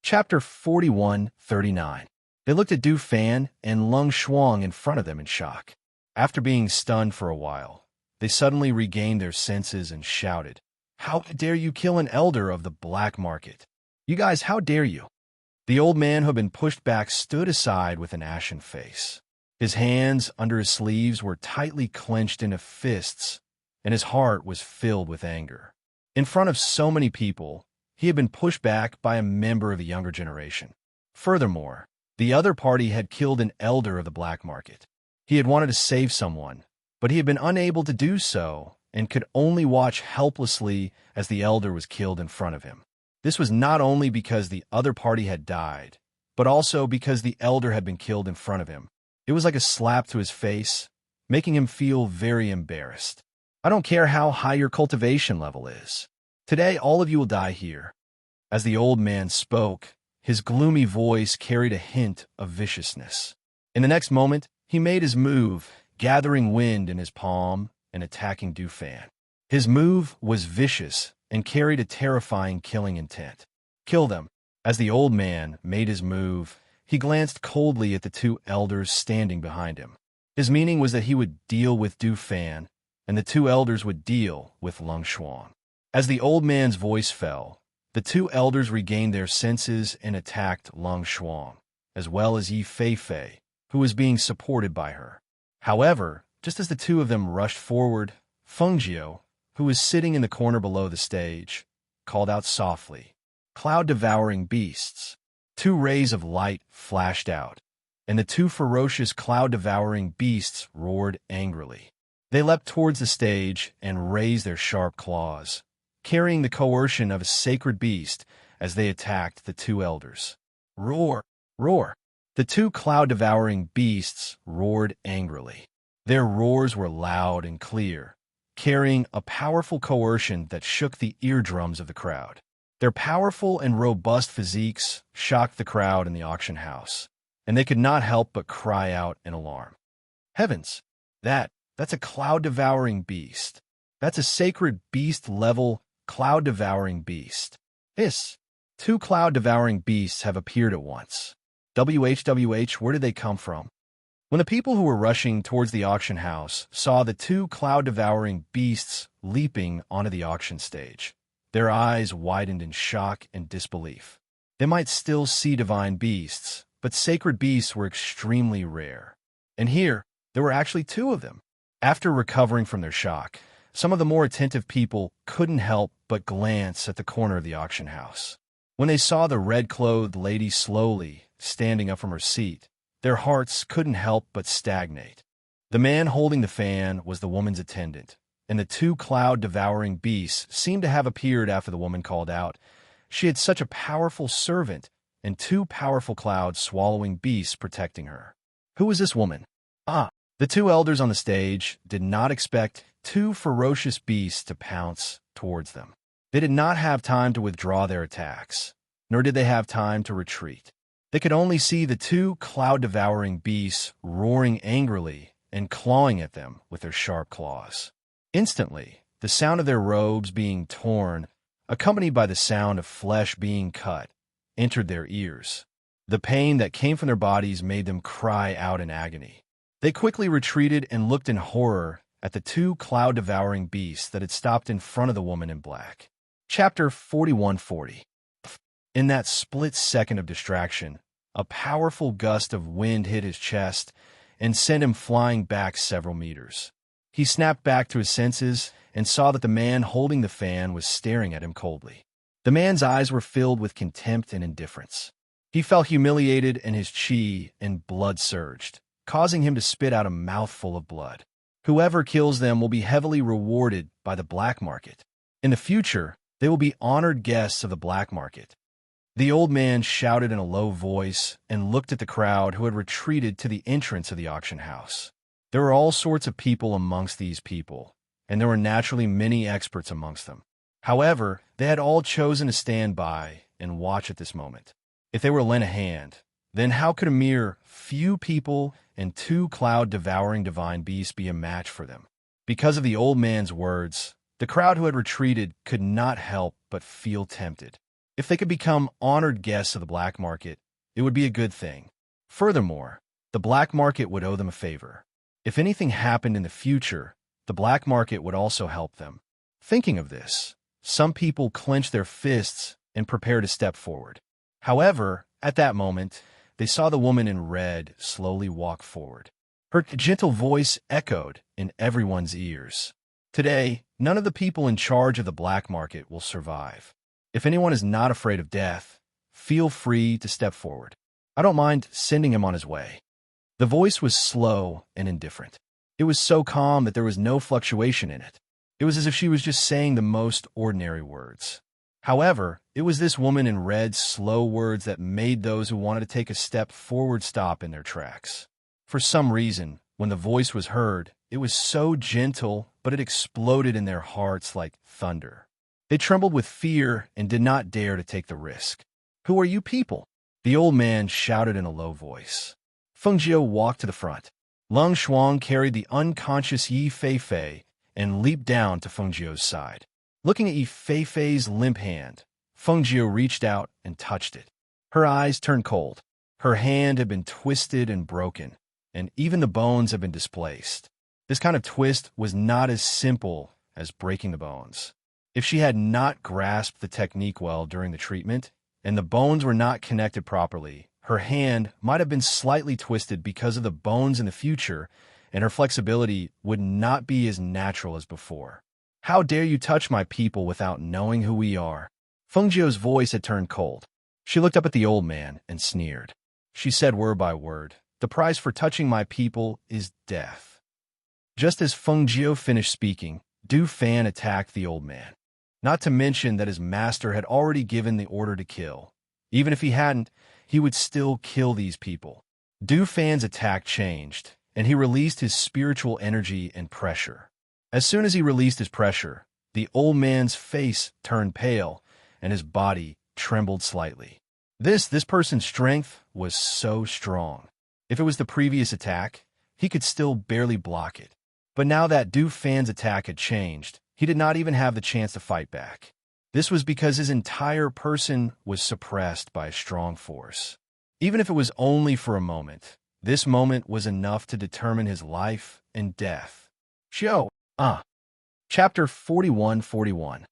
Chapter 41:39. They looked at Du Fan and Lung Shuang in front of them in shock. After being stunned for a while, they suddenly regained their senses and shouted, "How dare you kill an elder of the black market? You guys, how dare you?" The old man who had been pushed back stood aside with an ashen face. His hands under his sleeves were tightly clenched into fists, and his heart was filled with anger. In front of so many people, he had been pushed back by a member of the younger generation. Furthermore, the other party had killed an elder of the black market. He had wanted to save someone, but he had been unable to do so and could only watch helplessly as the elder was killed in front of him. This was not only because the other party had died, but also because the elder had been killed in front of him. It was like a slap to his face, making him feel very embarrassed. I don't care how high your cultivation level is. Today, all of you will die here. As the old man spoke, his gloomy voice carried a hint of viciousness. In the next moment, he made his move, gathering wind in his palm and attacking Du Fan. His move was vicious and carried a terrifying killing intent. Kill them. As the old man made his move, he glanced coldly at the two elders standing behind him. His meaning was that he would deal with Du Fan, and the two elders would deal with Lung Shuang. As the old man's voice fell, the two elders regained their senses and attacked Lung Shuang, as well as Yi Fei, who was being supported by her. However, just as the two of them rushed forward, Fengjiu, who was sitting in the corner below the stage, called out softly, "Cloud-devouring beasts!" Two rays of light flashed out, and the two ferocious cloud-devouring beasts roared angrily. They leapt towards the stage and raised their sharp claws, carrying the coercion of a sacred beast as they attacked the two elders. Roar! Roar! The two cloud-devouring beasts roared angrily. Their roars were loud and clear, carrying a powerful coercion that shook the eardrums of the crowd. Their powerful and robust physiques shocked the crowd in the auction house, and they could not help but cry out in alarm. Heavens! That's a cloud-devouring beast. That's a sacred beast-level cloud-devouring beast. Two cloud-devouring beasts have appeared at once. WHWH, where did they come from? When the people who were rushing towards the auction house saw the two cloud-devouring beasts leaping onto the auction stage, their eyes widened in shock and disbelief. They might still see divine beasts, but sacred beasts were extremely rare. And here, there were actually two of them. After recovering from their shock, some of the more attentive people couldn't help but glance at the corner of the auction house. When they saw the red-clothed lady slowly standing up from her seat, their hearts couldn't help but stagnate. The man holding the fan was the woman's attendant, and the two cloud-devouring beasts seemed to have appeared after the woman called out. She had such a powerful servant and two powerful cloud-swallowing beasts protecting her. Who was this woman? The two elders on the stage did not expect two ferocious beasts to pounce towards them. They did not have time to withdraw their attacks, nor did they have time to retreat. They could only see the two cloud-devouring beasts roaring angrily and clawing at them with their sharp claws. Instantly, the sound of their robes being torn, accompanied by the sound of flesh being cut, entered their ears. The pain that came from their bodies made them cry out in agony. They quickly retreated and looked in horror at the two cloud-devouring beasts that had stopped in front of the woman in black. Chapter 41:40. In that split second of distraction, a powerful gust of wind hit his chest and sent him flying back several meters. He snapped back to his senses and saw that the man holding the fan was staring at him coldly. The man's eyes were filled with contempt and indifference. He felt humiliated and his chi and blood surged, causing him to spit out a mouthful of blood. Whoever kills them will be heavily rewarded by the black market. In the future, they will be honored guests of the black market. The old man shouted in a low voice and looked at the crowd who had retreated to the entrance of the auction house. There were all sorts of people amongst these people, and there were naturally many experts amongst them. However, they had all chosen to stand by and watch at this moment. If they were lent a hand, then how could a mere few people and two cloud-devouring divine beasts be a match for them? Because of the old man's words, the crowd who had retreated could not help but feel tempted. If they could become honored guests of the black market, it would be a good thing. Furthermore, the black market would owe them a favor. If anything happened in the future, the black market would also help them. Thinking of this, some people clenched their fists and prepared to step forward. However, at that moment, they saw the woman in red slowly walk forward. Her gentle voice echoed in everyone's ears. Today, none of the people in charge of the black market will survive. If anyone is not afraid of death, feel free to step forward. I don't mind sending him on his way. The voice was slow and indifferent. It was so calm that there was no fluctuation in it. It was as if she was just saying the most ordinary words. However, it was this woman in red's slow words that made those who wanted to take a step forward stop in their tracks. For some reason, when the voice was heard, it was so gentle, but it exploded in their hearts like thunder. They trembled with fear and did not dare to take the risk. "Who are you people?" the old man shouted in a low voice. Feng Jiu walked to the front. Lung Shuang carried the unconscious Yi Feifei and leaped down to Feng Jiu's side. Looking at Yi Feifei's limp hand, Feng Jiu reached out and touched it. Her eyes turned cold. Her hand had been twisted and broken, and even the bones had been displaced. This kind of twist was not as simple as breaking the bones. If she had not grasped the technique well during the treatment, and the bones were not connected properly, her hand might have been slightly twisted because of the bones in the future, and her flexibility would not be as natural as before. "How dare you touch my people without knowing who we are?" Feng Jiu's voice had turned cold. She looked up at the old man and sneered. She said word by word, "The price for touching my people is death." Just as Feng Jiu finished speaking, Du Fan attacked the old man. Not to mention that his master had already given the order to kill. Even if he hadn't, he would still kill these people. Du Fan's attack changed, and he released his spiritual energy and pressure. As soon as he released his pressure, the old man's face turned pale, and his body trembled slightly. This person's strength was so strong. If it was the previous attack, he could still barely block it. But now that Du Fan's attack had changed, he did not even have the chance to fight back. This was because his entire person was suppressed by a strong force. Even if it was only for a moment, this moment was enough to determine his life and death. Chapter 41:41.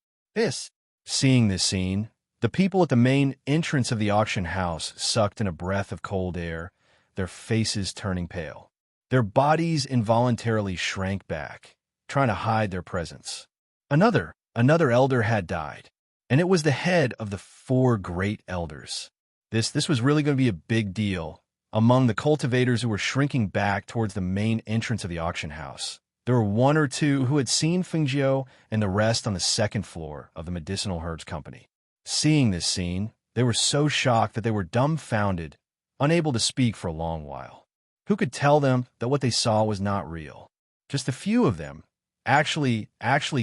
Seeing this scene, the people at the main entrance of the auction house sucked in a breath of cold air, their faces turning pale. Their bodies involuntarily shrank back, trying to hide their presence. Another elder had died, and it was the head of the 4 great elders. This was really going to be a big deal among the cultivators who were shrinking back towards the main entrance of the auction house. There were 1 or 2 who had seen Feng Jiu and the rest on the 2nd floor of the Medicinal Herbs Company. Seeing this scene, they were so shocked that they were dumbfounded, unable to speak for a long while. Who could tell them that what they saw was not real? Just a few of them actually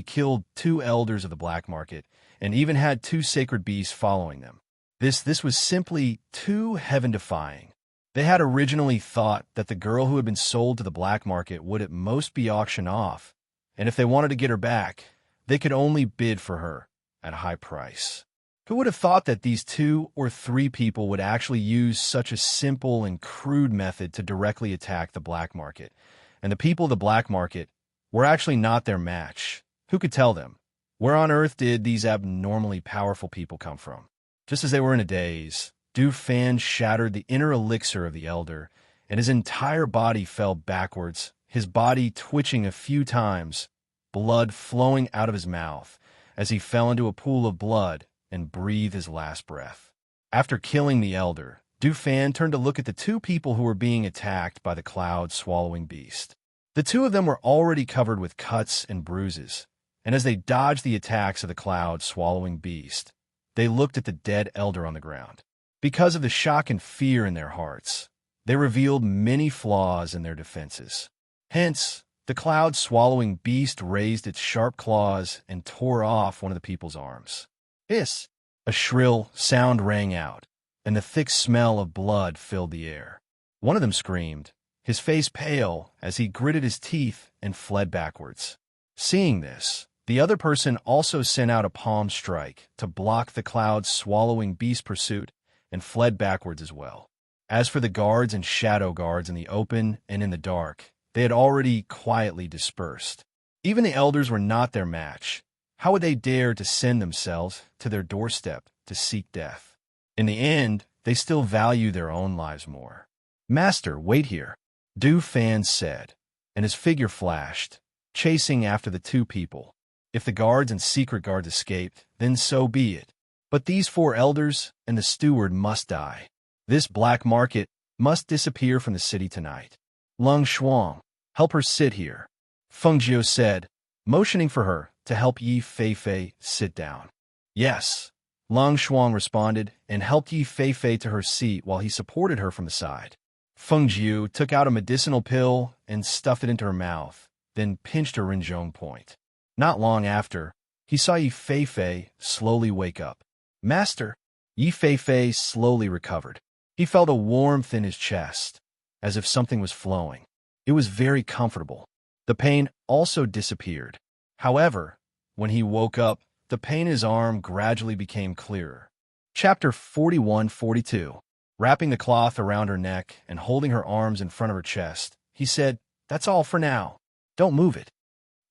killed 2 elders of the black market and even had 2 sacred beasts following them. This was simply too heaven-defying. They had originally thought that the girl who had been sold to the black market would at most be auctioned off, and if they wanted to get her back, they could only bid for her at a high price. Who would have thought that these 2 or 3 people would actually use such a simple and crude method to directly attack the black market, and the people of the black market were actually not their match? Who could tell them? Where on earth did these abnormally powerful people come from? Just as they were in a daze, Du Fan shattered the inner elixir of the elder, and his entire body fell backwards, his body twitching a few times, blood flowing out of his mouth as he fell into a pool of blood and breathed his last breath. After killing the elder, Du Fan turned to look at the 2 people who were being attacked by the cloud-swallowing beast. The 2 of them were already covered with cuts and bruises, and as they dodged the attacks of the cloud-swallowing beast, they looked at the dead elder on the ground. Because of the shock and fear in their hearts, they revealed many flaws in their defenses. Hence, the cloud-swallowing beast raised its sharp claws and tore off one of the people's arms. Hiss! A shrill sound rang out, and the thick smell of blood filled the air. One of them screamed, his face pale as he gritted his teeth and fled backwards. Seeing this, The other person also sent out a palm strike to block the clouds swallowing beast pursuit and fled backwards as well. As for the guards and shadow guards in the open and in the dark, they had already quietly dispersed. Even the elders were not their match. How would they dare to send themselves to their doorstep to seek death? In the end, they still value their own lives more. "Master, wait here," Du Fan said, and his figure flashed, chasing after the two people. If the guards and secret guards escaped, then so be it. But these 4 elders and the steward must die. This black market must disappear from the city tonight. "Lung Shuang, help her sit here," Feng Jiu said, motioning for her to help Yi Feifei sit down. "Yes," Lung Shuang responded and helped Yi Feifei to her seat while he supported her from the side. Feng Jiu took out a medicinal pill and stuffed it into her mouth, then pinched her Rinzhong point. Not long after, he saw Yi Feifei slowly wake up. "Master!" Yi Feifei slowly recovered. He felt a warmth in his chest, as if something was flowing. It was very comfortable. The pain also disappeared. However, when he woke up, the pain in his arm gradually became clearer. Chapter 41-42. Wrapping the cloth around her neck and holding her arms in front of her chest, he said, "That's all for now. Don't move it."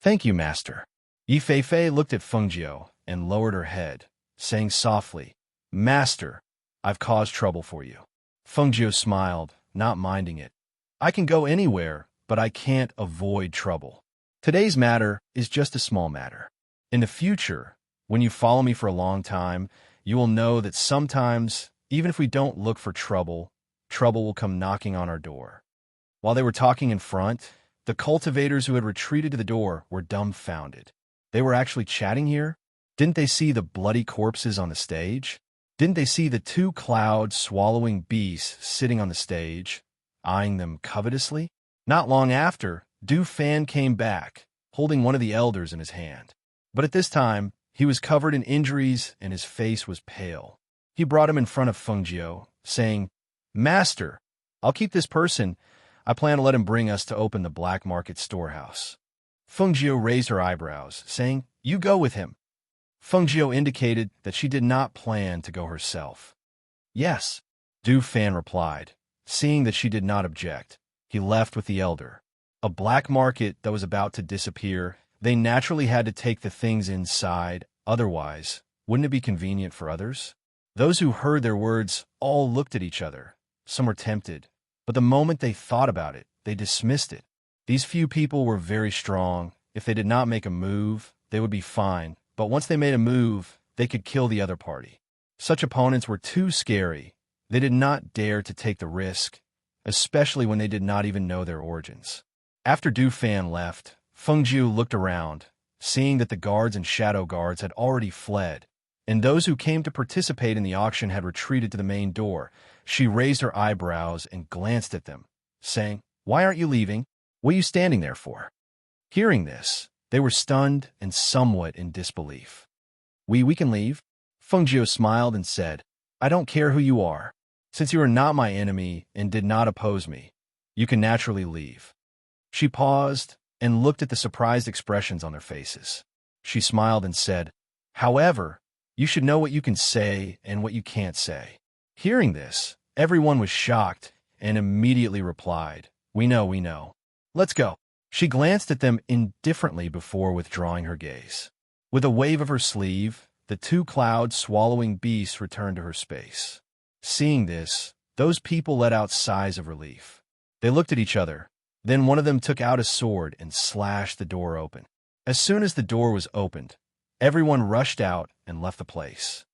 "Thank you, Master." Yi Feifei looked at Feng Jiu and lowered her head, saying softly, "Master, I've caused trouble for you." Feng Jiu smiled, not minding it. "I can go anywhere, but I can't avoid trouble. Today's matter is just a small matter. In the future, when you follow me for a long time, you will know that sometimes, even if we don't look for trouble, trouble will come knocking on our door." While they were talking in front, the cultivators who had retreated to the door were dumbfounded. They were actually chatting here? Didn't they see the bloody corpses on the stage? Didn't they see the 2 cloud-swallowing beasts sitting on the stage, eyeing them covetously? Not long after, Du Fan came back, holding one of the elders in his hand. But at this time, he was covered in injuries and his face was pale. He brought him in front of Feng Jiu, saying, "Master, I'll keep this person. I plan to let him bring us to open the black market storehouse." Feng Jiu raised her eyebrows, saying, "You go with him." Feng Jiu indicated that she did not plan to go herself. "Yes," Du Fan replied. Seeing that she did not object, he left with the elder. A black market that was about to disappear, they naturally had to take the things inside, otherwise, wouldn't it be convenient for others? Those who heard their words all looked at each other. Some were tempted, but the moment they thought about it, they dismissed it. These few people were very strong. If they did not make a move, they would be fine, but once they made a move, they could kill the other party. Such opponents were too scary. They did not dare to take the risk, especially when they did not even know their origins. After Du Fan left, Feng Jiu looked around, seeing that the guards and shadow guards had already fled, and those who came to participate in the auction had retreated to the main door. She raised her eyebrows and glanced at them, saying, "Why aren't you leaving? What are you standing there for?" Hearing this, they were stunned and somewhat in disbelief. We can leave?" Feng Jiu smiled and said, "I don't care who you are. Since you are not my enemy and did not oppose me, you can naturally leave." She paused and looked at the surprised expressions on their faces. She smiled and said, "However, you should know what you can say and what you can't say." Hearing this, everyone was shocked and immediately replied, we know. Let's go." She glanced at them indifferently before withdrawing her gaze. With a wave of her sleeve, the 2 cloud-swallowing beasts returned to her space. Seeing this, those people let out sighs of relief. They looked at each other. Then one of them took out a sword and slashed the door open. As soon as the door was opened, everyone rushed out and left the place.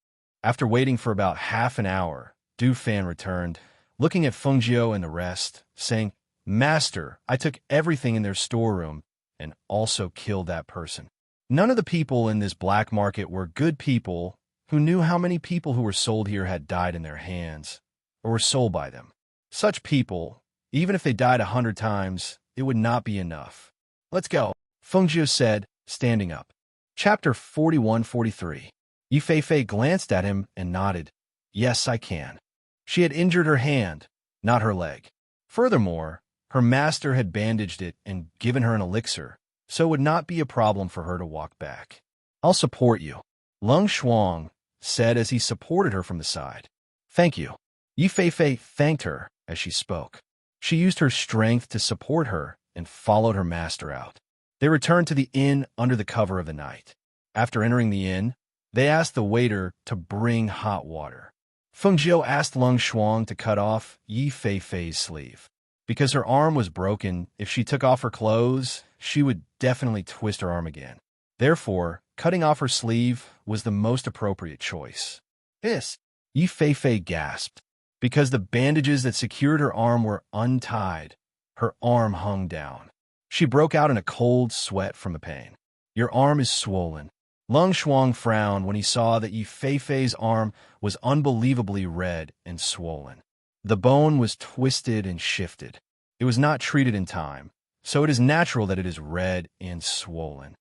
After waiting for about half an hour, Du Fan returned, looking at Feng Jiu and the rest, saying, "Master, I took everything in their storeroom and also killed that person." None of the people in this black market were good people who knew how many people who were sold here had died in their hands or were sold by them. Such people, even if they died 100 times, it would not be enough. "Let's go," Feng Jiu said, standing up. Chapter 41-43. Yi Feifei glanced at him and nodded. "Yes, I can." She had injured her hand, not her leg. Furthermore, her master had bandaged it and given her an elixir, so it would not be a problem for her to walk back. I'll support you, Lung Shuang said as he supported her from the side. Thank you. Yi Feifei thanked her as she spoke. She used her strength to support her and followed her master out. They returned to the inn under the cover of the night. After entering the inn, they asked the waiter to bring hot water. Feng Jiu asked Lung Shuang to cut off Yi Feifei's sleeve. Because her arm was broken, if she took off her clothes, she would definitely twist her arm again. Therefore, cutting off her sleeve was the most appropriate choice. This, Yi Feifei gasped. Because the bandages that secured her arm were untied, her arm hung down. She broke out in a cold sweat from the pain. Your arm is swollen. Lung Shuang frowned when he saw that Yi Feifei's arm was unbelievably red and swollen. The bone was twisted and shifted. It was not treated in time, so it is natural that it is red and swollen.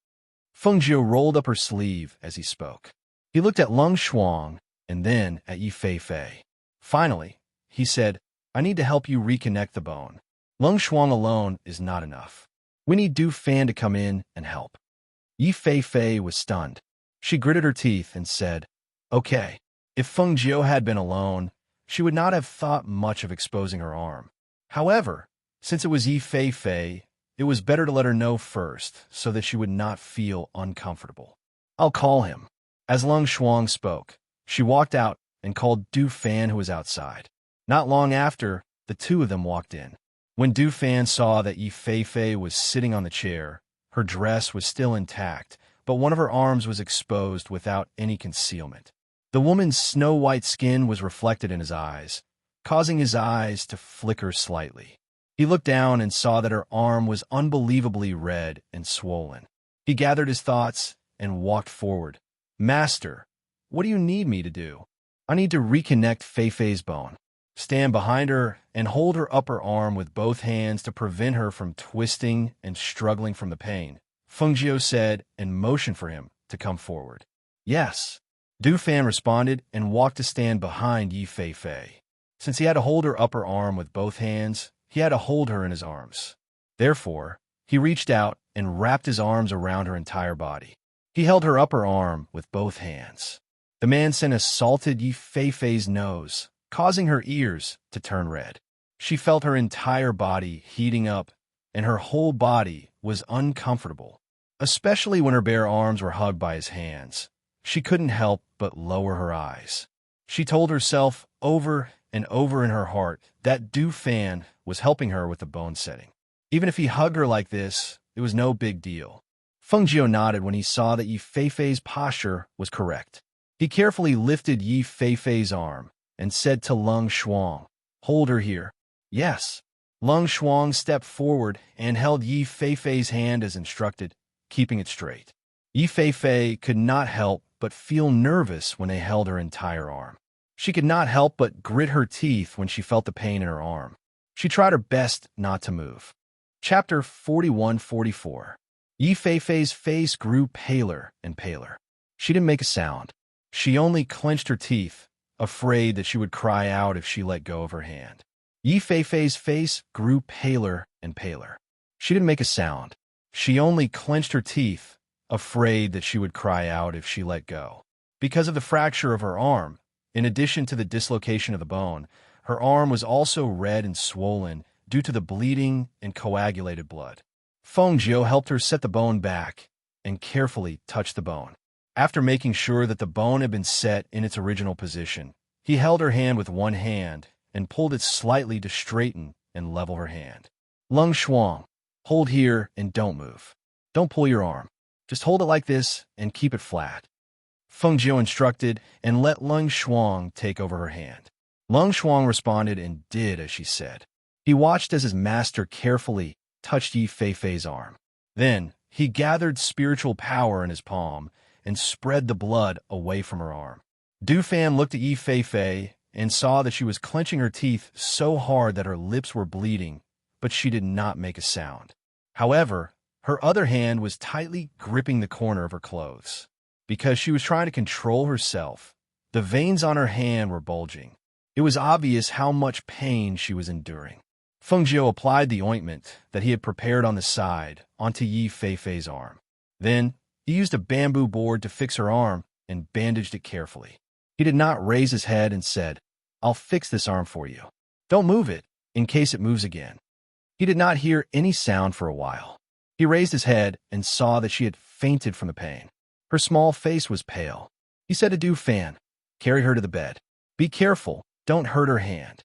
Feng Jiu rolled up her sleeve as he spoke. He looked at Lung Shuang and then at Yi Feifei. Finally, he said, I need to help you reconnect the bone. Lung Shuang alone is not enough. We need Du Fan to come in and help. Yi Feifei was stunned. She gritted her teeth and said, Okay. If Feng Jiu had been alone, she would not have thought much of exposing her arm. However, since it was Yi Feifei, it was better to let her know first so that she would not feel uncomfortable. I'll call him. As Lung Shuang spoke, she walked out and called Du Fan, who was outside. Not long after, the two of them walked in. When Du Fan saw that Yi Feifei was sitting on the chair, her dress was still intact, but one of her arms was exposed without any concealment. The woman's snow-white skin was reflected in his eyes, causing his eyes to flicker slightly. He looked down and saw that her arm was unbelievably red and swollen. He gathered his thoughts and walked forward. Master, what do you need me to do? I need to reconnect Feifei's bone. Stand behind her and hold her upper arm with both hands to prevent her from twisting and struggling from the pain, Feng Jiu said and motioned for him to come forward. Yes. Du Fan responded and walked to stand behind Yi Feifei. Since he had to hold her upper arm with both hands, he had to hold her in his arms. Therefore, he reached out and wrapped his arms around her entire body. He held her upper arm with both hands. The man sent assaulted Yi Feifei's nose, causing her ears to turn red. She felt her entire body heating up, and her whole body was uncomfortable, especially when her bare arms were hugged by his hands. She couldn't help but lower her eyes. She told herself over and over in her heart that Du Fan was helping her with the bone setting. Even if he hugged her like this, it was no big deal. Feng Jiu nodded when he saw that Yi Feifei's posture was correct. He carefully lifted Yi Feifei's arm and said to Lung Shuang, Hold her here. Yes. Lung Shuang stepped forward and held Yi Feifei's hand as instructed, keeping it straight. Yi Feifei could not help but feel nervous when they held her entire arm. She could not help but grit her teeth when she felt the pain in her arm. She tried her best not to move. Chapter 41-44. Yi Feifei's face grew paler and paler. She didn't make a sound. She only clenched her teeth, afraid that she would cry out if she let go of her hand. Yi Feifei's face grew paler and paler. She didn't make a sound. She only clenched her teeth, afraid that she would cry out if she let go. Because of the fracture of her arm, in addition to the dislocation of the bone, her arm was also red and swollen due to the bleeding and coagulated blood. Feng Jiu helped her set the bone back and carefully touched the bone. After making sure that the bone had been set in its original position, he held her hand with one hand and pulled it slightly to straighten and level her hand. Lung Shuang, hold here and don't move. Don't pull your arm. Just hold it like this and keep it flat. Feng Jiu instructed and let Lung Shuang take over her hand. Lung Shuang responded and did as she said. He watched as his master carefully touched Yi Feifei's arm. Then, he gathered spiritual power in his palm and spread the blood away from her arm. Du Fan looked at Yi Feifei and saw that she was clenching her teeth so hard that her lips were bleeding, but she did not make a sound. However, her other hand was tightly gripping the corner of her clothes. Because she was trying to control herself, the veins on her hand were bulging. It was obvious how much pain she was enduring. Feng Jiu applied the ointment that he had prepared on the side onto Yi Feifei's arm. Then, he used a bamboo board to fix her arm and bandaged it carefully. He did not raise his head and said, "I'll fix this arm for you. Don't move it, in case it moves again." He did not hear any sound for a while. He raised his head and saw that she had fainted from the pain. Her small face was pale. He said to Du Fan, "Carry her to the bed. Be careful, don't hurt her hand."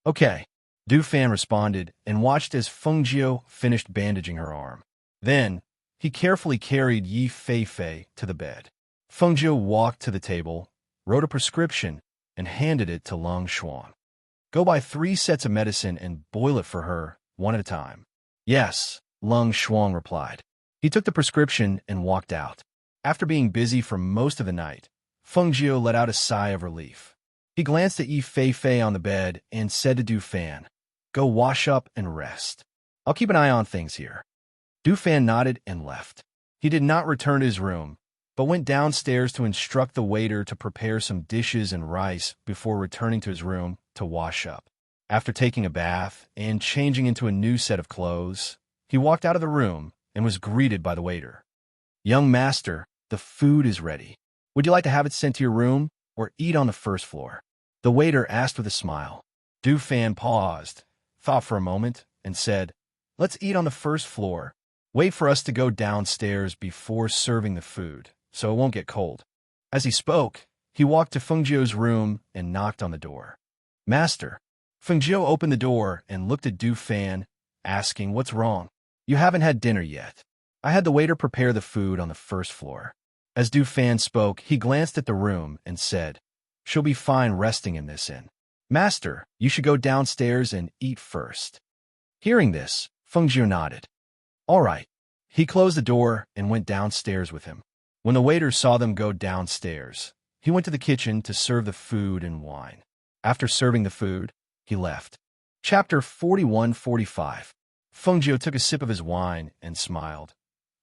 "Okay." Du Fan responded and watched as Feng Jiu finished bandaging her arm. Then, he carefully carried Yi Feifei to the bed. Feng Jiu walked to the table, wrote a prescription, and handed it to Lung Shuang. "Go buy 3 sets of medicine and boil it for her, one at a time." "Yes," Lung Shuang replied. He took the prescription and walked out. After being busy for most of the night, Feng Jiu let out a sigh of relief. He glanced at Yi Feifei on the bed and said to Du Fan, "Go wash up and rest. I'll keep an eye on things here." Du Fan nodded and left. He did not return to his room, but went downstairs to instruct the waiter to prepare some dishes and rice before returning to his room to wash up. After taking a bath and changing into a new set of clothes, he walked out of the room and was greeted by the waiter. "Young master, the food is ready. Would you like to have it sent to your room or eat on the first floor?" The waiter asked with a smile. Du Fan paused, thought for a moment, and said, "Let's eat on the first floor. Wait for us to go downstairs before serving the food, so it won't get cold." As he spoke, he walked to Feng Jiu's room and knocked on the door. "Master." Feng Jiu opened the door and looked at Du Fan, asking, "What's wrong?" "You haven't had dinner yet. I had the waiter prepare the food on the first floor." As Du Fan spoke, he glanced at the room and said, "She'll be fine resting in this inn. Master, you should go downstairs and eat first." Hearing this, Feng Jiu nodded. "All right." He closed the door and went downstairs with him. When the waiter saw them go downstairs, he went to the kitchen to serve the food and wine. After serving the food, he left. Chapter 41-45. Feng Jiu took a sip of his wine and smiled.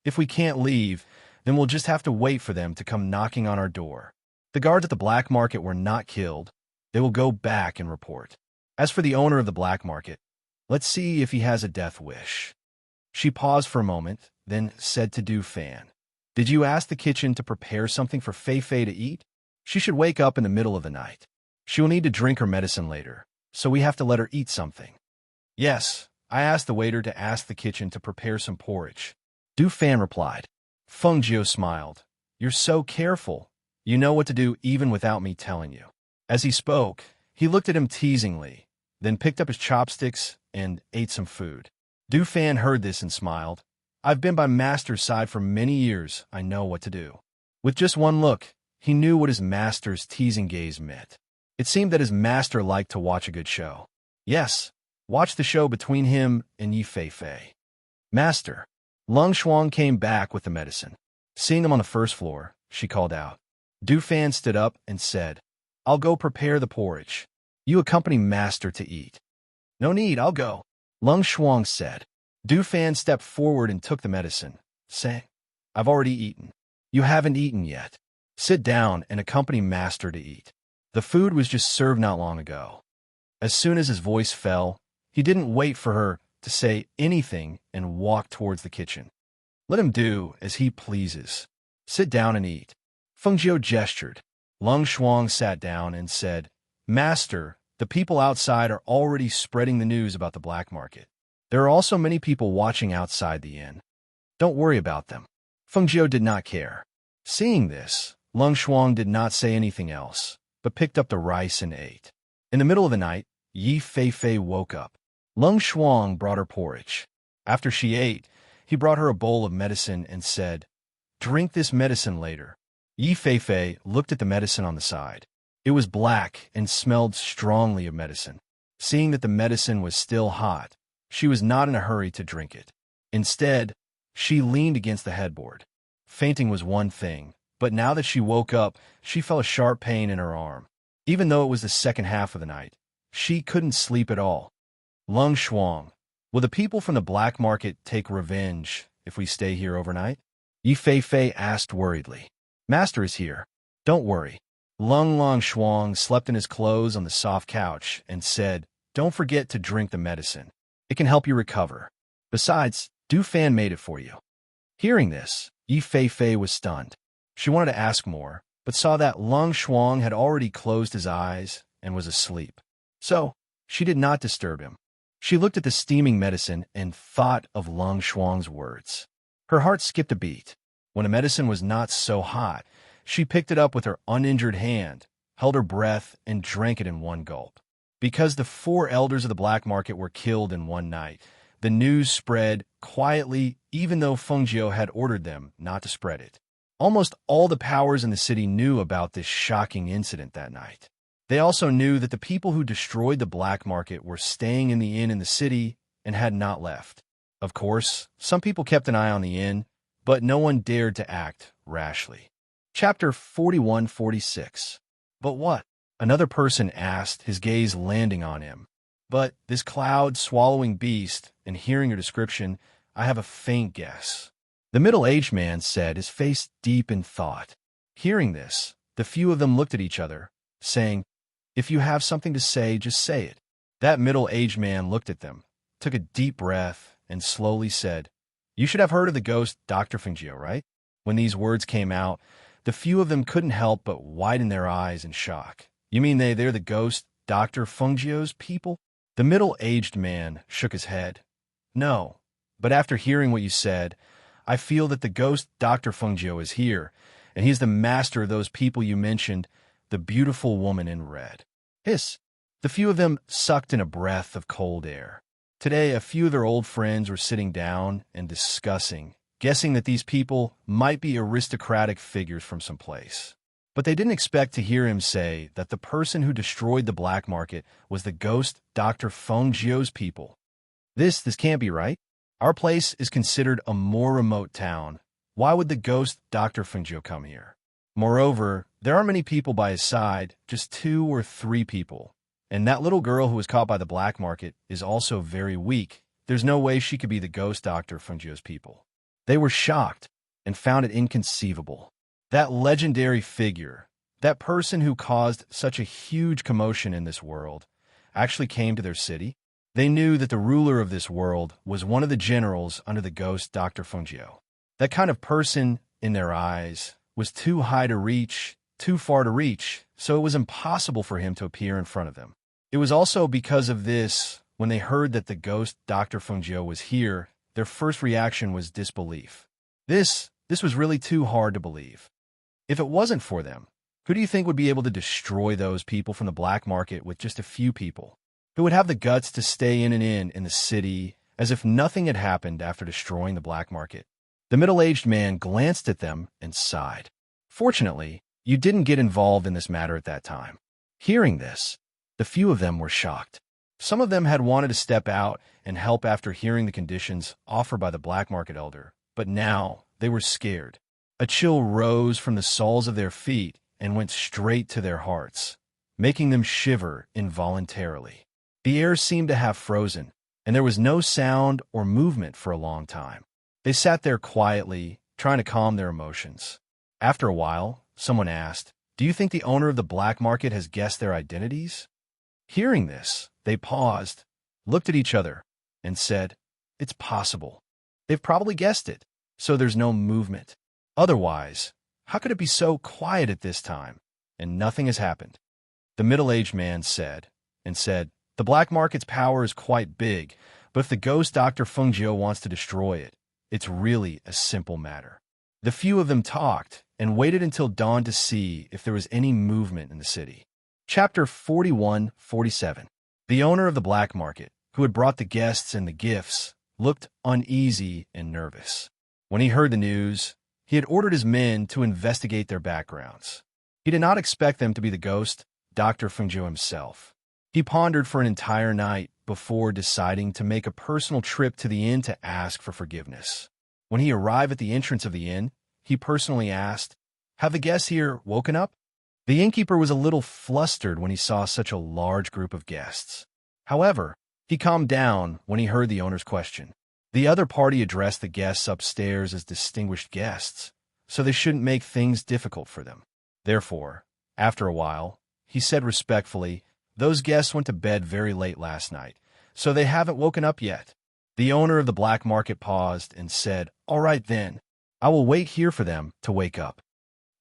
"If we can't leave, then we'll just have to wait for them to come knocking on our door. The guards at the black market were not killed. They will go back and report. As for the owner of the black market, let's see if he has a death wish." She paused for a moment, then said to Du Fan, "Did you ask the kitchen to prepare something for Feifei to eat? She should wake up in the middle of the night. She will need to drink her medicine later, so we have to let her eat something." "Yes, I asked the waiter to ask the kitchen to prepare some porridge," Du Fan replied. Feng Jiu smiled. "You're so careful. You know what to do even without me telling you." As he spoke, he looked at him teasingly, then picked up his chopsticks and ate some food. Du Fan heard this and smiled. "I've been by Master's side for many years. I know what to do." With just one look, he knew what his master's teasing gaze meant. It seemed that his master liked to watch a good show. Yes, watch the show between him and Yi Feifei. "Master." Lung Shuang came back with the medicine. Seeing them on the first floor, she called out. Du Fan stood up and said, "I'll go prepare the porridge. You accompany Master to eat." "No need, I'll go," Lung Shuang said. Du Fan stepped forward and took the medicine, saying, "I've already eaten." "You haven't eaten yet. Sit down and accompany Master to eat. The food was just served not long ago." As soon as his voice fell, he didn't wait for her to say anything and walked towards the kitchen. "Let him do as he pleases. Sit down and eat." Feng Jiu gestured. Lung Shuang sat down and said, "Master, the people outside are already spreading the news about the black market. There are also many people watching outside the inn. Don't worry about them." Feng Jiu did not care. Seeing this, Lung Shuang did not say anything else, but picked up the rice and ate. In the middle of the night, Yi Feifei woke up. Lung Shuang brought her porridge. After she ate, he brought her a bowl of medicine and said, "Drink this medicine later." Yi Feifei looked at the medicine on the side. It was black and smelled strongly of medicine. Seeing that the medicine was still hot, she was not in a hurry to drink it. Instead, she leaned against the headboard. Fainting was one thing, but now that she woke up, she felt a sharp pain in her arm. Even though it was the second half of the night, she couldn't sleep at all. "Lung Shuang, will the people from the black market take revenge if we stay here overnight?" Yi Feifei asked worriedly. "Master is here. Don't worry." Lung Shuang slept in his clothes on the soft couch and said, "Don't forget to drink the medicine. It can help you recover. Besides, Du Fan made it for you." Hearing this, Yi Fei Fei was stunned. She wanted to ask more, but saw that Lung Shuang had already closed his eyes and was asleep. So, she did not disturb him. She looked at the steaming medicine and thought of Lung Shuang's words. Her heart skipped a beat. When a medicine was not so hot, she picked it up with her uninjured hand, held her breath, and drank it in one gulp. Because the 4 elders of the black market were killed in one night, the news spread quietly, even though Feng Jiu had ordered them not to spread it. Almost all the powers in the city knew about this shocking incident that night. They also knew that the people who destroyed the black market were staying in the inn in the city and had not left. Of course, some people kept an eye on the inn, but no one dared to act rashly. Chapter 41-46. But what? Another person asked, his gaze landing on him. But this cloud-swallowing beast, and hearing your description, I have a faint guess. The middle-aged man said, his face deep in thought. Hearing this, the few of them looked at each other, saying, "If you have something to say, just say it." That middle-aged man looked at them, took a deep breath, and slowly said, "You should have heard of the ghost Dr. Fengjiu, right?" When these words came out, the few of them couldn't help but widen their eyes in shock. "You mean they're the ghost Dr. Fengjiu's people?" The middle-aged man shook his head. "No, but after hearing what you said, I feel that the ghost Dr. Fengjiu is here, and he's the master of those people you mentioned, the beautiful woman in red." Hiss! The few of them sucked in a breath of cold air. Today, a few of their old friends were sitting down and discussing, guessing that these people might be aristocratic figures from some place. But they didn't expect to hear him say that the person who destroyed the black market was the ghost Dr. Fengjiu's people. This can't be right. Our place is considered a more remote town. Why would the ghost Dr. Fengjiu come here? Moreover, there aren't many people by his side, just 2 or 3 people. And that little girl who was caught by the black market is also very weak. There's no way she could be the ghost Dr. Fengjiu's people. They were shocked and found it inconceivable. That legendary figure, that person who caused such a huge commotion in this world, actually came to their city. They knew that the ruler of this world was one of the generals under the ghost Dr. Fengjiu. That kind of person, in their eyes, was too high to reach, too far to reach, so it was impossible for him to appear in front of them. It was also because of this, when they heard that the ghost Dr. Fengjiu was here, their first reaction was disbelief. This was really too hard to believe. If it wasn't for them, who do you think would be able to destroy those people from the black market with just a few people? Who would have the guts to stay in an inn in the city as if nothing had happened after destroying the black market? The middle-aged man glanced at them and sighed. Fortunately, you didn't get involved in this matter at that time. Hearing this, the few of them were shocked. Some of them had wanted to step out and help after hearing the conditions offered by the black market elder, but now they were scared. A chill rose from the soles of their feet and went straight to their hearts, making them shiver involuntarily. The air seemed to have frozen, and there was no sound or movement for a long time. They sat there quietly, trying to calm their emotions. After a while, someone asked, "Do you think the owner of the black market has guessed their identities?" Hearing this, they paused, looked at each other, and said, "It's possible. They've probably guessed it, so there's no movement. Otherwise, how could it be so quiet at this time, and nothing has happened?" The middle-aged man said, "The black market's power is quite big, but if the ghost Dr. Fengjiu wants to destroy it, it's really a simple matter." The few of them talked and waited until dawn to see if there was any movement in the city. Chapter 41-47. The owner of the black market, who had brought the guests and the gifts, looked uneasy and nervous. When he heard the news, he had ordered his men to investigate their backgrounds. He did not expect them to be the ghost Dr. Fengjiu himself. He pondered for an entire night before deciding to make a personal trip to the inn to ask for forgiveness. When he arrived at the entrance of the inn, he personally asked, "Have the guests here woken up?" The innkeeper was a little flustered when he saw such a large group of guests. However, he calmed down when he heard the owner's question. The other party addressed the guests upstairs as distinguished guests, so they shouldn't make things difficult for them. Therefore, after a while, he said respectfully, "Those guests went to bed very late last night, So they haven't woken up yet. The owner of the black market paused and said, "All right then, I will wait here for them to wake up."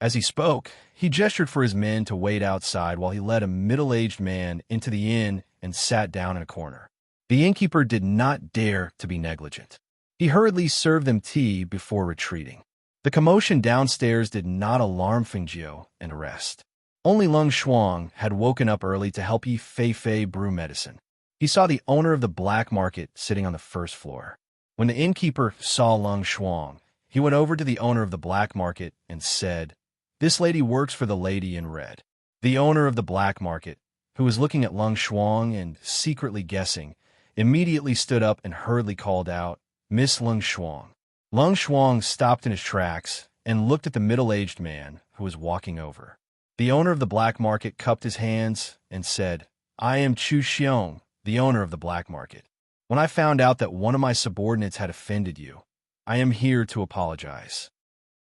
As he spoke, he gestured for his men to wait outside while he led a middle-aged man into the inn and sat down in a corner. The innkeeper did not dare to be negligent. He hurriedly served them tea before retreating. The commotion downstairs did not alarm Fengjiu and rest. Only Lung Shuang had woken up early to help Yi Fei brew medicine. He saw the owner of the black market sitting on the first floor. When the innkeeper saw Lung Shuang, he went over to the owner of the black market and said, "This lady works for the lady in red." The owner of the black market, who was looking at Lung Shuang and secretly guessing, immediately stood up and hurriedly called out, "Miss Lung Shuang." Lung Shuang stopped in his tracks and looked at the middle-aged man who was walking over. The owner of the black market cupped his hands and said, "I am Chu Xiong, the owner of the black market. When I found out that one of my subordinates had offended you, I am here to apologize."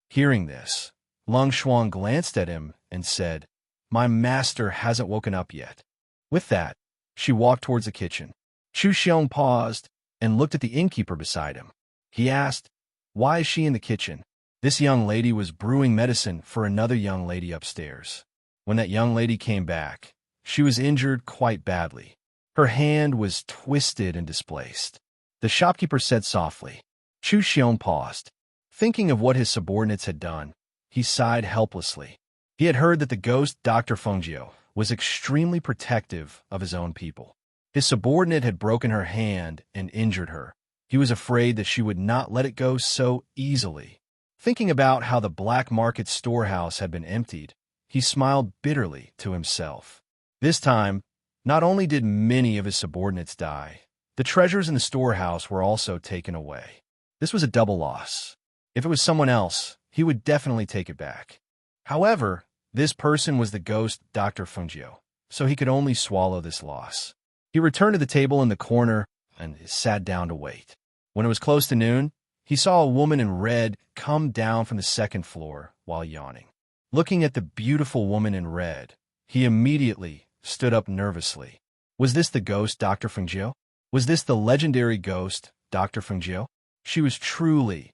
Hearing this, Lung Shuang glanced at him and said, "My master hasn't woken up yet." With that, she walked towards the kitchen. Chu Xiong paused and looked at the innkeeper beside him. He asked, "Why is she in the kitchen?" This young lady was brewing medicine for another young lady upstairs. When that young lady came back, she was injured quite badly. Her hand was twisted and displaced. The shopkeeper said softly. Chu Xiong paused. Thinking of what his subordinates had done, he sighed helplessly. He had heard that the ghost Dr. Fengjiu was extremely protective of his own people. His subordinate had broken her hand and injured her. He was afraid that she would not let it go so easily. Thinking about how the black market storehouse had been emptied, he smiled bitterly to himself. This time, not only did many of his subordinates die, the treasures in the storehouse were also taken away. This was a double loss. If it was someone else, he would definitely take it back. However, this person was the ghost Dr. Fengjiu, so he could only swallow this loss. He returned to the table in the corner and sat down to wait. When it was close to noon, he saw a woman in red come down from the second floor while yawning. Looking at the beautiful woman in red, he immediately stood up nervously. Was this the ghost Dr. Fengjiu? Was this the legendary ghost Dr. Fengjiu? She was truly,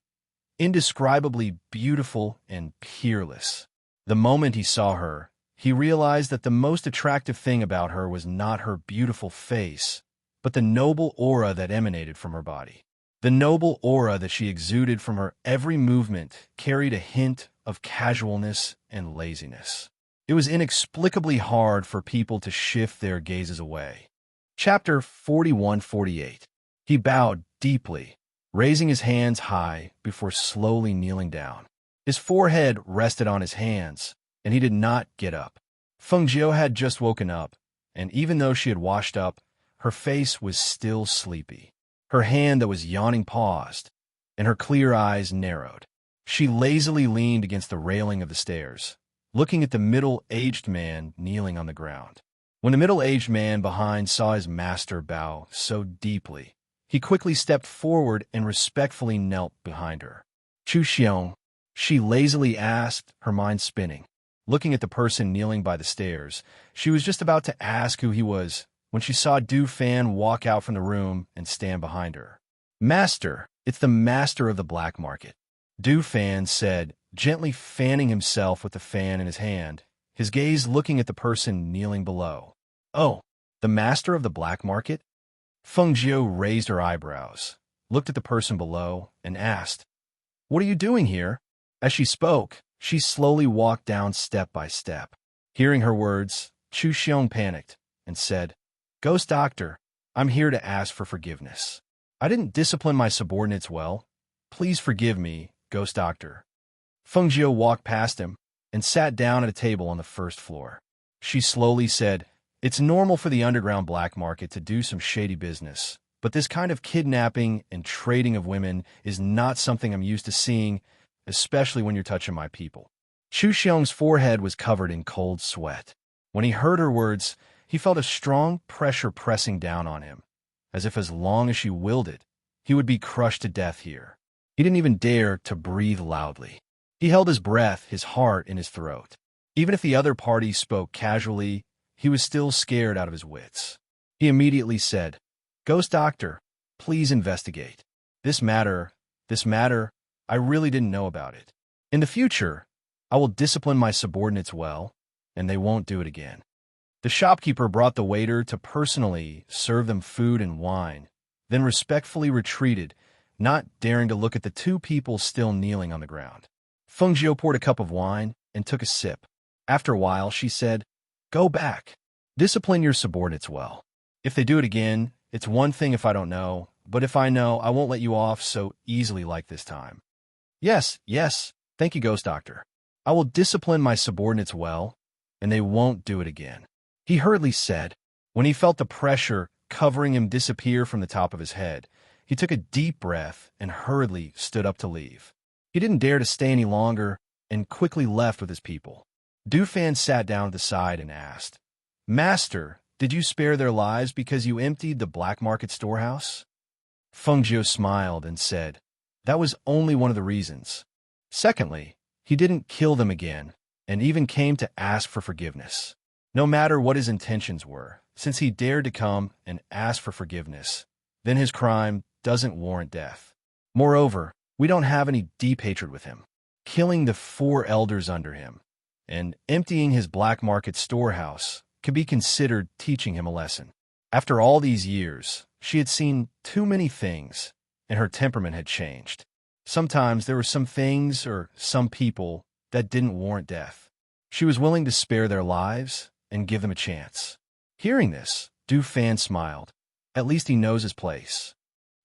indescribably beautiful and peerless. The moment he saw her, he realized that the most attractive thing about her was not her beautiful face, but the noble aura that emanated from her body. The noble aura that she exuded from her every movement carried a hint of casualness and laziness. It was inexplicably hard for people to shift their gazes away. Chapter 41-48. He bowed deeply, raising his hands high before slowly kneeling down. His forehead rested on his hands, and he did not get up. Fengjiu had just woken up, and even though she had washed up, her face was still sleepy. Her hand that was yawning paused, and her clear eyes narrowed. She lazily leaned against the railing of the stairs, looking at the middle-aged man kneeling on the ground. When the middle-aged man behind saw his master bow so deeply, he quickly stepped forward and respectfully knelt behind her. Chu Xiong, she lazily asked, her mind spinning. Looking at the person kneeling by the stairs, she was just about to ask who he was when she saw Du Fan walk out from the room and stand behind her. "Master, it's the master of the black market," Du Fan said, gently fanning himself with the fan in his hand, his gaze looking at the person kneeling below. "Oh, the master of the black market?" Fengjiu raised her eyebrows, looked at the person below, and asked, "What are you doing here?" As she spoke, she slowly walked down step by step. Hearing her words, Chu Xiong panicked and said, "Ghost Doctor, I'm here to ask for forgiveness. I didn't discipline my subordinates well. Please forgive me, Ghost Doctor." Fengjiu walked past him and sat down at a table on the first floor. She slowly said, "It's normal for the underground black market to do some shady business, but this kind of kidnapping and trading of women is not something I'm used to seeing, especially when you're touching my people." Chu Xiong's forehead was covered in cold sweat. When he heard her words, he felt a strong pressure pressing down on him, as if as long as she willed it, he would be crushed to death here. He didn't even dare to breathe loudly. He held his breath, his heart in his throat. Even if the other party spoke casually, he was still scared out of his wits. He immediately said, Ghost Doctor, please investigate. This matter, I really didn't know about it. In the future, I will discipline my subordinates well, and they won't do it again. The shopkeeper brought the waiter to personally serve them food and wine, then respectfully retreated, not daring to look at the two people still kneeling on the ground. Feng Jiu poured a cup of wine and took a sip. After a while, she said, "Go back. Discipline your subordinates well. If they do it again, it's one thing if I don't know, but if I know, I won't let you off so easily like this time." Yes, thank you, Ghost Doctor. I will discipline my subordinates well, and they won't do it again, he hurriedly said. When he felt the pressure covering him disappear from the top of his head, he took a deep breath and hurriedly stood up to leave. He didn't dare to stay any longer and quickly left with his people. Dufan sat down at the side and asked, "Master, did you spare their lives because you emptied the black market storehouse?" Feng Jiu smiled and said, "That was only one of the reasons. Secondly, he didn't kill them again and even came to ask for forgiveness. No matter what his intentions were, since he dared to come and ask for forgiveness, then his crime doesn't warrant death. Moreover, we don't have any deep hatred with him. Killing the 4 elders under him and emptying his black market storehouse could be considered teaching him a lesson. After all these years, she had seen too many things, and her temperament had changed. Sometimes there were some things or some people that didn't warrant death. She was willing to spare their lives and give them a chance." Hearing this, Dufan smiled. At least he knows his place.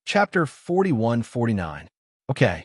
Chapter 41-49. Okay,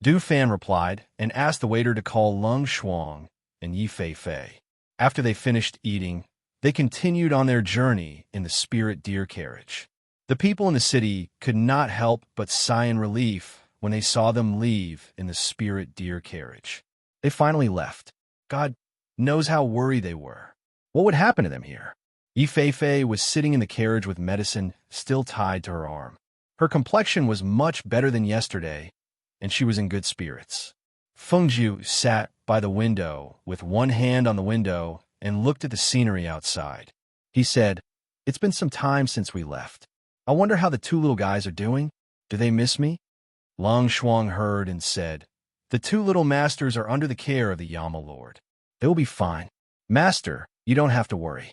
Dufan replied and asked the waiter to call Lung Shuang and Yi Fei Fei. After they finished eating, they continued on their journey in the spirit deer carriage. The people in the city could not help but sigh in relief when they saw them leave in the spirit deer carriage. They finally left. God knows how worried they were. What would happen to them here? Yi Fei Fei was sitting in the carriage with medicine still tied to her arm. Her complexion was much better than yesterday, and she was in good spirits. Feng Jiu sat by the window with one hand on the window and looked at the scenery outside. He said, "It's been some time since we left. I wonder how the 2 little guys are doing. Do they miss me?" Long Shuang heard and said, "The 2 little masters are under the care of the Yama Lord. They will be fine. Master, you don't have to worry."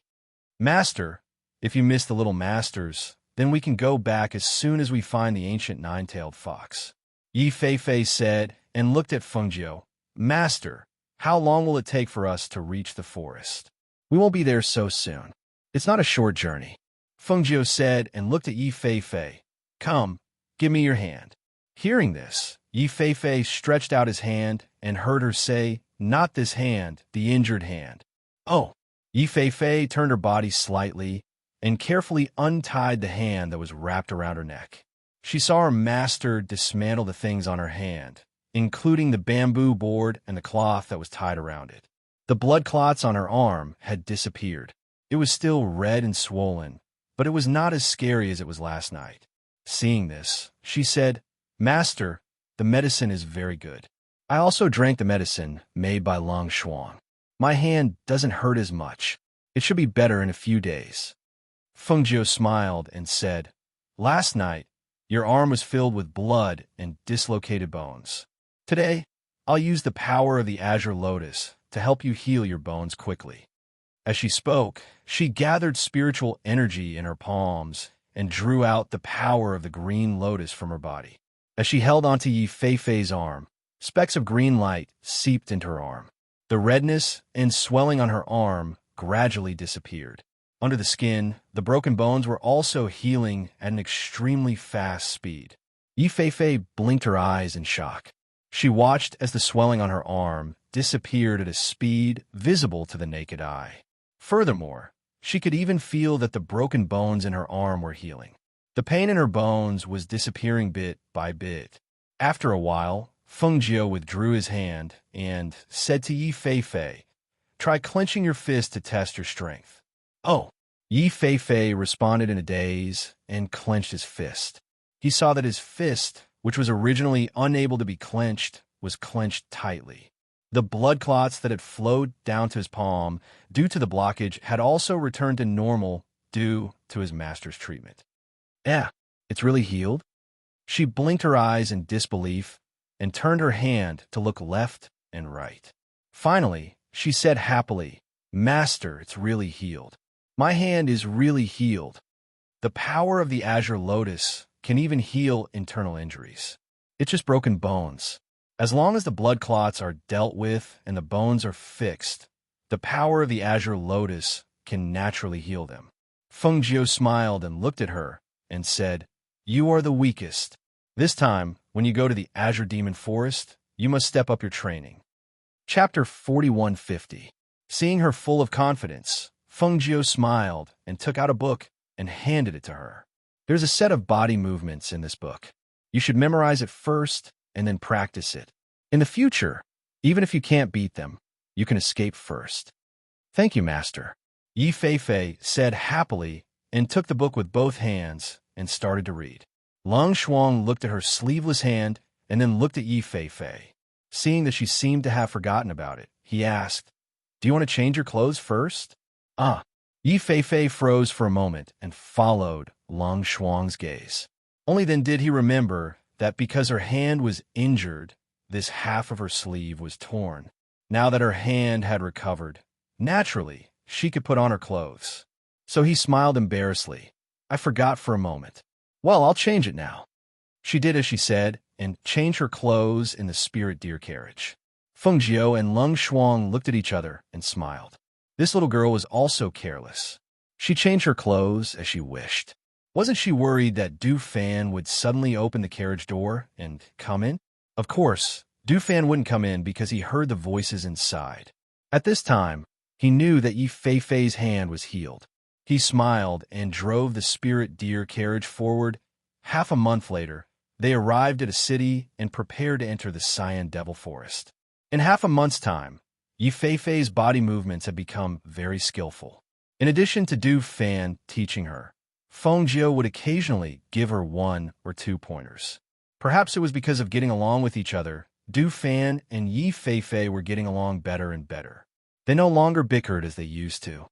"Master, if you miss the little masters, then we can go back as soon as we find the ancient 9-tailed fox." Yi Fei Fei said and looked at Feng Jiu. "Master, how long will it take for us to reach the forest? We won't be there so soon. It's not a short journey." Feng Jiu said and looked at Yi Fei Fei. "Come, give me your hand." Hearing this, Yi Fei Fei stretched out his hand and heard her say, "Not this hand, the injured hand." "Oh." Yi Fei Fei turned her body slightly and carefully untied the hand that was wrapped around her neck. She saw her master dismantle the things on her hand, including the bamboo board and the cloth that was tied around it. The blood clots on her arm had disappeared. It was still red and swollen, but it was not as scary as it was last night. Seeing this, she said, "Master, the medicine is very good. I also drank the medicine made by Long Shuang. My hand doesn't hurt as much. It should be better in a few days." Feng Jiu smiled and said, "Last night, your arm was filled with blood and dislocated bones. Today, I'll use the power of the Azure Lotus to help you heal your bones quickly." As she spoke, she gathered spiritual energy in her palms and drew out the power of the green lotus from her body. As she held onto Yi Fei Fei's arm, specks of green light seeped into her arm. The redness and swelling on her arm gradually disappeared. Under the skin, the broken bones were also healing at an extremely fast speed. Yi Fei Fei blinked her eyes in shock. She watched as the swelling on her arm disappeared at a speed visible to the naked eye. Furthermore, she could even feel that the broken bones in her arm were healing. The pain in her bones was disappearing bit by bit. After a while, Feng Jiu withdrew his hand and said to Yi Fei Fei, "Try clenching your fist to test your strength." "Oh." Yi Fei Fei responded in a daze and clenched his fist. He saw that his fist, which was originally unable to be clenched, was clenched tightly. The blood clots that had flowed down to his palm due to the blockage had also returned to normal due to his master's treatment. Yeah, it's really healed? She blinked her eyes in disbelief and turned her hand to look left and right. Finally, she said happily, Master, it's really healed. My hand is really healed. The power of the Azure Lotus can even heal internal injuries. It's just broken bones. As long as the blood clots are dealt with and the bones are fixed, the power of the Azure Lotus can naturally heal them. Feng Jiu smiled and looked at her and said, You are the weakest. This time, when you go to the Azure Demon Forest, you must step up your training. Chapter 4150. Seeing her full of confidence, Feng Jiu smiled and took out a book and handed it to her. There's a set of body movements in this book. You should memorize it first and then practice it. In the future, even if you can't beat them, you can escape first. Thank you, Master. Yi Feifei said happily and took the book with both hands and started to read. Long Shuang looked at her sleeveless hand and then looked at Yi Feifei. Seeing that she seemed to have forgotten about it, he asked, Do you want to change your clothes first? Yi Feifei froze for a moment and followed Long Shuang's gaze. Only then did he remember that because her hand was injured, this half of her sleeve was torn. Now that her hand had recovered, naturally, she could put on her clothes. So he smiled embarrassedly. I forgot for a moment. Well, I'll change it now. She did as she said, and changed her clothes in the spirit deer carriage. Feng Jiu and Lung Shuang looked at each other and smiled. This little girl was also careless. She changed her clothes as she wished. Wasn't she worried that Du Fan would suddenly open the carriage door and come in? Of course, Du Fan wouldn't come in because he heard the voices inside. At this time, he knew that Yi Feifei's hand was healed. He smiled and drove the spirit deer carriage forward. Half a month later, they arrived at a city and prepared to enter the Cyan Devil Forest. In half a month's time, Yi Feifei's body movements had become very skillful. In addition to Du Fan teaching her, Feng Jiu would occasionally give her 1 or 2 pointers. Perhaps it was because of getting along with each other, Du Fan and Yi Feifei were getting along better and better. They no longer bickered as they used to.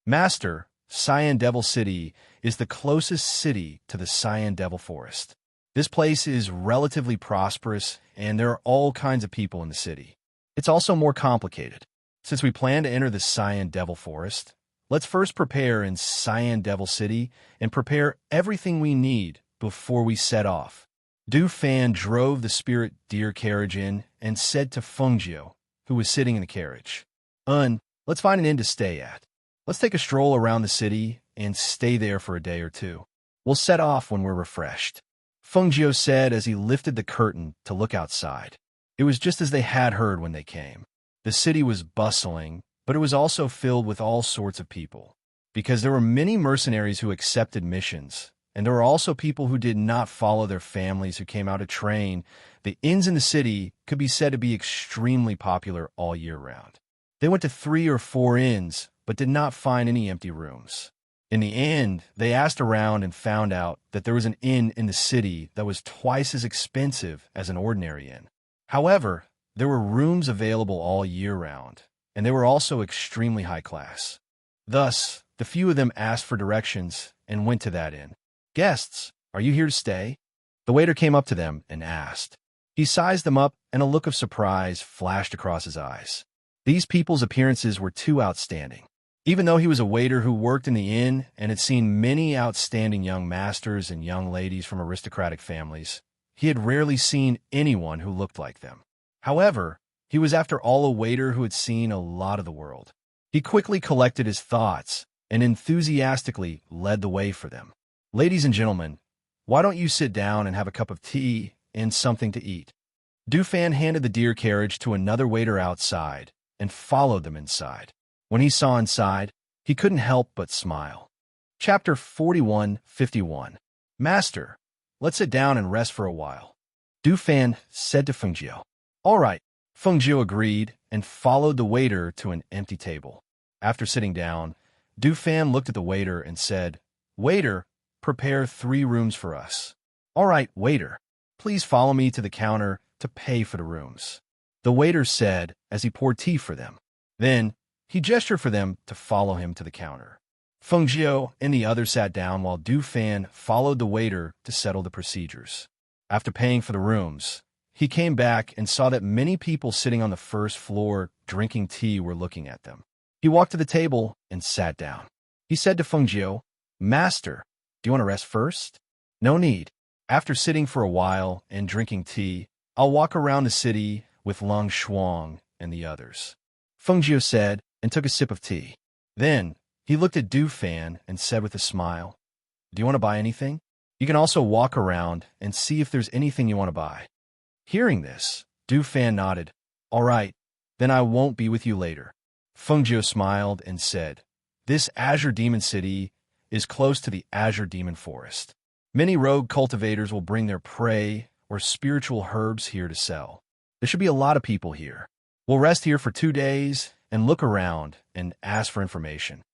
Master, Cyan Devil City is the closest city to the Cyan Devil Forest. This place is relatively prosperous, and there are all kinds of people in the city. It's also more complicated. Since we plan to enter the Cyan Devil Forest, let's first prepare in Cyan Devil City and prepare everything we need before we set off. Du Fan drove the spirit deer carriage in and said to Feng Jiu, who was sitting in the carriage, let's find an inn to stay at. Let's take a stroll around the city and stay there for a day or two. We'll set off when we're refreshed. Feng Jiu said as he lifted the curtain to look outside. It was just as they had heard when they came. The city was bustling, but it was also filled with all sorts of people. Because there were many mercenaries who accepted missions, and there were also people who did not follow their families who came out to train, the inns in the city could be said to be extremely popular all year round. They went to 3 or 4 inns, but did not find any empty rooms. In the end, they asked around and found out that there was an inn in the city that was twice as expensive as an ordinary inn. However, there were rooms available all year round, and they were also extremely high class. Thus, the few of them asked for directions and went to that inn. Guests, are you here to stay? The waiter came up to them and asked. He sized them up, and a look of surprise flashed across his eyes. These people's appearances were too outstanding. Even though he was a waiter who worked in the inn and had seen many outstanding young masters and young ladies from aristocratic families, he had rarely seen anyone who looked like them. However, he was after all a waiter who had seen a lot of the world. He quickly collected his thoughts and enthusiastically led the way for them. Ladies and gentlemen, why don't you sit down and have a cup of tea and something to eat? Du Fan handed the deer carriage to another waiter outside and followed them inside. When he saw inside, he couldn't help but smile. Chapter 4151. Master, let's sit down and rest for a while. Du Fan said to Feng Jiu. All right. Feng Jiu agreed and followed the waiter to an empty table. After sitting down, Du Fan looked at the waiter and said, Waiter, prepare 3 rooms for us. All right, waiter. Please follow me to the counter to pay for the rooms. The waiter said as he poured tea for them. Then, he gestured for them to follow him to the counter. Feng Jiu and the others sat down while Du Fan followed the waiter to settle the procedures. After paying for the rooms, he came back and saw that many people sitting on the first floor drinking tea were looking at them. He walked to the table and sat down. He said to Feng Jiu, "Master, do you want to rest first?" "No need. After sitting for a while and drinking tea, I'll walk around the city with Lung Shuang and the others," Feng Jiu said and took a sip of tea. Then he looked at Du Fan and said with a smile, "Do you want to buy anything? You can also walk around and see if there's anything you want to buy." Hearing this, Du Fan nodded. "All right, then I won't be with you later." Feng Jiu smiled and said, "This Azure Demon City is close to the Azure Demon Forest. Many rogue cultivators will bring their prey or spiritual herbs here to sell. There should be a lot of people here. We'll rest here for 2 days and look around and ask for information."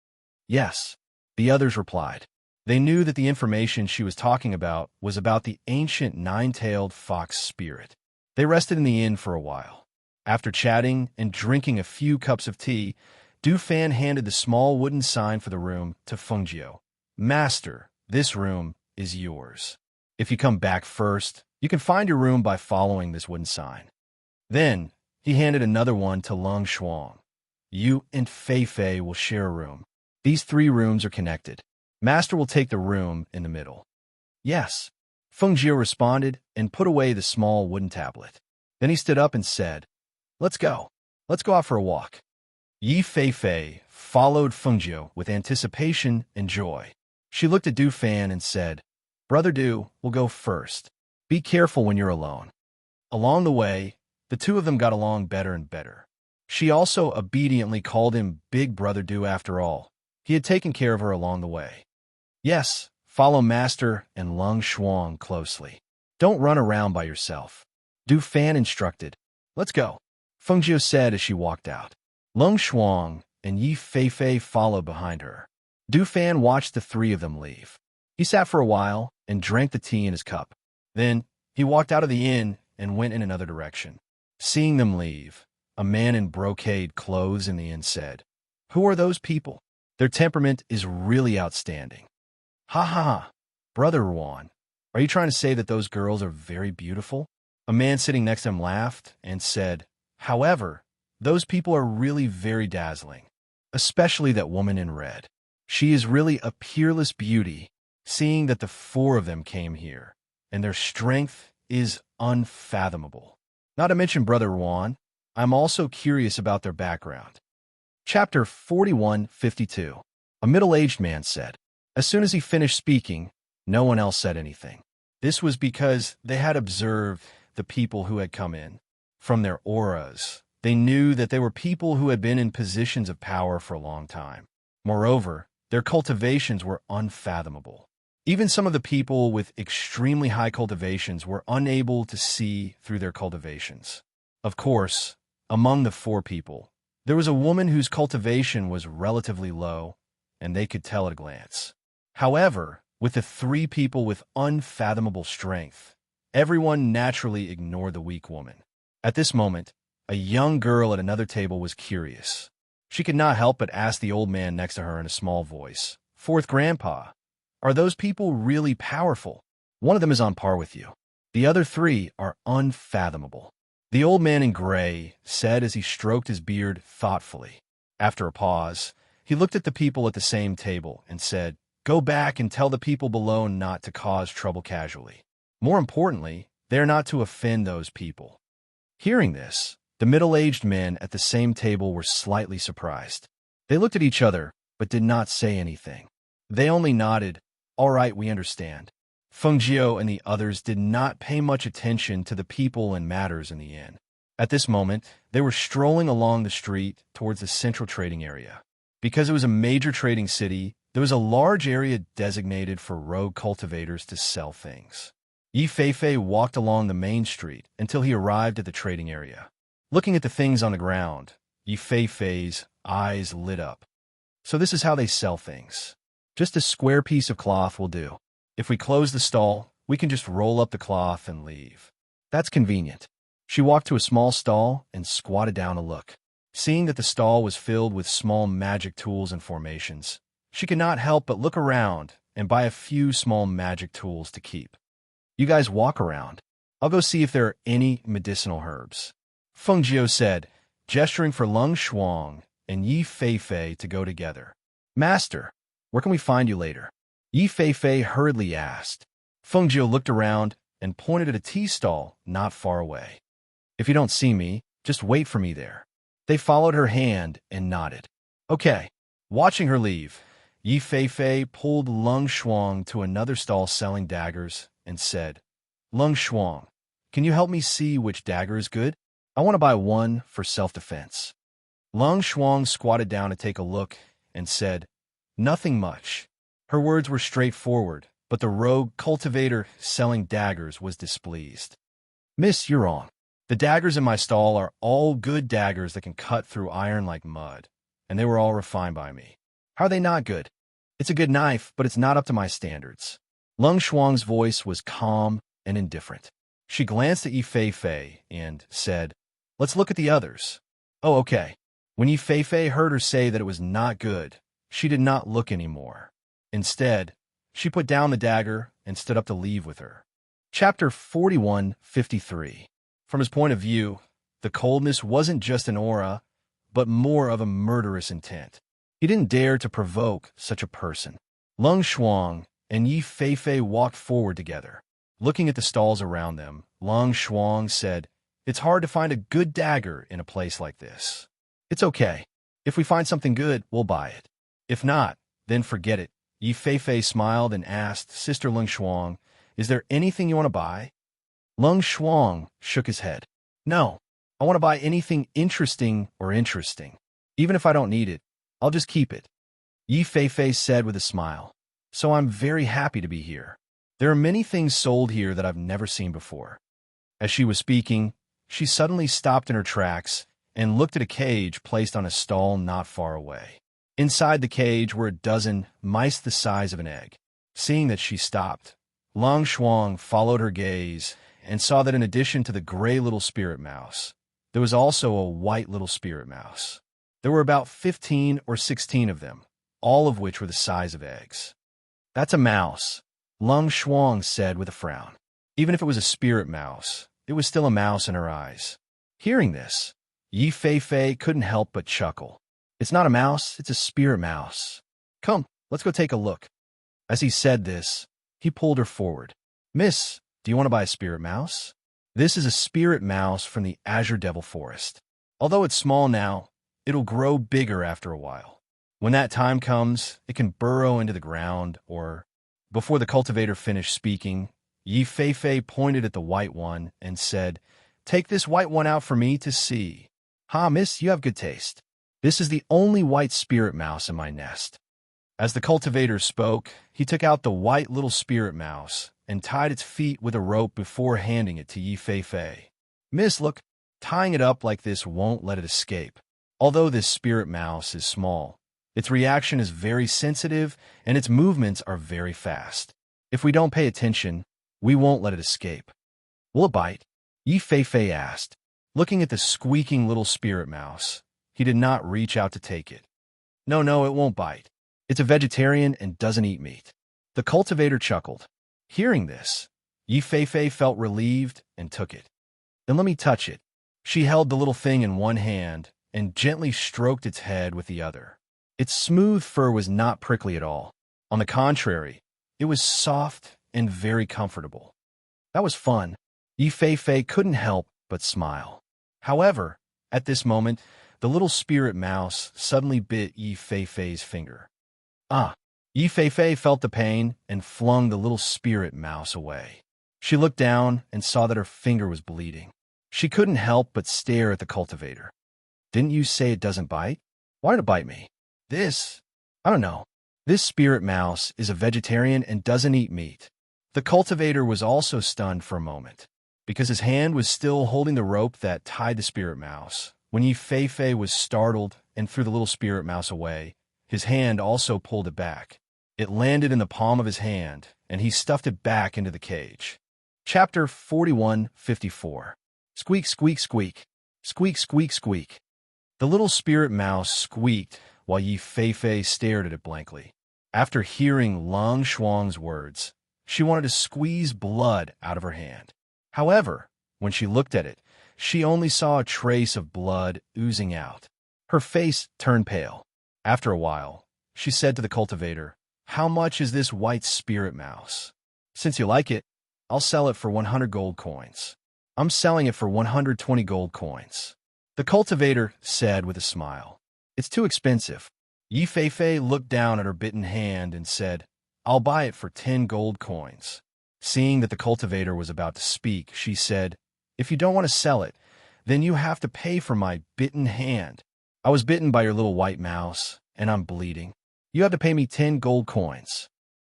"Yes," the others replied. They knew that the information she was talking about was about the ancient nine-tailed fox spirit. They rested in the inn for a while. After chatting and drinking a few cups of tea, Du Fan handed the small wooden sign for the room to Feng Jiu. "Master, this room is yours. If you come back first, you can find your room by following this wooden sign." Then he handed another one to Lung Shuang. "You and Fei Fei will share a room. These 3 rooms are connected. Master will take the room in the middle." "Yes," Feng Jiu responded and put away the small wooden tablet. Then he stood up and said, "Let's go. Let's go out for a walk." Yi Fei Fei followed Feng Jiu with anticipation and joy. She looked at Du Fan and said, "Brother Du will go first. Be careful when you're alone." Along the way, the two of them got along better and better. She also obediently called him Big Brother Du after all. He had taken care of her along the way. "Yes, follow Master and Lung Shuang closely. Don't run around by yourself," Du Fan instructed. "Let's go," Feng Jiu said as she walked out. Lung Shuang and Yi Fei Fei followed behind her. Du Fan watched the 3 of them leave. He sat for a while and drank the tea in his cup. Then he walked out of the inn and went in another direction. Seeing them leave, a man in brocade clothes in the inn said, "Who are those people? Their temperament is really outstanding." "Ha ha ha, Brother Ruan, are you trying to say that those girls are very beautiful?" A man sitting next to him laughed and said, "However, those people are really very dazzling, especially that woman in red. She is really a peerless beauty, seeing that the 4 of them came here, and their strength is unfathomable. Not to mention Brother Ruan, I'm also curious about their background." Chapter 41:52. A middle-aged man said. As soon as he finished speaking, no one else said anything. This was because they had observed the people who had come in. From their auras, they knew that they were people who had been in positions of power for a long time. Moreover, their cultivations were unfathomable. Even some of the people with extremely high cultivations were unable to see through their cultivations. Of course, among the 4 people, there was a woman whose cultivation was relatively low, and they could tell at a glance. However, with the 3 people with unfathomable strength, everyone naturally ignored the weak woman. At this moment, a young girl at another table was curious. She could not help but ask the old man next to her in a small voice, "Fourth Grandpa, are those people really powerful? One of them is on par with you. The other 3 are unfathomable." The old man in gray said as he stroked his beard thoughtfully. After a pause, he looked at the people at the same table and said, "Go back and tell the people below not to cause trouble casually. More importantly, they are not to offend those people." Hearing this, the middle-aged men at the same table were slightly surprised. They looked at each other, but did not say anything. They only nodded, "All right, we understand." Feng Jiu and the others did not pay much attention to the people and matters in the inn. At this moment, they were strolling along the street towards the central trading area. Because it was a major trading city, there was a large area designated for rogue cultivators to sell things. Yi Fei Fei walked along the main street until he arrived at the trading area. Looking at the things on the ground, Yi Fei Fei's eyes lit up. So this is how they sell things. Just a square piece of cloth will do. If we close the stall, we can just roll up the cloth and leave. That's convenient. She walked to a small stall and squatted down to look. Seeing that the stall was filled with small magic tools and formations, She could not help but look around and buy a few small magic tools to keep. You guys walk around. I'll go see if there are any medicinal herbs, Feng Jiu said, gesturing for Lung Shuang and Yi Feifei to go together. Master, where can we find you later? Yi Feifei hurriedly asked. Feng Jiu looked around and pointed at a tea stall not far away. If you don't see me, just wait for me there. They followed her hand and nodded. Okay. Watching her leave, Yi Feifei pulled Lung Shuang to another stall selling daggers and said, Lung Shuang, can you help me see which dagger is good? I want to buy one for self-defense. Lung Shuang squatted down to take a look and said, Nothing much. Her words were straightforward, but the rogue cultivator selling daggers was displeased. Miss, you're wrong. The daggers in my stall are all good daggers that can cut through iron like mud, and they were all refined by me. How are they not good? It's a good knife, but it's not up to my standards. Lung Shuang's voice was calm and indifferent. She glanced at Yi Feifei and said, Let's look at the others. Oh, okay. When Yi Feifei heard her say that it was not good, she did not look anymore. Instead, she put down the dagger and stood up to leave with her. Chapter 41:53. From his point of view, the coldness wasn't just an aura, but more of a murderous intent. He didn't dare to provoke such a person. Lung Shuang and Yi Feifei walked forward together. Looking at the stalls around them, Lung Shuang said, It's hard to find a good dagger in a place like this. It's okay. If we find something good, we'll buy it. If not, then forget it. Yi Feifei smiled and asked Sister Lung Shuang, Is there anything you want to buy? Lung Shuang shook his head. No, I want to buy anything interesting. Even if I don't need it, I'll just keep it. Yi Feifei said with a smile. So I'm very happy to be here. There are many things sold here that I've never seen before. As she was speaking, she suddenly stopped in her tracks and looked at a cage placed on a stall not far away. Inside the cage were a dozen mice the size of an egg. Seeing that she stopped, Lung Shuang followed her gaze and saw that in addition to the gray little spirit mouse, there was also a white little spirit mouse. There were about 15 or 16 of them, all of which were the size of eggs. That's a mouse, Lung Shuang said with a frown. Even if it was a spirit mouse, it was still a mouse in her eyes. Hearing this, Yi Feifei couldn't help but chuckle. It's not a mouse, it's a spirit mouse. Come, let's go take a look. As he said this, he pulled her forward. Miss, do you want to buy a spirit mouse? This is a spirit mouse from the Azure Devil Forest. Although it's small now, it'll grow bigger after a while. When that time comes, it can burrow into the ground or... Before the cultivator finished speaking, Yi Feifei pointed at the white one and said, Take this white one out for me to see. Ha, miss, you have good taste. This is the only white spirit mouse in my nest. As the cultivator spoke, he took out the white little spirit mouse and tied its feet with a rope before handing it to Yi Feifei. Miss, look, tying it up like this won't let it escape. Although this spirit mouse is small, its reaction is very sensitive and its movements are very fast. If we don't pay attention, we won't let it escape. Will it bite? Yi Feifei asked. Looking at the squeaking little spirit mouse, he did not reach out to take it. No, it won't bite. It's a vegetarian and doesn't eat meat. The cultivator chuckled. Hearing this, Yi Feifei felt relieved and took it. Then let me touch it. She held the little thing in one hand and gently stroked its head with the other. Its smooth fur was not prickly at all. On the contrary, it was soft and very comfortable. That was fun. Yi Feifei couldn't help but smile. However, at this moment, the little spirit mouse suddenly bit Yi Feifei's finger. Yi Feifei felt the pain and flung the little spirit mouse away. She looked down and saw that her finger was bleeding. She couldn't help but stare at the cultivator. Didn't you say it doesn't bite? Why did it bite me? I don't know. This spirit mouse is a vegetarian and doesn't eat meat. The cultivator was also stunned for a moment, because his hand was still holding the rope that tied the spirit mouse. When Yi Feifei was startled and threw the little spirit mouse away, his hand also pulled it back. It landed in the palm of his hand, and he stuffed it back into the cage. Chapter 41:54. Squeak, squeak, squeak. Squeak, squeak, squeak. The little spirit mouse squeaked while Yi Feifei stared at it blankly. After hearing Lang Shuang's words, she wanted to squeeze blood out of her hand. However, when she looked at it, she only saw a trace of blood oozing out. Her face turned pale. After a while, she said to the cultivator, "How much is this white spirit mouse? Since you like it, I'll sell it for 100 gold coins." "I'm selling it for 120 gold coins," the cultivator said with a smile. "It's too expensive." Yi Feifei looked down at her bitten hand and said, "I'll buy it for 10 gold coins." Seeing that the cultivator was about to speak, she said, "If you don't want to sell it, then you have to pay for my bitten hand. I was bitten by your little white mouse, and I'm bleeding. You have to pay me 10 gold coins."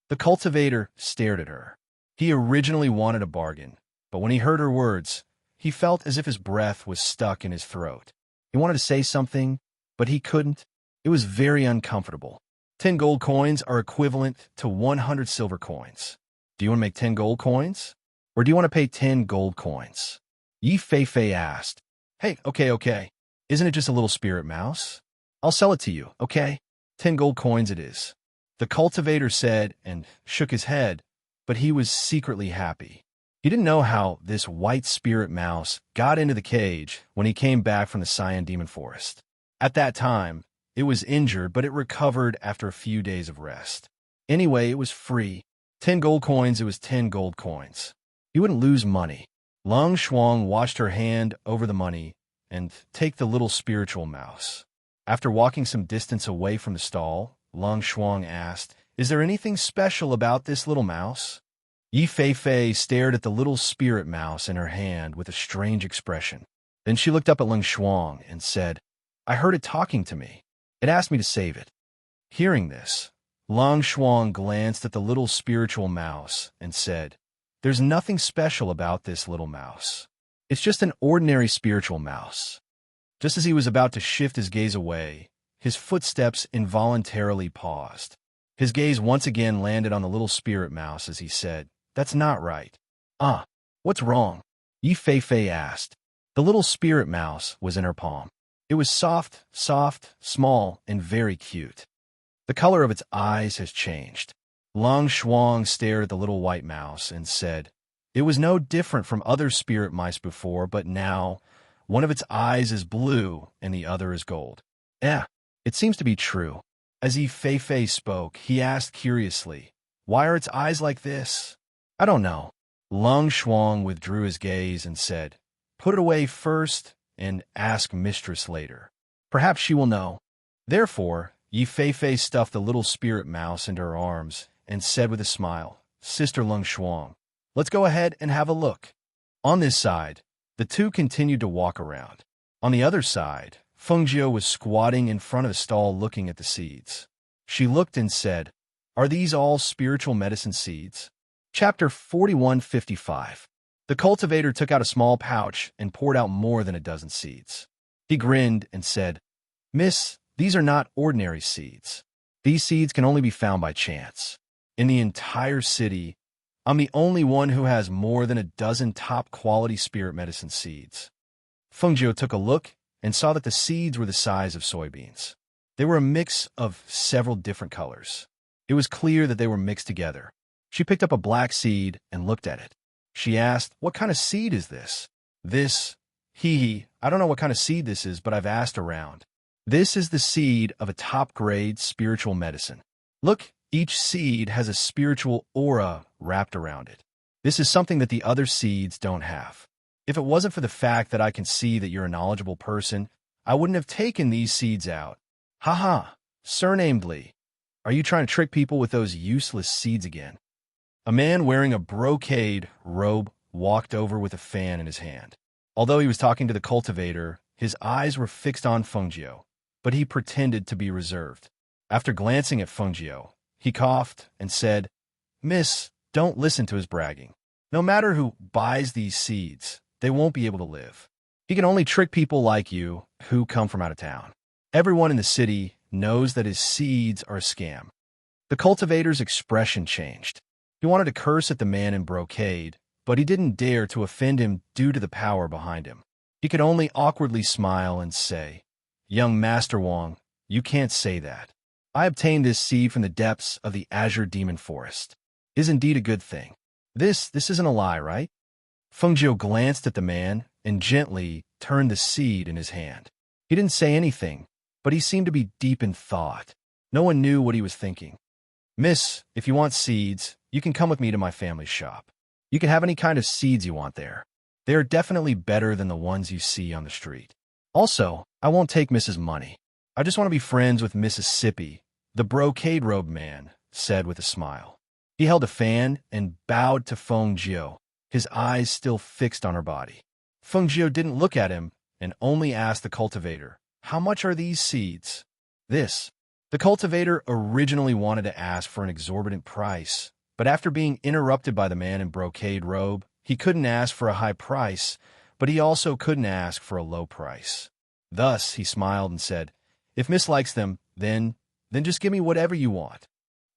The cultivator stared at her. He originally wanted a bargain, but when he heard her words, he felt as if his breath was stuck in his throat. He wanted to say something, but he couldn't. It was very uncomfortable. 10 gold coins are equivalent to 100 silver coins. "Do you want to make 10 gold coins? Or do you want to pay 10 gold coins?" Yi Feifei asked. "Hey, okay. Isn't it just a little spirit mouse? I'll sell it to you, okay? 10 gold coins it is." The cultivator said and shook his head, but he was secretly happy. He didn't know how this white spirit mouse got into the cage when he came back from the Cyan Demon Forest. At that time, it was injured, but it recovered after a few days of rest. Anyway, it was free. 10 gold coins, it was 10 gold coins. He wouldn't lose money. Lang Shuang washed her hand over the money and take the little spiritual mouse. After walking some distance away from the stall, Lang Shuang asked, "Is there anything special about this little mouse?" Yi Feifei stared at the little spirit mouse in her hand with a strange expression. Then she looked up at Lang Shuang and said, "I heard it talking to me. It asked me to save it." Hearing this, Lang Shuang glanced at the little spiritual mouse and said, "There's nothing special about this little mouse. It's just an ordinary spiritual mouse." Just as he was about to shift his gaze away, his footsteps involuntarily paused. His gaze once again landed on the little spirit mouse as he said, "That's not right." What's wrong?" Yi Feifei asked. The little spirit mouse was in her palm. It was soft, small, and very cute. The color of its eyes has changed. Lang Shuang stared at the little white mouse and said, "It was no different from other spirit mice before, but now one of its eyes is blue and the other is gold." It seems to be true." As Yi Feifei spoke, he asked curiously, "Why are its eyes like this?" "I don't know." Lang Shuang withdrew his gaze and said, "Put it away first and ask mistress later. Perhaps she will know." Therefore, Yi Feifei stuffed the little spirit mouse into her arms and said with a smile, "Sister Lang Shuang, let's go ahead and have a look." On this side, the two continued to walk around. On the other side, Fengjiu was squatting in front of a stall looking at the seeds. She looked and said, "Are these all spiritual medicine seeds?" Chapter 4155. The cultivator took out a small pouch and poured out more than a dozen seeds. He grinned and said, "Miss, these are not ordinary seeds. These seeds can only be found by chance. In the entire city, I'm the only one who has more than a dozen top-quality spirit medicine seeds." Fengjiu took a look and saw that the seeds were the size of soybeans. They were a mix of several different colors. It was clear that they were mixed together. She picked up a black seed and looked at it. She asked, "What kind of seed is this?" I don't know what kind of seed this is, but I've asked around. This is the seed of a top-grade spiritual medicine. Look, each seed has a spiritual aura wrapped around it. This is something that the other seeds don't have. If it wasn't for the fact that I can see that you're a knowledgeable person, I wouldn't have taken these seeds out. Surnamed Li. Are you trying to trick people with those useless seeds again? A man wearing a brocade robe walked over with a fan in his hand. Although he was talking to the cultivator, his eyes were fixed on Fengjiu, but he pretended to be reserved. After glancing at Fengjiu, he coughed and said, "Miss, don't listen to his bragging. No matter who buys these seeds, they won't be able to live. He can only trick people like you who come from out of town. Everyone in the city knows that his seeds are a scam." The cultivator's expression changed. He wanted to curse at the man in brocade, but he didn't dare to offend him due to the power behind him. He could only awkwardly smile and say, "Young Master Wang, you can't say that. I obtained this seed from the depths of the azure demon forest. Is indeed a good thing. This isn't a lie, right? Feng Jiu glanced at the man and gently turned the seed in his hand. He didn't say anything, but he seemed to be deep in thought. No one knew what he was thinking. Miss, if you want seeds, you can come with me to my family's shop. You can have any kind of seeds you want there. They are definitely better than the ones you see on the street. Also, I won't take Mrs. Money. I just want to be friends with Mississippi, the brocade-robed man said with a smile. He held a fan and bowed to Feng Jiu, his eyes still fixed on her body. Feng Jiu didn't look at him and only asked the cultivator, "How much are these seeds?" The cultivator originally wanted to ask for an exorbitant price, but after being interrupted by the man in brocade robe, he couldn't ask for a high price, but he also couldn't ask for a low price. Thus, he smiled and said, "If Miss likes them, then just give me whatever you want."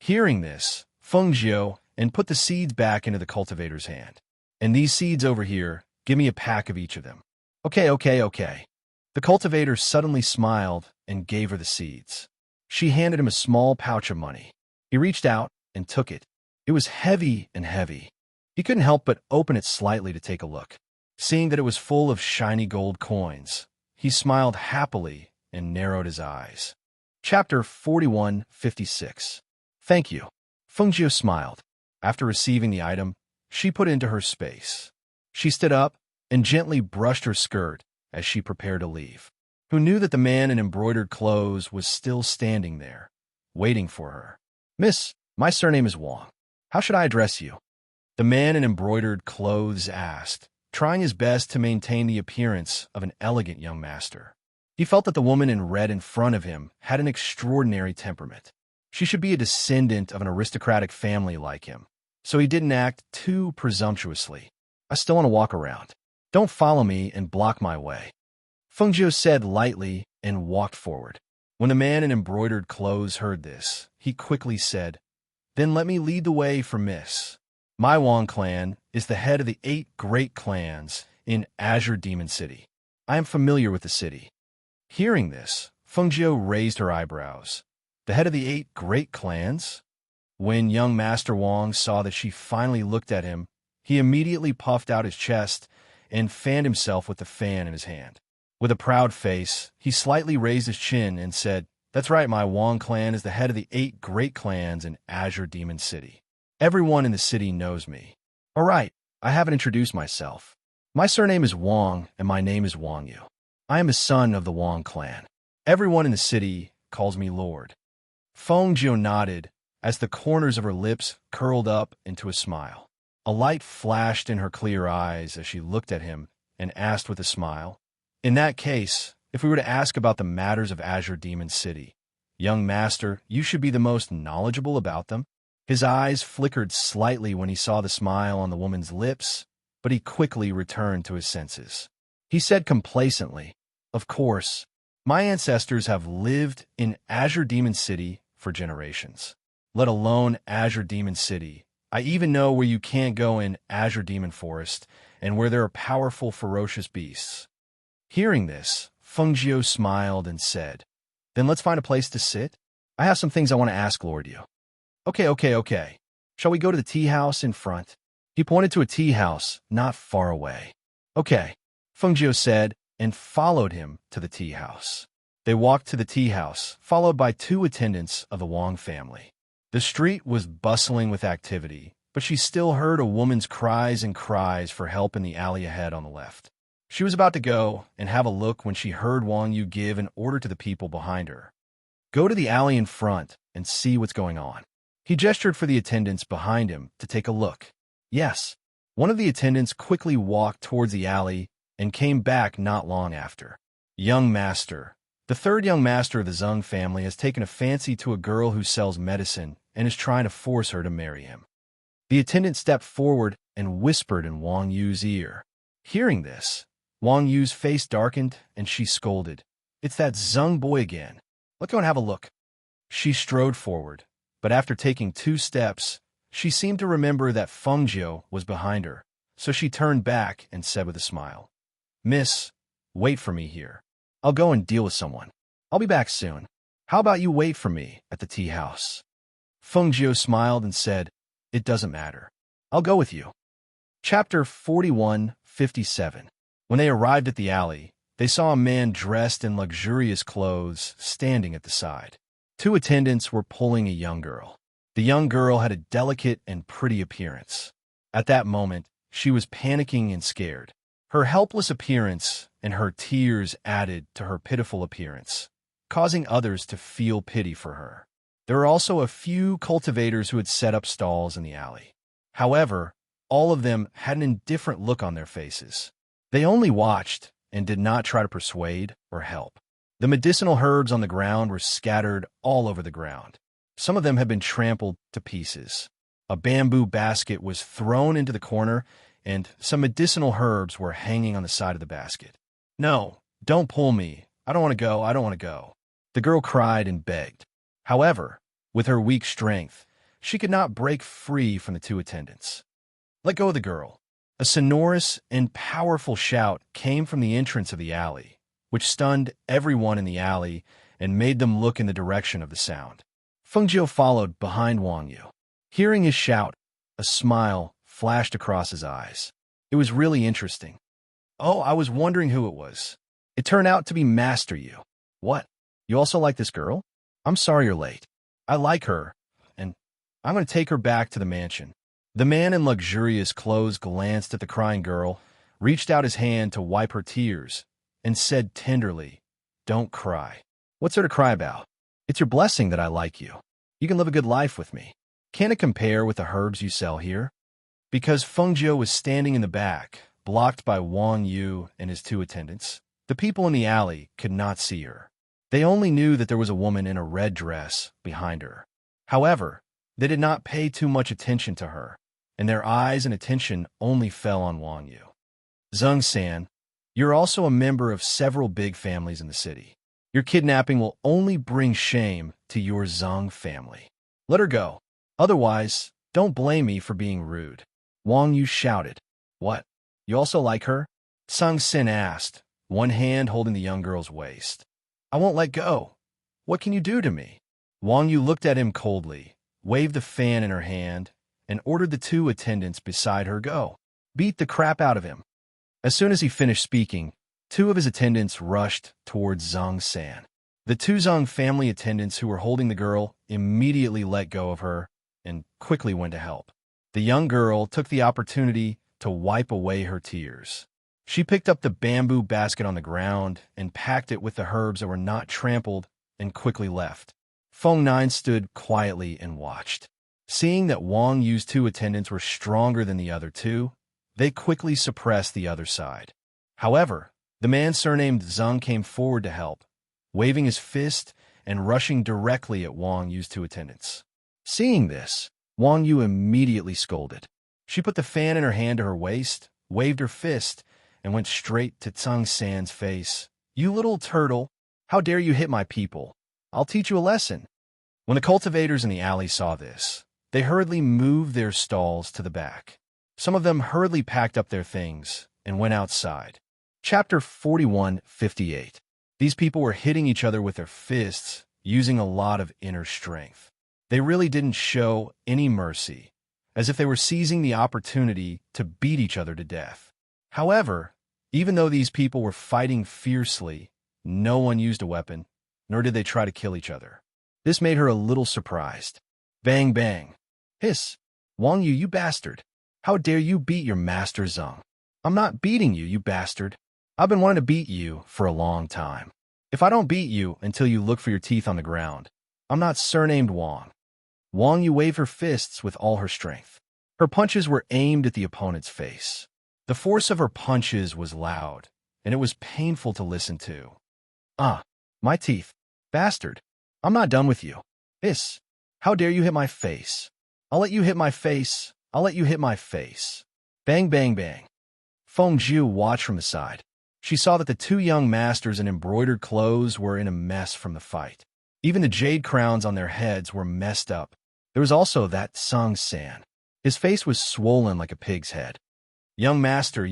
Hearing this, Feng Jiu and put the seeds back into the cultivator's hand. "And these seeds over here, give me a pack of each of them." Okay. The cultivator suddenly smiled and gave her the seeds. She handed him a small pouch of money. He reached out and took it. It was heavy and heavy. He couldn't help but open it slightly to take a look. Seeing that it was full of shiny gold coins, he smiled happily and narrowed his eyes. Chapter 4156. Thank you. Feng Jiu smiled. After receiving the item, she put it into her space. She stood up and gently brushed her skirt as she prepared to leave. Who knew that the man in embroidered clothes was still standing there, waiting for her? "Miss, my surname is Wang. How should I address you?" The man in embroidered clothes asked, trying his best to maintain the appearance of an elegant young master. He felt that the woman in red in front of him had an extraordinary temperament. She should be a descendant of an aristocratic family like him, so he didn't act too presumptuously. "I still want to walk around. Don't follow me and block my way," Feng Jiu said lightly and walked forward. When the man in embroidered clothes heard this, he quickly said, "Then let me lead the way for Miss. My Wang clan is the head of the 8 great clans in Azure Demon City. I am familiar with the city." Hearing this, Feng Jiu raised her eyebrows. The head of the 8 great clans? When young Master Wang saw that she finally looked at him, he immediately puffed out his chest and fanned himself with the fan in his hand. With a proud face, he slightly raised his chin and said, "That's right, my Wang clan is the head of the 8 great clans in Azure Demon City. Everyone in the city knows me." "All right, I haven't introduced myself. My surname is Wang, and my name is Wang Yu. I am a son of the Wang clan. Everyone in the city calls me Lord." Feng Jiu nodded as the corners of her lips curled up into a smile. A light flashed in her clear eyes as she looked at him and asked with a smile, "In that case, if we were to ask about the matters of Azure Demon City, young master, you should be the most knowledgeable about them." His eyes flickered slightly when he saw the smile on the woman's lips, but he quickly returned to his senses. He said complacently, "Of course, my ancestors have lived in Azure Demon City for generations. Let alone Azure Demon City. I even know where you can't go in Azure Demon Forest and where there are powerful, ferocious beasts." Hearing this, Feng Jiu smiled and said, "Then let's find a place to sit. I have some things I want to ask Lord Yu." Okay. Shall we go to the tea house in front?" He pointed to a tea house not far away. "Okay," Feng Jiu said, and followed him to the tea house. They walked to the tea house, followed by 2 attendants of the Wang family. The street was bustling with activity, but she still heard a woman's cries and cries for help in the alley ahead on the left. She was about to go and have a look when she heard Wang Yu give an order to the people behind her. "Go to the alley in front and see what's going on." He gestured for the attendants behind him to take a look. Yes, one of the attendants quickly walked towards the alley and came back not long after. "Young master, the 3rd young master of the Zheng family has taken a fancy to a girl who sells medicine and is trying to force her to marry him." The attendant stepped forward and whispered in Wang Yu's ear. Hearing this, Wang Yu's face darkened and she scolded, "It's that Zheng boy again. Let's go and have a look." She strode forward, but after taking 2 steps, she seemed to remember that Feng Jiu was behind her, so she turned back and said with a smile, "Miss, wait for me here. I'll go and deal with someone. I'll be back soon." How about you wait for me at the tea house? Feng Jiu smiled and said, It doesn't matter. I'll go with you. Chapter 41:57. When they arrived at the alley, they saw a man dressed in luxurious clothes standing at the side. Two attendants were pulling a young girl. The young girl had a delicate and pretty appearance. At that moment, she was panicking and scared. Her helpless appearance and her tears added to her pitiful appearance, causing others to feel pity for her. There were also a few cultivators who had set up stalls in the alley. However, all of them had an indifferent look on their faces. They only watched and did not try to persuade or help. The medicinal herbs on the ground were scattered all over the ground. Some of them had been trampled to pieces. A bamboo basket was thrown into the corner, and some medicinal herbs were hanging on the side of the basket. No, don't pull me. I don't want to go. I don't want to go. The girl cried and begged. However, with her weak strength, she could not break free from the two attendants. Let go of the girl. A sonorous and powerful shout came from the entrance of the alley, which stunned everyone in the alley and made them look in the direction of the sound. Feng Jiu followed behind Wang Yu. Hearing his shout, a smile flashed across his eyes. It was really interesting. Oh, I was wondering who it was. It turned out to be Master Yu. What? You also like this girl? I'm sorry you're late. I like her, and I'm going to take her back to the mansion. The man in luxurious clothes glanced at the crying girl, reached out his hand to wipe her tears, and said tenderly, Don't cry. What's there to cry about? It's your blessing that I like you. You can live a good life with me. Can it compare with the herbs you sell here? Because Feng Jiu was standing in the back, blocked by Wang Yu and his two attendants, the people in the alley could not see her. They only knew that there was a woman in a red dress behind her. However, they did not pay too much attention to her, and their eyes and attention only fell on Wang Yu. Zhang San, you're also a member of several big families in the city. Your kidnapping will only bring shame to your Zhang family. Let her go. Otherwise, don't blame me for being rude. Wang Yu shouted. What? You also like her? Zhang San asked, one hand holding the young girl's waist. I won't let go. What can you do to me? Wang Yu looked at him coldly, waved the fan in her hand, and ordered the two attendants beside her go. Beat the crap out of him. As soon as he finished speaking, two of his attendants rushed towards Zhang San. The two Zhang family attendants who were holding the girl immediately let go of her and quickly went to help. The young girl took the opportunity to wipe away her tears. She picked up the bamboo basket on the ground and packed it with the herbs that were not trampled and quickly left. Feng Nine stood quietly and watched. Seeing that Wang Yu's two attendants were stronger than the other two, they quickly suppressed the other side. However, the man surnamed Zhang came forward to help, waving his fist and rushing directly at Wang Yu's two attendants. Seeing this, Wang Yu immediately scolded. She put the fan in her hand to her waist, waved her fist, and went straight to Zhang San's face. You little turtle, how dare you hit my people? I'll teach you a lesson. When the cultivators in the alley saw this, they hurriedly moved their stalls to the back. Some of them hurriedly packed up their things and went outside. Chapter 41:58. These people were hitting each other with their fists, using a lot of inner strength. They really didn't show any mercy, as if they were seizing the opportunity to beat each other to death. However, even though these people were fighting fiercely, no one used a weapon, nor did they try to kill each other. This made her a little surprised. Bang, bang. Hiss. Wang Yu, you bastard. How dare you beat your master Zhang? I'm not beating you, you bastard. I've been wanting to beat you for a long time. If I don't beat you until you look for your teeth on the ground, I'm not surnamed Wang. Wang Yu waved her fists with all her strength. Her punches were aimed at the opponent's face. The force of her punches was loud, and it was painful to listen to. My teeth. Bastard. I'm not done with you. Hiss. How dare you hit my face? I'll let you hit my face. I'll let you hit my face. Bang, bang, bang. Feng Jiu watched from the side. She saw that the two young masters in embroidered clothes were in a mess from the fight. Even the jade crowns on their heads were messed up. There was also that Zhang San. His face was swollen like a pig's head. Young master,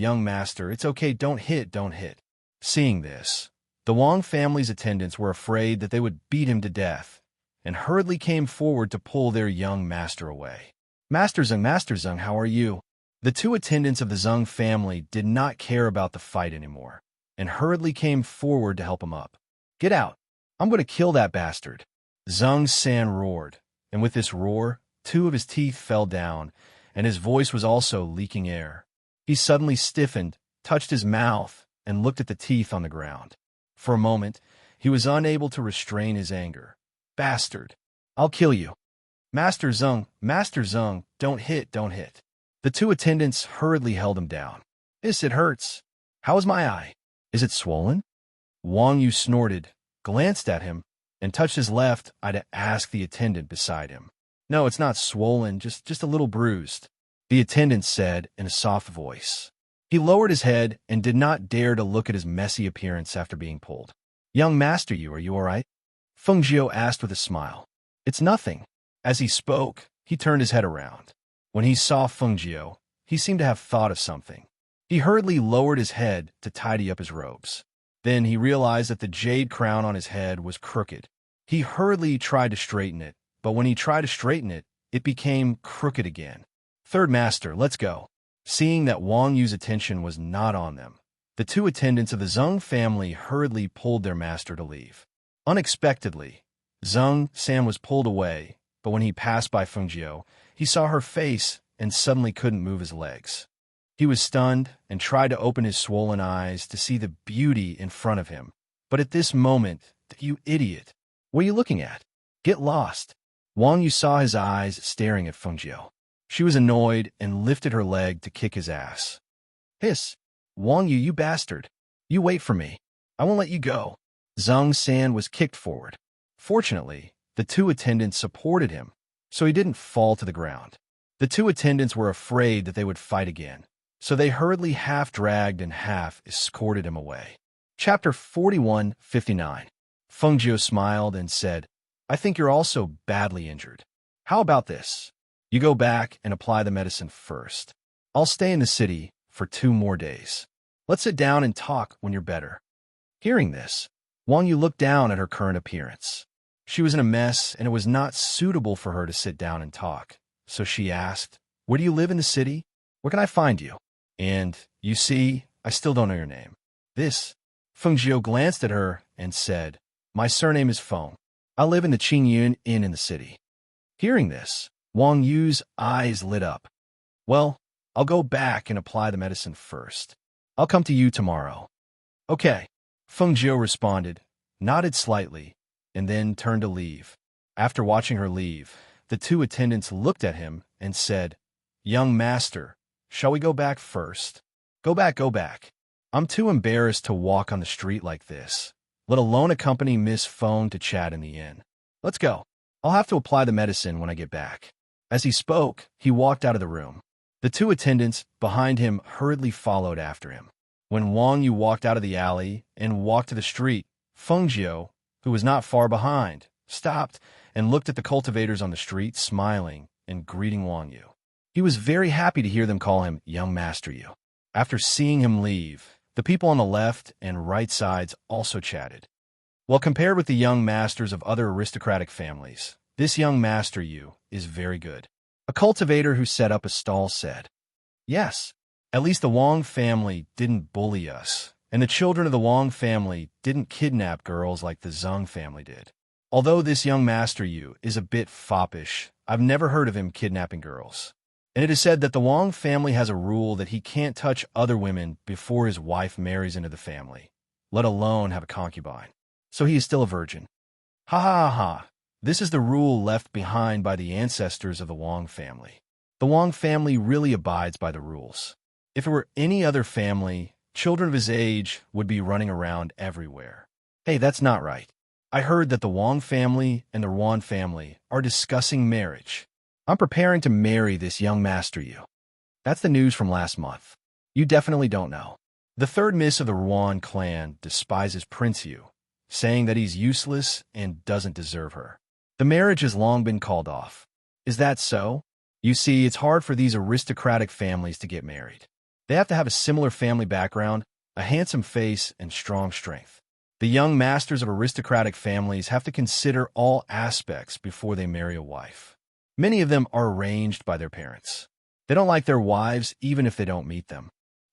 it's okay, don't hit, don't hit. Seeing this, The Wang family's attendants were afraid that they would beat him to death, and hurriedly came forward to pull their young master away. Master Zeng, how are you? The two attendants of the Zeng family did not care about the fight anymore, and hurriedly came forward to help him up. Get out! I'm going to kill that bastard! Zeng San roared, and with this roar, two of his teeth fell down, and his voice was also leaking air. He suddenly stiffened, touched his mouth, and looked at the teeth on the ground. For a moment, he was unable to restrain his anger. Bastard! I'll kill you! Master Zeng, don't hit. The two attendants hurriedly held him down. It hurts. How is my eye? Is it swollen? Wang Yu snorted, glanced at him, and touched his left eye to ask the attendant beside him. No, it's not swollen, just a little bruised, the attendant said in a soft voice. He lowered his head and did not dare to look at his messy appearance after being pulled. Young Master Yu, are you all right? Feng Jiu asked with a smile. It's nothing. As he spoke, he turned his head around. When he saw Feng Jiu, he seemed to have thought of something. He hurriedly lowered his head to tidy up his robes. Then he realized that the jade crown on his head was crooked. He hurriedly tried to straighten it, but when he tried to straighten it, it became crooked again. Third Master, let's go. Seeing that Wang Yu's attention was not on them, the two attendants of the Zeng family hurriedly pulled their master to leave. Unexpectedly, Zeng San was pulled away, but when he passed by Feng Jiu, he saw her face and suddenly couldn't move his legs. He was stunned and tried to open his swollen eyes to see the beauty in front of him. But at this moment, you idiot, what are you looking at? Get lost. Wang Yu saw his eyes staring at Feng Jiu. She was annoyed and lifted her leg to kick his ass. Hiss! Wang Yu, you bastard! You wait for me. I won't let you go. Zeng San was kicked forward. Fortunately, the two attendants supported him, so he didn't fall to the ground. The two attendants were afraid that they would fight again, so they hurriedly half-dragged and half-escorted him away. Chapter 41:59. Feng Jiu smiled and said, I think you're also badly injured. How about this? You go back and apply the medicine first. I'll stay in the city for 2 more days. Let's sit down and talk when you're better. Hearing this, Wang Yu looked down at her current appearance. She was in a mess, and it was not suitable for her to sit down and talk. So she asked, Where do you live in the city? Where can I find you? And, you see, I still don't know your name. Feng Jiu glanced at her and said, My surname is Feng. I live in the Qingyun Inn in the city. Hearing this, Wang Yu's eyes lit up. Well, I'll go back and apply the medicine first. I'll come to you tomorrow. Okay. Feng Jiu responded, nodded slightly, and then turned to leave. After watching her leave, the two attendants looked at him and said, Young master, shall we go back first? Go back. I'm too embarrassed to walk on the street like this, let alone accompany Miss Feng to chat in the inn. Let's go. I'll have to apply the medicine when I get back. As he spoke, he walked out of the room. The two attendants behind him hurriedly followed after him. When Wang Yu walked out of the alley and walked to the street, Feng Jiu, who was not far behind, stopped and looked at the cultivators on the street, smiling and greeting Wang Yu. He was very happy to hear them call him Young Master Yu. After seeing him leave, the people on the left and right sides also chatted. While compared with the young masters of other aristocratic families, this young Master Yu is very good. A cultivator who set up a stall said, Yes, at least the Wang family didn't bully us, and the children of the Wang family didn't kidnap girls like the Zeng family did. Although this young Master Yu is a bit foppish, I've never heard of him kidnapping girls. And it is said that the Wang family has a rule that he can't touch other women before his wife marries into the family, let alone have a concubine. So he is still a virgin. Ha ha ha. This is the rule left behind by the ancestors of the Wang family. The Wang family really abides by the rules. If it were any other family, children of his age would be running around everywhere. Hey, that's not right. I heard that the Wang family and the Ruan family are discussing marriage. I'm preparing to marry this young Master Yu. That's the news from last month. You definitely don't know. The third miss of the Ruan clan despises Prince Yu, saying that he's useless and doesn't deserve her. The marriage has long been called off. Is that so? You see, it's hard for these aristocratic families to get married. They have to have a similar family background, a handsome face, and strong strength. The young masters of aristocratic families have to consider all aspects before they marry a wife. Many of them are arranged by their parents. They don't like their wives even if they don't meet them.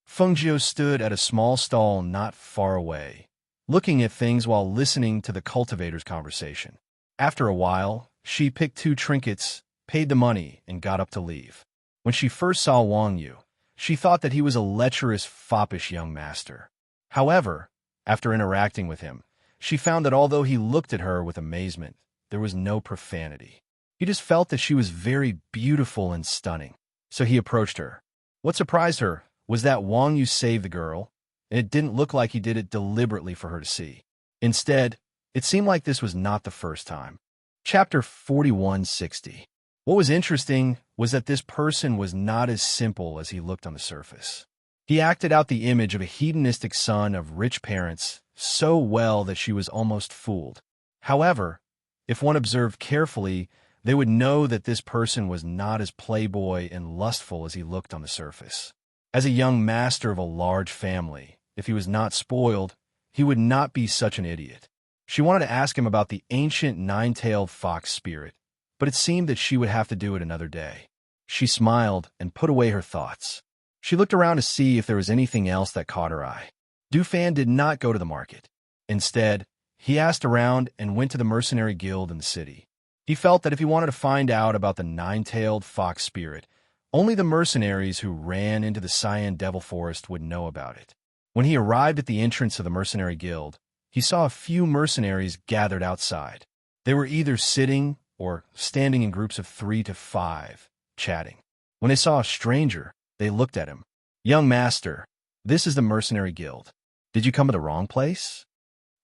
Fengjiu stood at a small stall not far away, looking at things while listening to the cultivator's conversation. After a while, she picked 2 trinkets, paid the money, and got up to leave. When she first saw Wang Yu, she thought that he was a lecherous, foppish young master. However, after interacting with him, she found that although he looked at her with amazement, there was no profanity. He just felt that she was very beautiful and stunning. So he approached her. What surprised her was that Wang Yu saved the girl, and it didn't look like he did it deliberately for her to see. Instead, it seemed like this was not the first time. Chapter 4160. What was interesting was that this person was not as simple as he looked on the surface. He acted out the image of a hedonistic son of rich parents so well that she was almost fooled. However, if one observed carefully, they would know that this person was not as playboy and lustful as he looked on the surface. As a young master of a large family, if he was not spoiled, he would not be such an idiot. She wanted to ask him about the ancient 9-tailed fox spirit, but it seemed that she would have to do it another day. She smiled and put away her thoughts. She looked around to see if there was anything else that caught her eye. Du Fan did not go to the market. Instead, he asked around and went to the mercenary guild in the city. He felt that if he wanted to find out about the 9-tailed fox spirit, only the mercenaries who ran into the Cyan Devil Forest would know about it. When he arrived at the entrance of the mercenary guild, he saw a few mercenaries gathered outside. They were either sitting or standing in groups of 3 to 5, chatting. When they saw a stranger, they looked at him. "Young master, this is the mercenary guild. Did you come to the wrong place?"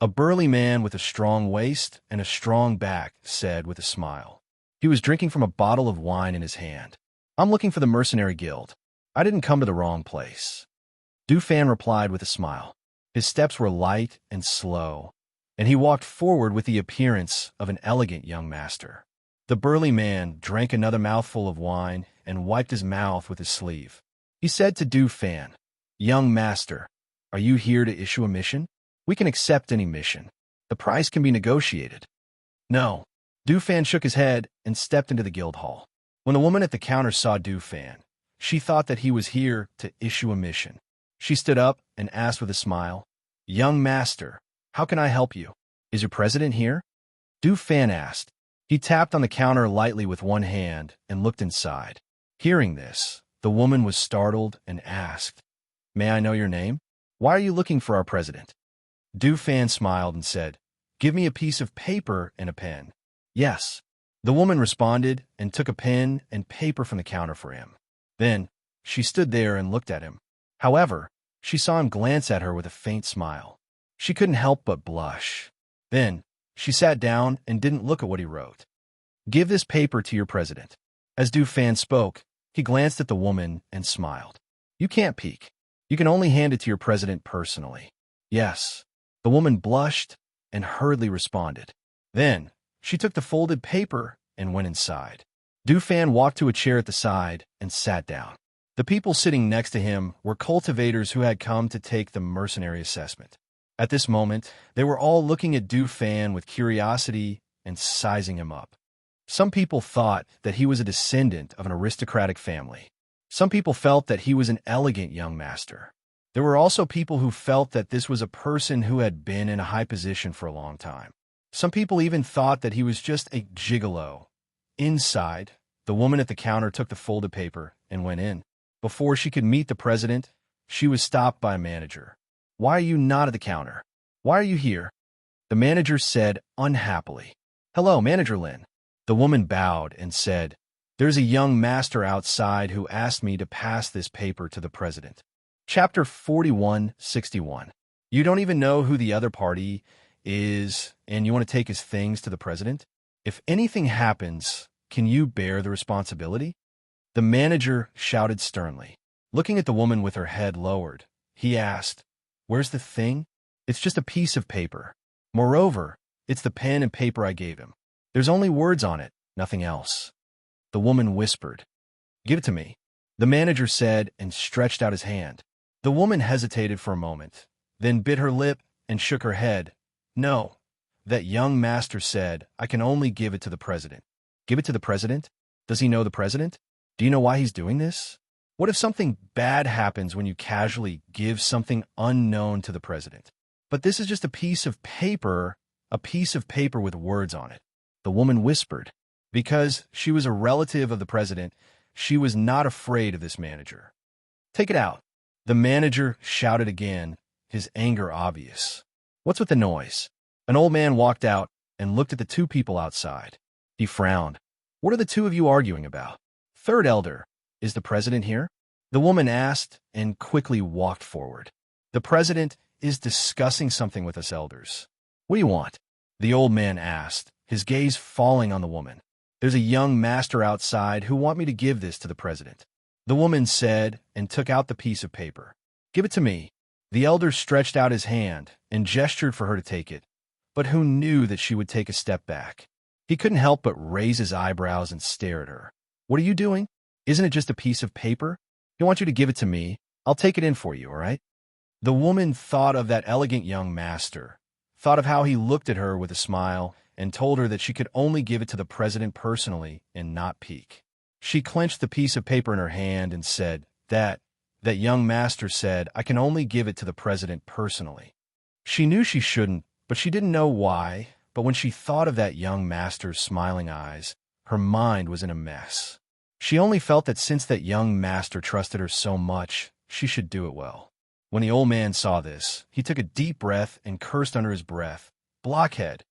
A burly man with a strong waist and a strong back said with a smile. He was drinking from a bottle of wine in his hand. "I'm looking for the mercenary guild. I didn't come to the wrong place." Du Fan replied with a smile. His steps were light and slow, and he walked forward with the appearance of an elegant young master. The burly man drank another mouthful of wine and wiped his mouth with his sleeve. He said to Du Fan, "Young master, are you here to issue a mission? We can accept any mission. The price can be negotiated." "No." Du Fan shook his head and stepped into the guild hall. When the woman at the counter saw Du Fan, she thought that he was here to issue a mission. She stood up and asked with a smile, "Young master, how can I help you? Is your president here?" Du Fan asked. He tapped on the counter lightly with one hand and looked inside. Hearing this, the woman was startled and asked, "May I know your name? Why are you looking for our president?" Du Fan smiled and said, "Give me a piece of paper and a pen." "Yes." The woman responded and took a pen and paper from the counter for him. Then, she stood there and looked at him. However, she saw him glance at her with a faint smile. She couldn't help but blush. Then, she sat down and didn't look at what he wrote. "Give this paper to your president." As Du Fan spoke, he glanced at the woman and smiled. "You can't peek. You can only hand it to your president personally." "Yes." The woman blushed and hurriedly responded. Then, she took the folded paper and went inside. Du Fan walked to a chair at the side and sat down. The people sitting next to him were cultivators who had come to take the mercenary assessment. At this moment, they were all looking at Du Fan with curiosity and sizing him up. Some people thought that he was a descendant of an aristocratic family. Some people felt that he was an elegant young master. There were also people who felt that this was a person who had been in a high position for a long time. Some people even thought that he was just a gigolo. Inside, the woman at the counter took the folded paper and went in. Before she could meet the president, she was stopped by a manager. "Why are you not at the counter? Why are you here?" The manager said unhappily, "Hello, Manager Lin." The woman bowed and said, "There's a young master outside who asked me to pass this paper to the president." Chapter 4161. You don't even know who the other party is, and you want to take his things to the president? If anything happens, can you bear the responsibility? The manager shouted sternly. Looking at the woman with her head lowered, he asked, "Where's the thing?" "It's just a piece of paper. Moreover, it's the pen and paper I gave him. There's only words on it, nothing else." The woman whispered, "Give it to me," the manager said and stretched out his hand. The woman hesitated for a moment, then bit her lip and shook her head, No. That young master said, I can only give it to the president. Give it to the president? Does he know the president? Do you know why he's doing this? What if something bad happens when you casually give something unknown to the president? But this is just a piece of paper with words on it. The woman whispered. Because she was a relative of the president, she was not afraid of this manager. Take it out. The manager shouted again, his anger obvious. What's with the noise? An old man walked out and looked at the two people outside. He frowned. What are the two of you arguing about? Third elder, is the president here? The woman asked and quickly walked forward. The president is discussing something with us elders. What do you want? The old man asked, his gaze falling on the woman. There's a young master outside who want me to give this to the president. The woman said and took out the piece of paper. Give it to me. The elder stretched out his hand and gestured for her to take it, but who knew that she would take a step back? He couldn't help but raise his eyebrows and stare at her. What are you doing? Isn't it just a piece of paper? I want you to give it to me. I'll take it in for you, all right? The woman thought of that elegant young master, thought of how he looked at her with a smile, and told her that she could only give it to the president personally and not peek. She clenched the piece of paper in her hand and said, That young master said, I can only give it to the president personally. She knew she shouldn't, but she didn't know why. But when she thought of that young master's smiling eyes, her mind was in a mess. She only felt that since that young master trusted her so much, she should do it well. When the old man saw this, he took a deep breath and cursed under his breath, Blockhead!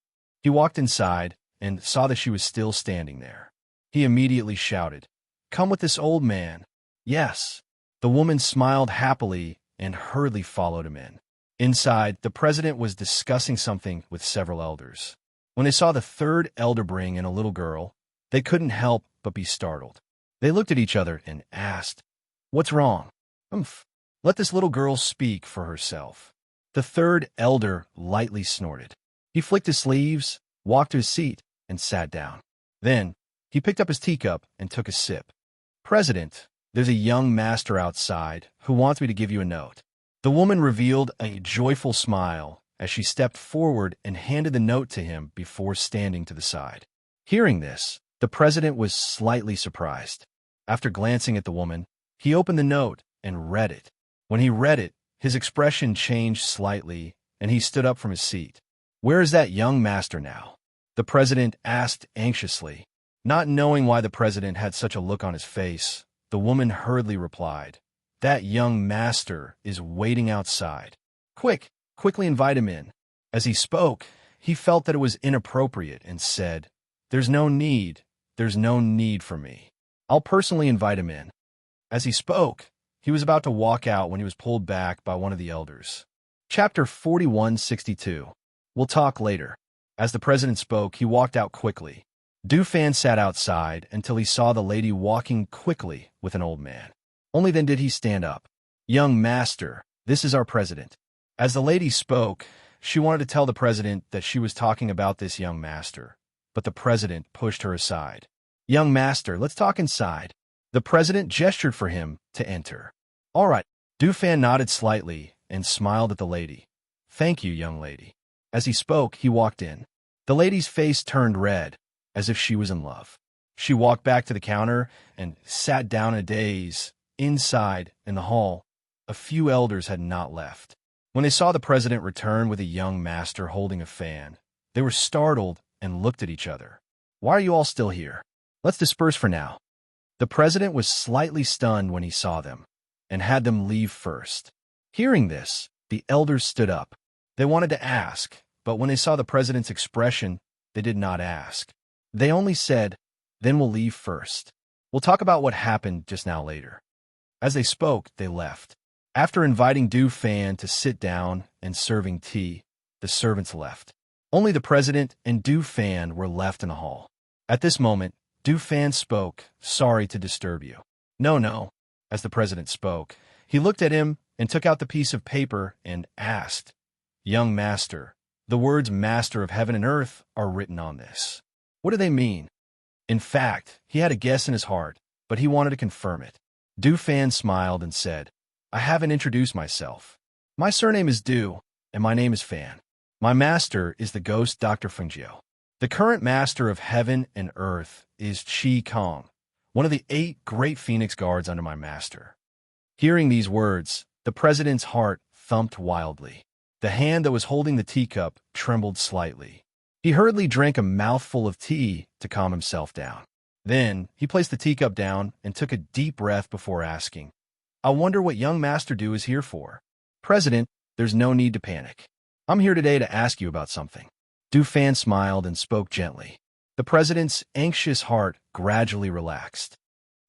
He walked inside and saw that she was still standing there. He immediately shouted, Come with this old man. Yes. The woman smiled happily and hurriedly followed him in. Inside, the president was discussing something with several elders. When they saw the third elder bring in a little girl, they couldn't help but be startled. They looked at each other and asked, What's wrong? Let this little girl speak for herself. The third elder lightly snorted. He flicked his sleeves, walked to his seat, and sat down. Then, he picked up his teacup and took a sip. President, there's a young master outside who wants me to give you a note. The woman revealed a joyful smile as she stepped forward and handed the note to him before standing to the side. Hearing this, the president was slightly surprised. After glancing at the woman, he opened the note and read it. When he read it, his expression changed slightly, and he stood up from his seat. Where is that young master now? The president asked anxiously. Not knowing why the president had such a look on his face, the woman hurriedly replied, That young master is waiting outside. Quickly invite him in. As he spoke, he felt that it was inappropriate and said, There's no need for me. I'll personally invite him in. As he spoke, he was about to walk out when he was pulled back by one of the elders. Chapter 4162. We'll talk later. As the president spoke, he walked out quickly. Dufan sat outside until he saw the lady walking quickly with an old man. Only then did he stand up. Young master, this is our president. As the lady spoke, she wanted to tell the president that she was talking about this young master, but the president pushed her aside. Young master, let's talk inside. The president gestured for him to enter. All right. Dufan nodded slightly and smiled at the lady. Thank you, young lady. As he spoke, he walked in. The lady's face turned red, as if she was in love. She walked back to the counter and sat down in a daze. Inside, in the hall, a few elders had not left. When they saw the president return with a young master holding a fan, they were startled and looked at each other. Why are you all still here? Let's disperse for now. The president was slightly stunned when he saw them, and had them leave first. Hearing this, the elders stood up. They wanted to ask, but when they saw the president's expression, they did not ask. They only said, Then we'll leave first. We'll talk about what happened just now later. As they spoke, they left. After inviting Dufan to sit down and serving tea, the servants left. Only the president and Dufan were left in the hall. At this moment, Dufan spoke, Sorry to disturb you. No. As the president spoke, he looked at him and took out the piece of paper and asked, Young master, the words master of heaven and earth are written on this. What do they mean? In fact, he had a guess in his heart, but he wanted to confirm it. Dufan smiled and said, I haven't introduced myself. My surname is Du, and my name is Fan. My master is the ghost Dr. Fengjiu. The current master of heaven and earth is Qi Kong, one of the 8 great phoenix guards under my master. Hearing these words, the president's heart thumped wildly. The hand that was holding the teacup trembled slightly. He hurriedly drank a mouthful of tea to calm himself down. Then, he placed the teacup down and took a deep breath before asking, "I wonder what young Master Du is here for." "President, there's no need to panic. I'm here today to ask you about something." Du Fan smiled and spoke gently. The president's anxious heart gradually relaxed.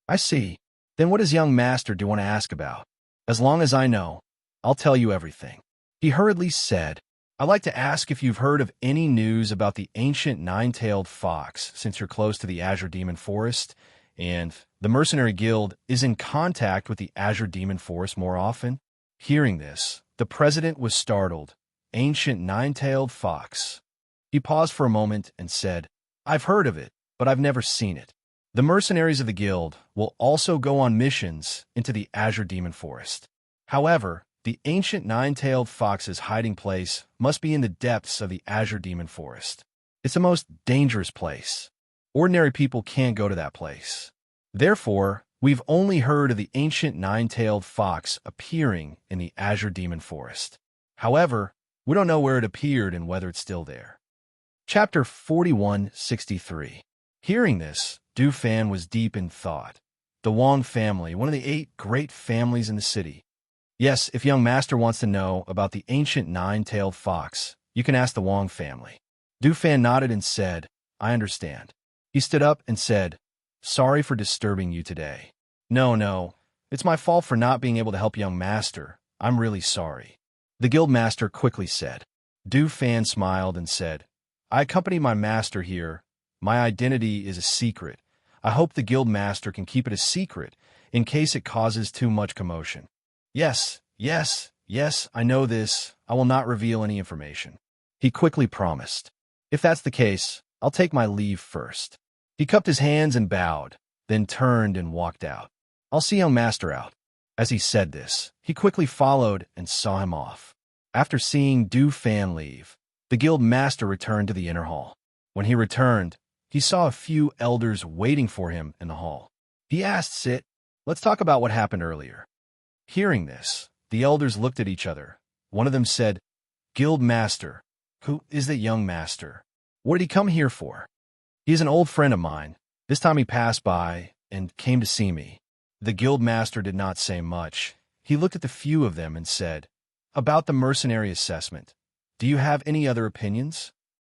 "I see. Then what does young Master Du want to ask about? As long as I know, I'll tell you everything." He hurriedly said, "I'd like to ask if you've heard of any news about the ancient nine-tailed fox, since you're close to the Azure Demon Forest, and the Mercenary Guild is in contact with the Azure Demon Forest more often." Hearing this, the president was startled. Ancient nine-tailed fox. He paused for a moment and said, "I've heard of it, but I've never seen it. The mercenaries of the guild will also go on missions into the Azure Demon Forest. However, the ancient nine-tailed fox's hiding place must be in the depths of the Azure Demon Forest. It's the most dangerous place. Ordinary people can't go to that place. Therefore, we've only heard of the ancient nine-tailed fox appearing in the Azure Demon Forest. However, we don't know where it appeared and whether it's still there." Chapter 4163. Hearing this, Du Fan was deep in thought. The Wang family, one of the 8 great families in the city. Yes, if young master wants to know about the ancient nine-tailed fox, you can ask the Wang family. Du Fan nodded and said, "I understand." He stood up and said, "Sorry for disturbing you today." No, it's my fault for not being able to help young master. I'm really sorry." The guild master quickly said. Du Fan smiled and said, "I accompany my master here. My identity is a secret. I hope the guild master can keep it a secret in case it causes too much commotion." Yes, I know this. I will not reveal any information," he quickly promised. "If that's the case, I'll take my leave first." He cupped his hands and bowed, then turned and walked out. "I'll see young master out." As he said this, he quickly followed and saw him off. After seeing Du Fan leave, the guild master returned to the inner hall. When he returned, he saw a few elders waiting for him in the hall. He asked, "Sit, let's talk about what happened earlier." Hearing this, the elders looked at each other. One of them said, "Guild master, who is that young master? What did he come here for?" "He is an old friend of mine. This time he passed by and came to see me." The guild master did not say much. He looked at the few of them and said, "About the mercenary assessment, do you have any other opinions?"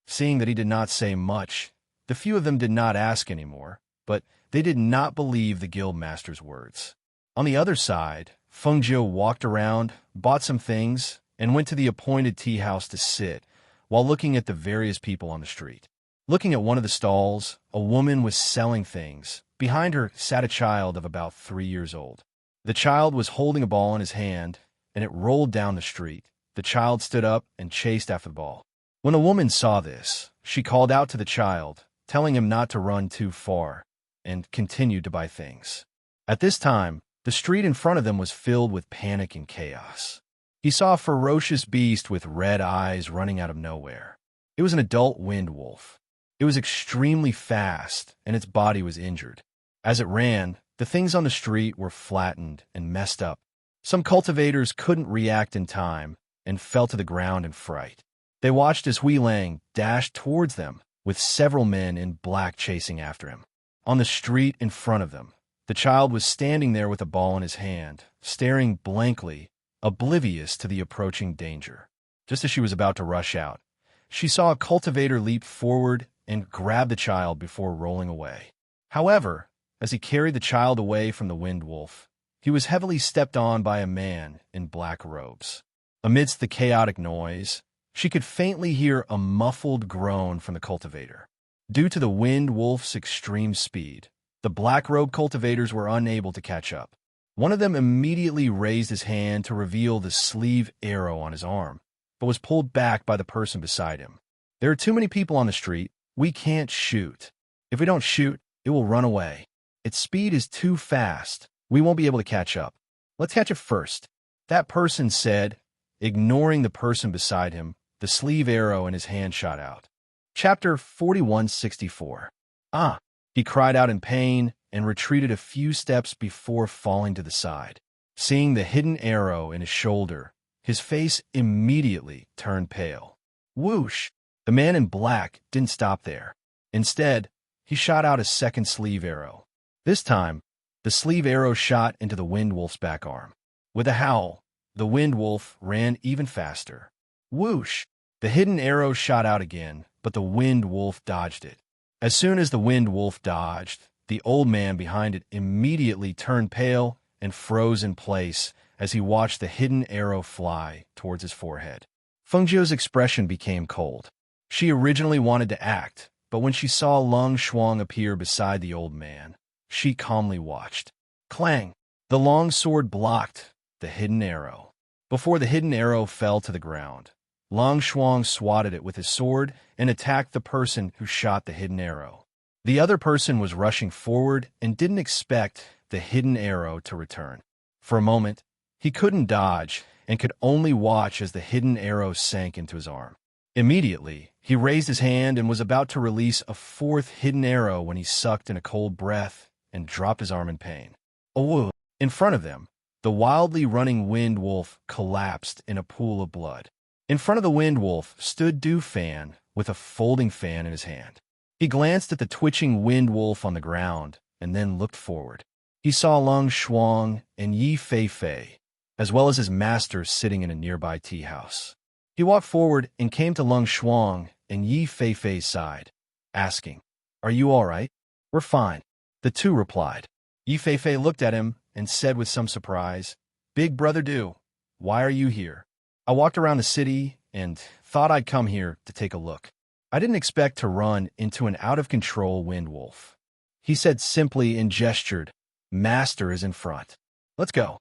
Seeing that he did not say much, the few of them did not ask anymore, but they did not believe the guild master's words. On the other side, Feng Jiu walked around, bought some things, and went to the appointed tea house to sit, while looking at the various people on the street. Looking at one of the stalls, a woman was selling things. Behind her sat a child of about 3 years old. The child was holding a ball in his hand, and it rolled down the street. The child stood up and chased after the ball. When the woman saw this, she called out to the child, telling him not to run too far, and continued to buy things. At this time, the street in front of them was filled with panic and chaos. He saw a ferocious beast with red eyes running out of nowhere. It was an adult wind wolf. It was extremely fast, and its body was injured. As it ran, the things on the street were flattened and messed up. Some cultivators couldn't react in time and fell to the ground in fright. They watched as Hui Lang dashed towards them, with several men in black chasing after him. On the street in front of them, the child was standing there with a ball in his hand, staring blankly, oblivious to the approaching danger. Just as she was about to rush out, she saw a cultivator leap forward and grab the child before rolling away. However, as he carried the child away from the wind wolf, he was heavily stepped on by a man in black robes. Amidst the chaotic noise, she could faintly hear a muffled groan from the cultivator. Due to the wind wolf's extreme speed, the black-robed cultivators were unable to catch up. One of them immediately raised his hand to reveal the sleeve arrow on his arm, but was pulled back by the person beside him. "There are too many people on the street. We can't shoot. If we don't shoot, it will run away. Its speed is too fast. We won't be able to catch up. Let's catch it first," that person said, ignoring the person beside him, the sleeve arrow in his hand shot out. Chapter 4164. Ah! He cried out in pain and retreated a few steps before falling to the side. Seeing the hidden arrow in his shoulder, his face immediately turned pale. Whoosh! The man in black didn't stop there. Instead, he shot out a second sleeve arrow. This time, the sleeve arrow shot into the Wind Wolf's back arm. With a howl, the Wind Wolf ran even faster. Whoosh! The hidden arrow shot out again, but the Wind Wolf dodged it. As soon as the Wind Wolf dodged, the old man behind it immediately turned pale and froze in place as he watched the hidden arrow fly towards his forehead. Fengjiu's expression became cold. She originally wanted to act, but when she saw Long Shuang appear beside the old man, she calmly watched. Clang! The long sword blocked the hidden arrow. Before the hidden arrow fell to the ground, Long Shuang swatted it with his sword and attacked the person who shot the hidden arrow. The other person was rushing forward and didn't expect the hidden arrow to return. For a moment, he couldn't dodge and could only watch as the hidden arrow sank into his arm. Immediately, he raised his hand and was about to release a fourth hidden arrow when he sucked in a cold breath and dropped his arm in pain. Oh! In front of them, the wildly running Wind Wolf collapsed in a pool of blood. In front of the Wind Wolf stood Du Fan with a folding fan in his hand. He glanced at the twitching Wind Wolf on the ground and then looked forward. He saw Long Shuang and Yi Feifei, as well as his master sitting in a nearby tea house. He walked forward and came to Long Shuang and Yi Feifei's side, asking, "Are you all right?" "We're fine," the two replied. Yi Feifei looked at him and said with some surprise, "Big brother Du, why are you here?" "I walked around the city and thought I'd come here to take a look. I didn't expect to run into an out-of-control Wind Wolf," he said simply and gestured. "Master is in front. Let's go."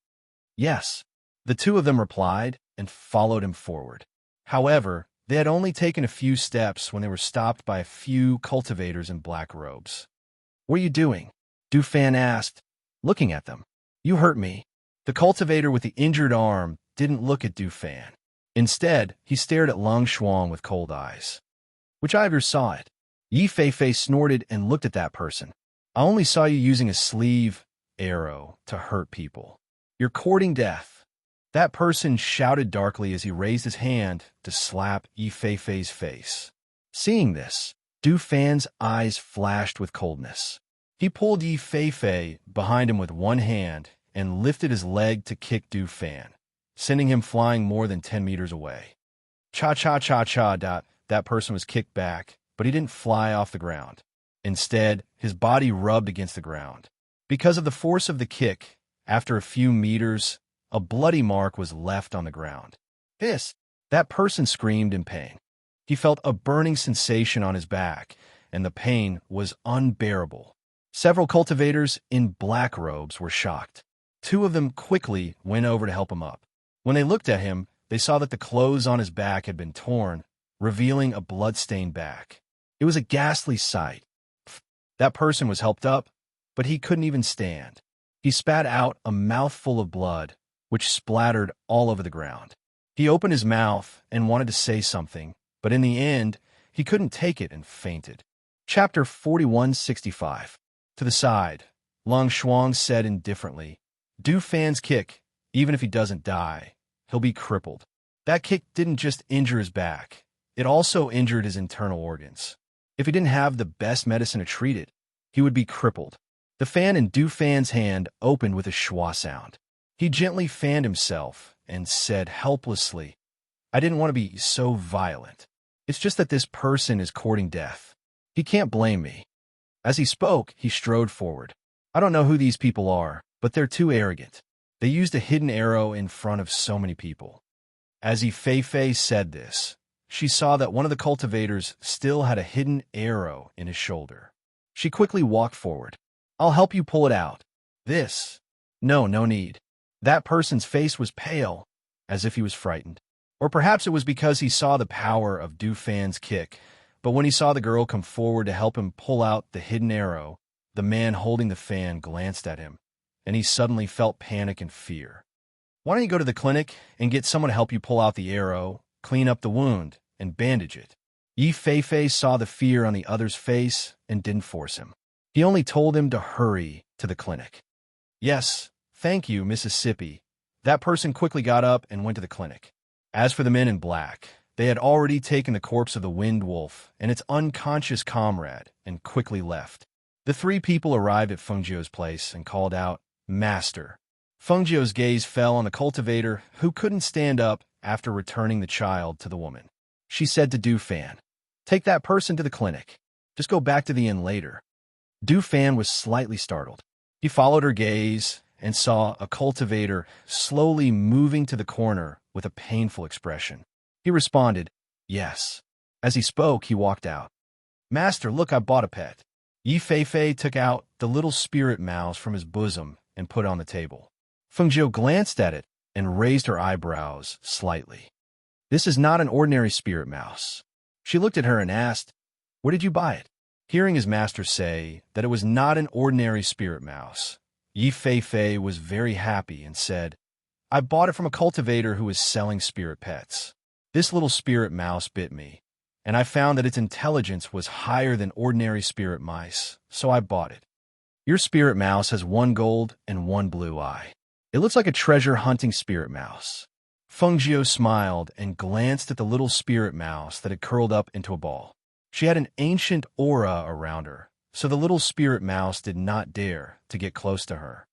"Yes," the two of them replied and followed him forward. However, they had only taken a few steps when they were stopped by a few cultivators in black robes. "What are you doing?" Du Fan asked, looking at them. "You hurt me." The cultivator with the injured arm didn't look at Du Fan. Instead, he stared at Long Shuang with cold eyes. "Which eye of yours saw it?" Yi Feifei snorted and looked at that person. "I only saw you using a sleeve arrow to hurt people. You're courting death." That person shouted darkly as he raised his hand to slap Yi Feifei's face. Seeing this, Du Fan's eyes flashed with coldness. He pulled Yi Feifei behind him with one hand and lifted his leg to kick Du Fan, sending him flying more than 10 meters away. Cha-cha-cha-cha. That person was kicked back, but he didn't fly off the ground. Instead, his body rubbed against the ground. Because of the force of the kick, after a few meters, a bloody mark was left on the ground. "Hiss!" That person screamed in pain. He felt a burning sensation on his back, and the pain was unbearable. Several cultivators in black robes were shocked. Two of them quickly went over to help him up. When they looked at him, they saw that the clothes on his back had been torn, revealing a blood-stained back. It was a ghastly sight. That person was helped up, but he couldn't even stand. He spat out a mouthful of blood, which splattered all over the ground. He opened his mouth and wanted to say something, but in the end, he couldn't take it and fainted. Chapter 4165. To the side, Long Shuang said indifferently, "Du Fan's kick, even if he doesn't die, he'll be crippled. That kick didn't just injure his back, it also injured his internal organs. If he didn't have the best medicine to treat it, he would be crippled." The fan in Du Fan's hand opened with a schwa sound. He gently fanned himself and said helplessly, "I didn't want to be so violent. It's just that this person is courting death. He can't blame me." As he spoke, he strode forward. "I don't know who these people are, but they're too arrogant. They used a hidden arrow in front of so many people." As Yi Feifei said this, she saw that one of the cultivators still had a hidden arrow in his shoulder. She quickly walked forward. "I'll help you pull it out." "This." No need." That person's face was pale, as if he was frightened. Or perhaps it was because he saw the power of Du Fan's kick, but when he saw the girl come forward to help him pull out the hidden arrow, the man holding the fan glanced at him, and he suddenly felt panic and fear. "Why don't you go to the clinic and get someone to help you pull out the arrow, clean up the wound, and bandage it. Yi Fei saw the fear on the other's face and didn't force him. He only told him to hurry to the clinic. Yes, thank you, Mississippi. That person quickly got up and went to the clinic. As for the men in black, they had already taken the corpse of the Wind Wolf and its unconscious comrade and quickly left. The three people arrived at Fengjiu's place and called out, "Master." Fengjiu's gaze fell on the cultivator, who couldn't stand up after returning the child to the woman. She said to Du Fan, "Take that person to the clinic. Just go back to the inn later." Du Fan was slightly startled. He followed her gaze and saw a cultivator slowly moving to the corner with a painful expression. He responded, "Yes." As he spoke, he walked out. "Master, look, I bought a pet." Yi Fei took out the little spirit mouse from his bosom and put it on the table. Fengjiu glanced at it and raised her eyebrows slightly. "This is not an ordinary spirit mouse." She looked at her and asked, "Where did you buy it?" Hearing his master say that it was not an ordinary spirit mouse, Yi Fei was very happy and said, "I bought it from a cultivator who is selling spirit pets. This little spirit mouse bit me, and I found that its intelligence was higher than ordinary spirit mice, so I bought it. Your spirit mouse has one gold and one blue eye. It looks like a treasure-hunting spirit mouse." Fengjiu smiled and glanced at the little spirit mouse that had curled up into a ball. She had an ancient aura around her, so the little spirit mouse did not dare to get close to her.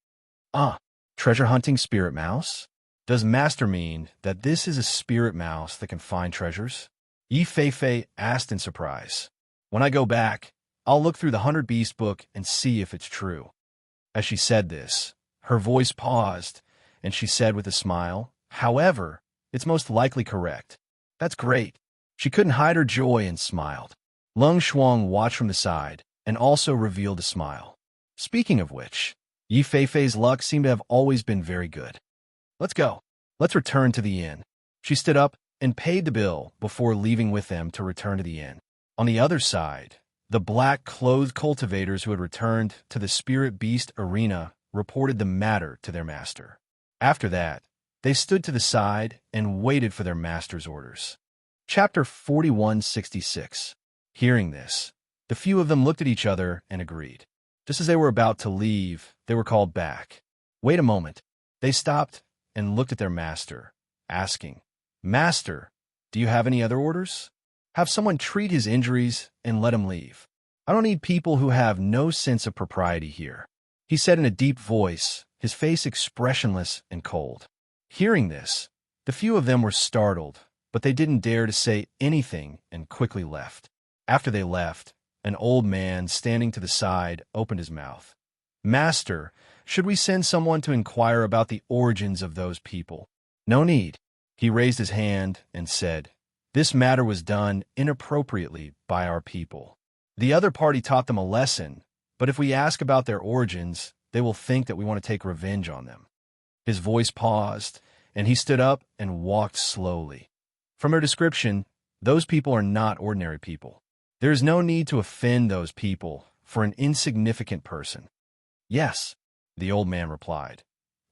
Treasure-hunting spirit mouse? Does Master mean that this is a spirit mouse that can find treasures? Yi Fei asked in surprise. "When I go back, I'll look through the 100 Beast book and see if it's true." As she said this, her voice paused, and she said with a smile, "However, it's most likely correct." "That's great." She couldn't hide her joy and smiled. Lung Shuang watched from the side and also revealed a smile. Speaking of which, Yi Fei's luck seemed to have always been very good. "Let's go. Let's return to the inn." She stood up and paid the bill before leaving with them to return to the inn. On the other side, the black-clothed cultivators who had returned to the Spirit Beast arena reported the matter to their master. After that, they stood to the side and waited for their master's orders. Chapter 4166. Hearing this, the few of them looked at each other and agreed. Just as they were about to leave, they were called back. "Wait a moment." They stopped and looked at their master, asking, "Master, do you have any other orders? Have someone treat his injuries and let him leave. I don't need people who have no sense of propriety here," he said in a deep voice, his face expressionless and cold. Hearing this, the few of them were startled, but they didn't dare to say anything and quickly left. After they left, an old man standing to the side opened his mouth. "Master, should we send someone to inquire about the origins of those people?" "No need." He raised his hand and said, "This matter was done inappropriately by our people. The other party taught them a lesson, but if we ask about their origins, they will think that we want to take revenge on them." His voice paused, and he stood up and walked slowly. From her description, those people are not ordinary people. There is no need to offend those people for an insignificant person. "Yes," the old man replied.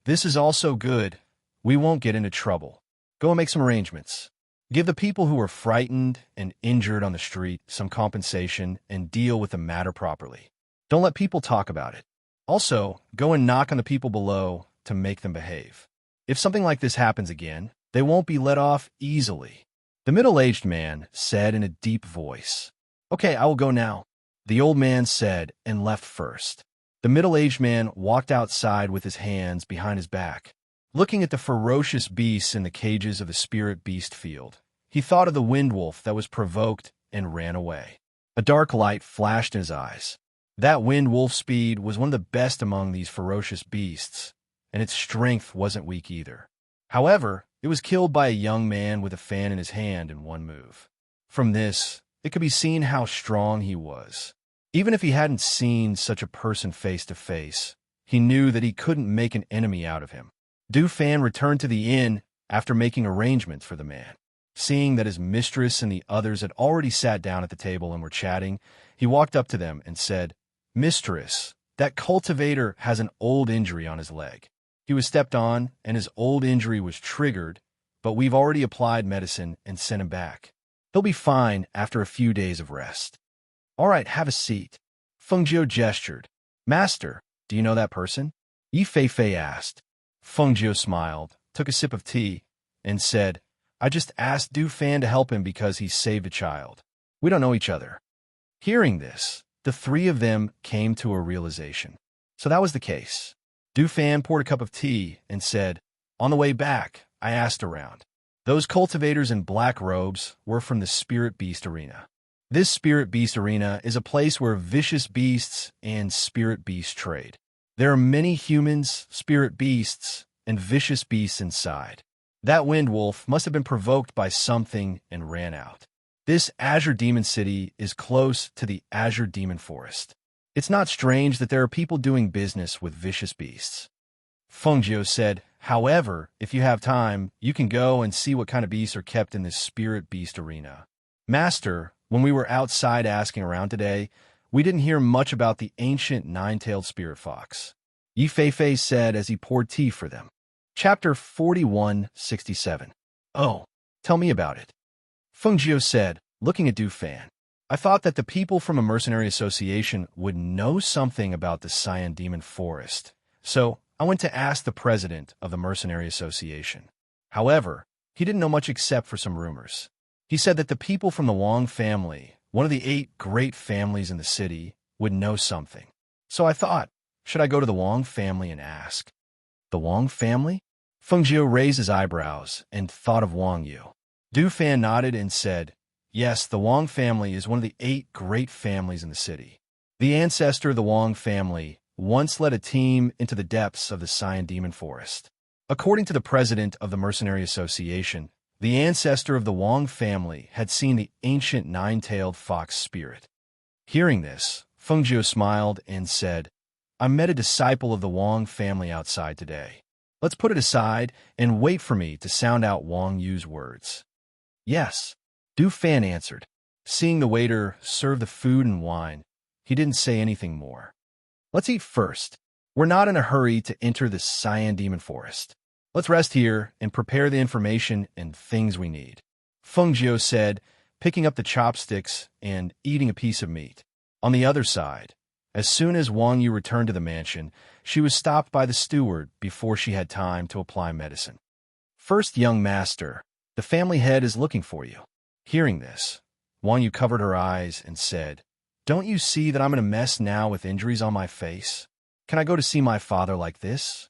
"This is also good. We won't get into trouble. Go and make some arrangements. Give the people who were frightened and injured on the street some compensation and deal with the matter properly. Don't let people talk about it. Also, go and knock on the people below to make them behave. If something like this happens again, they won't be let off easily." The middle-aged man said in a deep voice, "Okay, I will go now," the old man said and left first. The middle-aged man walked outside with his hands behind his back. Looking at the ferocious beasts in the cages of the Spirit Beast field, he thought of the wind wolf that was provoked and ran away. A dark light flashed in his eyes. That wind wolf speed was one of the best among these ferocious beasts, and its strength wasn't weak either. However, it was killed by a young man with a fan in his hand in one move. From this, it could be seen how strong he was. Even if he hadn't seen such a person face to face, he knew that he couldn't make an enemy out of him. Du Fan returned to the inn after making arrangements for the man. Seeing that his mistress and the others had already sat down at the table and were chatting, he walked up to them and said, "Mistress, that cultivator has an old injury on his leg. He was stepped on, and his old injury was triggered, but we've already applied medicine and sent him back. He'll be fine after a few days of rest. All right, have a seat. Fengjiu gestured. Master, do you know that person? Yi Feifei asked. Fengjiu smiled, took a sip of tea, and said, I just asked Du Fan to help him because he saved a child. We don't know each other. Hearing this, the three of them came to a realization. So that was the case. Du Fan poured a cup of tea and said, On the way back, I asked around. Those cultivators in black robes were from the Spirit Beast Arena. This Spirit Beast Arena is a place where vicious beasts and spirit beasts trade. There are many humans, spirit beasts, and vicious beasts inside. That wind wolf must have been provoked by something and ran out. This Azure Demon City is close to the Azure Demon Forest. It's not strange that there are people doing business with vicious beasts. Fengjiu said, However, if you have time, you can go and see what kind of beasts are kept in this Spirit Beast Arena. Master, when we were outside asking around today, we didn't hear much about the ancient nine-tailed spirit fox. Yi Feifei said as he poured tea for them. Chapter 4167. Oh, tell me about it. Fengjiu said, looking at Du Fan. I thought that the people from a mercenary association would know something about the Cyan Demon Forest, so I went to ask the president of the mercenary association. However, he didn't know much except for some rumors. He said that the people from the Wang family, one of the 8 great families in the city, would know something. So I thought, should I go to the Wang family and ask? The Wang family? Fengjiu raised his eyebrows and thought of Wang Yu. Du Fan nodded and said, Yes, the Wang family is one of the 8 great families in the city. The ancestor of the Wang family once led a team into the depths of the Cyan Demon Forest. According to the president of the Mercenary Association, the ancestor of the Wang family had seen the ancient nine-tailed fox spirit. Hearing this, Fengjiu smiled and said, I met a disciple of the Wang family outside today. Let's put it aside and wait for me to sound out Wang Yu's words. Yes, Du Fan answered. Seeing the waiter serve the food and wine, he didn't say anything more. Let's eat first. We're not in a hurry to enter the Cyan Demon Forest. Let's rest here and prepare the information and things we need. Fengjiu said, picking up the chopsticks and eating a piece of meat. On the other side, as soon as Wang Yu returned to the mansion, she was stopped by the steward before she had time to apply medicine. First, young master, the family head is looking for you. Hearing this, Wang Yu covered her eyes and said, Don't you see that I'm in a mess now with injuries on my face? Can I go to see my father like this?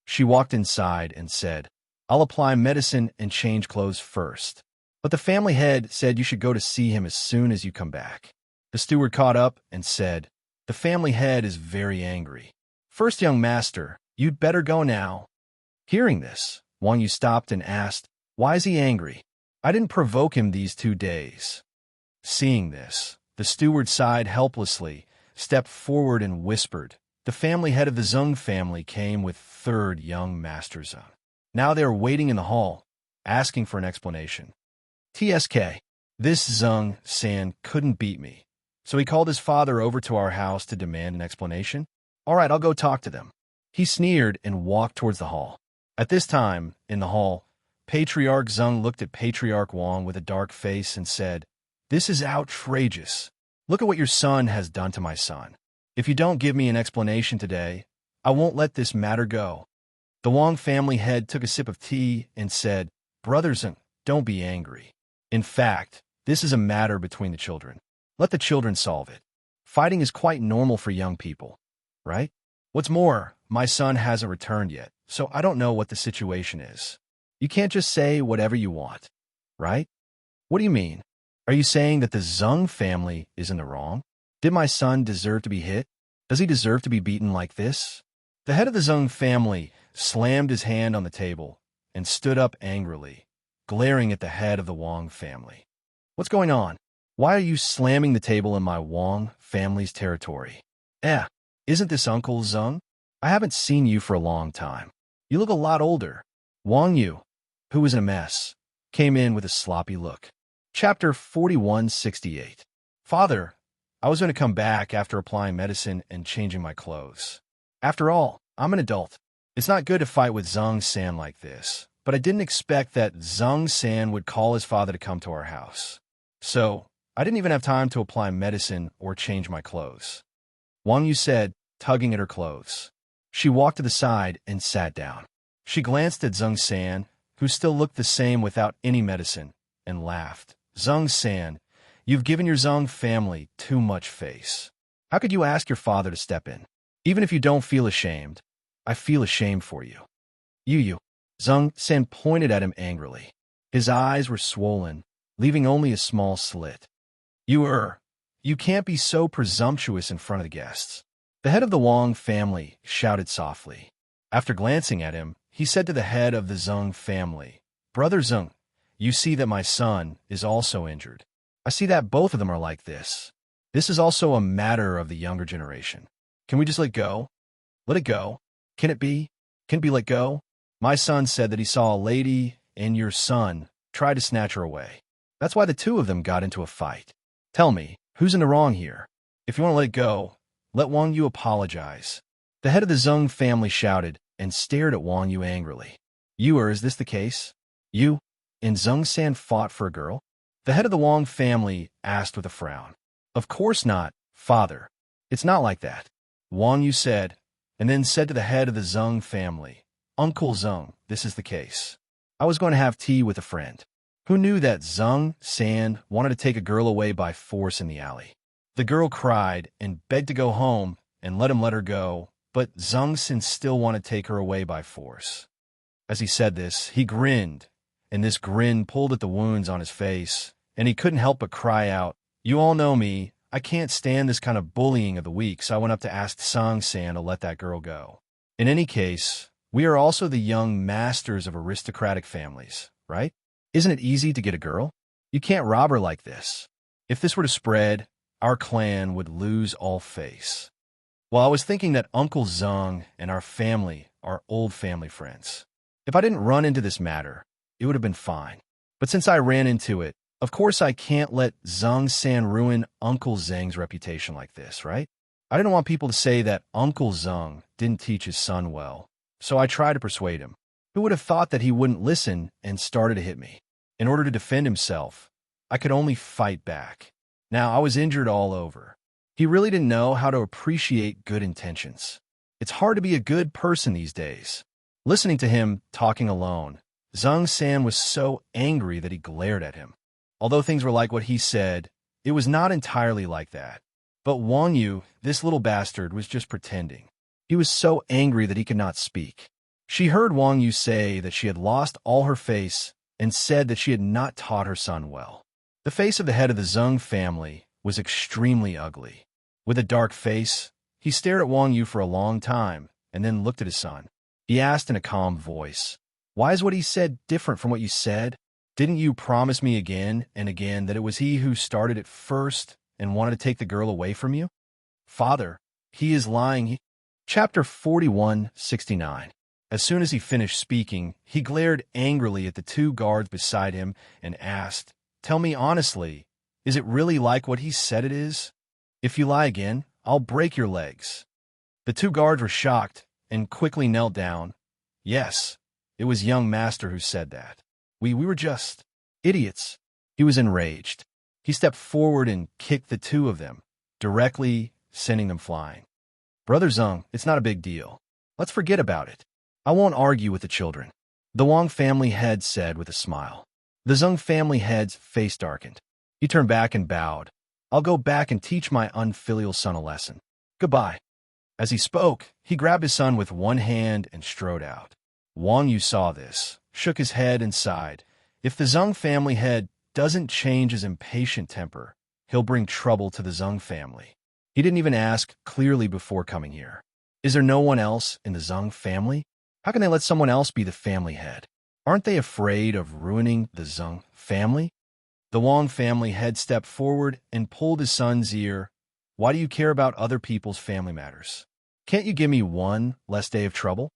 She walked inside and said, I'll apply medicine and change clothes first. But the family head said you should go to see him as soon as you come back. The steward caught up and said, The family head is very angry. First, young master, you'd better go now. Hearing this, Wang Yu stopped and asked, Why is he angry? I didn't provoke him these 2 days. Seeing this, the steward sighed helplessly, stepped forward and whispered, The family head of the Zeng family came with 3rd young Master Zeng. Now they are waiting in the hall, asking for an explanation. TSK. This Zeng San couldn't beat me, so he called his father over to our house to demand an explanation. All right, I'll go talk to them. He sneered and walked towards the hall. At this time, in the hall, Patriarch Zeng looked at Patriarch Wang with a dark face and said, This is outrageous. Look at what your son has done to my son. If you don't give me an explanation today, I won't let this matter go. The Wang family head took a sip of tea and said, Brother Zeng, don't be angry. In fact, this is a matter between the children. Let the children solve it. Fighting is quite normal for young people, right? What's more, my son hasn't returned yet, so I don't know what the situation is. You can't just say whatever you want, right? What do you mean? Are you saying that the Zeng family is in the wrong? Did my son deserve to be hit? Does he deserve to be beaten like this? The head of the Zeng family slammed his hand on the table and stood up angrily, glaring at the head of the Wang family. What's going on? Why are you slamming the table in my Wang family's territory? Isn't this Uncle Zeng? I haven't seen you for a long time. You look a lot older. Wang Yu, who was in a mess, came in with a sloppy look. Chapter 4168. Father, I was going to come back after applying medicine and changing my clothes. After all, I'm an adult. It's not good to fight with Zeng San like this, but I didn't expect that Zeng San would call his father to come to our house. So, I didn't even have time to apply medicine or change my clothes. Wang Yu said, tugging at her clothes. She walked to the side and sat down. She glanced at Zheng San, who still looked the same without any medicine, and laughed. Zheng San, you've given your Zheng family too much face. How could you ask your father to step in? Even if you don't feel ashamed, I feel ashamed for you. You. Zheng San pointed at him angrily. His eyes were swollen, leaving only a small slit. You can't be so presumptuous in front of the guests. The head of the Wang family shouted softly. After glancing at him, he said to the head of the Zheng family, Brother Zheng, you see that my son is also injured. I see that both of them are like this. This is also a matter of the younger generation. Can we just let go? Let it go. Can it be? Can it be let go? My son said that he saw a lady and your son tried to snatch her away. That's why the two of them got into a fight. Tell me, who's in the wrong here? If you want to let it go, let Wang Yu apologize. The head of the Zheng family shouted and stared at Wang Yu angrily. Is this the case? You and Zheng San fought for a girl? The head of the Wang family asked with a frown. Of course not, father. It's not like that. Wang Yu said, and then said to the head of the Zheng family, Uncle Zheng, this is the case. I was going to have tea with a friend. Who knew that Zheng San wanted to take a girl away by force in the alley? The girl cried and begged to go home and let him let her go, but Zheng San still wanted to take her away by force. As he said this, he grinned, and this grin pulled at the wounds on his face, and he couldn't help but cry out, You all know me. I can't stand this kind of bullying of the weak, so I went up to ask Zheng San to let that girl go. In any case, we are also the young masters of aristocratic families, right? Isn't it easy to get a girl? You can't rob her like this. If this were to spread, our clan would lose all face. Well, I was thinking that Uncle Zheng and our family are old family friends. If I didn't run into this matter, it would have been fine. But since I ran into it, of course I can't let Zheng San ruin Uncle Zheng's reputation like this, right? I didn't want people to say that Uncle Zheng didn't teach his son well, so I tried to persuade him. Who would have thought that he wouldn't listen and started to hit me? In order to defend himself, I could only fight back. Now, I was injured all over. He really didn't know how to appreciate good intentions. It's hard to be a good person these days. Listening to him talking alone, Zheng San was so angry that he glared at him. Although things were like what he said, it was not entirely like that. But Wang Yu, this little bastard, was just pretending. He was so angry that he could not speak. She heard Wang Yu say that she had lost all her face and said that she had not taught her son well. The face of the head of the Zheng family was extremely ugly. With a dark face, he stared at Wang Yu for a long time and then looked at his son. He asked in a calm voice, Why is what he said different from what you said? Didn't you promise me again and again that it was he who started it first and wanted to take the girl away from you? Father, he is lying. Chapter 41:69. As soon as he finished speaking, he glared angrily at the two guards beside him and asked, Tell me honestly, is it really like what he said it is? If you lie again, I'll break your legs. The two guards were shocked and quickly knelt down. Yes, it was young master who said that. We were just idiots. He was enraged. He stepped forward and kicked the two of them, directly sending them flying. Brother Zheng, it's not a big deal. Let's forget about it. I won't argue with the children, the Wang family head said with a smile. The Zheng family head's face darkened. He turned back and bowed. I'll go back and teach my unfilial son a lesson. Goodbye. As he spoke, he grabbed his son with one hand and strode out. Wang Yu saw this, shook his head and sighed. If the Zheng family head doesn't change his impatient temper, he'll bring trouble to the Zheng family. He didn't even ask clearly before coming here. Is there no one else in the Zheng family? How can they let someone else be the family head? Aren't they afraid of ruining the Zheng family? The Wang family head stepped forward and pulled his son's ear. Why do you care about other people's family matters? Can't you give me one less day of trouble?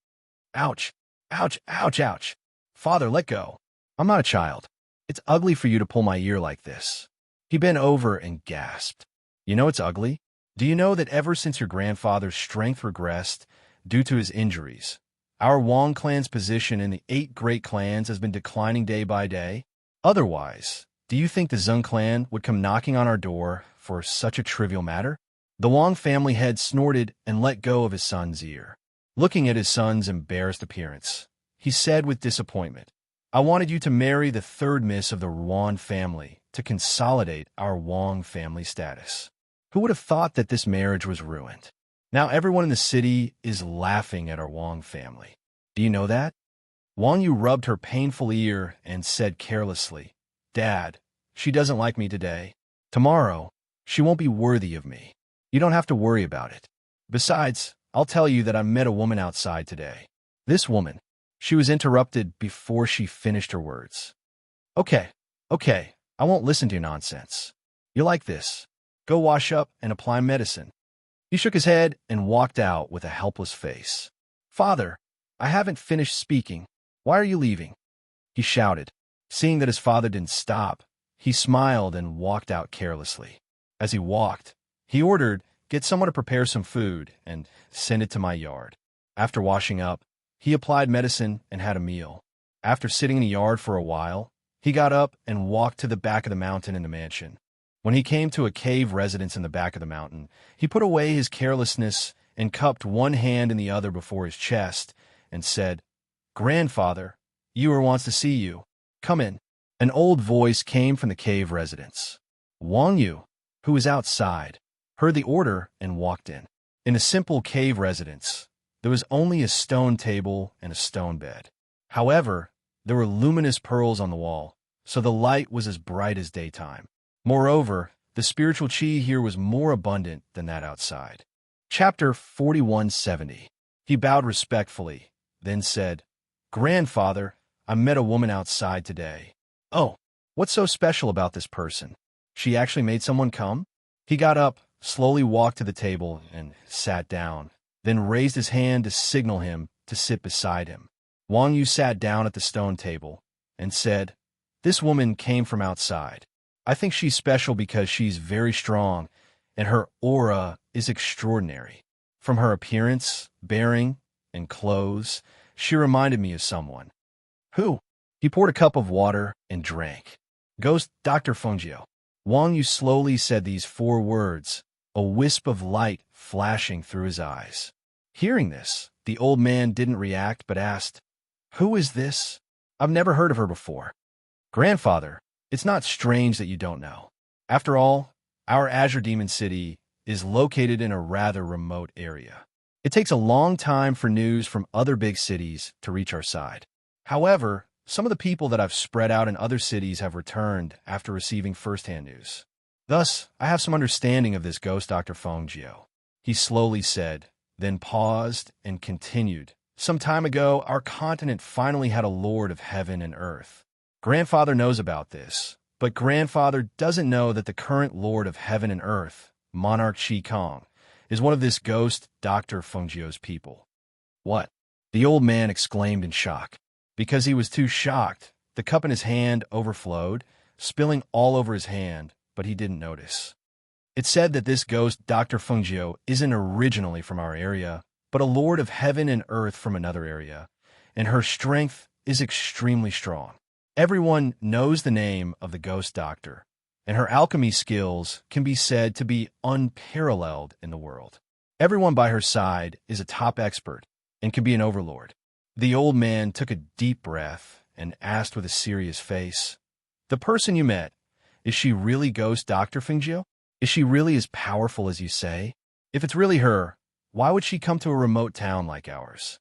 Ouch, ouch, ouch, ouch. Father, let go. I'm not a child. It's ugly for you to pull my ear like this. He bent over and gasped. You know it's ugly? Do you know that ever since your grandfather's strength regressed due to his injuries, our Wang clan's position in the 8 great clans has been declining day by day? Otherwise, Do you think the Zung clan would come knocking on our door for such a trivial matter? The Wang family head snorted and let go of his son's ear. Looking at his son's embarrassed appearance, he said with disappointment, I wanted you to marry the third miss of the Yuan family to consolidate our Wang family status. Who would have thought that this marriage was ruined? Now everyone in the city is laughing at our Wang family. Do you know that? Wang Yu rubbed her painful ear and said carelessly, Dad, she doesn't like me today. Tomorrow, she won't be worthy of me. You don't have to worry about it. Besides, I'll tell you that I met a woman outside today. This woman. She was interrupted before she finished her words. Okay, I won't listen to your nonsense. You like this. Go wash up and apply medicine. He shook his head and walked out with a helpless face. Father, I haven't finished speaking. Why are you leaving? He shouted. Seeing that his father didn't stop, he smiled and walked out carelessly. As he walked, he ordered, Get someone to prepare some food and send it to my yard. After washing up, he applied medicine and had a meal. After sitting in the yard for a while, he got up and walked to the back of the mountain in the mansion. When he came to a cave residence in the back of the mountain, he put away his carelessness and cupped one hand in the other before his chest and said, Grandfather, Ewer wants to see you. Come in. An old voice came from the cave residence. Wang Yu, who was outside, heard the order and walked in. In a simple cave residence, there was only a stone table and a stone bed. However, there were luminous pearls on the wall, so the light was as bright as daytime. Moreover, the spiritual chi here was more abundant than that outside. Chapter 4170. He bowed respectfully, then said, Grandfather, I met a woman outside today. Oh, what's so special about this person? She actually made someone come? He got up, slowly walked to the table, and sat down, then raised his hand to signal him to sit beside him. Wang Yu sat down at the stone table and said, This woman came from outside. I think she's special because she's very strong, and her aura is extraordinary. From her appearance, bearing, and clothes, she reminded me of someone. Who? He poured a cup of water and drank. Ghost Dr. Fengjiu. Wang Yu slowly said these 4 words, a wisp of light flashing through his eyes. Hearing this, the old man didn't react but asked, Who is this? I've never heard of her before. Grandfather, it's not strange that you don't know. After all, our Azure Demon City is located in a rather remote area. It takes a long time for news from other big cities to reach our side. However, some of the people that I've spread out in other cities have returned after receiving first-hand news. Thus, I have some understanding of this ghost Dr. Fengjiu. He slowly said, then paused and continued. Some time ago, our continent finally had a lord of heaven and earth. Grandfather knows about this, but Grandfather doesn't know that the current lord of heaven and earth, Monarch Shi Kong, is one of this ghost Dr. Fengjiu's people. What? The old man exclaimed in shock. Because he was too shocked, the cup in his hand overflowed, spilling all over his hand, but he didn't notice. It's said that this ghost Dr. Fengjiu isn't originally from our area, but a lord of heaven and earth from another area, and her strength is extremely strong. Everyone knows the name of the ghost doctor, and her alchemy skills can be said to be unparalleled in the world. Everyone by her side is a top expert and can be an overlord. The old man took a deep breath and asked with a serious face, The person you met, is she really Ghost Dr. Fengjiu? Is she really as powerful as you say? If it's really her, why would she come to a remote town like ours?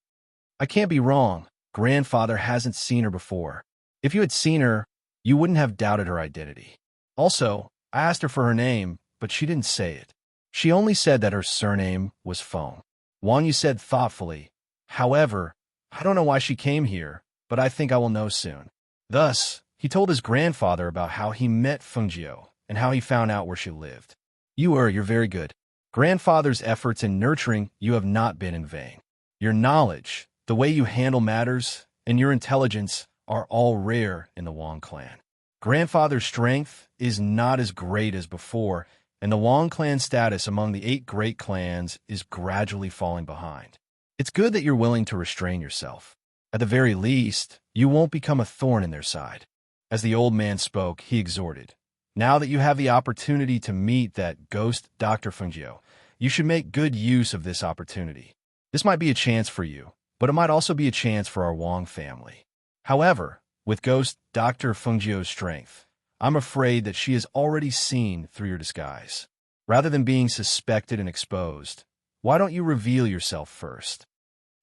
I can't be wrong. Grandfather hasn't seen her before. If you had seen her, you wouldn't have doubted her identity. Also, I asked her for her name, but she didn't say it. She only said that her surname was Feng. Wang Yu said thoughtfully, However, I don't know why she came here, but I think I will know soon. Thus, he told his grandfather about how he met Fengjiu and how he found out where she lived. You're very good. Grandfather's efforts in nurturing you have not been in vain. Your knowledge, the way you handle matters, and your intelligence are all rare in the Wang clan. Grandfather's strength is not as great as before, and the Wang clan status among the 8 great clans is gradually falling behind. It's good that you're willing to restrain yourself. At the very least, you won't become a thorn in their side. As the old man spoke, he exhorted, "Now that you have the opportunity to meet that ghost Dr. Fungio, you should make good use of this opportunity. This might be a chance for you, but it might also be a chance for our Wong family. However, with ghost Dr. Fungio's strength, I'm afraid that she has already seen through your disguise. Rather than being suspected and exposed, why don't you reveal yourself first?"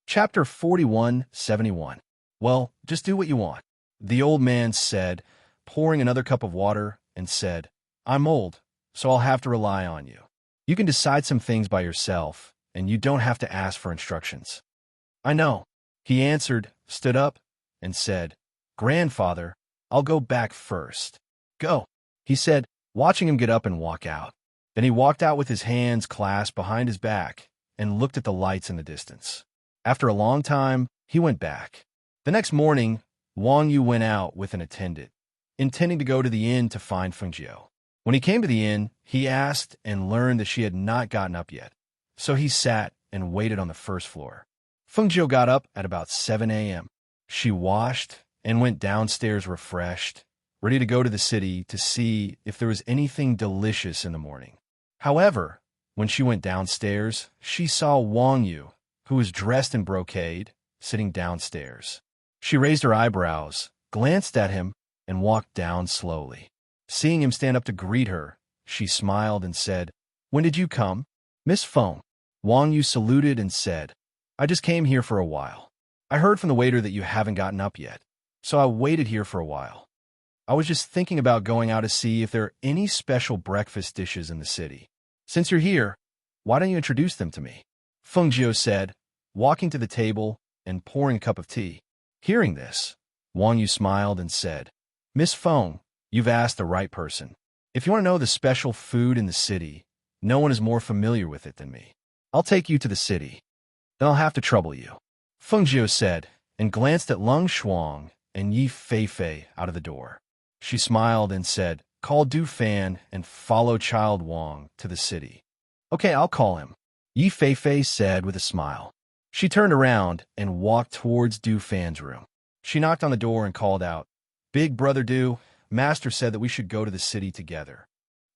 Chapter 41:71. "Well, just do what you want," the old man said, pouring another cup of water, and said, "I'm old, so I'll have to rely on you. You can decide some things by yourself, and you don't have to ask for instructions." "I know," he answered, stood up, and said, "Grandfather, I'll go back first." "Go," he said, watching him get up and walk out. Then he walked out with his hands clasped behind his back and looked at the lights in the distance. After a long time, he went back. The next morning, Wang Yu went out with an attendant, intending to go to the inn to find Fungio. When he came to the inn, he asked and learned that she had not gotten up yet, so he sat and waited on the first floor. Fungio got up at about 7 a.m. She washed and went downstairs refreshed, ready to go to the city to see if there was anything delicious in the morning. However, when she went downstairs, she saw Wang Yu, who was dressed in brocade, sitting downstairs. She raised her eyebrows, glanced at him, and walked down slowly. Seeing him stand up to greet her, she smiled and said, "When did you come, Miss Feng?" Wang Yu saluted and said, "I just came here for a while. I heard from the waiter that you haven't gotten up yet, so I waited here for a while. I was just thinking about going out to see if there are any special breakfast dishes in the city. Since you're here, why don't you introduce them to me?" Feng Jiu said, walking to the table and pouring a cup of tea. Hearing this, Wang Yu smiled and said, "Miss Feng, you've asked the right person. If you want to know the special food in the city, no one is more familiar with it than me. I'll take you to the city. Then I'll have to trouble you," Feng Jiu said, and glanced at Lung Shuang and Yi Feifei out of the door. She smiled and said, "Call Du Fan and follow Child Wang to the city." "Okay, I'll call him," Yi Feifei said with a smile. She turned around and walked towards Du Fan's room. She knocked on the door and called out, "Big brother Du, Master said that we should go to the city together."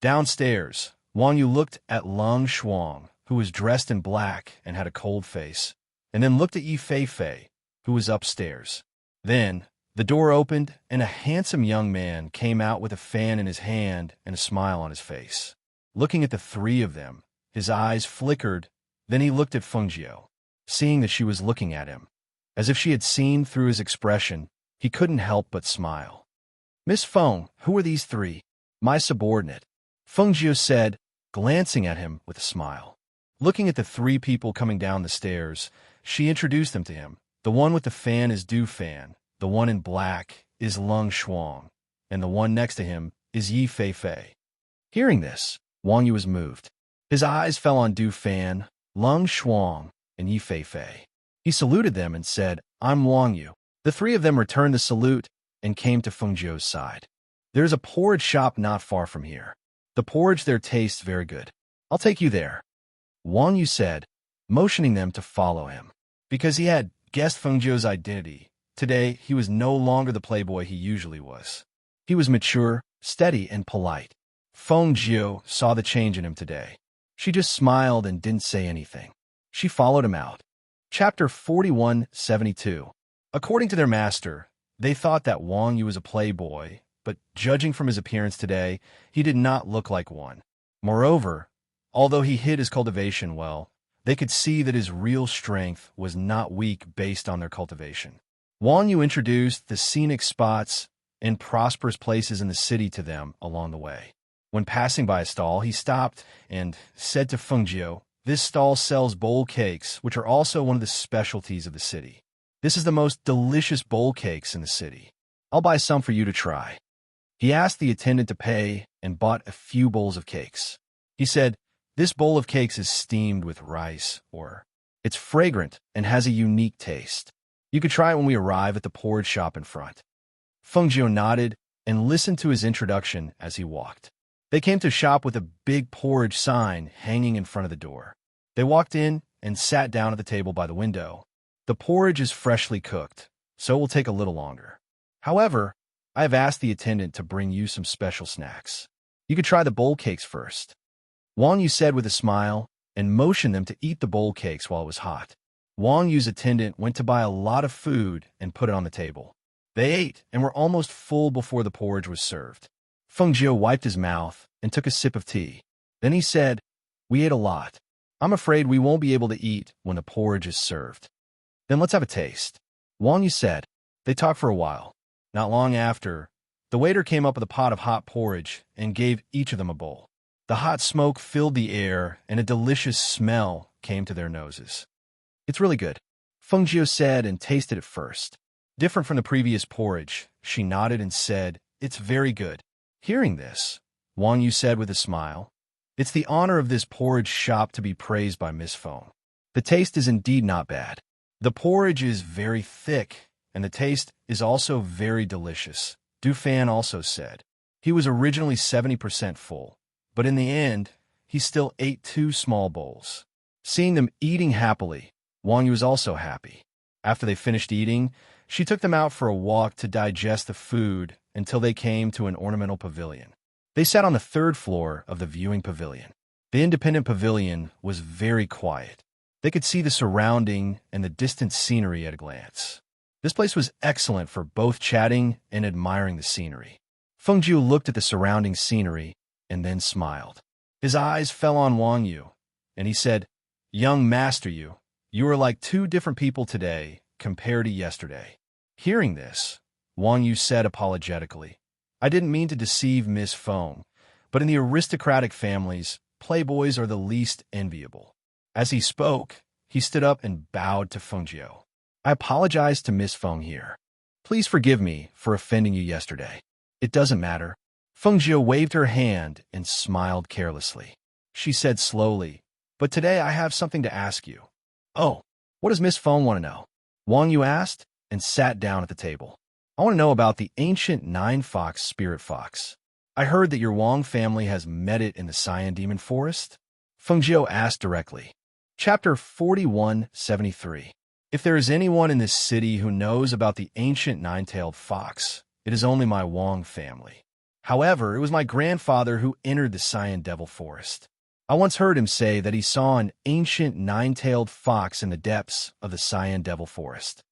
Downstairs, Wang Yu looked at Lung Shuang, who was dressed in black and had a cold face, and then looked at Yi Feifei, who was upstairs. Then, the door opened, and a handsome young man came out with a fan in his hand and a smile on his face. Looking at the three of them, his eyes flickered, then he looked at Fungio. Seeing that she was looking at him, as if she had seen through his expression, he couldn't help but smile. "Miss Feng, who are these three?" "My subordinate," Fungio said, glancing at him with a smile. Looking at the three people coming down the stairs, she introduced them to him. The one with the fan is Du Fan, the one in black is Lung Shuang, and the one next to him is Yi Feifei. Hearing this, Wang Yu was moved. His eyes fell on Du Fan, Lung Shuang, and Yi Feifei. He saluted them and said, "I'm Wang Yu." The three of them returned the salute and came to Fungio's side. "There's a porridge shop not far from here. The porridge there tastes very good. I'll take you there," Wang Yu said, motioning them to follow him. Because he had guessed Fungio's identity, today he was no longer the playboy he usually was. He was mature, steady, and polite. Fungio saw the change in him today. She just smiled and didn't say anything. She followed him out. Chapter 41:72. According to their master, they thought that Wang Yu was a playboy, but judging from his appearance today, he did not look like one. Moreover, although he hid his cultivation well, they could see that his real strength was not weak based on their cultivation. Wang Yu introduced the scenic spots and prosperous places in the city to them along the way. When passing by a stall, he stopped and said to Fungio, "This stall sells bowl cakes, which are also one of the specialties of the city. This is the most delicious bowl cakes in the city. I'll buy some for you to try." He asked the attendant to pay and bought a few bowls of cakes. He said, "This bowl of cakes is steamed with rice, or it's fragrant and has a unique taste. You could try it when we arrive at the porridge shop in front." Fungio nodded and listened to his introduction as he walked. They came to a shop with a big porridge sign hanging in front of the door. They walked in and sat down at the table by the window. The porridge is freshly cooked, so it will take a little longer. However, I have asked the attendant to bring you some special snacks. You could try the bowl cakes first. Wang Yu said with a smile and motioned them to eat the bowl cakes while it was hot. Wang Yu's attendant went to buy a lot of food and put it on the table. They ate and were almost full before the porridge was served. Feng Jiu wiped his mouth and took a sip of tea. Then he said, "We ate a lot. I'm afraid we won't be able to eat when the porridge is served." "Then let's have a taste," Wang Yu said. They talked for a while. Not long after, the waiter came up with a pot of hot porridge and gave each of them a bowl. The hot smoke filled the air, and a delicious smell came to their noses. "It's really good," Feng Jiu said and tasted it first. Different from the previous porridge, she nodded and said, "It's very good." Hearing this, Wang Yu said with a smile, "It's the honor of this porridge shop to be praised by Miss Feng. The taste is indeed not bad. The porridge is very thick, and the taste is also very delicious," Du Fan also said. He was originally 70% full, but in the end, he still ate 2 small bowls. Seeing them eating happily, Wang Yu was also happy. After they finished eating, she took them out for a walk to digest the food until they came to an ornamental pavilion. They sat on the 3rd floor of the viewing pavilion. The independent pavilion was very quiet. They could see the surrounding and the distant scenery at a glance. This place was excellent for both chatting and admiring the scenery. Feng Jiu looked at the surrounding scenery and then smiled. His eyes fell on Wang Yu, and he said, "Young Master Yu, you are like 2 different people today compared to yesterday." Hearing this, Wang Yu said apologetically, "I didn't mean to deceive Miss Feng, but in the aristocratic families, playboys are the least enviable." As he spoke, he stood up and bowed to Feng Jiu. "I apologize to Miss Feng here. Please forgive me for offending you yesterday." "It doesn't matter." Feng Jiu waved her hand and smiled carelessly. She said slowly, "But today I have something to ask you." "Oh, what does Miss Feng want to know?" Wang Yu asked and sat down at the table. "I want to know about the ancient 9-fox spirit fox. I heard that your Wang family has met it in the Cyan Demon Forest?" Feng Jiu asked directly. Chapter 4173. If there is anyone in this city who knows about the ancient 9-tailed fox, it is only my Wang family. However, it was my grandfather who entered the Cyan Devil Forest. I once heard him say that he saw an ancient 9-tailed fox in the depths of the Cyan Devil Forest.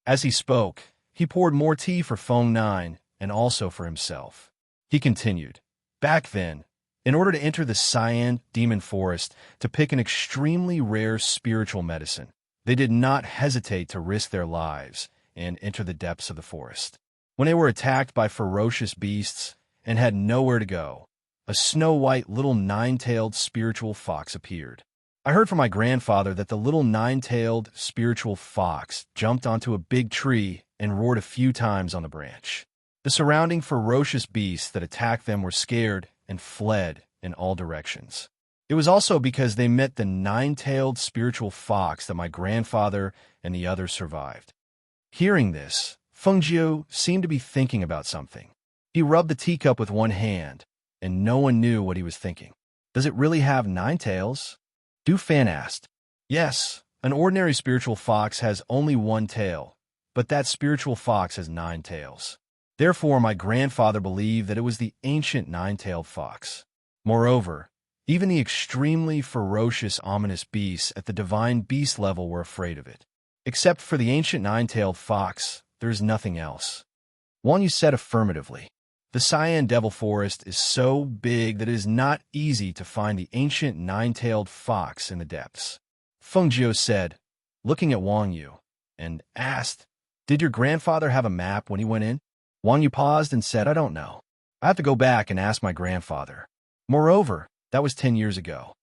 As he spoke, he poured more tea for Feng Nine and also for himself. He continued, "Back then, in order to enter the Cyan Demon Forest to pick an extremely rare spiritual medicine, they did not hesitate to risk their lives and enter the depths of the forest. When they were attacked by ferocious beasts and had nowhere to go, a snow-white little 9-tailed spiritual fox appeared. I heard from my grandfather that the little 9-tailed spiritual fox jumped onto a big tree and roared a few times on the branch. The surrounding ferocious beasts that attacked them were scared and fled in all directions. It was also because they met the 9-tailed spiritual fox that my grandfather and the others survived." Hearing this, Feng Jiu seemed to be thinking about something. He rubbed the teacup with one hand, and no one knew what he was thinking. "Does it really have 9 tails?" Du Fan asked. "Yes, an ordinary spiritual fox has only 1 tail, but that spiritual fox has 9 tails. Therefore, my grandfather believed that it was the ancient 9-tailed fox. Moreover, even the extremely ferocious, ominous beasts at the divine beast level were afraid of it. Except for the ancient 9-tailed fox, there is nothing else." Wang Yu said affirmatively. "The Cyan Devil Forest is so big that it is not easy to find the ancient 9-tailed fox in the depths." Feng Jiu said, looking at Wang Yu, and asked, "Did your grandfather have a map when he went in?" Wang Yu paused and said, "I don't know. I have to go back and ask my grandfather. Moreover, that was 10 years ago."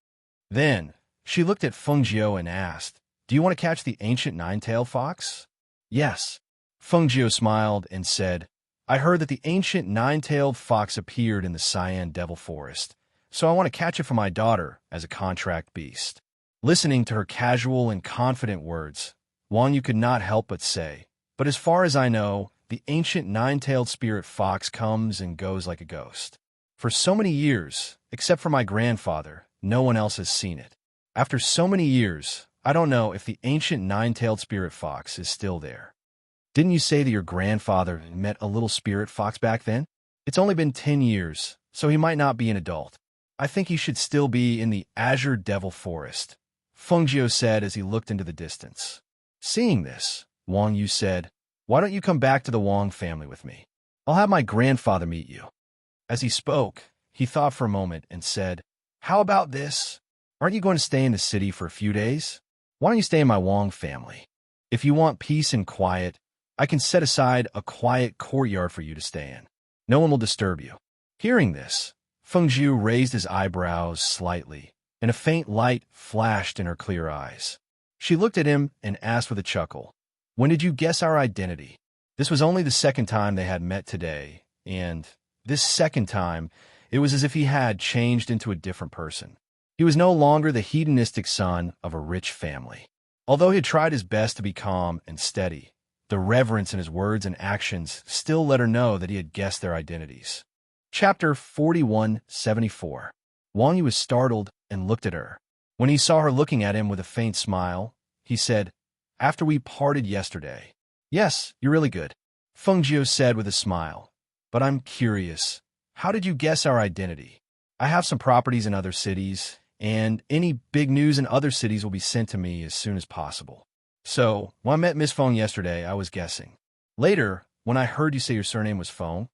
Then, she looked at Feng Jiu and asked, "Do you want to catch the ancient 9-tailed fox?" "Yes." Feng Jiu smiled and said, "I heard that the ancient 9-tailed fox appeared in the Cyan Devil Forest, so I want to catch it for my daughter as a contract beast." Listening to her casual and confident words, Wang Yu could not help but say, "But as far as I know, the ancient 9-tailed spirit fox comes and goes like a ghost. For so many years, except for my grandfather, no one else has seen it. After so many years, I don't know if the ancient 9-tailed spirit fox is still there." Didn't you say that your grandfather met a little spirit fox back then? It's only been 10 years, so he might not be an adult. I think he should still be in the Azure Devil Forest, Feng Jiu said as he looked into the distance. Seeing this, Wang Yu said, "Why don't you come back to the Wang family with me? I'll have my grandfather meet you." As he spoke, he thought for a moment and said, "How about this? Aren't you going to stay in the city for a few days? Why don't you stay in my Wang family? If you want peace and quiet, I can set aside a quiet courtyard for you to stay in. No one will disturb you." Hearing this, Feng Jiu raised his eyebrows slightly, and a faint light flashed in her clear eyes. She looked at him and asked with a chuckle, "When did you guess our identity?" This was only the second time they had met today, and this second time, it was as if he had changed into a different person. He was no longer the hedonistic son of a rich family. Although he had tried his best to be calm and steady, the reverence in his words and actions still let her know that he had guessed their identities. Chapter 4174. Wang Yu was startled and looked at her. When he saw her looking at him with a faint smile, he said, "After we parted yesterday." "Yes, you're really good," Feng Jiu said with a smile. "But I'm curious. How did you guess our identity? I have some properties in other cities, and any big news in other cities will be sent to me as soon as possible. So, when I met Miss Feng yesterday, I was guessing. Later, when I heard you say your surname was Feng,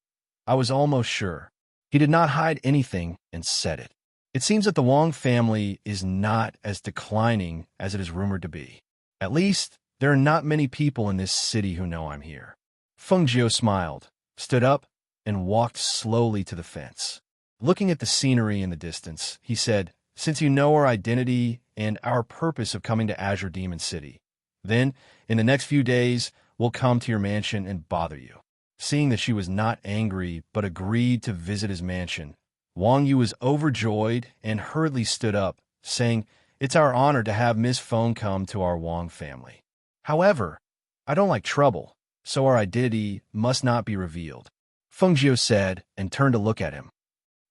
I was almost sure." He did not hide anything and said it. "It seems that the Wang family is not as declining as it is rumored to be. At least, there are not many people in this city who know I'm here." Feng Jiu smiled, stood up, and walked slowly to the fence. Looking at the scenery in the distance, he said, "Since you know our identity and our purpose of coming to Azure Demon City, then, in the next few days, we'll come to your mansion and bother you." Seeing that she was not angry but agreed to visit his mansion, Wang Yu was overjoyed and hurriedly stood up, saying, "It's our honor to have Miss Feng come to our Wang family. However, I don't like trouble, so our identity must not be revealed," Feng Jiu said and turned to look at him.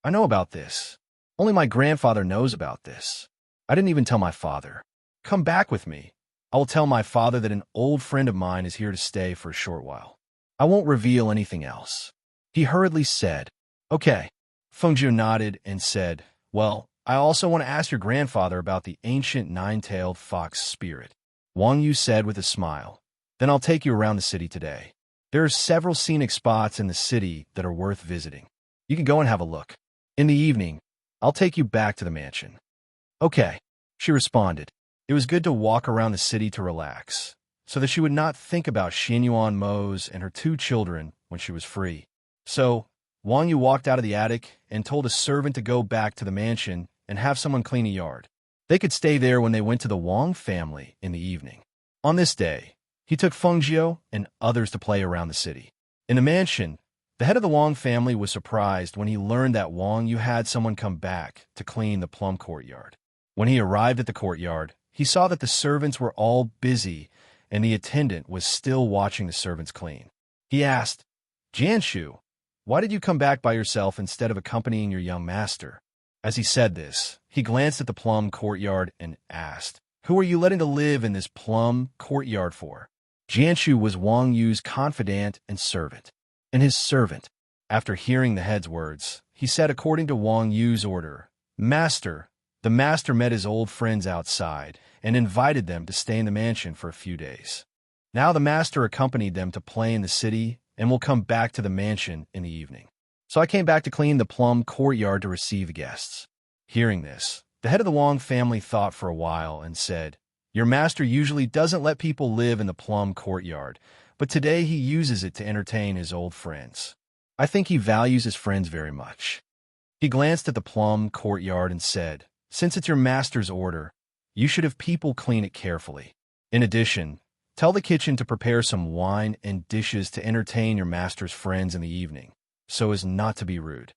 "I know about this. Only my grandfather knows about this. I didn't even tell my father. Come back with me. I will tell my father that an old friend of mine is here to stay for a short while. I won't reveal anything else." He hurriedly said, "Okay." Feng Jiu nodded and said, "Well, I also want to ask your grandfather about the ancient nine-tailed fox spirit," Wang Yu said with a smile. "Then I'll take you around the city today. There are several scenic spots in the city that are worth visiting. You can go and have a look. In the evening, I'll take you back to the mansion." "Okay," she responded. It was good to walk around the city to relax, so that she would not think about Xianyuan Mose and her 2 children when she was free. So, Wang Yu walked out of the attic and told a servant to go back to the mansion and have someone clean a yard. They could stay there when they went to the Wang family in the evening. On this day, he took Feng Jiu and others to play around the city. In the mansion, the head of the Wang family was surprised when he learned that Wang Yu had someone come back to clean the plum courtyard. When he arrived at the courtyard, he saw that the servants were all busy and the attendant was still watching the servants clean. He asked, "Jianshu, why did you come back by yourself instead of accompanying your young master?" As he said this, he glanced at the plum courtyard and asked, "Who are you letting to live in this plum courtyard for?" Jianshu was Wang Yu's confidant and servant. And his servant, after hearing the head's words, he said according to Wang Yu's order, "Master." The master met his old friends outside and invited them to stay in the mansion for a few days. Now the master accompanied them to play in the city and will come back to the mansion in the evening. So I came back to clean the plum courtyard to receive the guests." Hearing this, the head of the Wang family thought for a while and said, "Your master usually doesn't let people live in the plum courtyard, but today he uses it to entertain his old friends. I think he values his friends very much." He glanced at the plum courtyard and said, "Since it's your master's order, you should have people clean it carefully. In addition, tell the kitchen to prepare some wine and dishes to entertain your master's friends in the evening, so as not to be rude."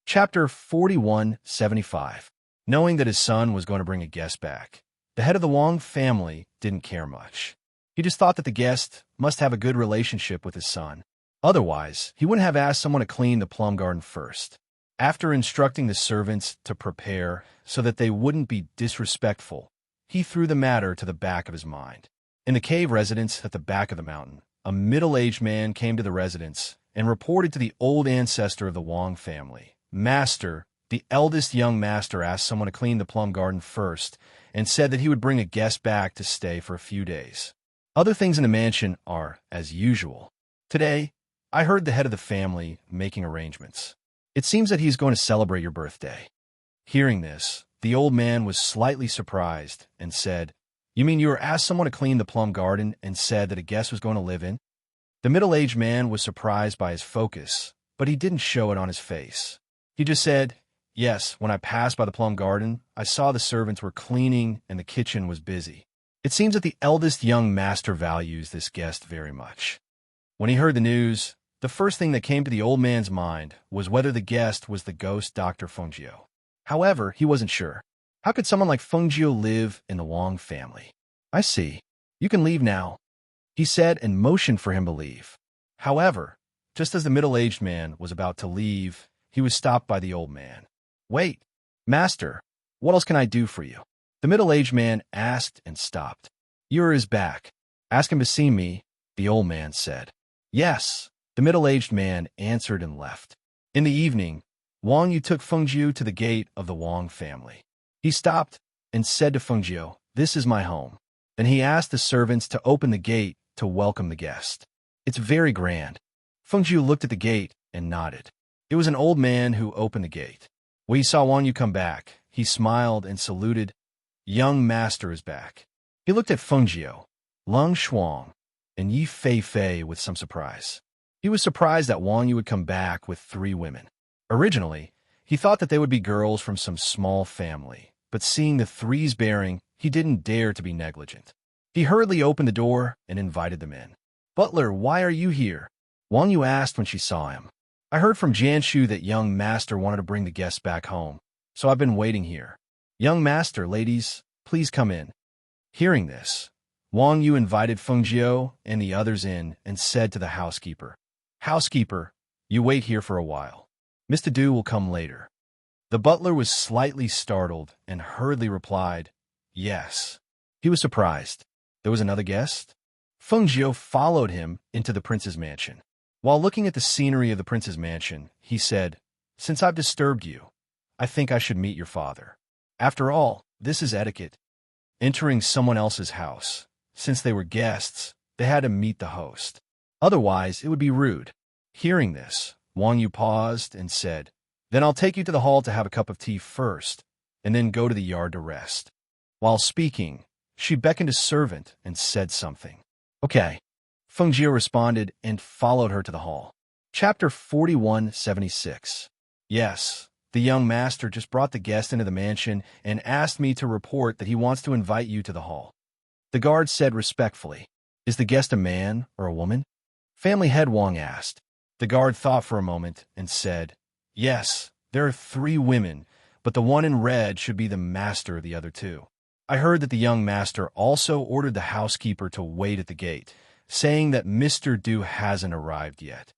Chapter 4175. Knowing that his son was going to bring a guest back, the head of the Wang family didn't care much. He just thought that the guest must have a good relationship with his son. Otherwise, he wouldn't have asked someone to clean the plum garden first. After instructing the servants to prepare so that they wouldn't be disrespectful, he threw the matter to the back of his mind. In the cave residence at the back of the mountain, a middle-aged man came to the residence and reported to the old ancestor of the Wong family. Master, the eldest young master asked someone to clean the plum garden first and said that he would bring a guest back to stay for a few days. Other things in the mansion are as usual. Today, I heard the head of the family making arrangements. It seems that he's going to celebrate your birthday. Hearing this, the old man was slightly surprised and said, "You mean you were asked someone to clean the plum garden and said that a guest was going to live in?" The middle-aged man was surprised by his focus, but he didn't show it on his face. He just said, "Yes, when I passed by the plum garden, I saw the servants were cleaning and the kitchen was busy." It seems that the eldest young master values this guest very much. When he heard the news, the first thing that came to the old man's mind was whether the guest was the ghost Dr. Fengjiu. However, he wasn't sure. How could someone like Fengjiu live in the Wong family? "I see. You can leave now," he said and motioned for him to leave. However, just as the middle-aged man was about to leave, he was stopped by the old man. "Wait, master, what else can I do for you?" The middle-aged man asked and stopped. "Yura is back. Ask him to see me," the old man said. "Yes," the middle-aged man answered and left. In the evening, Wang Yu took Fengjiu to the gate of the Wang family. He stopped and said to Fengjiu, "This is my home." Then he asked the servants to open the gate to welcome the guest. "It's very grand." Fengjiu looked at the gate and nodded. It was an old man who opened the gate. When he saw Wang Yu come back, he smiled and saluted. "Young master is back." He looked at Fengjiu, Lung Shuang, and Yi Fei Fei with some surprise. He was surprised that Wang Yu would come back with 3 women. Originally, he thought that they would be girls from some small family, but seeing the 3's bearing, he didn't dare to be negligent. He hurriedly opened the door and invited them in. "Butler, why are you here?" Wang Yu asked when she saw him. "I heard from Jianshu that young master wanted to bring the guests back home, so I've been waiting here. Young master, ladies, please come in." Hearing this, Wang Yu invited Fengjiu and the others in and said to the housekeeper, "Housekeeper, you wait here for a while. Mr. Du will come later." The butler was slightly startled and hurriedly replied, "Yes." He was surprised. There was another guest? Fengjiu followed him into the prince's mansion. While looking at the scenery of the prince's mansion, he said, "Since I've disturbed you, I think I should meet your father. After all, this is etiquette. Entering someone else's house, since they were guests, they had to meet the host. Otherwise, it would be rude." Hearing this, Wang Yu paused and said, "Then I'll take you to the hall to have a cup of tea first, and then go to the yard to rest." While speaking, she beckoned a servant and said something. "Okay." Fengjiu responded and followed her to the hall. Chapter 4176. Yes, the young master just brought the guest into the mansion and asked me to report that he wants to invite you to the hall. The guard said respectfully, "Is the guest a man or a woman?" Family head Wang asked. The guard thought for a moment and said, "Yes, there are 3 women, but the one in red should be the master of the other 2. I heard that the young master also ordered the housekeeper to wait at the gate, saying that Mr. Du hasn't arrived yet."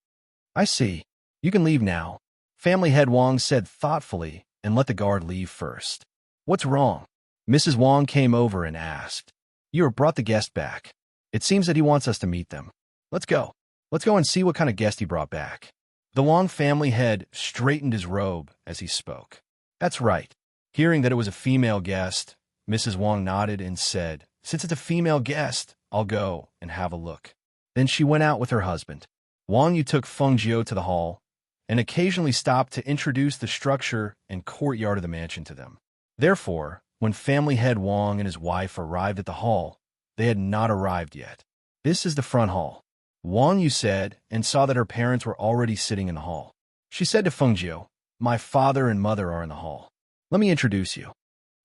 "I see. You can leave now," Family head Wang said thoughtfully and let the guard leave first. "What's wrong?" Mrs. Wang came over and asked. "You brought the guest back. It seems that he wants us to meet them. Let's go. Let's go and see what kind of guest he brought back." The Wang family head straightened his robe as he spoke. "That's right." Hearing that it was a female guest, Mrs. Wang nodded and said, "Since it's a female guest, I'll go and have a look." Then she went out with her husband. Wang Yu took Fengjiu to the hall and occasionally stopped to introduce the structure and courtyard of the mansion to them. Therefore, when family head Wang and his wife arrived at the hall, they had not arrived yet. "This is the front hall," Wang Yu said, and saw that her parents were already sitting in the hall. She said to Fengjiu, "My father and mother are in the hall. Let me introduce you."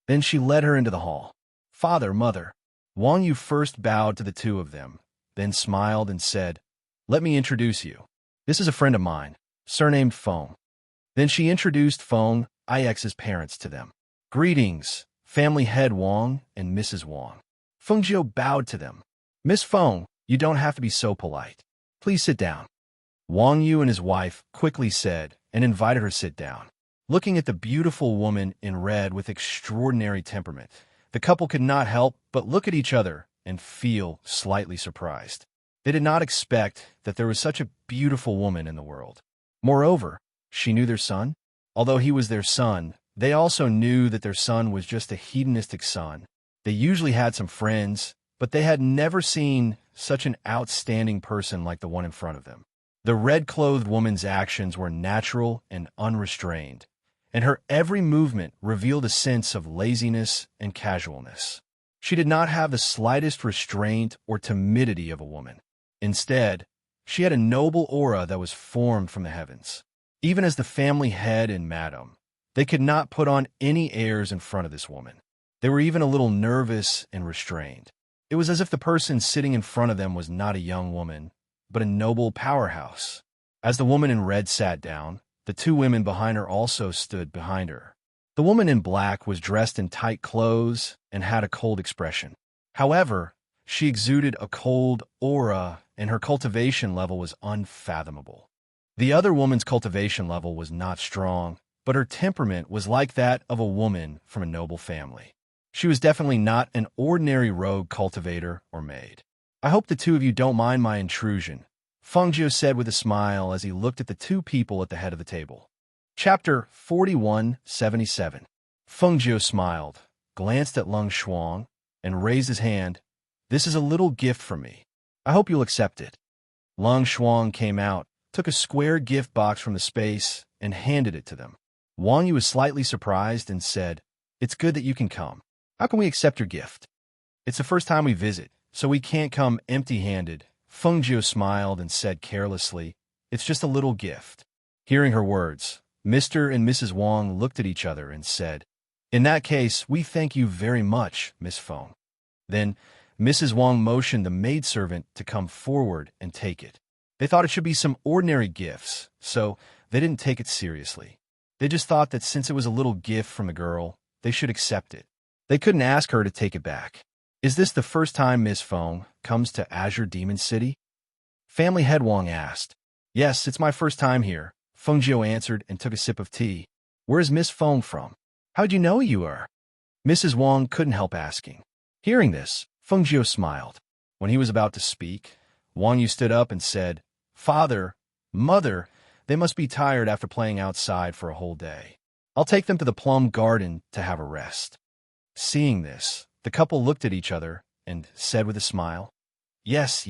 Then she led her into the hall. "Father, mother." Wang Yu first bowed to the 2 of them, then smiled and said, "Let me introduce you. This is a friend of mine, surnamed Feng." Then she introduced Feng Ix's parents to them. "Greetings, family head Wang and Mrs. Wang." Fengjiu bowed to them. "Miss Feng, you don't have to be so polite. Please sit down." Wang Yu and his wife quickly said and invited her to sit down. Looking at the beautiful woman in red with extraordinary temperament, the couple could not help but look at each other and feel slightly surprised. They did not expect that there was such a beautiful woman in the world. Moreover, she knew their son. Although he was their son, they also knew that their son was just a hedonistic son. They usually had some friends, but they had never seen such an outstanding person like the one in front of them. The red-clothed woman's actions were natural and unrestrained, and her every movement revealed a sense of laziness and casualness. She did not have the slightest restraint or timidity of a woman. Instead, she had a noble aura that was formed from the heavens. Even as the family head and madam, they could not put on any airs in front of this woman. They were even a little nervous and restrained. It was as if the person sitting in front of them was not a young woman, but a noble powerhouse. As the woman in red sat down, the two women behind her also stood behind her. The woman in black was dressed in tight clothes and had a cold expression. However, she exuded a cold aura, and her cultivation level was unfathomable. The other woman's cultivation level was not strong, but her temperament was like that of a woman from a noble family. She was definitely not an ordinary rogue cultivator or maid. "I hope the two of you don't mind my intrusion," Fengjiu said with a smile as he looked at the two people at the head of the table. Chapter 4177. Fengjiu smiled, glanced at Lung Shuang, and raised his hand. "This is a little gift from me. I hope you'll accept it." Lung Shuang came out, took a square gift box from the space, and handed it to them. Wang Yu was slightly surprised and said, "It's good that you can come. How can we accept your gift?" "It's the first time we visit, so we can't come empty-handed." Fengjiu smiled and said carelessly, "It's just a little gift." Hearing her words, Mr. and Mrs. Wang looked at each other and said, "In that case, we thank you very much, Miss Feng." Then, Mrs. Wang motioned the maidservant to come forward and take it. They thought it should be some ordinary gifts, so they didn't take it seriously. They just thought that since it was a little gift from the girl, they should accept it. They couldn't ask her to take it back. "Is this the first time Miss Feng comes to Azure Demon City?" Family Head Wang asked. "Yes, it's my first time here," Fengjiu answered and took a sip of tea. "Where is Miss Feng from? How'd you know you are?" Mrs. Wang couldn't help asking. Hearing this, Fengjiu smiled. When he was about to speak, Wang Yu stood up and said, "Father, Mother, they must be tired after playing outside for a whole day. I'll take them to the plum garden to have a rest." Seeing this, the couple looked at each other and said with a smile, Yes,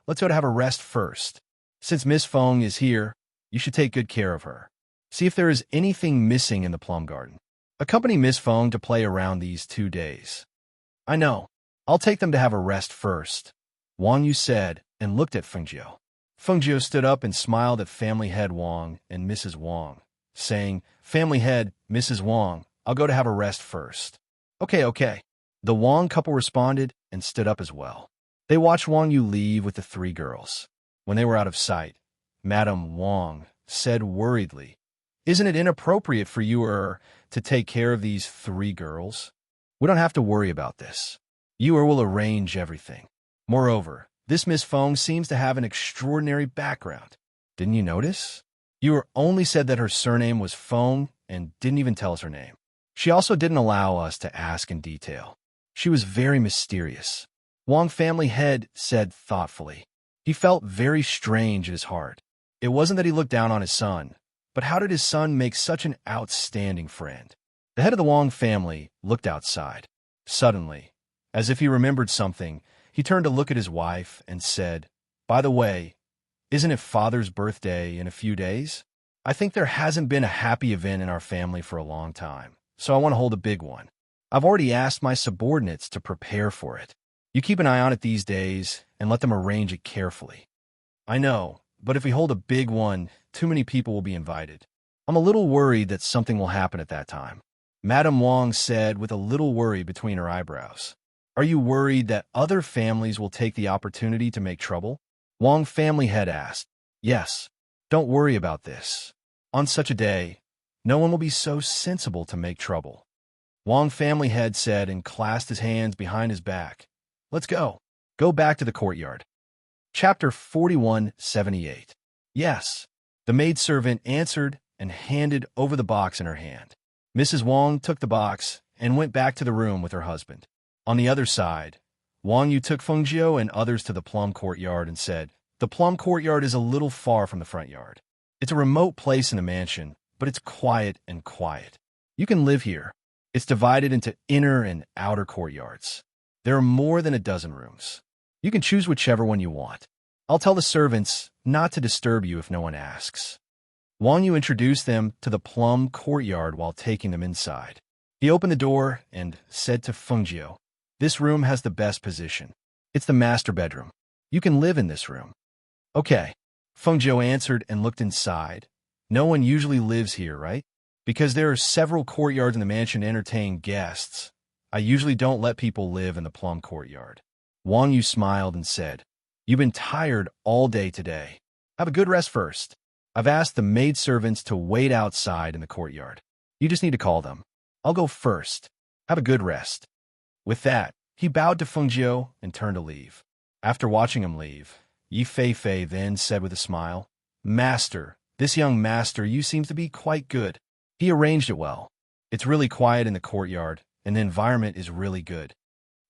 let's go to have a rest first. Since Miss Feng is here, you should take good care of her. See if there is anything missing in the plum garden. Accompany Miss Feng to play around these 2 days." "I know. I'll take them to have a rest first," Wang Yu said and looked at Fengjiu. Fengjiu stood up and smiled at Family Head Wang and Mrs. Wang, saying, "Family Head, Mrs. Wang, I'll go to have a rest first." Okay. The Wang couple responded and stood up as well. They watched Wang Yu leave with the 3 girls. When they were out of sight, Madame Wang said worriedly, "Isn't it inappropriate for you to take care of these 3 girls? We don't have to worry about this. You will arrange everything. Moreover, this Miss Feng seems to have an extraordinary background. Didn't you notice? You only said that her surname was Feng and didn't even tell us her name. She also didn't allow us to ask in detail. She was very mysterious." Wang Family Head said thoughtfully. He felt very strange in his heart. It wasn't that he looked down on his son, but how did his son make such an outstanding friend? The head of the Wang family looked outside. Suddenly, as if he remembered something, he turned to look at his wife and said, "By the way, isn't it Father's birthday in a few days? I think there hasn't been a happy event in our family for a long time, so I want to hold a big one. I've already asked my subordinates to prepare for it. You keep an eye on it these days and let them arrange it carefully." "I know, but if we hold a big one, too many people will be invited. I'm a little worried that something will happen at that time," Madame Wang said with a little worry between her eyebrows. "Are you worried that other families will take the opportunity to make trouble?" Wang Family Head asked. "Yes. Don't worry about this. On such a day, no one will be so sensible to make trouble," Wang Family Head said and clasped his hands behind his back. "Let's go. Go back to the courtyard." Chapter 4178. "Yes," the maidservant answered and handed over the box in her hand. Mrs. Wang took the box and went back to the room with her husband. On the other side, Wang Yu took Feng Jiu and others to the plum courtyard and said, "The plum courtyard is a little far from the front yard. It's a remote place in the mansion, but it's quiet and quiet. You can live here. It's divided into inner and outer courtyards. There are more than a dozen rooms. You can choose whichever one you want. I'll tell the servants not to disturb you if no one asks." Wang Yu introduced them to the plum courtyard while taking them inside. He opened the door and said to Feng Jiu, "This room has the best position. It's the master bedroom. You can live in this room." "Okay," Feng Jiu answered and looked inside. "No one usually lives here, right? Because there are several courtyards in the mansion to entertain guests. I usually don't let people live in the plum courtyard." Wang Yu smiled and said, "You've been tired all day today. Have a good rest first. I've asked the maidservants to wait outside in the courtyard. You just need to call them. I'll go first. Have a good rest." With that, he bowed to Feng Jiu and turned to leave. After watching him leave, Yi Fei then said with a smile, "Master, this young master you seems to be quite good. He arranged it well. It's really quiet in the courtyard, and the environment is really good.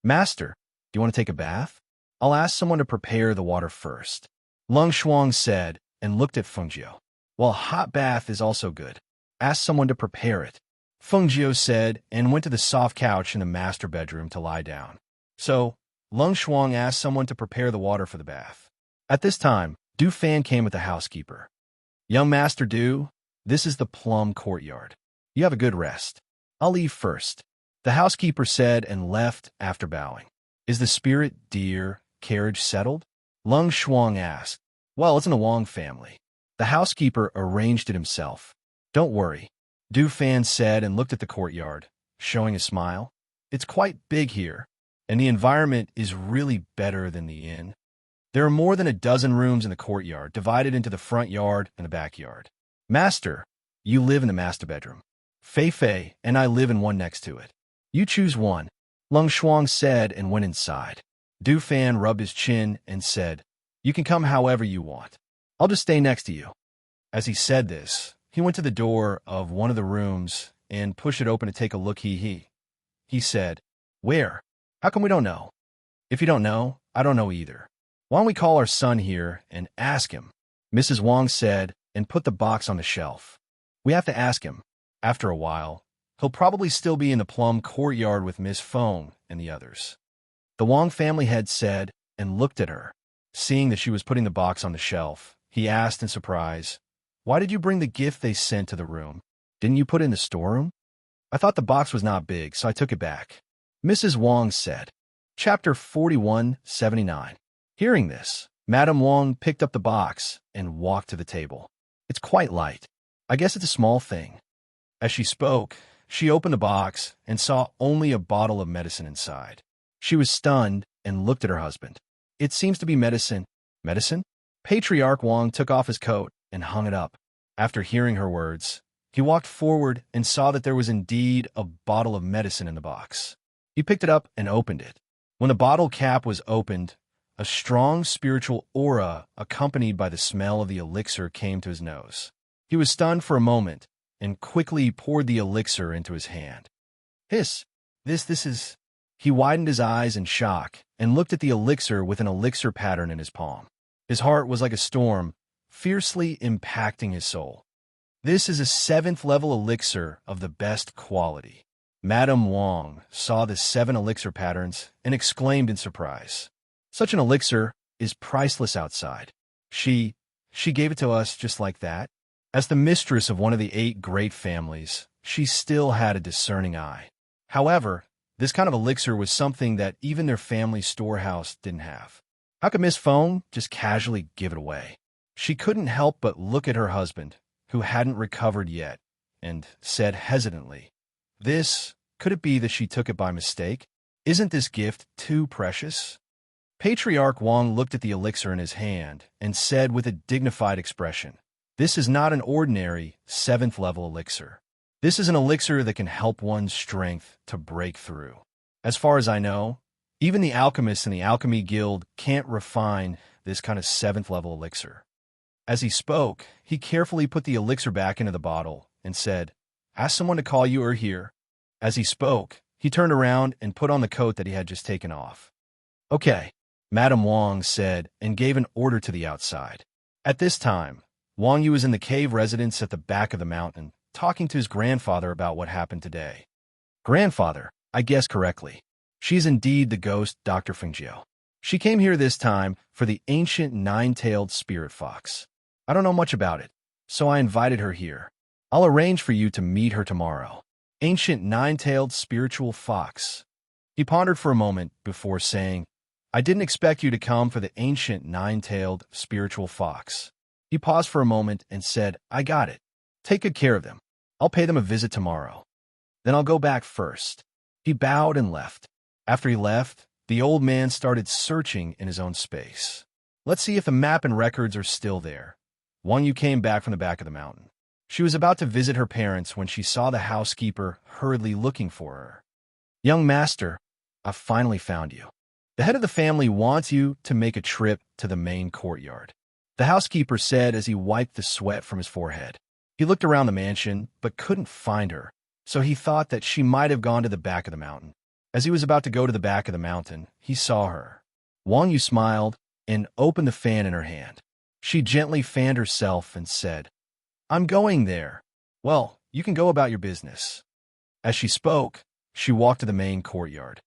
Master, do you want to take a bath? I'll ask someone to prepare the water first." Lung Shuang said and looked at Feng Jiu. "Well, a hot bath is also good. Ask someone to prepare it." Feng Jiu said and went to the soft couch in the master bedroom to lie down. So, Lung Shuang asked someone to prepare the water for the bath. At this time, Du Fan came with the housekeeper. "Young Master Du, this is the plum courtyard. You have a good rest. I'll leave first." The housekeeper said and left after bowing. "Is the spirit deer carriage settled?" Lung Shuang asked. "Well, it's in the Wang family. The housekeeper arranged it himself. Don't worry," Du Fan said and looked at the courtyard, showing a smile. "It's quite big here, and the environment is really better than the inn. There are more than a dozen rooms in the courtyard, divided into the front yard and the backyard. Master, you live in the master bedroom. Fei and I live in one next to it. You choose one," Lung Shuang said and went inside. Du Fan rubbed his chin and said, "You can come however you want. I'll just stay next to you." As he said this, he went to the door of one of the rooms and pushed it open to take a look. He said, "Where? How come we don't know?" "If you don't know, I don't know either. Why don't we call our son here and ask him?" Mrs. Wang said and put the box on the shelf. "We have to ask him. After a while, he'll probably still be in the plum courtyard with Miss Feng and the others." The Wang family head said and looked at her. Seeing that she was putting the box on the shelf, he asked in surprise, "Why did you bring the gift they sent to the room? Didn't you put it in the storeroom?" "I thought the box was not big, so I took it back," Mrs. Wang said. Chapter 4179. Hearing this, Madame Wang picked up the box and walked to the table. "It's quite light. I guess it's a small thing." As she spoke, she opened the box and saw only a bottle of medicine inside. She was stunned and looked at her husband. "It seems to be medicine." "Medicine?" Patriarch Wang took off his coat and hung it up. After hearing her words, he walked forward and saw that there was indeed a bottle of medicine in the box. He picked it up and opened it. When the bottle cap was opened, a strong spiritual aura accompanied by the smell of the elixir came to his nose. He was stunned for a moment and quickly poured the elixir into his hand. This is... He widened his eyes in shock and looked at the elixir with an elixir pattern in his palm. His heart was like a storm, fiercely impacting his soul. "This is a 7th level elixir of the best quality." Madame Wang saw the 7 elixir patterns and exclaimed in surprise. "Such an elixir is priceless outside. She gave it to us just like that." As the mistress of one of the 8 great families, she still had a discerning eye. However, this kind of elixir was something that even their family storehouse didn't have. How could Miss Feng just casually give it away? She couldn't help but look at her husband, who hadn't recovered yet, and said hesitantly, Could it be that she took it by mistake? Isn't this gift too precious?" Patriarch Wang looked at the elixir in his hand and said with a dignified expression, "This is not an ordinary 7th level elixir. This is an elixir that can help one's strength to break through. As far as I know, even the alchemists in the Alchemy Guild can't refine this kind of 7th level elixir." As he spoke, he carefully put the elixir back into the bottle and said, "Ask someone to call you or here." As he spoke, he turned around and put on the coat that he had just taken off. Okay, Madame Wang said and gave an order to the outside. At this time, Wang Yu was in the cave residence at the back of the mountain, talking to his grandfather about what happened today. Grandfather, I guessed correctly. She is indeed the ghost Dr. Fengjiao. She came here this time for the ancient nine-tailed spirit fox. I don't know much about it, so I invited her here. I'll arrange for you to meet her tomorrow. Ancient nine-tailed spiritual fox. He pondered for a moment before saying, I didn't expect you to come for the ancient nine-tailed spiritual fox. He paused for a moment and said, I got it. Take good care of them. I'll pay them a visit tomorrow. Then I'll go back first. He bowed and left. After he left, the old man started searching in his own space. Let's see if the map and records are still there. Wang Yu came back from the back of the mountain. She was about to visit her parents when she saw the housekeeper hurriedly looking for her. Young master, I've finally found you. The head of the family wants you to make a trip to the main courtyard, the housekeeper said as he wiped the sweat from his forehead. He looked around the mansion, but couldn't find her, so he thought that she might have gone to the back of the mountain. As he was about to go to the back of the mountain, he saw her. Wang Yu smiled and opened the fan in her hand. She gently fanned herself and said, I'm going there. Well, you can go about your business. As she spoke, she walked to the main courtyard.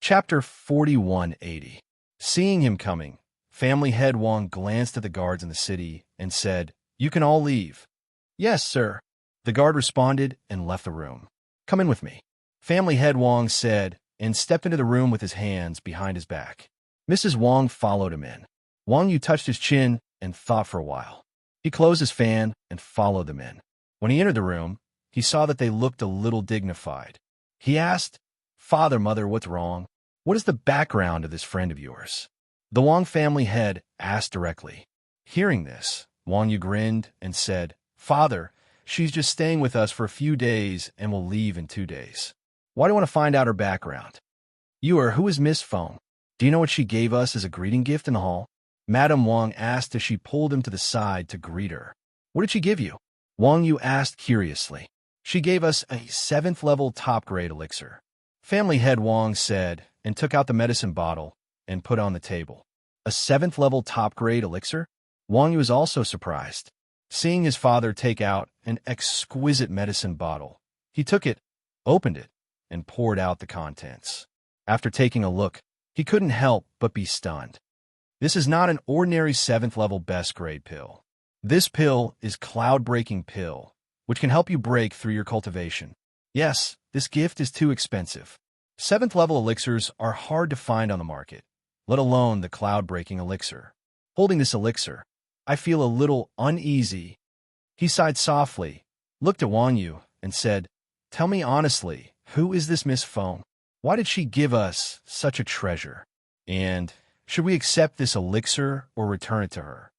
Chapter 4180. Seeing him coming, family head Wang glanced at the guards in the city and said, You can all leave. Yes, sir. The guard responded and left the room. Come in with me. Family head Wang said and stepped into the room with his hands behind his back. Mrs. Wang followed him in. Wang Yu touched his chin and thought for a while. He closed his fan and followed them in. When he entered the room, he saw that they looked a little dignified. He asked, Father, Mother, what's wrong? What is the background of this friend of yours? The Wang family head asked directly. Hearing this, Wang Yu grinned and said, Father, she's just staying with us for a few days and will leave in 2 days. Why do you want to find out her background? Who is Miss Feng? Do you know what she gave us as a greeting gift in the hall? Madame Wang asked as she pulled him to the side to greet her. What did she give you? Wang Yu asked curiously. She gave us a 7th-level top-grade elixir. Family head Wang said and took out the medicine bottle and put it on the table. A 7th-level top-grade elixir? Wang Yu was also surprised. Seeing his father take out an exquisite medicine bottle, he took it, opened it, and poured out the contents. After taking a look, he couldn't help but be stunned. This is not an ordinary 7th-level best-grade pill. This pill is Cloud-Breaking Pill, which can help you break through your cultivation. Yes, this gift is too expensive. 7th-level elixirs are hard to find on the market, let alone the Cloud-Breaking Elixir. Holding this elixir, I feel a little uneasy. He sighed softly, looked at Wang Yu, and said, Tell me honestly, who is this Miss Feng? Why did she give us such a treasure? And should we accept this elixir or return it to her?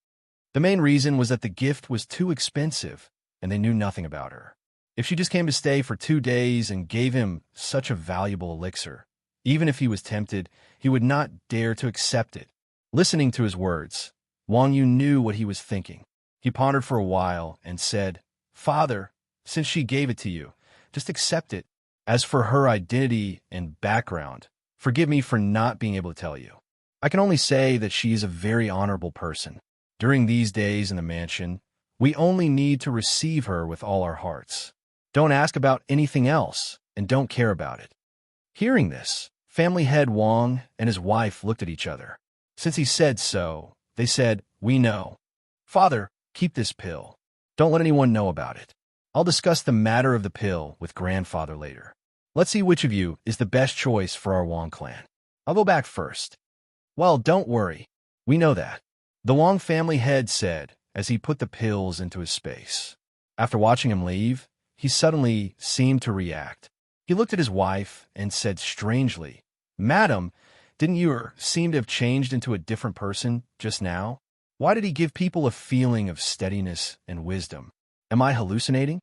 The main reason was that the gift was too expensive, and they knew nothing about her. If she just came to stay for 2 days and gave him such a valuable elixir, even if he was tempted, he would not dare to accept it. Listening to his words, Wang Yu knew what he was thinking. He pondered for a while and said, Father, since she gave it to you, just accept it. As for her identity and background, forgive me for not being able to tell you. I can only say that she is a very honorable person. During these days in the mansion, we only need to receive her with all our hearts. Don't ask about anything else, and don't care about it. Hearing this, family head Wang and his wife looked at each other. Since he said so, they said, We know. Father, keep this pill. Don't let anyone know about it. I'll discuss the matter of the pill with grandfather later. Let's see which of you is the best choice for our Wang clan. I'll go back first. Well, don't worry. We know that. The Wang family head said as he put the pills into his space. After watching him leave, he suddenly seemed to react. He looked at his wife and said strangely, Madam, didn't you seem to have changed into a different person just now? Why did he give people a feeling of steadiness and wisdom? Am I hallucinating?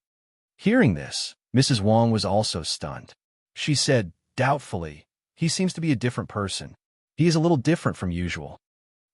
Hearing this, Mrs. Wang was also stunned. She said doubtfully, He seems to be a different person. He is a little different from usual.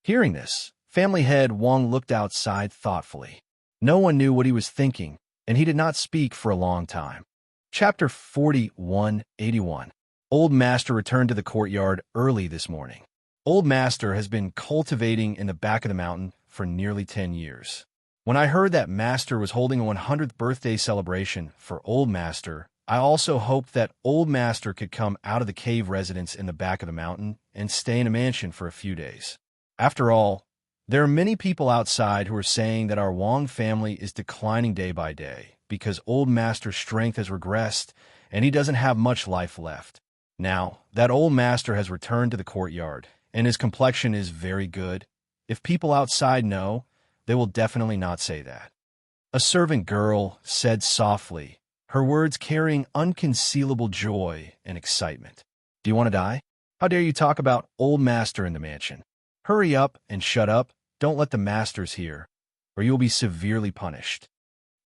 Hearing this, family head Wang looked outside thoughtfully. No one knew what he was thinking, and he did not speak for a long time. Chapter 4181. Old Master returned to the courtyard early this morning. Old Master has been cultivating in the back of the mountain for nearly 10 years. When I heard that Master was holding a 100th birthday celebration for Old Master, I also hoped that Old Master could come out of the cave residence in the back of the mountain and stay in a mansion for a few days. After all, there are many people outside who are saying that our Wong family is declining day by day because Old Master's strength has regressed and he doesn't have much life left. Now, that Old Master has returned to the courtyard, and his complexion is very good. If people outside know, they will definitely not say that. A servant girl said softly, her words carrying unconcealable joy and excitement. Do you want to die? How dare you talk about Old Master in the mansion? Hurry up and shut up. Don't let the masters hear, or you will be severely punished.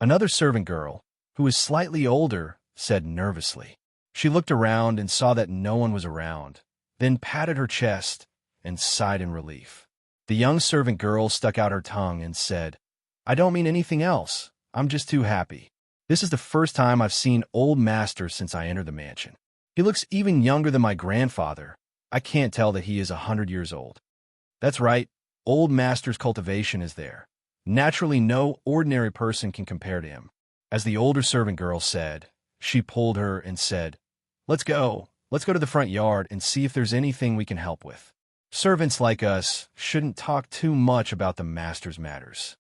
Another servant girl, who was slightly older, said nervously. She looked around and saw that no one was around, then patted her chest and sighed in relief. The young servant girl stuck out her tongue and said, I don't mean anything else. I'm just too happy. This is the first time I've seen Old Master since I entered the mansion. He looks even younger than my grandfather. I can't tell that he is 100 years old. That's right, Old Master's cultivation is there. Naturally, no ordinary person can compare to him. As the older servant girl said, she pulled her and said, Let's go to the front yard and see if there's anything we can help with. Servants like us shouldn't talk too much about the master's matters.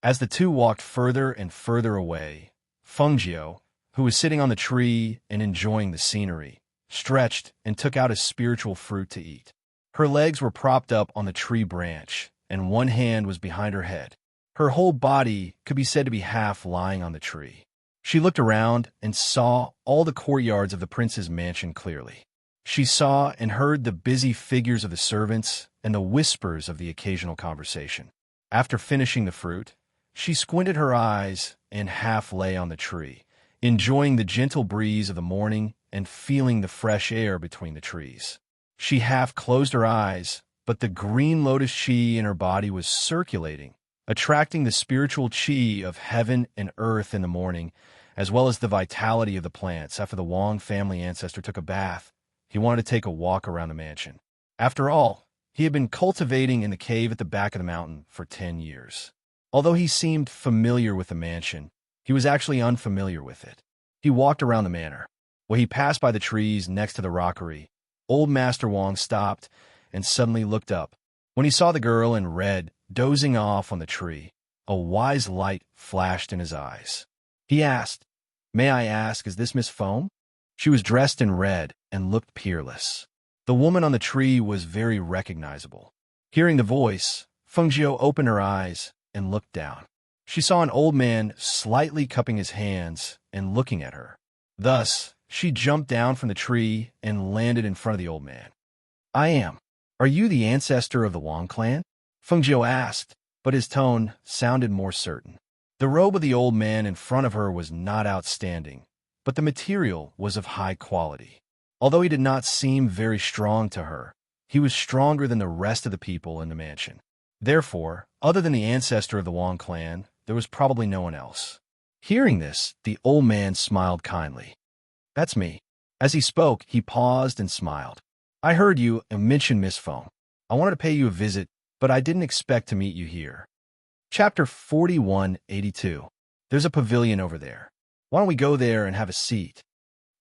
As the two walked further and further away, Fengjiu, who was sitting on the tree and enjoying the scenery, stretched and took out a spiritual fruit to eat. Her legs were propped up on the tree branch, and one hand was behind her head. Her whole body could be said to be half lying on the tree. She looked around and saw all the courtyards of the prince's mansion clearly. She saw and heard the busy figures of the servants and the whispers of the occasional conversation. After finishing the fruit, she squinted her eyes and half lay on the tree, enjoying the gentle breeze of the morning and feeling the fresh air between the trees. She half closed her eyes, but the green lotus chi in her body was circulating, attracting the spiritual chi of heaven and earth in the morning, as well as the vitality of the plants. After the Wong family ancestor took a bath, he wanted to take a walk around the mansion. After all, he had been cultivating in the cave at the back of the mountain for 10 years. Although he seemed familiar with the mansion, he was actually unfamiliar with it. He walked around the manor. When he passed by the trees next to the rockery, Old Master Wong stopped and suddenly looked up. When he saw the girl in red dozing off on the tree, a wise light flashed in his eyes. He asked, May I ask, is this Miss Foam? She was dressed in red and looked peerless. The woman on the tree was very recognizable. Hearing the voice, Fengjiu opened her eyes and looked down. She saw an old man slightly cupping his hands and looking at her. Thus, she jumped down from the tree and landed in front of the old man. I am. Are you the ancestor of the Wong clan? Fengjiu asked, but his tone sounded more certain. The robe of the old man in front of her was not outstanding, but the material was of high quality. Although he did not seem very strong to her, he was stronger than the rest of the people in the mansion. Therefore, other than the ancestor of the Wong clan, there was probably no one else. Hearing this, the old man smiled kindly. That's me. As he spoke, he paused and smiled. I heard you mention Miss Foam. I wanted to pay you a visit, but I didn't expect to meet you here. Chapter 4182. There's a pavilion over there. Why don't we go there and have a seat?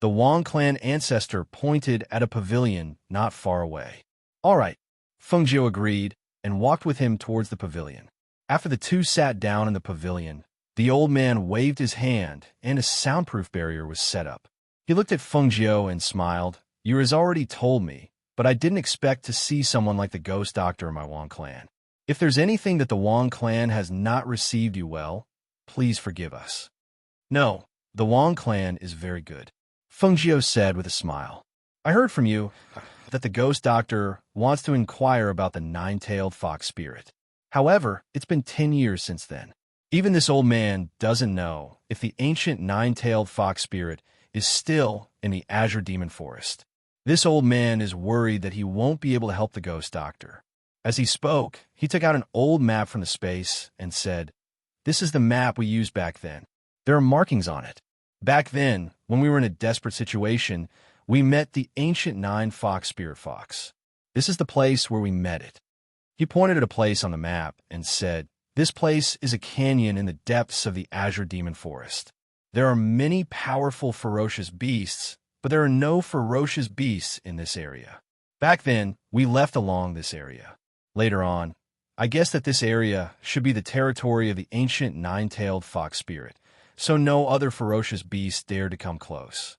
The Wong clan ancestor pointed at a pavilion not far away. All right, Fengjiu agreed and walked with him towards the pavilion. After the two sat down in the pavilion, the old man waved his hand and a soundproof barrier was set up. He looked at Fengjiu and smiled. You has already told me, but I didn't expect to see someone like the ghost doctor in my Wong clan. If there's anything that the Wong clan has not received you well, please forgive us. No, the Wong clan is very good, Fengjiu said with a smile. I heard from you that the ghost doctor wants to inquire about the nine-tailed fox spirit. However, it's been 10 years since then. Even this old man doesn't know if the ancient nine-tailed fox spirit is still in the Azure Demon Forest. This old man is worried that he won't be able to help the ghost doctor. As he spoke, he took out an old map from the space and said, This is the map we used back then. There are markings on it. Back then, when we were in a desperate situation, we met the ancient nine-fox spirit fox. This is the place where we met it. He pointed at a place on the map and said, "This place is a canyon in the depths of the Azure Demon Forest. There are many powerful, ferocious beasts, but there are no ferocious beasts in this area. Back then, we left along this area. Later on, I guess that this area should be the territory of the ancient nine-tailed fox spirit, so no other ferocious beast dared to come close."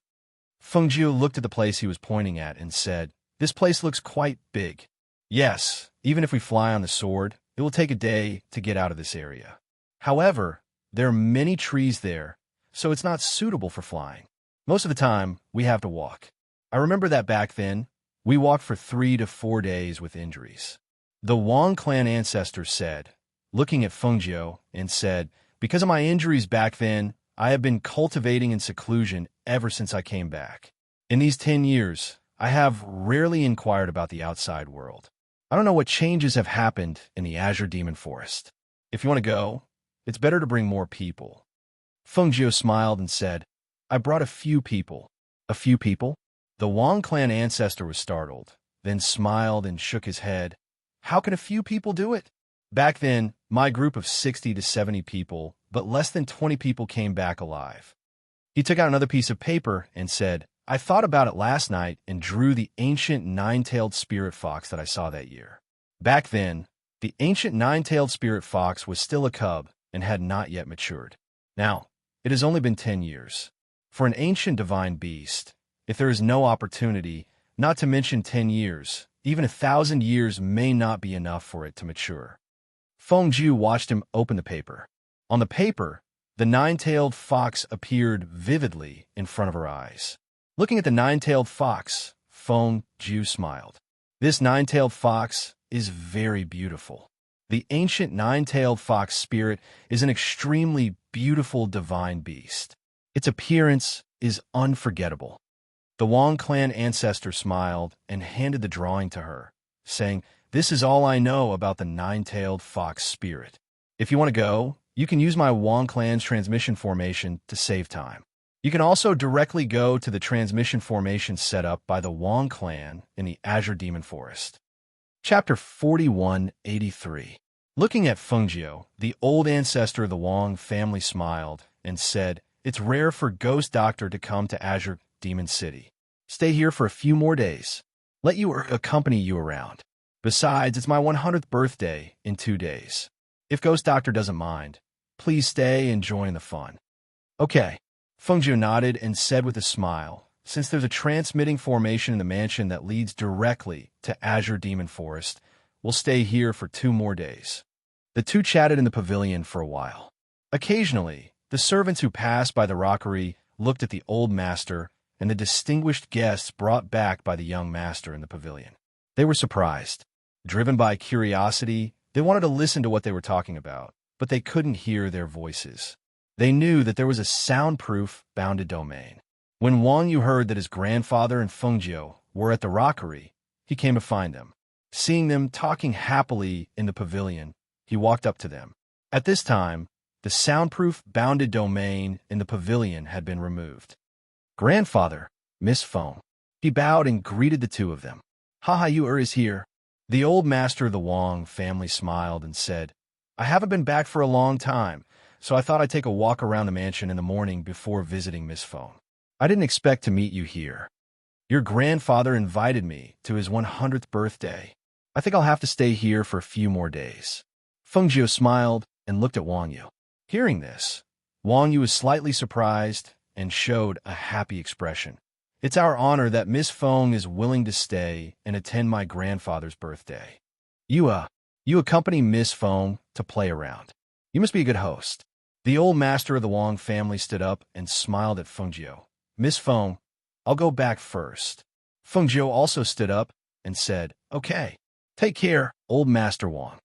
Fengjiu looked at the place he was pointing at and said, "This place looks quite big. Yes, even if we fly on the sword, it will take a day to get out of this area. However, there are many trees there, so it's not suitable for flying. Most of the time, we have to walk. I remember that back then, we walked for 3 to 4 days with injuries." The Wang clan ancestor said, looking at Fengjiu, and said, "Because of my injuries back then, I have been cultivating in seclusion ever since I came back. In these 10 years, I have rarely inquired about the outside world. I don't know what changes have happened in the Azure Demon Forest. If you want to go, it's better to bring more people." Fengjiu smiled and said, "I brought a few people." "A few people?" The Wang clan ancestor was startled, then smiled and shook his head. "How can a few people do it? Back then, my group of 60 to 70 people, but less than 20 people came back alive." He took out another piece of paper and said, "I thought about it last night and drew the ancient nine-tailed spirit fox that I saw that year. Back then, the ancient nine-tailed spirit fox was still a cub and had not yet matured. Now, it has only been 10 years. For an ancient divine beast, if there is no opportunity, not to mention 10 years, even 1,000 years may not be enough for it to mature." Fengjiu watched him open the paper. On the paper, the nine-tailed fox appeared vividly in front of her eyes. Looking at the nine-tailed fox, Fengjiu smiled. "This nine-tailed fox is very beautiful. The ancient nine-tailed fox spirit is an extremely beautiful divine beast. Its appearance is unforgettable." The Wang clan ancestor smiled and handed the drawing to her, saying, "This is all I know about the nine-tailed fox spirit. If you want to go, you can use my Wang clan's transmission formation to save time. You can also directly go to the transmission formation set up by the Wang clan in the Azure Demon Forest." Chapter 4183. Looking at Fengjiu, the old ancestor of the Wang family smiled and said, "It's rare for Ghost Doctor to come to Azure Demon City. Stay here for a few more days. Let you accompany you around. Besides, it's my 100th birthday in 2 days. If Ghost Doctor doesn't mind, please stay and join the fun." "Okay." Fengjiu nodded and said with a smile, "Since there's a transmitting formation in the mansion that leads directly to Azure Demon Forest, we'll stay here for 2 more days." The two chatted in the pavilion for a while. Occasionally, the servants who passed by the rockery looked at the old master and the distinguished guests brought back by the young master in the pavilion. They were surprised. Driven by curiosity, they wanted to listen to what they were talking about, but they couldn't hear their voices. They knew that there was a soundproof, bounded domain. When Wang Yu heard that his grandfather and Fengjiu were at the rockery, he came to find them. Seeing them talking happily in the pavilion, he walked up to them. At this time, the soundproof, bounded domain in the pavilion had been removed. "Grandfather, Miss Feng." He bowed and greeted the two of them. "Haha, you is here." The old master of the Wang family smiled and said, "I haven't been back for a long time, so I thought I'd take a walk around the mansion in the morning before visiting Miss Feng. I didn't expect to meet you here. Your grandfather invited me to his 100th birthday. I think I'll have to stay here for a few more days." Fengjiu smiled and looked at Wang Yu. Hearing this, Wang Yu was slightly surprised and showed a happy expression. "It's our honor that Miss Feng is willing to stay and attend my grandfather's birthday. You accompany Miss Feng to play around. You must be a good host." The old master of the Wang family stood up and smiled at Fengjiu. "Miss Feng, I'll go back first." Fengjiu also stood up and said, "Okay. Take care, old Master Wang."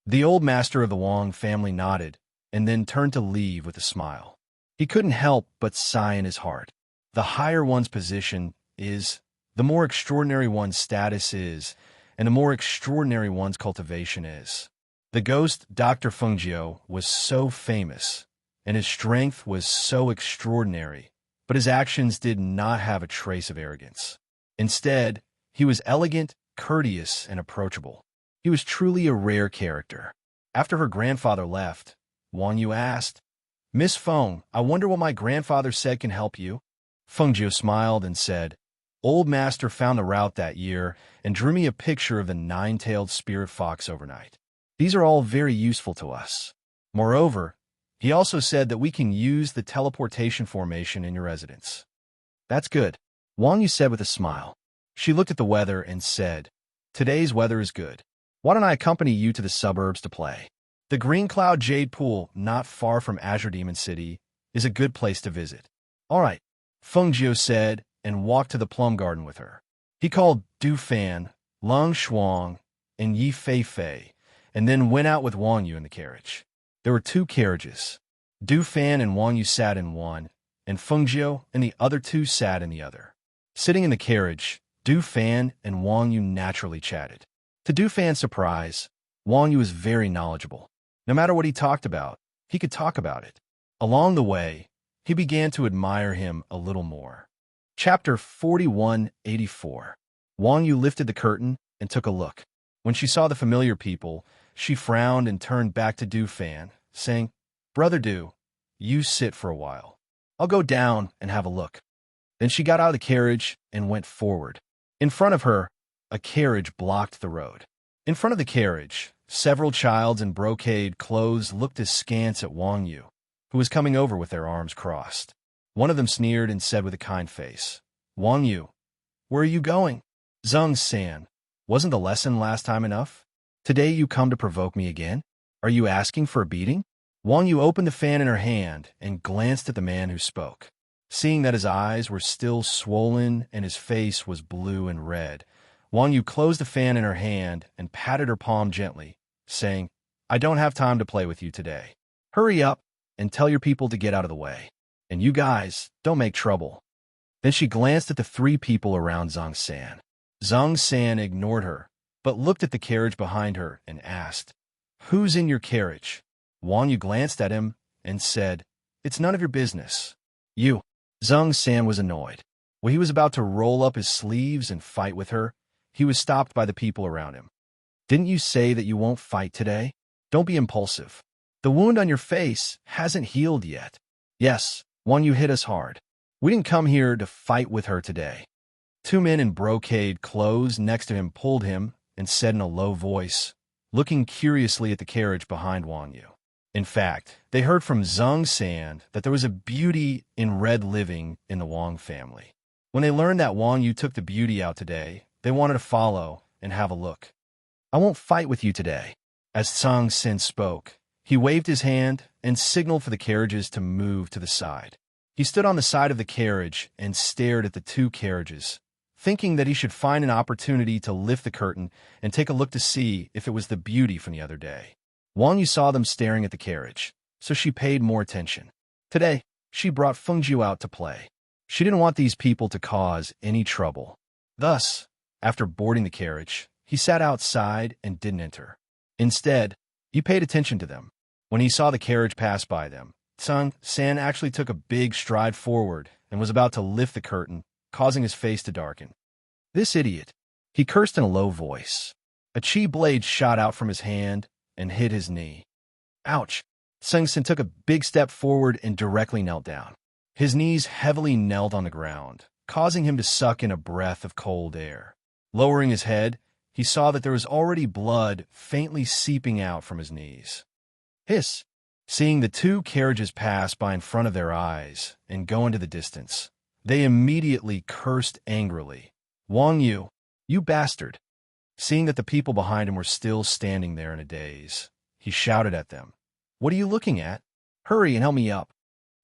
The old master of the Wang family nodded and then turned to leave with a smile. He couldn't help but sigh in his heart. The higher one's position is, the more extraordinary one's status is, and the more extraordinary one's cultivation is. The ghost Dr. Fengjiu was so famous, and his strength was so extraordinary, but his actions did not have a trace of arrogance. Instead, he was elegant, courteous and approachable. He was truly a rare character. After her grandfather left, Wang Yu asked, "Miss Feng, I wonder what my grandfather said can help you?" Feng Jiu smiled and said, "Old Master found the route that year and drew me a picture of the nine-tailed spirit fox overnight. These are all very useful to us. Moreover, he also said that we can use the teleportation formation in your residence." "That's good," Wang Yu said with a smile. She looked at the weather and said, "Today's weather is good. Why don't I accompany you to the suburbs to play? The Green Cloud Jade Pool, not far from Azure Demon City, is a good place to visit." "All right," Feng Jiu said and walked to the plum garden with her. He called Du Fan, Lung Shuang, and Yi Fei Fei, and then went out with Wang Yu in the carriage. There were two carriages. Du Fan and Wang Yu sat in one, and Feng Jiu and the other two sat in the other. Sitting in the carriage, Du Fan and Wang Yu naturally chatted. To Du Fan's surprise, Wang Yu was very knowledgeable. No matter what he talked about, he could talk about it. Along the way, he began to admire him a little more. Chapter 4184. Wang Yu lifted the curtain and took a look. When she saw the familiar people, she frowned and turned back to Du Fan, saying, "Brother Du, you sit for a while. I'll go down and have a look." Then she got out of the carriage and went forward. In front of her, a carriage blocked the road. In front of the carriage, several childs in brocade clothes looked askance at Wang Yu, who was coming over with their arms crossed. One of them sneered and said with a kind face, "Wang Yu, where are you going?" "Zhang San, wasn't the lesson last time enough? Today you come to provoke me again? Are you asking for a beating?" Wang Yu opened the fan in her hand and glanced at the man who spoke. Seeing that his eyes were still swollen and his face was blue and red, Wang Yu closed the fan in her hand and patted her palm gently, saying, "I don't have time to play with you today. Hurry up and tell your people to get out of the way. And you guys, don't make trouble." Then she glanced at the three people around Zhang San. Zhang San ignored her, but looked at the carriage behind her and asked, "Who's in your carriage?" Wang Yu glanced at him and said, "It's none of your business." "You." Zhang San was annoyed. When he was about to roll up his sleeves and fight with her, he was stopped by the people around him. "Didn't you say that you won't fight today? Don't be impulsive. The wound on your face hasn't healed yet." "Yes, Wang Yu hit us hard. We didn't come here to fight with her today." Two men in brocade clothes next to him pulled him and said in a low voice, looking curiously at the carriage behind Wang Yu. In fact, they heard from Zhang San that there was a beauty in red living in the Wang family. When they learned that Wang Yu took the beauty out today, they wanted to follow and have a look. "I won't fight with you today." As Zhang San spoke, he waved his hand and signaled for the carriages to move to the side. He stood on the side of the carriage and stared at the two carriages, thinking that he should find an opportunity to lift the curtain and take a look to see if it was the beauty from the other day. Wang Yu saw them staring at the carriage, so she paid more attention. Today, she brought Feng Jiu out to play. She didn't want these people to cause any trouble. Thus, after boarding the carriage, he sat outside and didn't enter. Instead, he paid attention to them. When he saw the carriage pass by them, Zhang San actually took a big stride forward and was about to lift the curtain, causing his face to darken. "This idiot," he cursed in a low voice. A chi blade shot out from his hand and hit his knee. "Ouch!" Zhang San took a big step forward and directly knelt down. His knees heavily knelt on the ground, causing him to suck in a breath of cold air. Lowering his head, he saw that there was already blood faintly seeping out from his knees. Hiss! Seeing the two carriages pass by in front of their eyes and go into the distance, they immediately cursed angrily. "Wang Yu, you bastard!" Seeing that the people behind him were still standing there in a daze, he shouted at them, "What are you looking at? Hurry and help me up.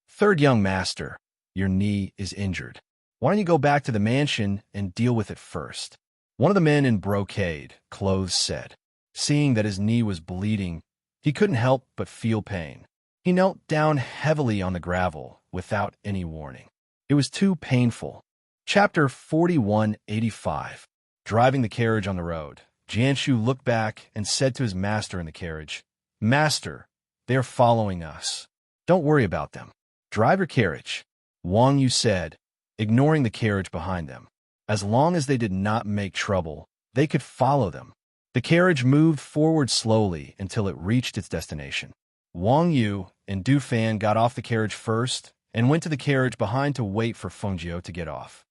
Third young master, your knee is injured. Why don't you go back to the mansion and deal with it first?" One of the men in brocade clothes said. Seeing that his knee was bleeding, he couldn't help but feel pain. He knelt down heavily on the gravel without any warning. It was too painful. Chapter 4185. Driving the carriage on the road, Jianshu looked back and said to his master in the carriage, "Master, they are following us. Don't worry about them. Drive your carriage." Wang Yu said, ignoring the carriage behind them. As long as they did not make trouble, they could follow them. The carriage moved forward slowly until it reached its destination. Wang Yu and Du Fan got off the carriage first and went to the carriage behind to wait for Feng Jiu to get off.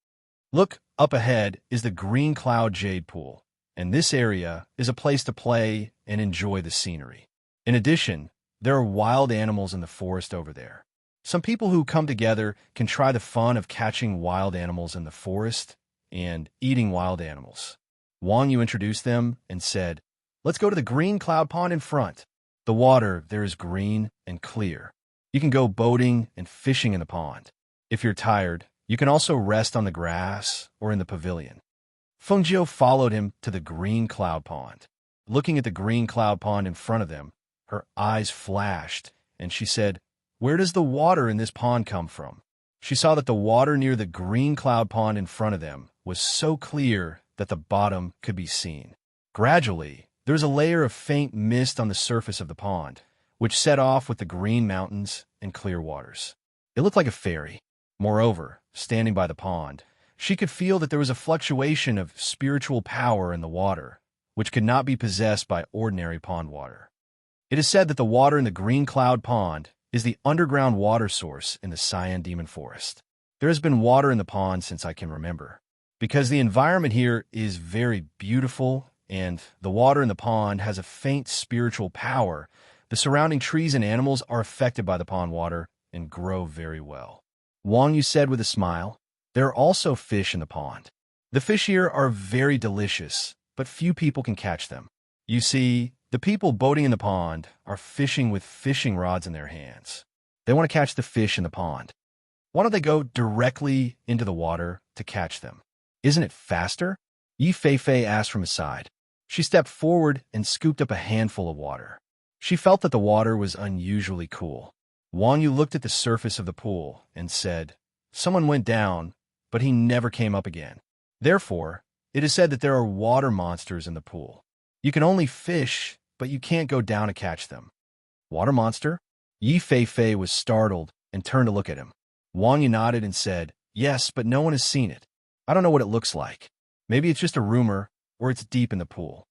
Look, up ahead is the Green Cloud Jade Pool, and this area is a place to play and enjoy the scenery. In addition, there are wild animals in the forest over there. Some people who come together can try the fun of catching wild animals in the forest and eating wild animals. Wang Yu introduced them and said, "Let's go to the green cloud pond in front. The water there is green and clear. You can go boating and fishing in the pond. If you're tired, you can also rest on the grass or in the pavilion." Feng Jiu followed him to the green cloud pond. Looking at the green cloud pond in front of them, her eyes flashed, and she said, "Where does the water in this pond come from?" She saw that the water near the green cloud pond in front of them was so clear that the bottom could be seen. Gradually, there was a layer of faint mist on the surface of the pond, which set off with the green mountains and clear waters. It looked like a fairy. Moreover, standing by the pond, she could feel that there was a fluctuation of spiritual power in the water, which could not be possessed by ordinary pond water. It is said that the water in the Green Cloud Pond is the underground water source in the Cyan Demon Forest. There has been water in the pond since I can remember. Because the environment here is very beautiful and the water in the pond has a faint spiritual power, the surrounding trees and animals are affected by the pond water and grow very well. Wang Yu said with a smile, "There are also fish in the pond. The fish here are very delicious, but few people can catch them. You see, the people boating in the pond are fishing with fishing rods in their hands. They want to catch the fish in the pond. Why don't they go directly into the water to catch them? Isn't it faster?" Yi Fei asked from his side. She stepped forward and scooped up a handful of water. She felt that the water was unusually cool. Wang Yu looked at the surface of the pool and said, "Someone went down, but he never came up again. Therefore, it is said that there are water monsters in the pool. You can only fish, but you can't go down to catch them." "Water monster?" Yi Fei was startled and turned to look at him. Wang Yu nodded and said, "Yes, but no one has seen it. I don't know what it looks like. Maybe it's just a rumor, or it's deep in the pool."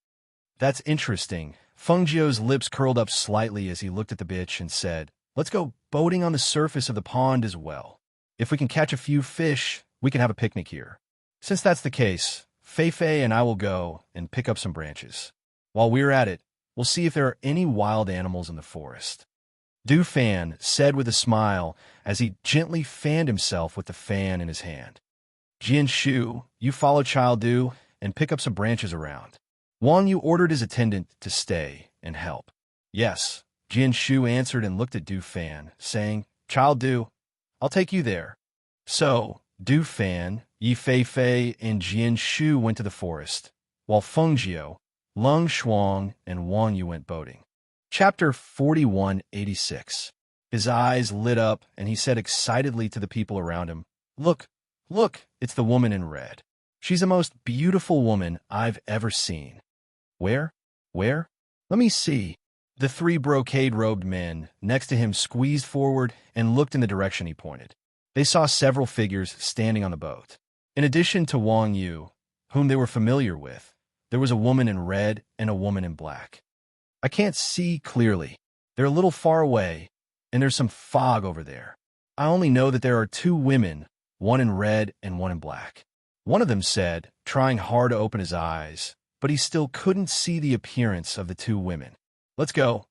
"That's interesting." Feng Jiu's lips curled up slightly as he looked at the bitch and said, "Let's go boating on the surface of the pond as well. If we can catch a few fish, we can have a picnic here. Since that's the case, Fei and I will go and pick up some branches. While we're at it, we'll see if there are any wild animals in the forest." Du Fan said with a smile as he gently fanned himself with the fan in his hand. "Jian Shu, you follow Child Du and pick up some branches around." Wang Yu ordered his attendant to stay and help. "Yes," Jian Shu answered and looked at Du Fan, saying, "Child Du, I'll take you there." So, Du Fan, Yi Fei, and Jian Shu went to the forest, while Feng Jiu, Lung Shuang, and Wang Yu went boating. Chapter 4186. His eyes lit up, and he said excitedly to the people around him, Look, it's the woman in red. She's the most beautiful woman I've ever seen." Where? Let me see." The three brocade-robed men next to him squeezed forward and looked in the direction he pointed. They saw several figures standing on the boat. In addition to Wang Yu, whom they were familiar with, there was a woman in red and a woman in black. "I can't see clearly. They're a little far away, and there's some fog over there. I only know that there are two women, one in red and one in black." One of them said, trying hard to open his eyes, but he still couldn't see the appearance of the two women. Let's go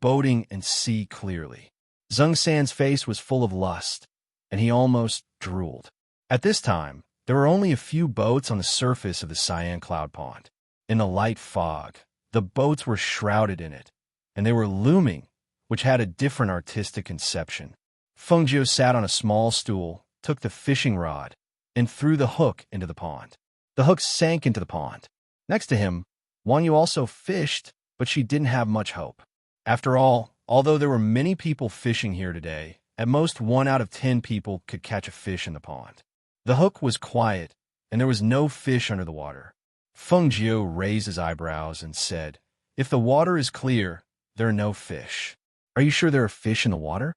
boating and see clearly." Zheng San's face was full of lust, and he almost drooled. At this time, there were only a few boats on the surface of the Cyan Cloud Pond. In the light fog, the boats were shrouded in it, and they were looming, which had a different artistic conception. Feng Jiu sat on a small stool, took the fishing rod, and threw the hook into the pond. The hook sank into the pond. Next to him, Wang Yu also fished, but she didn't have much hope. After all, although there were many people fishing here today, at most 1 out of 10 people could catch a fish in the pond. The hook was quiet, and there was no fish under the water. Feng Jiu raised his eyebrows and said, "If the water is clear, there are no fish. Are you sure there are fish in the water?"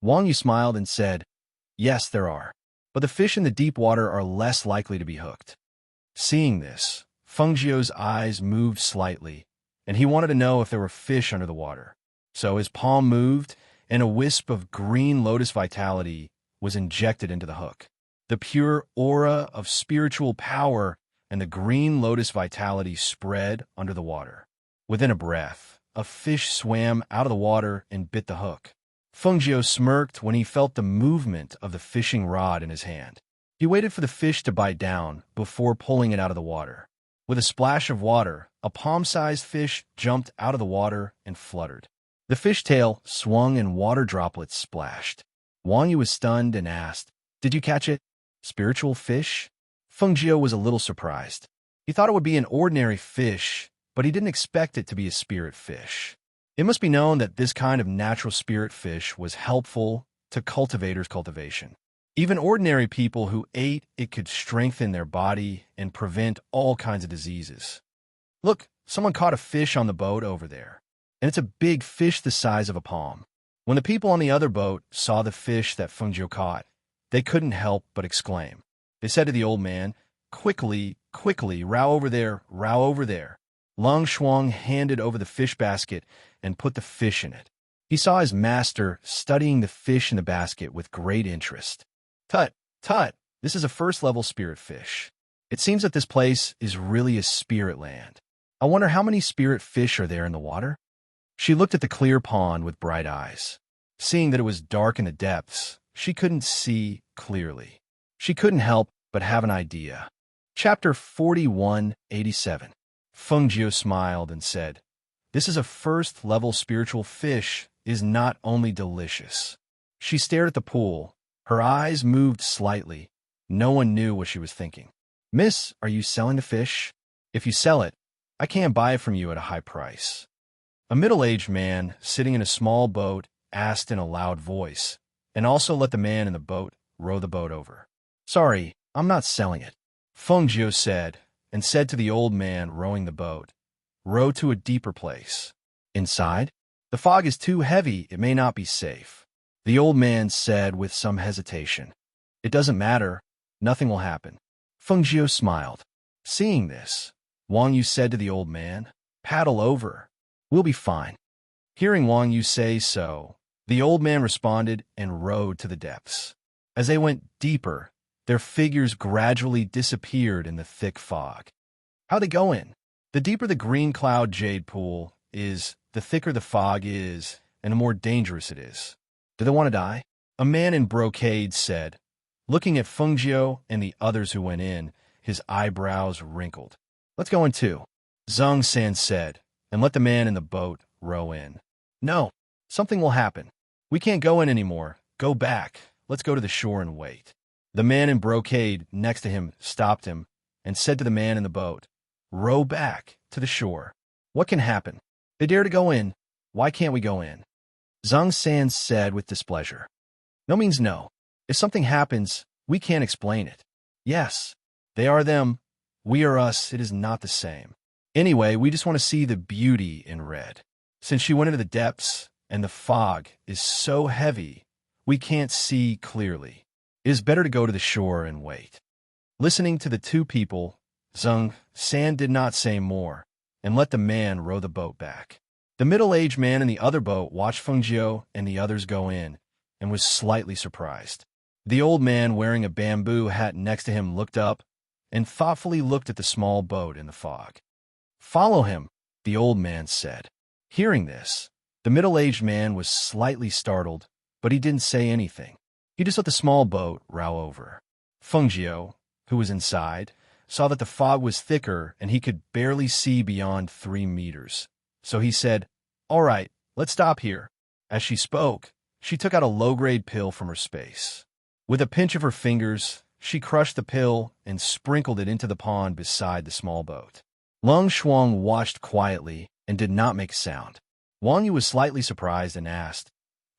Wang Yu smiled and said, "Yes, there are, but the fish in the deep water are less likely to be hooked." Seeing this, Feng Jiu's eyes moved slightly, and he wanted to know if there were fish under the water. So his palm moved, and a wisp of green lotus vitality was injected into the hook. The pure aura of spiritual power and the green lotus vitality spread under the water. Within a breath, a fish swam out of the water and bit the hook. Feng Jiu smirked when he felt the movement of the fishing rod in his hand. He waited for the fish to bite down before pulling it out of the water. With a splash of water, a palm-sized fish jumped out of the water and fluttered. The fish tail swung and water droplets splashed. Wang Yu was stunned and asked, "Did you catch it? Spiritual fish?" Feng Jiu was a little surprised. He thought it would be an ordinary fish, but he didn't expect it to be a spirit fish. It must be known that this kind of natural spirit fish was helpful to cultivators' cultivation. Even ordinary people who ate it could strengthen their body and prevent all kinds of diseases. Look, someone caught a fish on the boat over there, and it's a big fish the size of a palm. When the people on the other boat saw the fish that Feng Jiu caught, they couldn't help but exclaim. They said to the old man, "Quickly, quickly, row over there, row over there." Long Shuang handed over the fish basket and put the fish in it. He saw his master studying the fish in the basket with great interest. "Tut, tut, this is a first-level spirit fish. It seems that this place is really a spirit land. I wonder how many spirit fish are there in the water?" She looked at the clear pond with bright eyes. Seeing that it was dark in the depths, she couldn't see clearly. She couldn't help but have an idea. Chapter 4187. Feng Jiu smiled and said, "This is a first-level spiritual fish is not only delicious." She stared at the pool. Her eyes moved slightly. No one knew what she was thinking. "Miss, are you selling the fish? If you sell it, I can't buy it from you at a high price." A middle-aged man sitting in a small boat asked in a loud voice, and also let the man in the boat row the boat over. "Sorry, I'm not selling it," Feng Jiu said, and said to the old man rowing the boat, "Row to a deeper place." "Inside? The fog is too heavy, it may not be safe," the old man said with some hesitation. "It doesn't matter, nothing will happen." Feng Jiu smiled. Seeing this, Wang Yu said to the old man, "Paddle over, we'll be fine." Hearing Wang Yu say so, the old man responded and rowed to the depths. As they went deeper, their figures gradually disappeared in the thick fog. How they go in? The deeper the green cloud jade pool is, the thicker the fog is, and the more dangerous it is. "Do they want to die?" A man in brocade said. Looking at Feng Jiu and the others who went in, his eyebrows wrinkled. "Let's go in too," Zhang San said, and let the man in the boat row in. "No, something will happen. We can't go in anymore. Go back. Let's go to the shore and wait." The man in brocade next to him stopped him and said to the man in the boat, "Row back to the shore. What can happen? They dare to go in. Why can't we go in?" Zhang San said with displeasure. "No means no. If something happens, we can't explain it. Yes, they are them. We are us. It is not the same. Anyway, we just want to see the beauty in red. Since she went into the depths and the fog is so heavy, we can't see clearly. It is better to go to the shore and wait." Listening to the two people, Zhang San did not say more and let the man row the boat back. The middle-aged man in the other boat watched Feng Jiu and the others go in and was slightly surprised. The old man wearing a bamboo hat next to him looked up and thoughtfully looked at the small boat in the fog. "Follow him," the old man said. Hearing this, the middle-aged man was slightly startled, but he didn't say anything. He just let the small boat row over. Feng Jiu, who was inside, saw that the fog was thicker and he could barely see beyond 3 meters. So he said, "All right, let's stop here." As she spoke, she took out a low-grade pill from her space. With a pinch of her fingers, she crushed the pill and sprinkled it into the pond beside the small boat. Long Shuang watched quietly and did not make a sound. Wang Yu was slightly surprised and asked,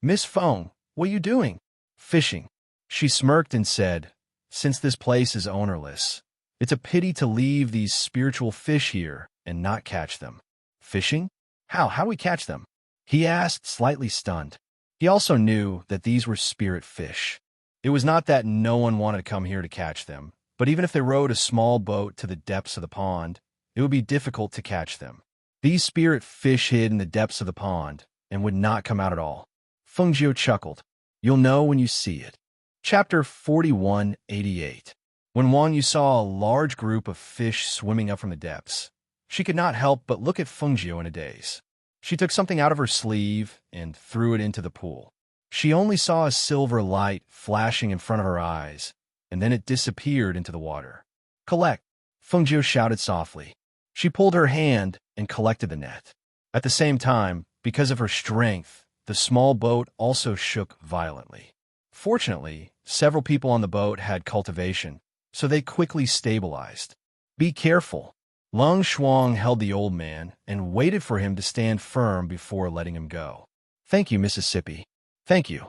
"Miss Feng, what are you doing?" "Fishing." She smirked and said, "Since this place is ownerless, it's a pity to leave these spiritual fish here and not catch them." "Fishing? How do we catch them?" he asked, slightly stunned. He also knew that these were spirit fish. It was not that no one wanted to come here to catch them, but even if they rowed a small boat to the depths of the pond, it would be difficult to catch them. These spirit fish hid in the depths of the pond and would not come out at all. Fengjiu chuckled. You'll know when you see it. Chapter 4188. When Wang Yu saw a large group of fish swimming up from the depths, she could not help but look at Fengjiu in a daze. She took something out of her sleeve and threw it into the pool. She only saw a silver light flashing in front of her eyes, and then it disappeared into the water. Collect, Fengjiu shouted softly. She pulled her hand and collected the net. At the same time, because of her strength, the small boat also shook violently. Fortunately, several people on the boat had cultivation, so they quickly stabilized. Be careful. Lung Shuang held the old man and waited for him to stand firm before letting him go. Thank you, Mississippi. Thank you.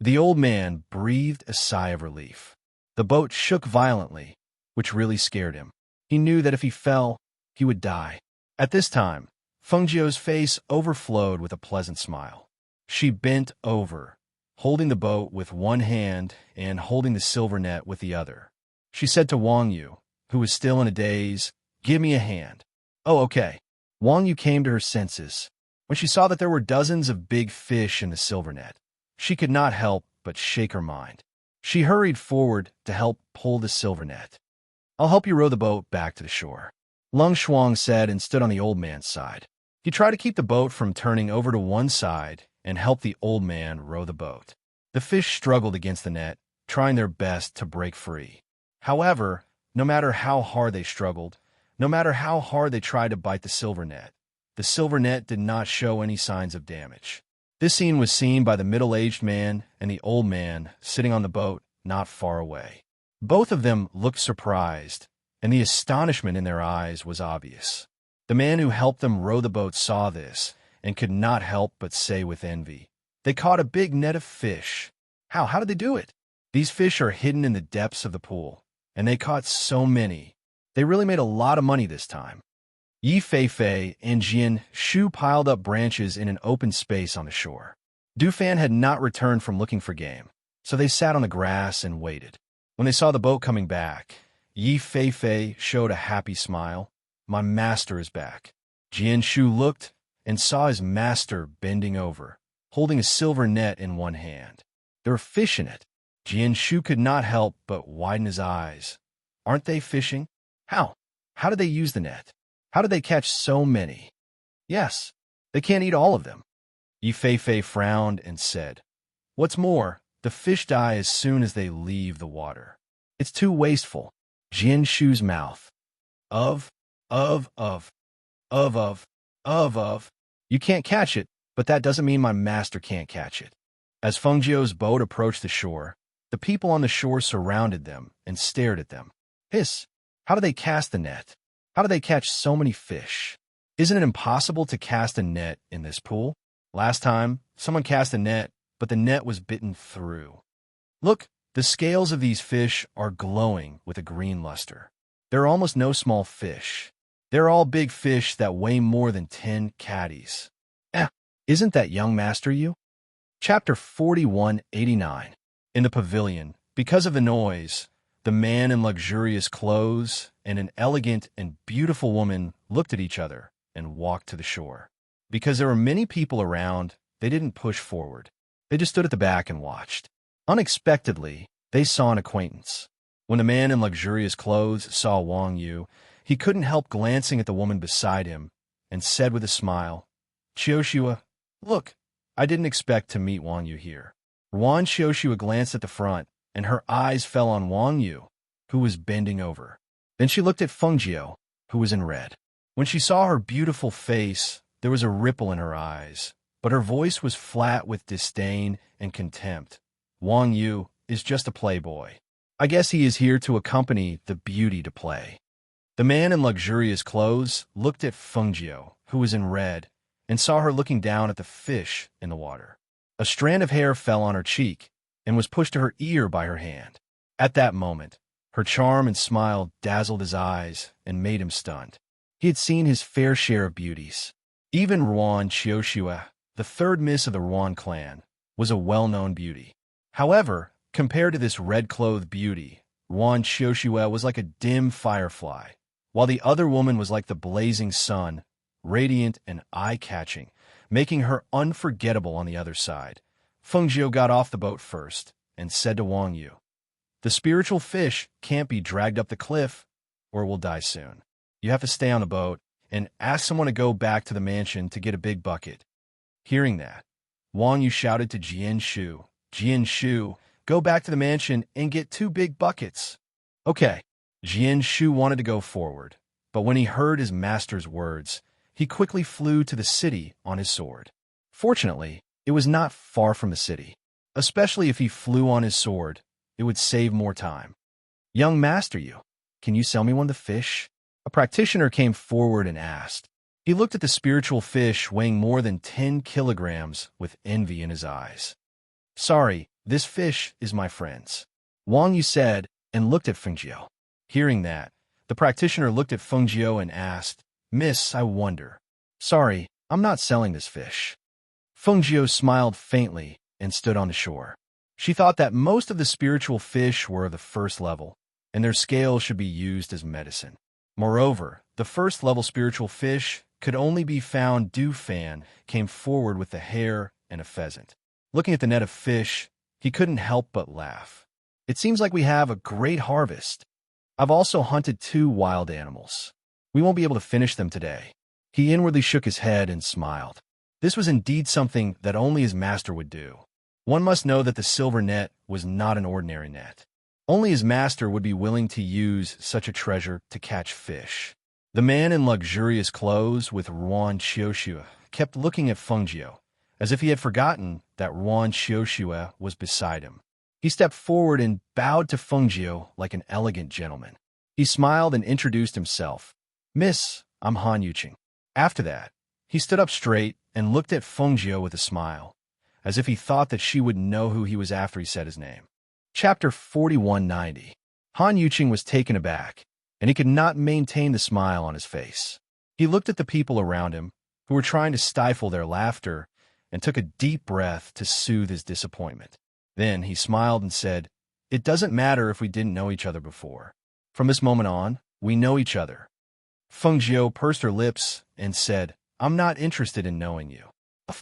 The old man breathed a sigh of relief. The boat shook violently, which really scared him. He knew that if he fell, he would die. At this time, Fengjiu's face overflowed with a pleasant smile. She bent over, holding the boat with one hand and holding the silver net with the other. She said to Wang Yu, who was still in a daze, "Give me a hand." "Oh, okay." Wang Yu came to her senses. When she saw that there were dozens of big fish in the silver net, she could not help but shake her mind. She hurried forward to help pull the silver net. "I'll help you row the boat back to the shore," Lung Shuang said and stood on the old man's side. He tried to keep the boat from turning over to one side and helped the old man row the boat. The fish struggled against the net, trying their best to break free. However, no matter how hard they struggled, no matter how hard they tried to bite the silver net did not show any signs of damage. This scene was seen by the middle-aged man and the old man sitting on the boat not far away. Both of them looked surprised, and the astonishment in their eyes was obvious. The man who helped them row the boat saw this and could not help but say with envy, "They caught a big net of fish. How did they do it? These fish are hidden in the depths of the pool, and they caught so many. They really made a lot of money this time." Yi Feifei and Jian Shu piled up branches in an open space on the shore. Dufan had not returned from looking for game, so they sat on the grass and waited. When they saw the boat coming back, Yi Feifei showed a happy smile. "My master is back." Jian Shu looked and saw his master bending over, holding a silver net in one hand. There were fish in it. Jian Shu could not help but widen his eyes. "Aren't they fishing? How? How did they use the net? How did they catch so many?" "Yes, they can't eat all of them." Yi Feifei frowned and said, "What's more, the fish die as soon as they leave the water. It's too wasteful." Jian Shu's mouth. Of. You can't catch it, but that doesn't mean my master can't catch it." As Fengjiu's boat approached the shore, the people on the shore surrounded them and stared at them. "Hiss, how do they cast the net? How do they catch so many fish? Isn't it impossible to cast a net in this pool? Last time, someone cast a net, but the net was bitten through. Look, the scales of these fish are glowing with a green luster. There are almost no small fish. They're all big fish that weigh more than 10 caddies. Isn't that young master you?" Chapter 4189. In the pavilion, because of the noise, the man in luxurious clothes and an elegant and beautiful woman looked at each other and walked to the shore. Because there were many people around, they didn't push forward. They just stood at the back and watched. Unexpectedly, they saw an acquaintance. When the man in luxurious clothes saw Wang Yu, he couldn't help glancing at the woman beside him and said with a smile, "Qiushua, look, I didn't expect to meet Wang Yu here." Wan Qiushua glanced at the front, and her eyes fell on Wang Yu, who was bending over. Then she looked at Fengjiu, who was in red. When she saw her beautiful face, there was a ripple in her eyes, but her voice was flat with disdain and contempt. "Wang Yu is just a playboy. I guess he is here to accompany the beauty to play." The man in luxurious clothes looked at Fengjiu, who was in red, and saw her looking down at the fish in the water. A strand of hair fell on her cheek and was pushed to her ear by her hand. At that moment, her charm and smile dazzled his eyes and made him stunned. He had seen his fair share of beauties. Even Ruan Qiushua, the third miss of the Ruan clan, was a well-known beauty. However, compared to this red-clothed beauty, Ruan Qiushua was like a dim firefly, while the other woman was like the blazing sun, radiant and eye-catching, making her unforgettable on the other side. Fengjiu got off the boat first and said to Wang Yu, "The spiritual fish can't be dragged up the cliff or it will die soon. You have to stay on the boat and ask someone to go back to the mansion to get a big bucket." Hearing that, Wang Yu shouted to Jian Shu, "Jian Shu, go back to the mansion and get 2 big buckets." Okay. Jian Shu wanted to go forward, but when he heard his master's words, he quickly flew to the city on his sword. Fortunately, it was not far from the city. Especially if he flew on his sword, it would save more time. "Young master Yu, can you sell me one of the fish?" A practitioner came forward and asked. He looked at the spiritual fish weighing more than 10 kilograms with envy in his eyes. "Sorry, this fish is my friend's," Wang Yu said and looked at Fengjiu. Hearing that, the practitioner looked at Fengjiu and asked, "Miss, I wonder." "Sorry, I'm not selling this fish." Fengjiu smiled faintly and stood on the shore. She thought that most of the spiritual fish were of the first level, and their scales should be used as medicine. Moreover, the first-level spiritual fish could only be found. Du Fan came forward with the hare and a pheasant. Looking at the net of fish, he couldn't help but laugh. "It seems like we have a great harvest. I've also hunted 2 wild animals. We won't be able to finish them today." He inwardly shook his head and smiled. This was indeed something that only his master would do. One must know that the silver net was not an ordinary net. Only his master would be willing to use such a treasure to catch fish. The man in luxurious clothes with Ruan Xiuxue kept looking at Fengjiu, as if he had forgotten that Ruan Xiuxue was beside him. He stepped forward and bowed to Fengjiu like an elegant gentleman. He smiled and introduced himself. "Miss, I'm Han Yuqing." After that, he stood up straight and looked at Fengjiu with a smile, as if he thought that she would know who he was after he said his name. Chapter 4190. Han Yuqing was taken aback, and he could not maintain the smile on his face. He looked at the people around him, who were trying to stifle their laughter, and took a deep breath to soothe his disappointment. Then he smiled and said, "It doesn't matter if we didn't know each other before. From this moment on, we know each other." Fengjiu pursed her lips and said, "I'm not interested in knowing you." Ha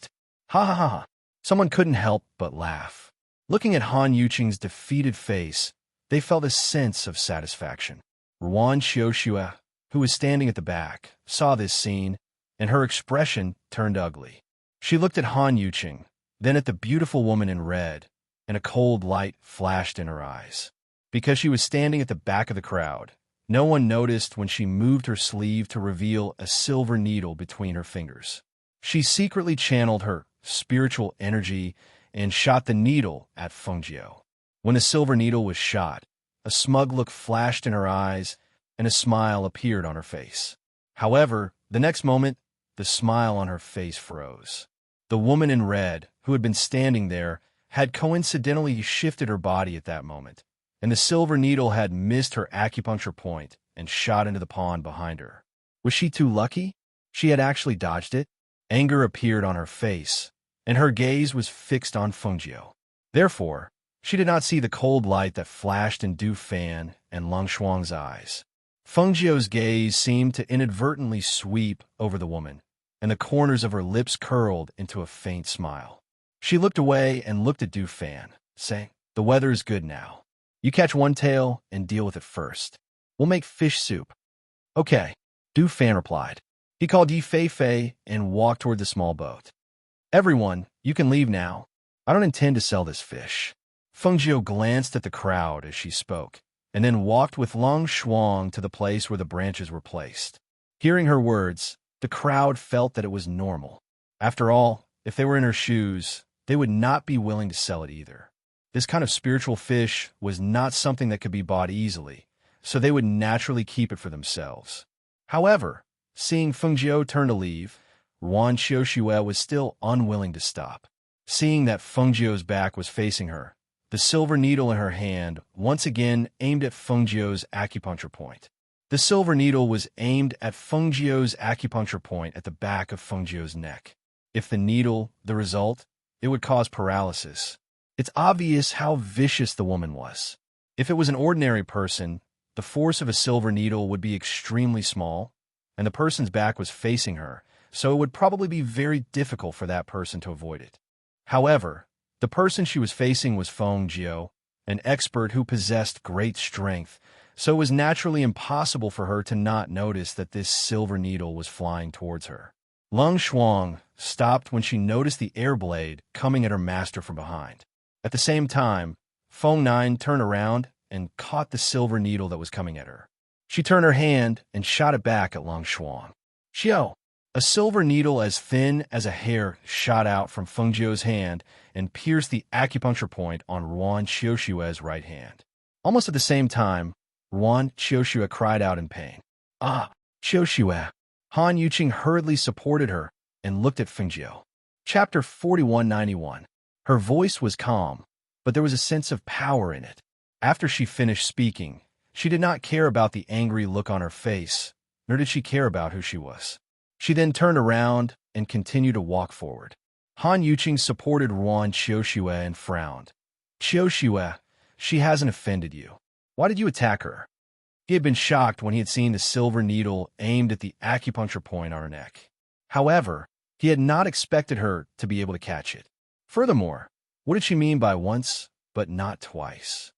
ha ha ha. Someone couldn't help but laugh. Looking at Han Yuqing's defeated face, they felt a sense of satisfaction. Ruan Xiuxue, who was standing at the back, saw this scene, and her expression turned ugly. She looked at Han Yuqing, then at the beautiful woman in red, and a cold light flashed in her eyes. Because she was standing at the back of the crowd, no one noticed when she moved her sleeve to reveal a silver needle between her fingers. She secretly channeled her spiritual energy and shot the needle at Fengjiu. When the silver needle was shot, a smug look flashed in her eyes, and a smile appeared on her face. However, the next moment, the smile on her face froze. The woman in red, who had been standing there, had coincidentally shifted her body at that moment, and the silver needle had missed her acupuncture point and shot into the pond behind her. Was she too lucky? She had actually dodged it. Anger appeared on her face, and her gaze was fixed on Fengjiu. Therefore, she did not see the cold light that flashed in Du Fan and Long Shuang's eyes. Fengjiu's gaze seemed to inadvertently sweep over the woman, and the corners of her lips curled into a faint smile. She looked away and looked at Du Fan, saying, "The weather is good now. You catch one tail and deal with it first. We'll make fish soup." "Okay," Du Fan replied. He called Yi Fei and walked toward the small boat. "Everyone, you can leave now. I don't intend to sell this fish." Fengjiu glanced at the crowd as she spoke, and then walked with Long Shuang to the place where the branches were placed. Hearing her words, the crowd felt that it was normal. After all, if they were in her shoes, they would not be willing to sell it either. This kind of spiritual fish was not something that could be bought easily, so they would naturally keep it for themselves. However, seeing Fengjiu turn to leave, Ruan Xiuxue was still unwilling to stop. Seeing that Fengjiu's back was facing her, the silver needle in her hand once again aimed at Fengjiu's acupuncture point. The silver needle was aimed at Fengjiu's acupuncture point at the back of Fengjiu's neck. If the needle, the result, it would cause paralysis. It's obvious how vicious the woman was. If it was an ordinary person, the force of a silver needle would be extremely small, and the person's back was facing her, so it would probably be very difficult for that person to avoid it. However, the person she was facing was Feng Jiu, an expert who possessed great strength, so it was naturally impossible for her to not notice that this silver needle was flying towards her. Lung Shuang stopped when she noticed the air blade coming at her master from behind. At the same time, Feng Nine turned around and caught the silver needle that was coming at her. She turned her hand and shot it back at Lung Shuang. Xiao! A silver needle as thin as a hair shot out from Feng Jiu's hand and pierced the acupuncture point on Ruan Qiushue's right hand. Almost at the same time, Ruan Qiushue cried out in pain. Ah, Qiushue! Han Yuqing hurriedly supported her and looked at Feng Jiu. Chapter 4191. Her voice was calm, but there was a sense of power in it. After she finished speaking, she did not care about the angry look on her face, nor did she care about who she was. She then turned around and continued to walk forward. Han Yuqing supported Ruan Qiushue and frowned. Qiushue, she hasn't offended you. Why did you attack her? He had been shocked when he had seen the silver needle aimed at the acupuncture point on her neck. However, he had not expected her to be able to catch it. Furthermore, what did she mean by once, but not twice?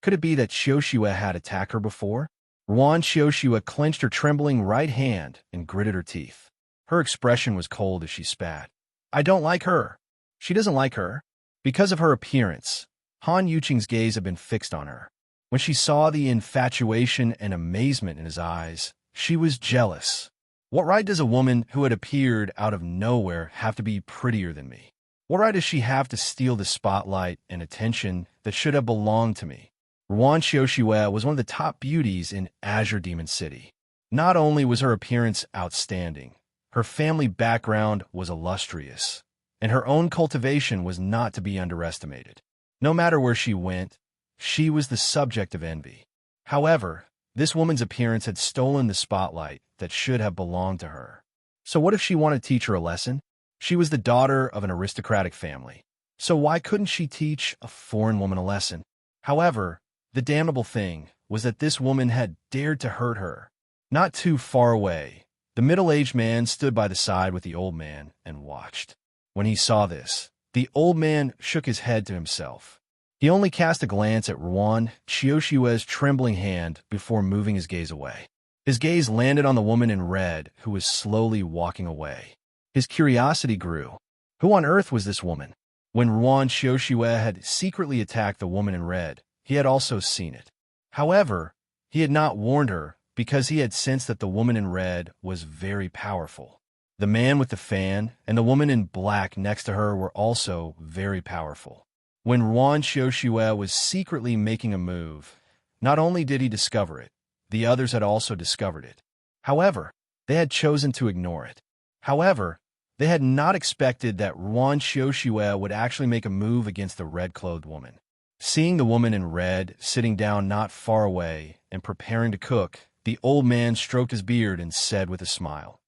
Could it be that Qiushue had attacked her before? Ruan Qiushue clenched her trembling right hand and gritted her teeth. Her expression was cold as she spat. I don't like her. She doesn't like her. Because of her appearance, Han Yuqing's gaze had been fixed on her. When she saw the infatuation and amazement in his eyes, she was jealous. What right does a woman who had appeared out of nowhere have to be prettier than me? What right does she have to steal the spotlight and attention that should have belonged to me? Ruan Qiushue was one of the top beauties in Azure Demon City. Not only was her appearance outstanding, her family background was illustrious, and her own cultivation was not to be underestimated. No matter where she went, she was the subject of envy. However, this woman's appearance had stolen the spotlight that should have belonged to her. So what if she wanted to teach her a lesson? She was the daughter of an aristocratic family. So why couldn't she teach a foreign woman a lesson? However, the damnable thing was that this woman had dared to hurt her. Not too far away, the middle-aged man stood by the side with the old man and watched. When he saw this, the old man shook his head to himself. He only cast a glance at Ruan Qiushue's trembling hand before moving his gaze away. His gaze landed on the woman in red who was slowly walking away. His curiosity grew. Who on earth was this woman? When Ruan Qiushue had secretly attacked the woman in red, he had also seen it. However, he had not warned her because he had sensed that the woman in red was very powerful. The man with the fan and the woman in black next to her were also very powerful. When Ruan Qiushue was secretly making a move, not only did he discover it, the others had also discovered it. However, they had chosen to ignore it. However, they had not expected that Ruan Qiushue would actually make a move against the red-clothed woman. Seeing the woman in red sitting down not far away and preparing to cook, the old man stroked his beard and said with a smile,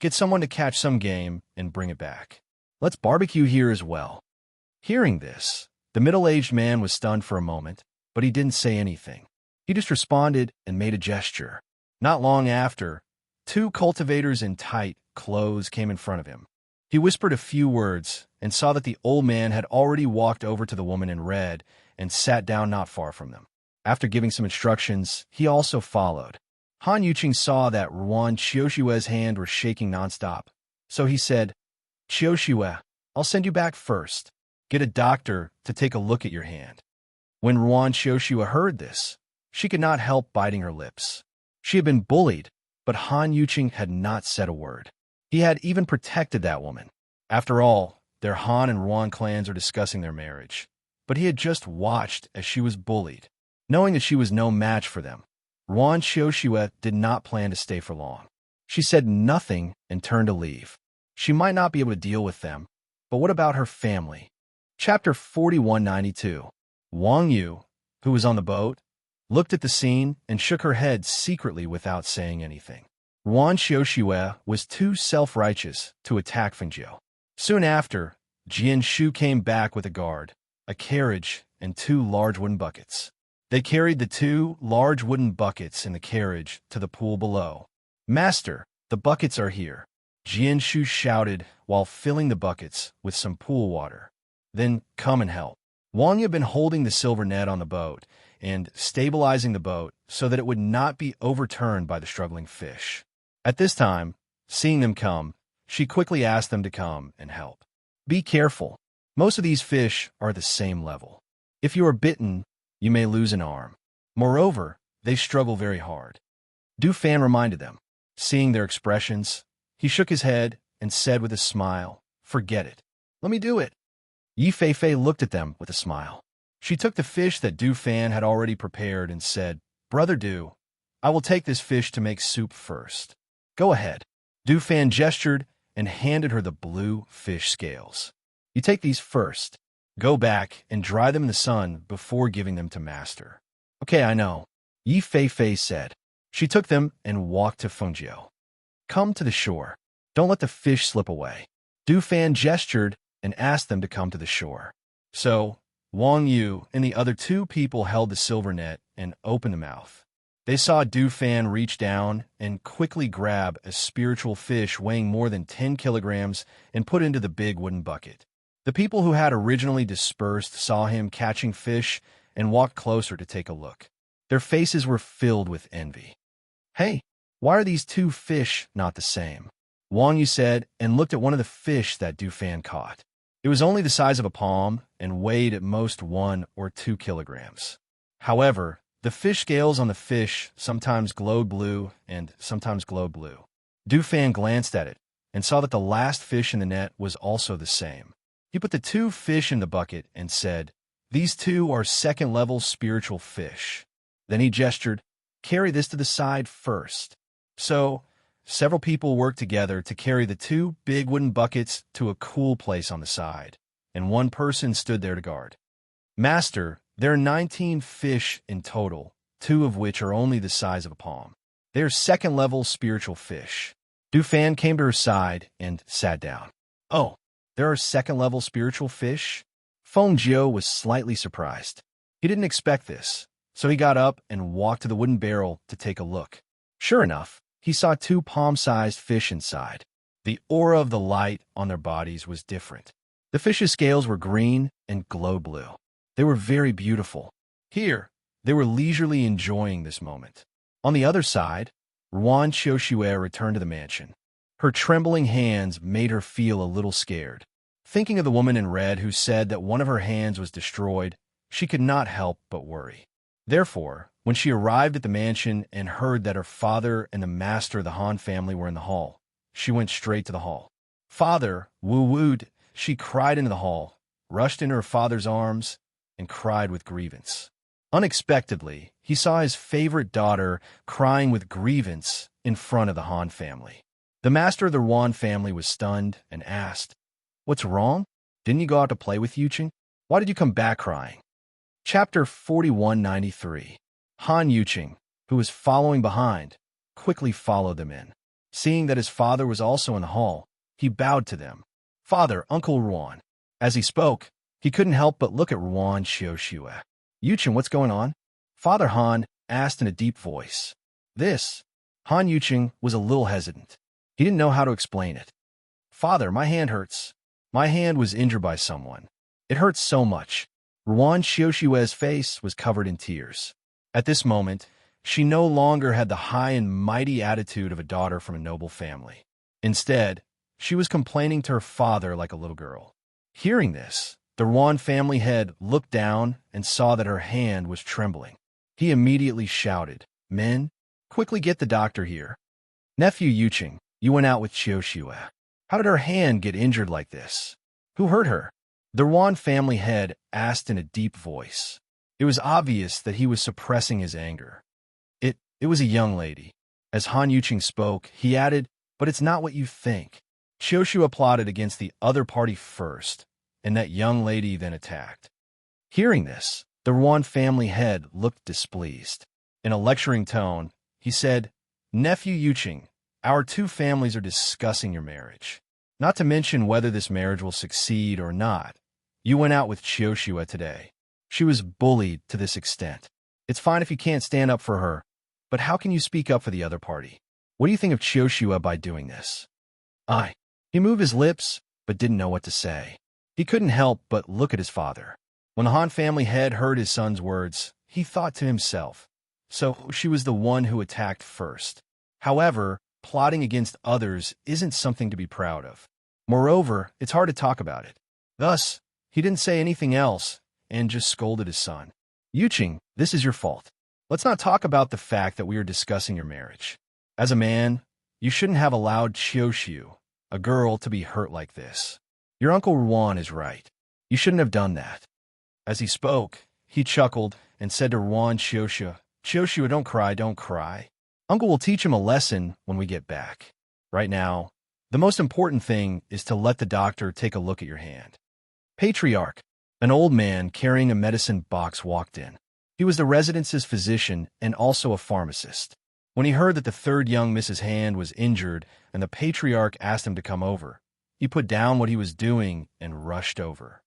"Get someone to catch some game and bring it back. Let's barbecue here as well." Hearing this, the middle-aged man was stunned for a moment, but he didn't say anything. He just responded and made a gesture. Not long after, two cultivators in tight clothes came in front of him. He whispered a few words and saw that the old man had already walked over to the woman in red and sat down not far from them. After giving some instructions, he also followed. Han Yuqing saw that Ruan Qiushue's hand was shaking nonstop, so he said, "Qiushue, I'll send you back first. Get a doctor to take a look at your hand." When Ruan Qiushue heard this, she could not help biting her lips. She had been bullied, but Han Yuqing had not said a word. He had even protected that woman. After all, their Han and Ruan clans are discussing their marriage. But he had just watched as she was bullied. Knowing that she was no match for them, Ruan Qiushue did not plan to stay for long. She said nothing and turned to leave. She might not be able to deal with them, but what about her family? Chapter 4192. Wang Yu, who was on the boat, looked at the scene and shook her head secretly without saying anything. Ruan Qiushue was too self-righteous to attack Feng Jiu. Soon after, Jian Shu came back with a guard, a carriage, and two large wooden buckets. They carried the 2 large wooden buckets in the carriage to the pool below. "Master, the buckets are here," Jianshu shouted while filling the buckets with some pool water. "Then come and help." Wang had been holding the silver net on the boat and stabilizing the boat so that it would not be overturned by the struggling fish. At this time, seeing them come, she quickly asked them to come and help. "Be careful. Most of these fish are at the same level. If you are bitten, you may lose an arm. Moreover, they struggle very hard." Du Fan reminded them. Seeing their expressions, he shook his head and said with a smile, "Forget it. Let me do it." Yi Fei looked at them with a smile. She took the fish that Du Fan had already prepared and said, "Brother Du, I will take this fish to make soup first. Go ahead." Du Fan gestured and handed her the blue fish scales. "You take these first. Go back and dry them in the sun before giving them to Master." "Okay, I know," Yi Fei said. She took them and walked to Fengjiu. "Come to the shore. Don't let the fish slip away." Du Fan gestured and asked them to come to the shore. So, Wang Yu and the other 2 people held the silver net and opened the mouth. They saw Du Fan reach down and quickly grab a spiritual fish weighing more than 10 kilograms and put into the big wooden bucket. The people who had originally dispersed saw him catching fish and walked closer to take a look. Their faces were filled with envy. "Hey, why are these 2 fish not the same?" Wang Yu said and looked at one of the fish that Du Fan caught. It was only the size of a palm and weighed at most 1 or 2 kilograms. However, the fish scales on the fish sometimes glowed blue and sometimes glowed blue. Du Fan glanced at it and saw that the last fish in the net was also the same. He put the 2 fish in the bucket and said, "These 2 are second-level spiritual fish." Then he gestured, "Carry this to the side first." So, several people worked together to carry the 2 big wooden buckets to a cool place on the side, and one person stood there to guard. "Master, there are 19 fish in total, 2 of which are only the size of a palm. They are second-level spiritual fish." Du Fan came to her side and sat down. "Oh, there are second-level spiritual fish?" Feng Jiu was slightly surprised. He didn't expect this, so he got up and walked to the wooden barrel to take a look. Sure enough, he saw 2 palm-sized fish inside. The aura of the light on their bodies was different. The fish's scales were green and glowed blue. They were very beautiful. Here, they were leisurely enjoying this moment. On the other side, Ruan Xiuxue returned to the mansion. Her trembling hands made her feel a little scared. Thinking of the woman in red who said that one of her hands was destroyed, she could not help but worry. Therefore, when she arrived at the mansion and heard that her father and the master of the Han family were in the hall, she went straight to the hall. "Father, woo-wooed," she cried into the hall, rushed into her father's arms, and cried with grievance. Unexpectedly, he saw his favorite daughter crying with grievance in front of the Han family. The master of the Ruan family was stunned and asked, "What's wrong? Didn't you go out to play with Yuqing? Why did you come back crying?" Chapter 4193. Han Yuqing, who was following behind, quickly followed them in. Seeing that his father was also in the hall, he bowed to them. "Father, Uncle Ruan." As he spoke, he couldn't help but look at Ruan Xiuxue. "Yuqing, what's going on?" Father Han asked in a deep voice. Han Yuqing was a little hesitant. He didn't know how to explain it. "Father, my hand hurts. My hand was injured by someone. It hurts so much." Ruan Xiuxue's face was covered in tears. At this moment, she no longer had the high and mighty attitude of a daughter from a noble family. Instead, she was complaining to her father like a little girl. Hearing this, the Ruan family head looked down and saw that her hand was trembling. He immediately shouted, "Men, quickly get the doctor here." "Nephew Yuqing, you went out with Xiuxue. How did her hand get injured like this? Who hurt her?" The Ruan family head asked in a deep voice. It was obvious that he was suppressing his anger. It was a young lady. As Han Yuqing spoke, he added, "But it's not what you think." Xiuxue plotted against the other party first, and that young lady then attacked. Hearing this, the Ruan family head looked displeased. In a lecturing tone, he said, "Nephew Yuqing, our 2 families are discussing your marriage. Not to mention whether this marriage will succeed or not. You went out with Xiuxue today. She was bullied to this extent. It's fine if you can't stand up for her, but how can you speak up for the other party? What do you think of Chioshua by doing this? I. He moved his lips, but didn't know what to say. He couldn't help but look at his father. When the Han family head heard his son's words, he thought to himself, so she was the one who attacked first. However, plotting against others isn't something to be proud of. Moreover, it's hard to talk about it. Thus, he didn't say anything else and just scolded his son. Yuqing, this is your fault. Let's not talk about the fact that we are discussing your marriage. As a man, you shouldn't have allowed Qiushu, a girl, to be hurt like this. Your Uncle Ruan is right. You shouldn't have done that. As he spoke, he chuckled and said to Ruan Qiushu, Qiushu, don't cry, don't cry. Uncle will teach him a lesson when we get back. Right now, the most important thing is to let the doctor take a look at your hand. Patriarch, an old man carrying a medicine box, walked in. He was the residence's physician and also a pharmacist. When he heard that the third young Mrs. Hand was injured and the patriarch asked him to come over, he put down what he was doing and rushed over.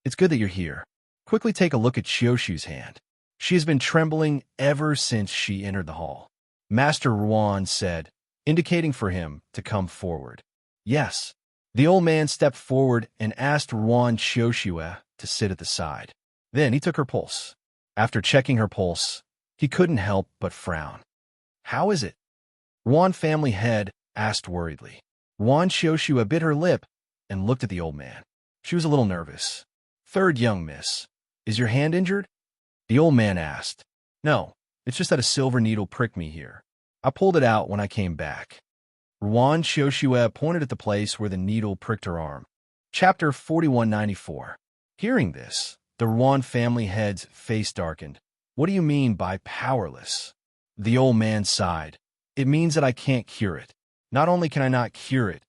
It's good that you're here. Quickly take a look at Qiushu's hand. She has been trembling ever since she entered the hall. Master Ruan said, indicating for him to come forward. Yes. The old man stepped forward and asked Ruan Qiushu to sit at the side. Then he took her pulse. After checking her pulse, he couldn't help but frown. How is it? Ruan family head asked worriedly. Ruan Qiushu bit her lip and looked at the old man. She was a little nervous. Third young miss, is your hand injured? The old man asked. No, it's just that a silver needle pricked me here. I pulled it out when I came back. Ruan Qiushu pointed at the place where the needle pricked her arm. Chapter 4194. Hearing this, the Ruan family head's face darkened. What do you mean by powerless? The old man sighed. It means that I can't cure it. Not only can I not cure it,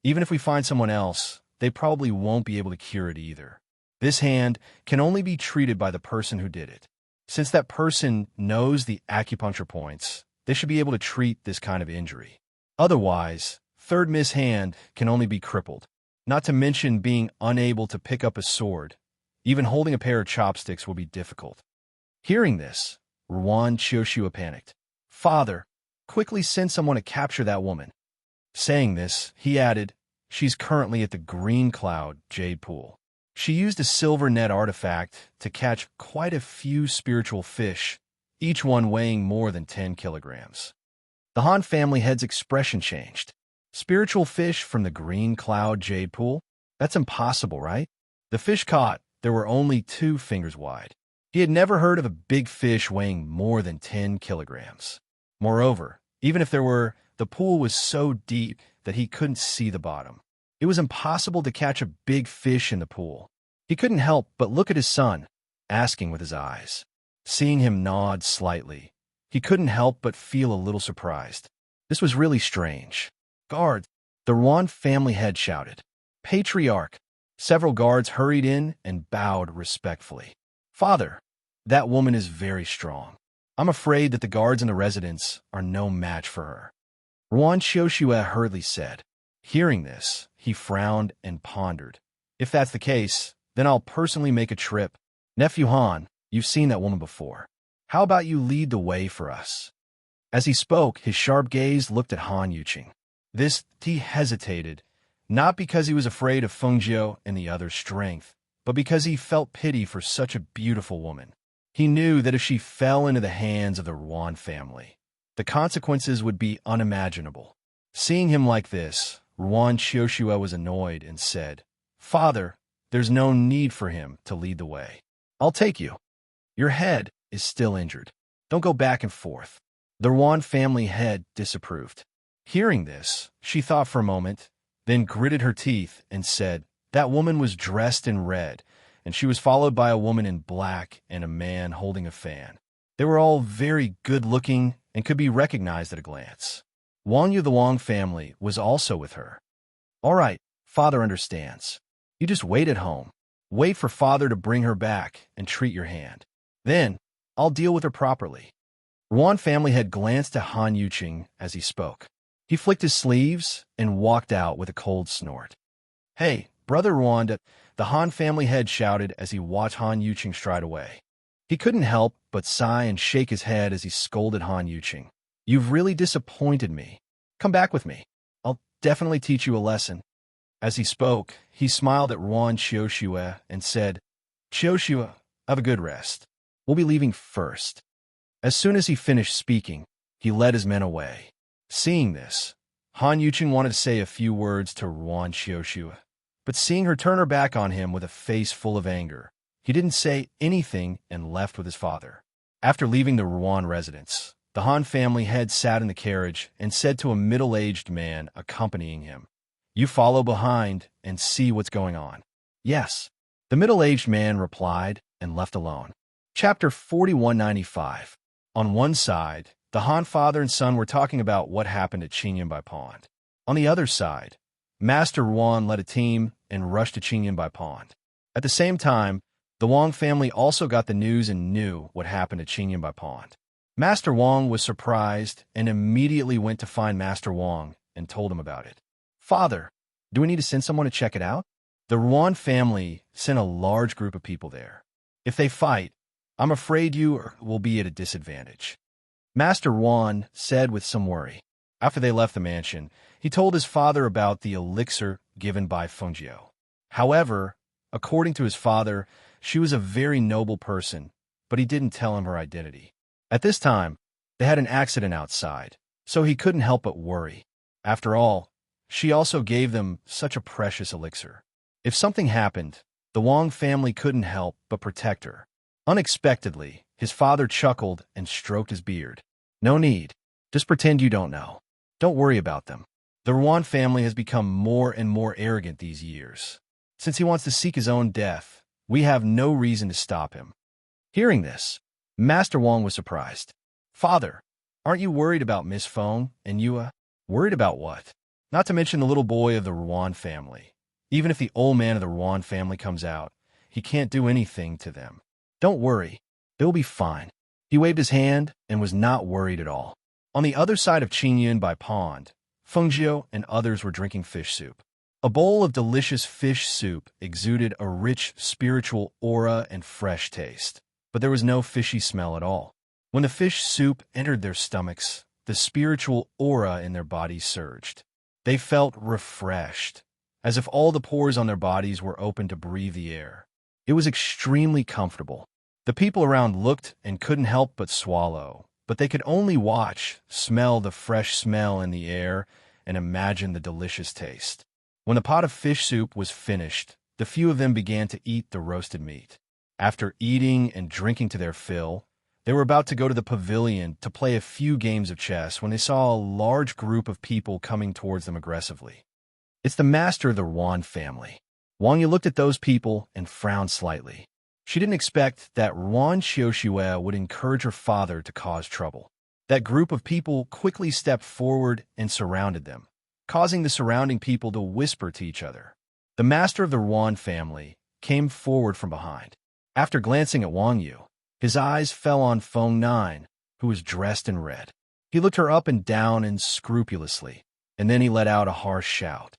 even if we find someone else, they probably won't be able to cure it either. This hand can only be treated by the person who did it. Since that person knows the acupuncture points, they should be able to treat this kind of injury. Otherwise, third Miss Hand can only be crippled, not to mention being unable to pick up a sword. Even holding a pair of chopsticks will be difficult. Hearing this, Ruan Qiushu panicked. Father, quickly send someone to capture that woman. Saying this, he added, she's currently at the Green Cloud Jade Pool. She used a silver net artifact to catch quite a few spiritual fish, each one weighing more than 10 kilograms. The Han family head's expression changed. Spiritual fish from the Green Cloud Jade Pool? That's impossible, right? The fish caught, there were only 2 fingers wide. He had never heard of a big fish weighing more than 10 kilograms. Moreover, even if there were, the pool was so deep that he couldn't see the bottom. It was impossible to catch a big fish in the pool. He couldn't help but look at his son, asking with his eyes. Seeing him nod slightly, he couldn't help but feel a little surprised. This was really strange. Guards, the Ruan family head shouted. Patriarch. Several guards hurried in and bowed respectfully. Father, that woman is very strong. I'm afraid that the guards in the residence are no match for her. Ruan Qiushu hurriedly said. Hearing this, he frowned and pondered. If that's the case, then I'll personally make a trip. Nephew Han, you've seen that woman before. How about you lead the way for us? As he spoke, his sharp gaze looked at Han Yuqing. He hesitated, not because he was afraid of Fengjiu and the other's strength, but because he felt pity for such a beautiful woman. He knew that if she fell into the hands of the Ruan family, the consequences would be unimaginable. Seeing him like this, Ruan Qiushu was annoyed and said, Father, there's no need for him to lead the way. I'll take you. Your head is still injured. Don't go back and forth. The Ruan family head disapproved. Hearing this, she thought for a moment, then gritted her teeth and said, that woman was dressed in red, and she was followed by a woman in black and a man holding a fan. They were all very good-looking and could be recognized at a glance. Wang Yu, the Wang family, was also with her. All right, Father understands. You just wait at home. Wait for Father to bring her back and treat your hand. Then, I'll deal with her properly. Ruan family had glanced at Han Yuqing as he spoke. He flicked his sleeves and walked out with a cold snort. Hey, Brother Ruan, the Han family head shouted as he watched Han Yuqing stride away. He couldn't help but sigh and shake his head as he scolded Han Yuqing. You've really disappointed me. Come back with me. I'll definitely teach you a lesson. As he spoke, he smiled at Ruan Qiushue and said, Qiushue, have a good rest. We'll be leaving first. As soon as he finished speaking, he led his men away. Seeing this, Han Yuqing wanted to say a few words to Ruan Qiushue, but seeing her turn her back on him with a face full of anger, he didn't say anything and left with his father. After leaving the Ruan residence, the Han family head sat in the carriage and said to a middle-aged man accompanying him, You follow behind and see what's going on. Yes, the middle-aged man replied and left alone. Chapter 4195. On one side, the Han father and son were talking about what happened at Qingyunbai Pond. On the other side, Master Ruan led a team and rushed to Qingyunbai Pond. At the same time, the Wang family also got the news and knew what happened at Qingyunbai Pond. Master Wang was surprised and immediately went to find Master Wang and told him about it. Father, do we need to send someone to check it out? The Ruan family sent a large group of people there. If they fight, I'm afraid you will be at a disadvantage. Master Ruan said with some worry. After they left the mansion, he told his father about the elixir given by Fengjiu. However, according to his father, she was a very noble person, but he didn't tell him her identity. At this time, they had an accident outside, so he couldn't help but worry. After all, she also gave them such a precious elixir. If something happened, the Wang family couldn't help but protect her. Unexpectedly, his father chuckled and stroked his beard. No need. Just pretend you don't know. Don't worry about them. The Ruan family has become more and more arrogant these years. Since he wants to seek his own death, we have no reason to stop him. Hearing this, Master Wang was surprised. Father, aren't you worried about Miss Feng and Yue? Worried about what? Not to mention the little boy of the Ruan family. Even if the old man of the Ruan family comes out, he can't do anything to them. Don't worry. They'll be fine. He waved his hand and was not worried at all. On the other side of Qingyunbai Pond, Fengjiu and others were drinking fish soup. A bowl of delicious fish soup exuded a rich spiritual aura and fresh taste, but there was no fishy smell at all. When the fish soup entered their stomachs, the spiritual aura in their bodies surged. They felt refreshed, as if all the pores on their bodies were open to breathe the air. It was extremely comfortable. The people around looked and couldn't help but swallow, but they could only watch, smell the fresh smell in the air, and imagine the delicious taste. When the pot of fish soup was finished, the few of them began to eat the roasted meat. After eating and drinking to their fill, they were about to go to the pavilion to play a few games of chess when they saw a large group of people coming towards them aggressively. It's the master of the Ruan family. Wang Yu looked at those people and frowned slightly. She didn't expect that Ruan Qiushue would encourage her father to cause trouble. That group of people quickly stepped forward and surrounded them, causing the surrounding people to whisper to each other. The master of the Ruan family came forward from behind. After glancing at Wang Yu, his eyes fell on Feng Nine, who was dressed in red. He looked her up and down and scrupulously, and then he let out a harsh shout.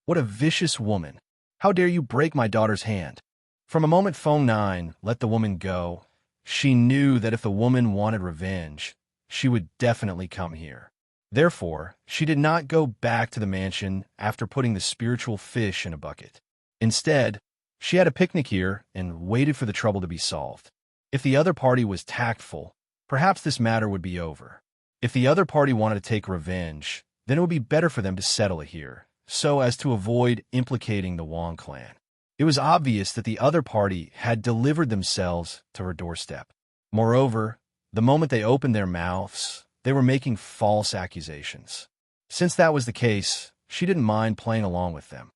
What a vicious woman! How dare you break my daughter's hand? From a moment Feng Nine let the woman go, she knew that if the woman wanted revenge, she would definitely come here. Therefore, she did not go back to the mansion after putting the spiritual fish in a bucket. Instead, she had a picnic here and waited for the trouble to be solved. If the other party was tactful, perhaps this matter would be over. If the other party wanted to take revenge, then it would be better for them to settle it here, so as to avoid implicating the Wang clan. It was obvious that the other party had delivered themselves to her doorstep. Moreover, the moment they opened their mouths, they were making false accusations. Since that was the case, she didn't mind playing along with them.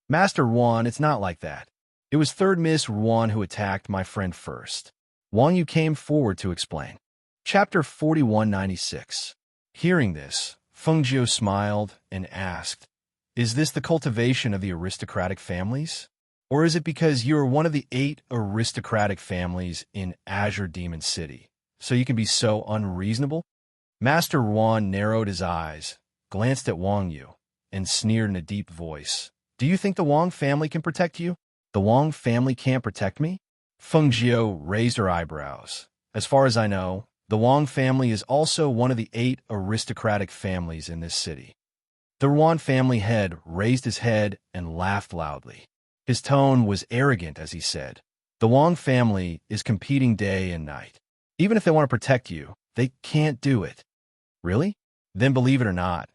Master Ruan, it's not like that. It was Third Miss Ruan who attacked my friend first. Wang Yu came forward to explain. Chapter 4196. Hearing this, Fengjiu smiled and asked, Is this the cultivation of the aristocratic families? Or is it because you are one of the 8 aristocratic families in Azure Demon City, so you can be so unreasonable? Master Ruan narrowed his eyes, glanced at Wang Yu, and sneered in a deep voice. Do you think the Wang family can protect you? The Wang family can't protect me? Feng Jiu raised her eyebrows. As far as I know, the Wang family is also one of the 8 aristocratic families in this city. The Ruan family head raised his head and laughed loudly. His tone was arrogant as he said, "The Wang family is competing day and night. Even if they want to protect you, they can't do it." Really? Then believe it or not,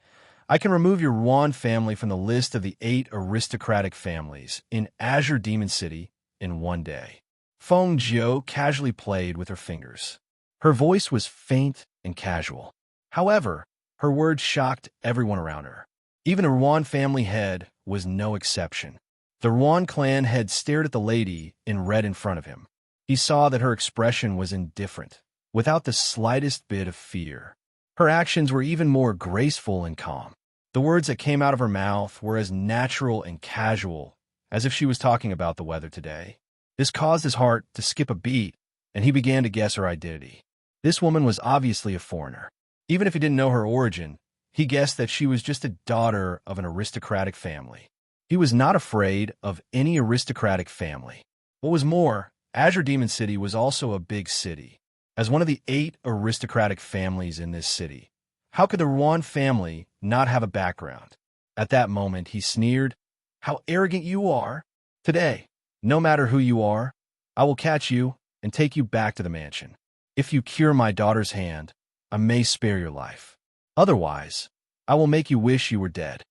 I can remove your Ruan family from the list of the 8 aristocratic families in Azure Demon City in one day. Feng Jiu casually played with her fingers. Her voice was faint and casual. However, her words shocked everyone around her. Even the Ruan family head was no exception. The Ruan clan head stared at the lady in red in front of him. He saw that her expression was indifferent, without the slightest bit of fear. Her actions were even more graceful and calm. The words that came out of her mouth were as natural and casual as if she was talking about the weather today. This caused his heart to skip a beat, and he began to guess her identity. This woman was obviously a foreigner. Even if he didn't know her origin, he guessed that she was just a daughter of an aristocratic family. He was not afraid of any aristocratic family. What was more, Azure Demon City was also a big city. As one of the 8 aristocratic families in this city, how could the Ruan family not have a background? At that moment, he sneered, "How arrogant you are! Today, no matter who you are, I will catch you and take you back to the mansion. If you cure my daughter's hand, I may spare your life. Otherwise, I will make you wish you were dead.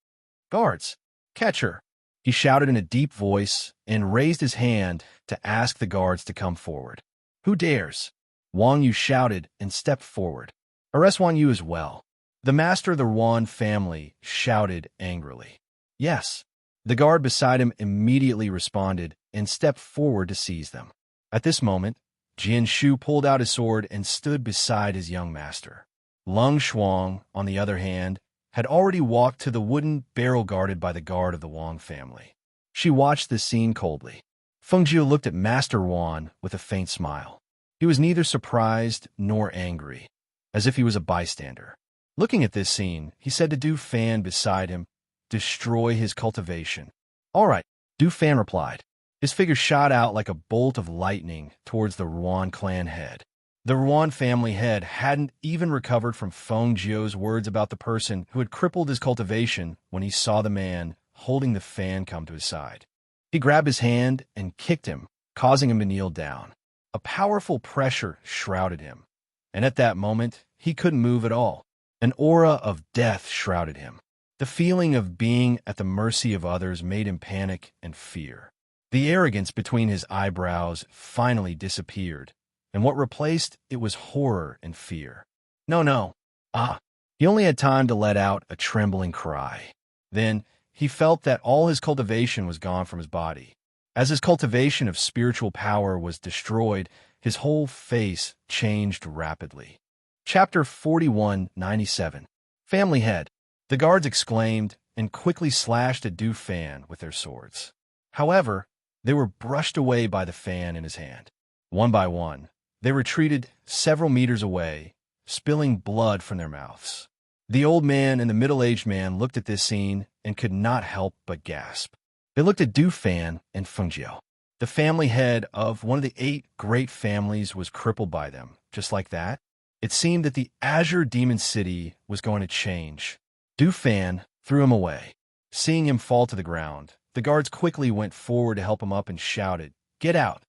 Guards, catch her!" He shouted in a deep voice and raised his hand to ask the guards to come forward. "Who dares?" Wang Yu shouted and stepped forward. "Arrest Wang Yu as well." The master of the Ruan family shouted angrily. "Yes." The guard beside him immediately responded and stepped forward to seize them. At this moment, Jian Shu pulled out his sword and stood beside his young master. Lung Shuang, on the other hand, had already walked to the wooden barrel guarded by the guard of the Wang family. She watched this scene coldly. Feng Jiu looked at Master Wan with a faint smile. He was neither surprised nor angry, as if he was a bystander. Looking at this scene, he said to Du Fan beside him, "Destroy his cultivation." "All right," Du Fan replied. His figure shot out like a bolt of lightning towards the Ruan clan head. The Ruan family head hadn't even recovered from Feng Jiu's words about the person who had crippled his cultivation when he saw the man holding the fan come to his side. He grabbed his hand and kicked him, causing him to kneel down. A powerful pressure shrouded him, and at that moment, he couldn't move at all. An aura of death shrouded him. The feeling of being at the mercy of others made him panic and fear. The arrogance between his eyebrows finally disappeared, and what replaced it was horror and fear. No. He only had time to let out a trembling cry. Then, he felt that all his cultivation was gone from his body. As his cultivation of spiritual power was destroyed, his whole face changed rapidly. Chapter 4197. Family Head. The guards exclaimed and quickly slashed at Du Fan with their swords. However, they were brushed away by the fan in his hand. One by one, they retreated several meters away, spilling blood from their mouths. The old man and the middle-aged man looked at this scene and could not help but gasp. They looked at Du Fan and Feng Jiu. The family head of one of the 8 great families was crippled by them. Just like that, it seemed that the Azure Demon City was going to change. Du Fan threw him away. Seeing him fall to the ground, the guards quickly went forward to help him up and shouted, "Get out!"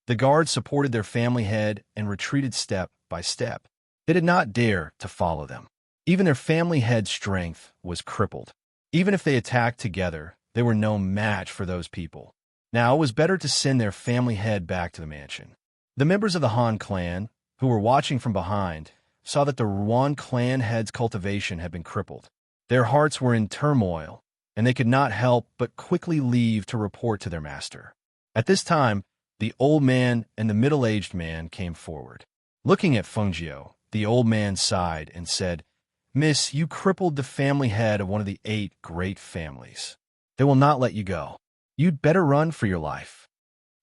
The guards supported their family head and retreated step by step. They did not dare to follow them. Even their family head's strength was crippled. Even if they attacked together, they were no match for those people. Now it was better to send their family head back to the mansion. The members of the Han clan, who were watching from behind, saw that the Ruan clan head's cultivation had been crippled. Their hearts were in turmoil, and they could not help but quickly leave to report to their master. At this time, the old man and the middle-aged man came forward. Looking at Feng Jiu, the old man sighed and said, "Miss, you crippled the family head of one of the 8 great families. They will not let you go. You'd better run for your life."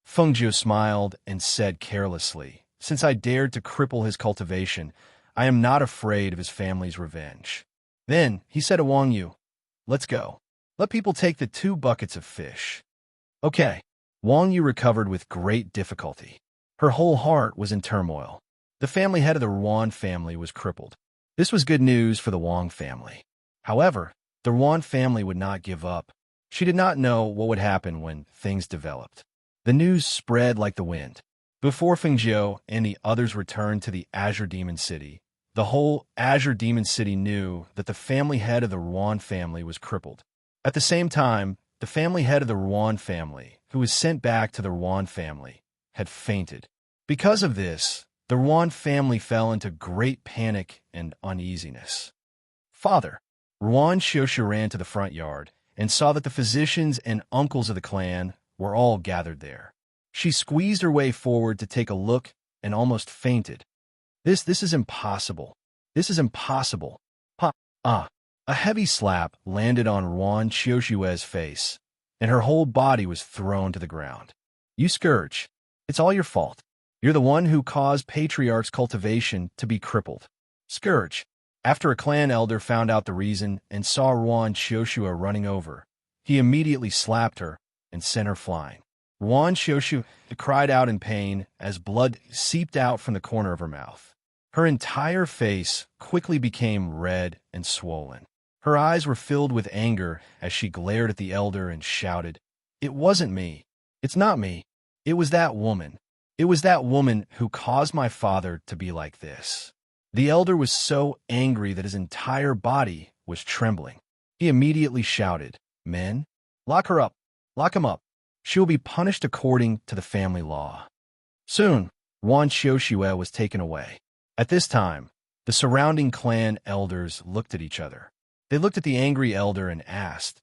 Feng Jiu smiled and said carelessly, "Since I dared to cripple his cultivation, I am not afraid of his family's revenge." Then he said to Wang Yu, "Let's go. Let people take the 2 buckets of fish." Okay. Wang Yu recovered with great difficulty. Her whole heart was in turmoil. The family head of the Ruan family was crippled. This was good news for the Wang family. However, the Ruan family would not give up. She did not know what would happen when things developed. The news spread like the wind. Before Fengjiu and the others returned to the Azure Demon City, the whole Azure Demon City knew that the family head of the Ruan family was crippled. At the same time, the family head of the Ruan family, who was sent back to the Ruan family, had fainted. Because of this, the Ruan family fell into great panic and uneasiness. Father, Ruan Xiuxu ran to the front yard and saw that the physicians and uncles of the clan were all gathered there. She squeezed her way forward to take a look and almost fainted. This is impossible. This is impossible. A heavy slap landed on Ruan Xiuxue's face, and her whole body was thrown to the ground. You Scourge. It's all your fault. You're the one who caused Patriarch's cultivation to be crippled. Scourge. After a clan elder found out the reason and saw Ruan Xiuxue running over, he immediately slapped her and sent her flying. Ruan Xiuxue cried out in pain as blood seeped out from the corner of her mouth. Her entire face quickly became red and swollen. Her eyes were filled with anger as she glared at the elder and shouted, "It wasn't me. It's not me. It was that woman. It was that woman who caused my father to be like this." The elder was so angry that his entire body was trembling. He immediately shouted, "Men, lock her up. Lock him up. She will be punished according to the family law." Soon, Ruan Xiuxue was taken away. At this time, the surrounding clan elders looked at each other. They looked at the angry elder and asked,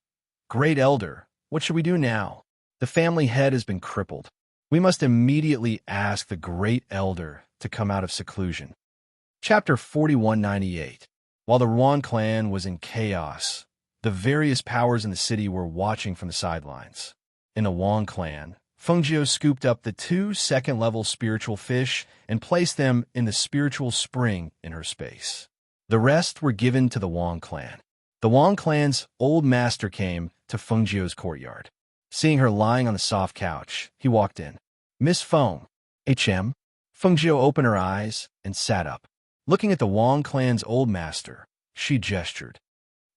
"Great elder, what should we do now? The family head has been crippled. We must immediately ask the great elder to come out of seclusion." Chapter 4198. While the Ruan clan was in chaos, the various powers in the city were watching from the sidelines. In the Wang clan, Fengjiu scooped up the 2 second-level spiritual fish and placed them in the spiritual spring in her space. The rest were given to the Wang clan. The Wang clan's old master came to Fengjiu's courtyard. Seeing her lying on the soft couch, he walked in. "Miss Feng." "HM?" Fengjiu opened her eyes and sat up. Looking at the Wang clan's old master, she gestured.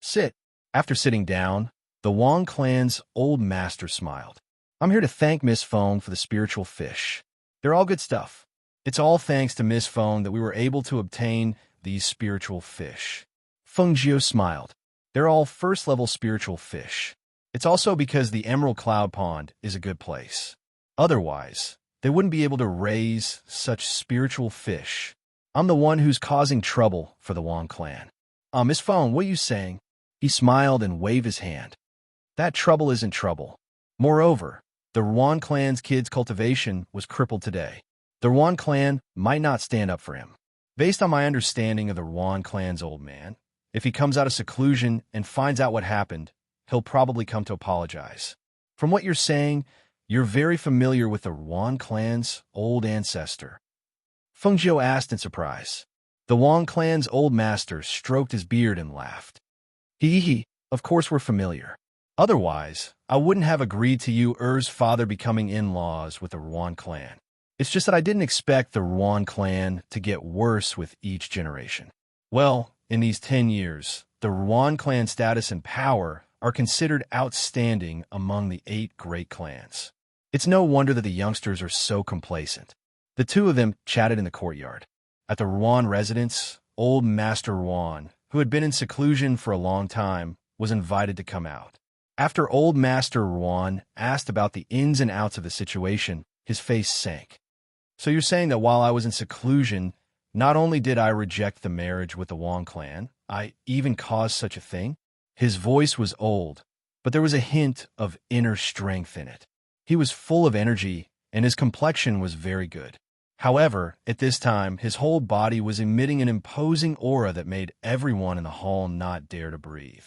"Sit." After sitting down, the Wang clan's old master smiled. "I'm here to thank Miss Feng for the spiritual fish. They're all good stuff. It's all thanks to Miss Feng that we were able to obtain these spiritual fish." Fengjiu smiled. "They're all first-level spiritual fish. It's also because the Emerald Cloud Pond is a good place. Otherwise, they wouldn't be able to raise such spiritual fish. I'm the one who's causing trouble for the Wang clan." Miss Feng, what are you saying?" He smiled and waved his hand. "That trouble isn't trouble. Moreover, the Ruan clan's kid's cultivation was crippled today. The Ruan clan might not stand up for him. Based on my understanding of the Ruan clan's old man, if he comes out of seclusion and finds out what happened, he'll probably come to apologize. From what you're saying, you're very familiar with the Ruan clan's old ancestor." Fengjiu asked in surprise. The Wang clan's old master stroked his beard and laughed. Of course we're familiar. Otherwise, I wouldn't have agreed to you Er's father becoming in-laws with the Ruan clan. It's just that I didn't expect the Ruan clan to get worse with each generation. Well, in these 10 years, the Ruan clan status and power are considered outstanding among the 8 great clans. It's no wonder that the youngsters are so complacent. The two of them chatted in the courtyard. At the Ruan residence, old Master Ruan, who had been in seclusion for a long time, was invited to come out. After old Master Ruan asked about the ins and outs of the situation, his face sank. "So you're saying that while I was in seclusion, not only did I reject the marriage with the Wang clan, I even caused such a thing?" His voice was old, but there was a hint of inner strength in it. He was full of energy, and his complexion was very good. However, at this time, his whole body was emitting an imposing aura that made everyone in the hall not dare to breathe.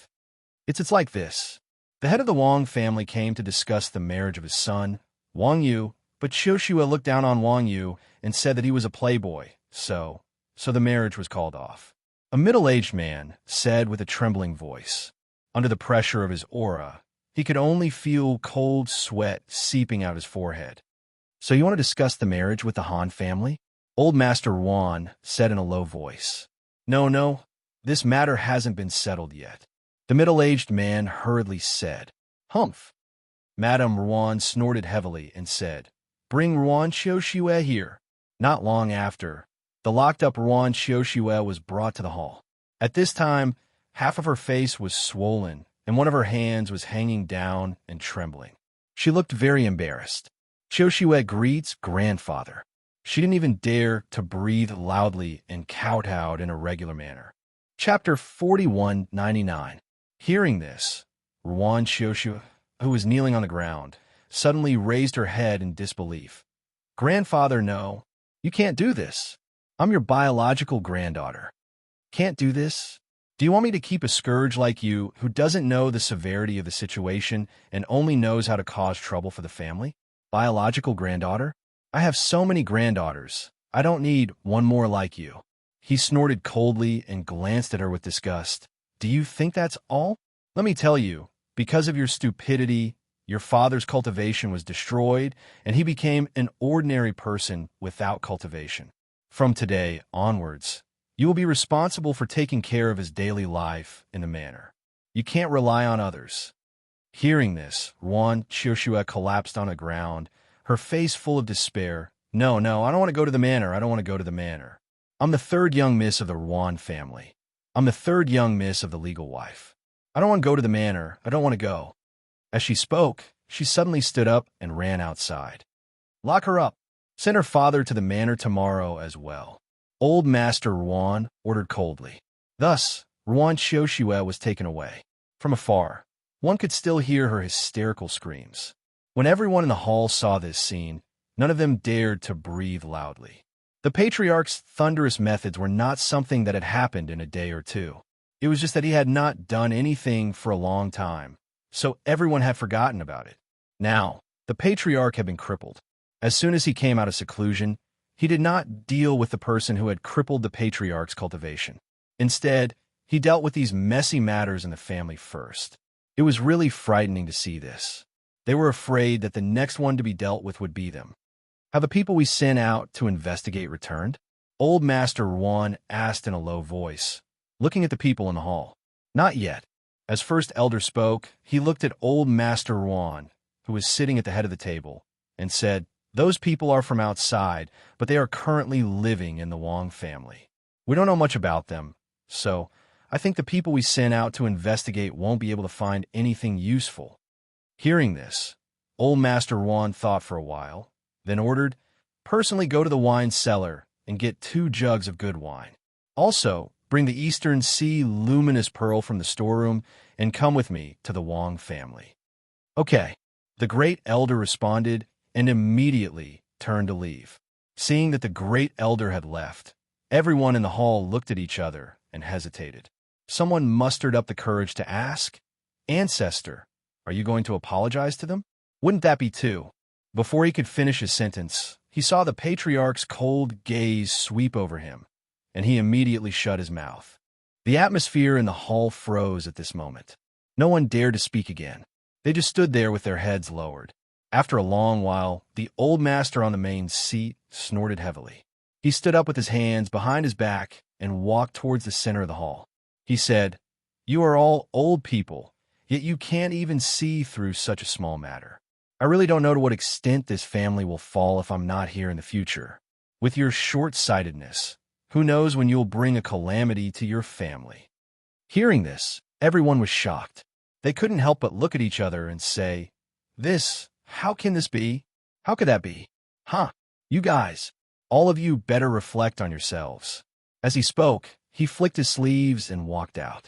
It's like this. The head of the Wang family came to discuss the marriage of his son, Wang Yu, but Xiuxue looked down on Wang Yu and said that he was a playboy, so the marriage was called off. A middle-aged man said with a trembling voice. Under the pressure of his aura, he could only feel cold sweat seeping out his forehead. So you want to discuss the marriage with the Han family? Old Master Yuan said in a low voice. No, this matter hasn't been settled yet. The middle-aged man hurriedly said. Humph. Madame Ruan snorted heavily and said, Bring Ruan Xiuxiue here. Not long after, the locked-up Ruan Xiuxiue was brought to the hall. At this time, half of her face was swollen, and one of her hands was hanging down and trembling. She looked very embarrassed. Xiuxiue greets grandfather. She didn't even dare to breathe loudly and kowtowed in a regular manner. Chapter 4199. Hearing this, Ruan Xiuxiue, who was kneeling on the ground, suddenly raised her head in disbelief. Grandfather, no. You can't do this. I'm your biological granddaughter. Can't do this? Do you want me to keep a scourge like you who doesn't know the severity of the situation and only knows how to cause trouble for the family? Biological granddaughter? I have so many granddaughters. I don't need one more like you. He snorted coldly and glanced at her with disgust. Do you think that's all? Let me tell you, because of your stupidity, your father's cultivation was destroyed, and he became an ordinary person without cultivation. From today onwards, you will be responsible for taking care of his daily life in the manor. You can't rely on others. Hearing this, Ruan Xiuxiue collapsed on the ground, her face full of despair. No, I don't want to go to the manor. I don't want to go to the manor. I'm the third young miss of the Ruan family. I'm the third young miss of the legal wife. I don't want to go to the manor. I don't want to go. As she spoke, she suddenly stood up and ran outside. Lock her up. Send her father to the manor tomorrow as well. Old Master Ruan ordered coldly. Thus, Ruan Xiuxiue was taken away. From afar, one could still hear her hysterical screams. When everyone in the hall saw this scene, none of them dared to breathe loudly. The patriarch's thunderous methods were not something that had happened in a day or two. It was just that he had not done anything for a long time, so everyone had forgotten about it. Now, the patriarch had been crippled. As soon as he came out of seclusion, he did not deal with the person who had crippled the patriarch's cultivation. Instead, he dealt with these messy matters in the family first. It was really frightening to see this. They were afraid that the next one to be dealt with would be them. Have the people we sent out to investigate returned? Old Master Ruan asked in a low voice, looking at the people in the hall. Not yet. As First Elder spoke, he looked at Old Master Ruan, who was sitting at the head of the table, and said, Those people are from outside, but they are currently living in the Wang family. We don't know much about them, so I think the people we sent out to investigate won't be able to find anything useful. Hearing this, Old Master Ruan thought for a while, then ordered, Personally go to the wine cellar and get 2 jugs of good wine. Also, bring the Eastern Sea luminous pearl from the storeroom and come with me to the Wang family. Okay, the great elder responded and immediately turned to leave. Seeing that the great elder had left, everyone in the hall looked at each other and hesitated. Someone mustered up the courage to ask, Ancestor, are you going to apologize to them? Wouldn't that be too? Before he could finish his sentence, he saw the patriarch's cold gaze sweep over him, and he immediately shut his mouth. The atmosphere in the hall froze at this moment. No one dared to speak again. They just stood there with their heads lowered. After a long while, the old master on the main seat snorted heavily. He stood up with his hands behind his back and walked towards the center of the hall. He said, You are all old people, yet you can't even see through such a small matter. I really don't know to what extent this family will fall if I'm not here in the future. With your short-sightedness, who knows when you'll bring a calamity to your family. Hearing this, everyone was shocked. They couldn't help but look at each other and say, How can this be? How could that be? You guys, all of you better reflect on yourselves. As he spoke, he flicked his sleeves and walked out.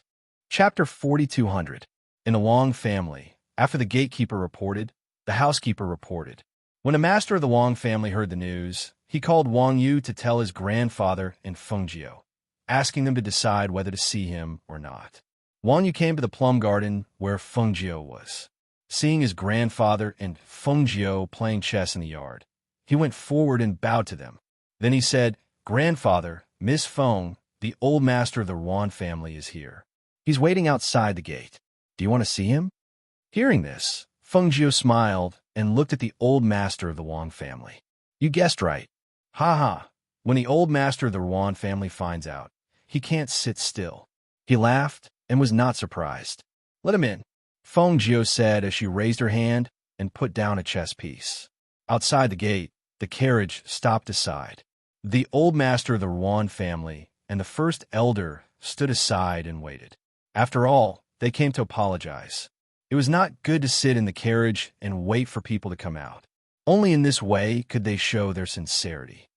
Chapter 4200. In the Wang family, after the gatekeeper reported, the housekeeper reported. When the master of the Wang family heard the news, he called Wang Yu to tell his grandfather and Fengjiu, asking them to decide whether to see him or not. Wang Yu came to the plum garden where Fengjiu was. Seeing his grandfather and Fengjiu playing chess in the yard, he went forward and bowed to them. Then he said, Grandfather, Miss Feng, the old master of the Ruan family is here. He's waiting outside the gate. Do you want to see him? Hearing this, Fengjiu smiled and looked at the old master of the Wong family. You guessed right. Ha ha. When the old master of the Wong family finds out, he can't sit still. He laughed and was not surprised. Let him in, Feng Jiu said as she raised her hand and put down a chess piece. Outside the gate, the carriage stopped aside. The old master of the Ruan family and the first elder stood aside and waited. After all, they came to apologize. It was not good to sit in the carriage and wait for people to come out. Only in this way could they show their sincerity.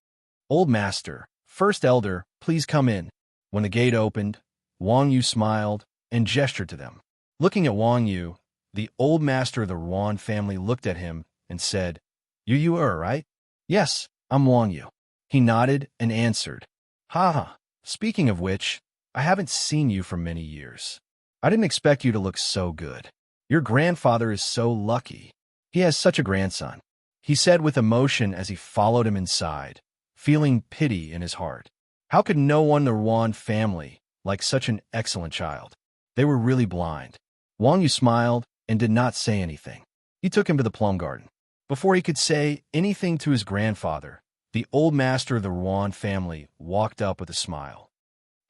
Old master, first elder, please come in. When the gate opened, Wang Yu smiled and gestured to them. Looking at Wang Yu, the old master of the Ruan family looked at him and said, You are, right? Yes, I'm Wang Yu. He nodded and answered, Ha ha. Speaking of which, I haven't seen you for many years. I didn't expect you to look so good. Your grandfather is so lucky. He has such a grandson, he said with emotion as he followed him inside, feeling pity in his heart. How could no one in the Ruan family like such an excellent child? They were really blind. Wang Yu smiled and did not say anything. He took him to the plum garden. Before he could say anything to his grandfather, the old master of the Ruan family walked up with a smile.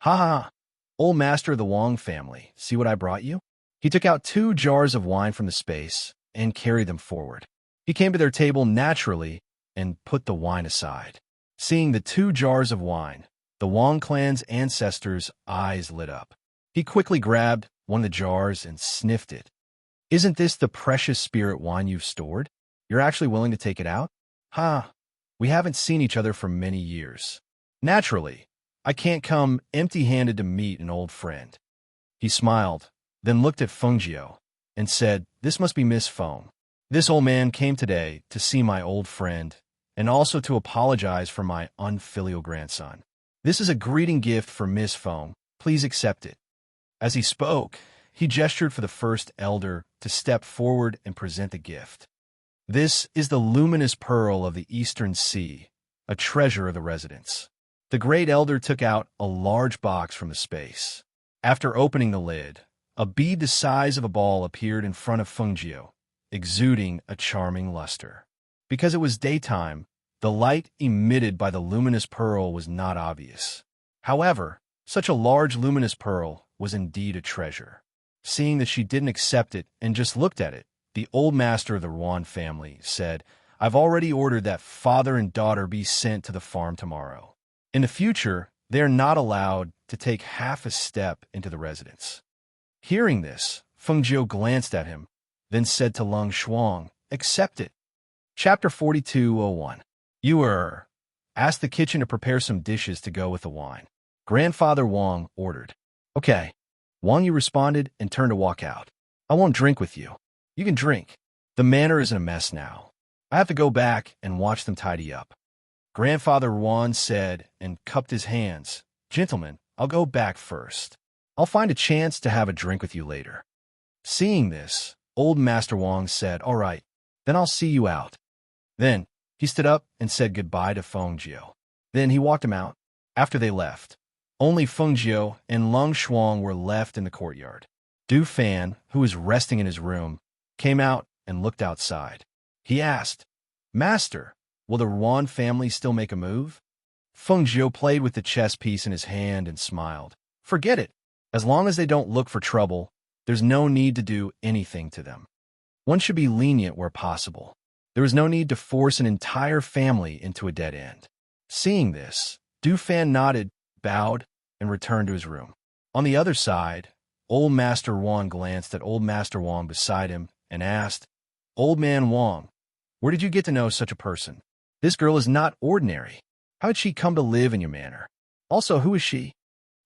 Ha ha, old master of the Wang family, see what I brought you? He took out 2 jars of wine from the space and carried them forward. He came to their table naturally and put the wine aside. Seeing the 2 jars of wine, the Wang clan's ancestors' eyes lit up. He quickly grabbed one of the jars and sniffed it. Isn't this the precious spirit wine you've stored? You're actually willing to take it out? Ha! We haven't seen each other for many years. Naturally, I can't come empty-handed to meet an old friend. He smiled, then looked at Feng Jiu and said, This must be Miss Feng. This old man came today to see my old friend and also to apologize for my unfilial grandson. This is a greeting gift for Miss Feng. Please accept it. As he spoke, he gestured for the first elder to step forward and present the gift. This is the luminous pearl of the Eastern Sea, a treasure of the residents. The great elder took out a large box from the space. After opening the lid, a bead the size of a ball appeared in front of Feng Jiu, exuding a charming luster. Because it was daytime, the light emitted by the luminous pearl was not obvious. However, such a large luminous pearl was indeed a treasure. Seeing that she didn't accept it and just looked at it, the old master of the Ruan family said, I've already ordered that father and daughter be sent to the farm tomorrow. In the future, they are not allowed to take half a step into the residence. Hearing this, Feng Jiu glanced at him, then said to Lung Shuang, Accept it. Chapter 42:01. You asked the kitchen to prepare some dishes to go with the wine. Grandfather Wang ordered. Okay. Wang Yu responded and turned to walk out. I won't drink with you. You can drink. The manor is in a mess now. I have to go back and watch them tidy up. Grandfather Wan said and cupped his hands. Gentlemen, I'll go back first. I'll find a chance to have a drink with you later. Seeing this, old Master Wang said, All right, then I'll see you out. Then he stood up and said goodbye to Feng Jiu. Then he walked him out. After they left, only Feng Jiu and Lung Shuang were left in the courtyard. Du Fan, who was resting in his room, came out and looked outside. He asked, Master, will the Ruan family still make a move? Feng Jiu played with the chess piece in his hand and smiled. Forget it. As long as they don't look for trouble, there's no need to do anything to them. One should be lenient where possible. There is no need to force an entire family into a dead end. Seeing this, Du Fan nodded, bowed, and returned to his room. On the other side, Old Master Wang glanced at Old Master Wang beside him and asked, Old Man Wang, where did you get to know such a person? This girl is not ordinary. How did she come to live in your manor? Also, who is she?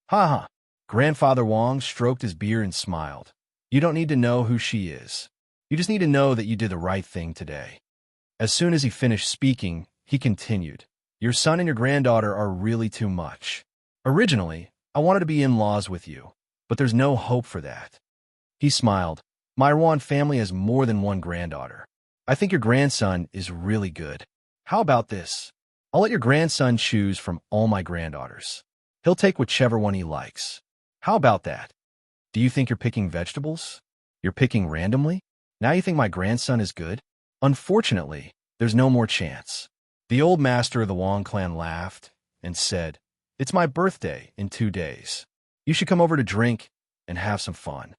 Ha ha. Grandfather Wang stroked his beard and smiled. You don't need to know who she is. You just need to know that you did the right thing today. As soon as he finished speaking, he continued, Your son and your granddaughter are really too much. Originally, I wanted to be in-laws with you, but there's no hope for that. He smiled. My Ruan family has more than one granddaughter. I think your grandson is really good. How about this? I'll let your grandson choose from all my granddaughters. He'll take whichever one he likes. How about that? Do you think you're picking vegetables? You're picking randomly? Now you think my grandson is good? Unfortunately, there's no more chance. The old master of the Wong clan laughed and said, "It's my birthday in 2 days. You should come over to drink and have some fun."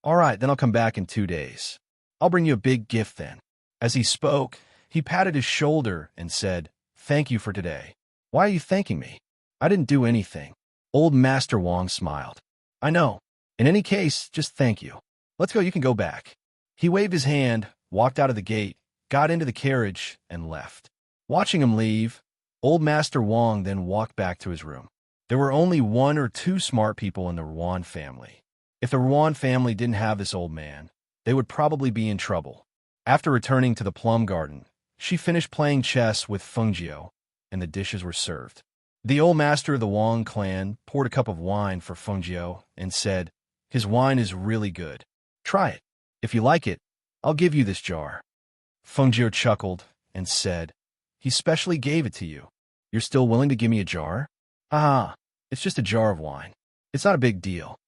"All right, then I'll come back in 2 days. I'll bring you a big gift then." As he spoke, he patted his shoulder and said, "Thank you for today." "Why are you thanking me? I didn't do anything." Old Master Wong smiled. "I know. In any case, just thank you. Let's go, you can go back." He waved his hand, walked out of the gate, got into the carriage, and left. Watching him leave, Old Master Wong then walked back to his room. There were only 1 or 2 smart people in the Ruan family. If the Ruan family didn't have this old man, they would probably be in trouble. After returning to the plum garden, she finished playing chess with Fengjiu, and the dishes were served. The old master of the Wong clan poured a cup of wine for Fengjiu and said, "His wine is really good. Try it. If you like it, I'll give you this jar." Fengjiu chuckled and said, "He specially gave it to you. You're still willing to give me a jar?" "Ah, it's just a jar of wine. It's not a big deal."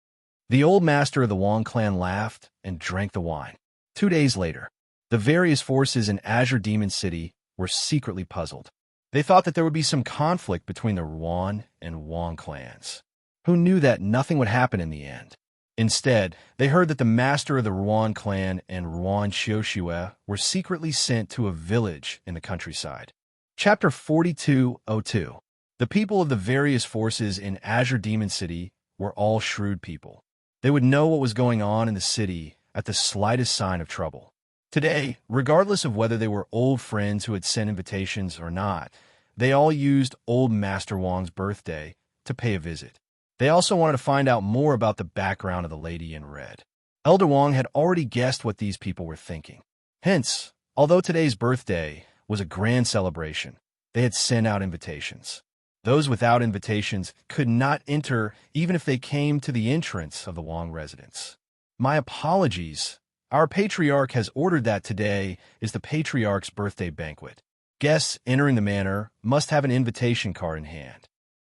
The old master of the Wong clan laughed and drank the wine. 2 days later, the various forces in Azure Demon City were secretly puzzled. They thought that there would be some conflict between the Ruan and Wong clans. Who knew that nothing would happen in the end? Instead, they heard that the master of the Ruan clan and Ruan Xiuxue were secretly sent to a village in the countryside. Chapter 4202. The people of the various forces in Azure Demon City were all shrewd people. They would know what was going on in the city at the slightest sign of trouble. Today, regardless of whether they were old friends who had sent invitations or not, they all used Old Master Wong's birthday to pay a visit. They also wanted to find out more about the background of the lady in red. Elder Wong had already guessed what these people were thinking. Hence, although today's birthday was a grand celebration, they had sent out invitations. Those without invitations could not enter even if they came to the entrance of the Wong residence. "My apologies. Our patriarch has ordered that today is the patriarch's birthday banquet. Guests entering the manor must have an invitation card in hand."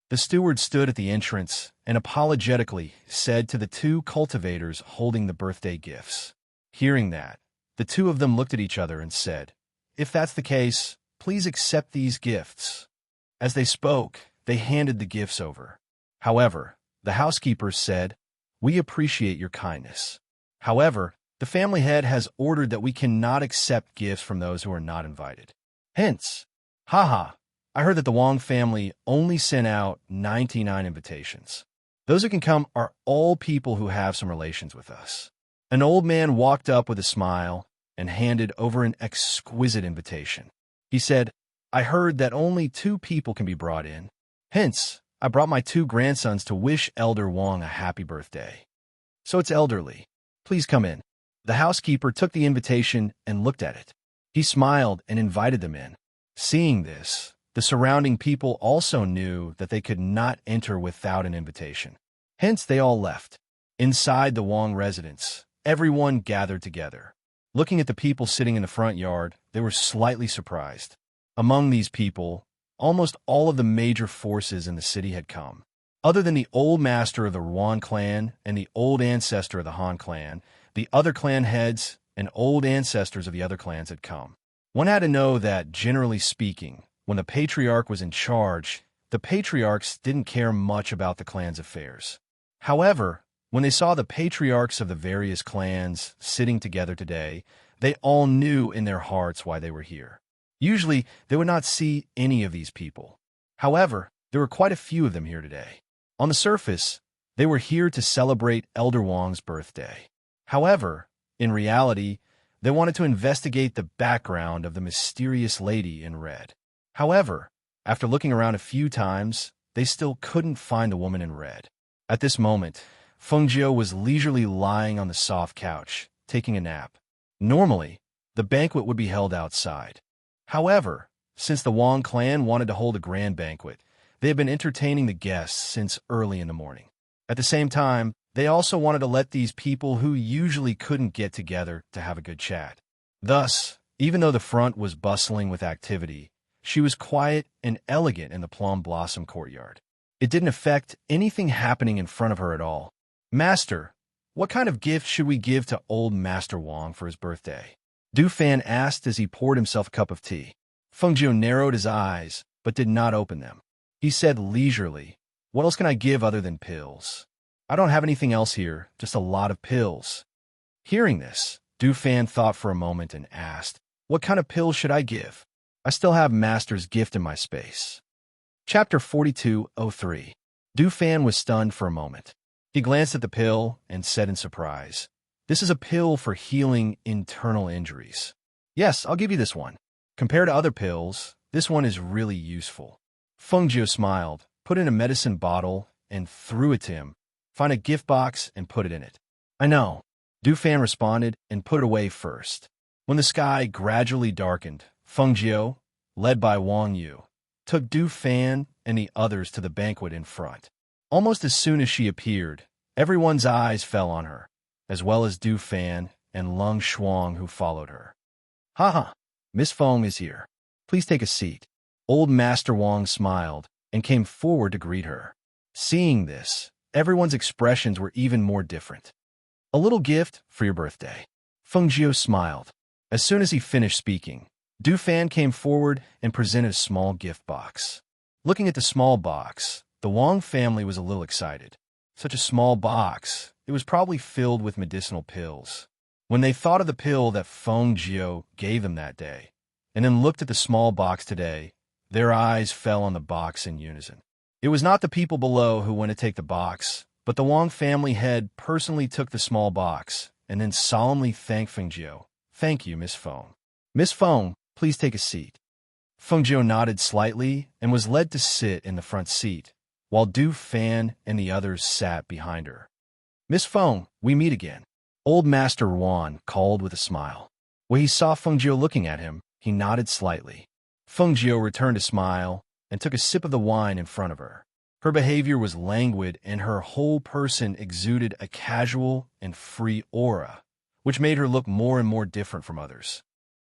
The steward stood at the entrance and apologetically said to the 2 cultivators holding the birthday gifts. Hearing that, the 2 of them looked at each other and said, "If that's the case, please accept these gifts." As they spoke, they handed the gifts over. However, the housekeepers said, "We appreciate your kindness. However, the family head has ordered that we cannot accept gifts from those who are not invited." Hence, haha, I heard that the Wong family only sent out 99 invitations. Those who can come are all people who have some relations with us. An old man walked up with a smile and handed over an exquisite invitation. He said, "I heard that only 2 people can be brought in. Hence, I brought my 2 grandsons to wish Elder Wong a happy birthday. So it's elderly. Please come in." The housekeeper took the invitation and looked at it. He smiled and invited them in. Seeing this, the surrounding people also knew that they could not enter without an invitation. Hence, they all left. Inside the Wong residence, everyone gathered together. Looking at the people sitting in the front yard, they were slightly surprised. Among these people, almost all of the major forces in the city had come. Other than the old master of the Ruan clan and the old ancestor of the Han clan, the other clan heads and old ancestors of the other clans had come. One had to know that, generally speaking, when the patriarch was in charge, the patriarchs didn't care much about the clan's affairs. However, when they saw the patriarchs of the various clans sitting together today, they all knew in their hearts why they were here. Usually, they would not see any of these people. However, there were quite a few of them here today. On the surface, they were here to celebrate Elder Wong's birthday. However, in reality, they wanted to investigate the background of the mysterious lady in red. However, after looking around a few times, they still couldn't find the woman in red. At this moment, Fengjiu was leisurely lying on the soft couch, taking a nap. Normally, the banquet would be held outside. However, since the Wong clan wanted to hold a grand banquet, they had been entertaining the guests since early in the morning. At the same time, they also wanted to let these people who usually couldn't get together to have a good chat. Thus, even though the front was bustling with activity, she was quiet and elegant in the plum blossom courtyard. It didn't affect anything happening in front of her at all. "Master, what kind of gift should we give to old Master Wong for his birthday?" Du Fan asked as he poured himself a cup of tea. Feng Jiu narrowed his eyes, but did not open them. He said leisurely, "What else can I give other than pills? I don't have anything else here, just a lot of pills." Hearing this, Du Fan thought for a moment and asked, "What kind of pills should I give? I still have Master's gift in my space." Chapter 42:03. Du Fan was stunned for a moment. He glanced at the pill and said in surprise, "This is a pill for healing internal injuries." "Yes, I'll give you this one. Compared to other pills, this one is really useful." Feng Jiu smiled, put in a medicine bottle, and threw it to him. "Find a gift box and put it in it." "I know," Du Fan responded and put it away first. When the sky gradually darkened, Feng Jiu, led by Wang Yu, took Du Fan and the others to the banquet in front. Almost as soon as she appeared, everyone's eyes fell on her, as well as Du Fan and Lung Shuang who followed her. "Ha! Miss Feng is here. Please take a seat." Old Master Wang smiled and came forward to greet her. Seeing this, everyone's expressions were even more different. "A little gift for your birthday." Feng Jiu smiled. As soon as he finished speaking, Du Fan came forward and presented a small gift box. Looking at the small box, the Wang family was a little excited. Such a small box, it was probably filled with medicinal pills. When they thought of the pill that Feng Jiu gave them that day, and then looked at the small box today, their eyes fell on the box in unison. It was not the people below who went to take the box, but the Wang family head personally took the small box and then solemnly thanked Feng Jiu. "Thank you, Miss Feng. Miss Feng, please take a seat." Feng Jiu nodded slightly and was led to sit in the front seat, while Du Fan and the others sat behind her. "Miss Feng, we meet again." Old Master Wan called with a smile. When he saw Feng Jiu looking at him, he nodded slightly. Feng Jiu returned a smile and took a sip of the wine in front of her. Her behavior was languid and her whole person exuded a casual and free aura, which made her look more and more different from others.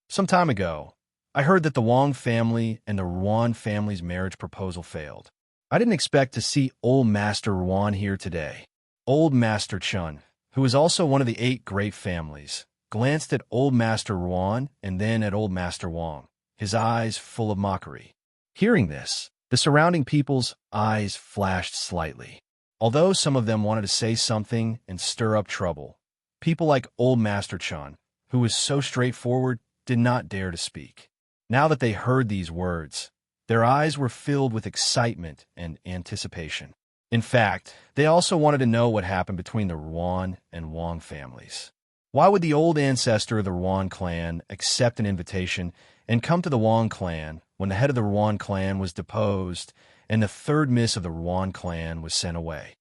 "Some time ago, I heard that the Wang family and the Ruan family's marriage proposal failed. I didn't expect to see Old Master Ruan here today." Old Master Chun, who was also one of the 8 great families, glanced at Old Master Ruan and then at Old Master Wang, his eyes full of mockery. Hearing this, the surrounding people's eyes flashed slightly. Although some of them wanted to say something and stir up trouble, people like Old Master Chun, who was so straightforward, did not dare to speak. Now that they heard these words, their eyes were filled with excitement and anticipation. In fact, they also wanted to know what happened between the Ruan and Wang families. Why would the old ancestor of the Ruan clan accept an invitation and come to the Wang clan when the head of the Ruan clan was deposed and the third miss of the Ruan clan was sent away?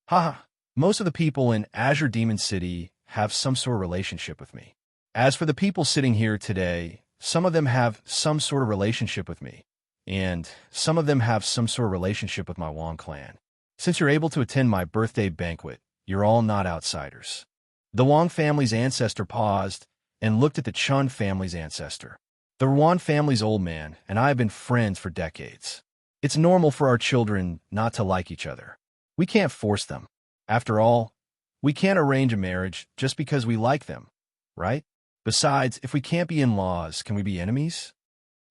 Haha, most of the people in Azure Demon City have some sort of relationship with me. As for the people sitting here today, some of them have some sort of relationship with me, and some of them have some sort of relationship with my Wang clan. Since you're able to attend my birthday banquet, you're all not outsiders." The Wang family's ancestor paused and looked at the Chun family's ancestor. "The Ruan family's old man and I have been friends for decades. It's normal for our children not to like each other. We can't force them. After all, we can't arrange a marriage just because we like them, right? Besides, if we can't be in-laws, can we be enemies?"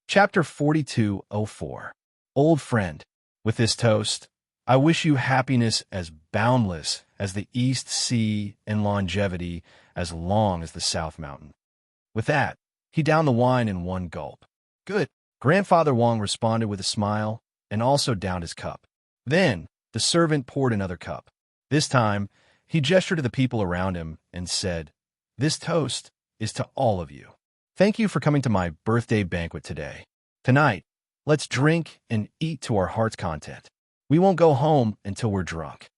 Chapter 42:04. Old Friend. With this toast, I wish you happiness as boundless as the East Sea and longevity as long as the South Mountain. With that, he downed the wine in one gulp. "Good." Grandfather Wang responded with a smile and also downed his cup. Then, the servant poured another cup. This time, he gestured to the people around him and said, "This toast is to all of you. Thank you for coming to my birthday banquet today. Tonight, let's drink and eat to our heart's content. We won't go home until we're drunk."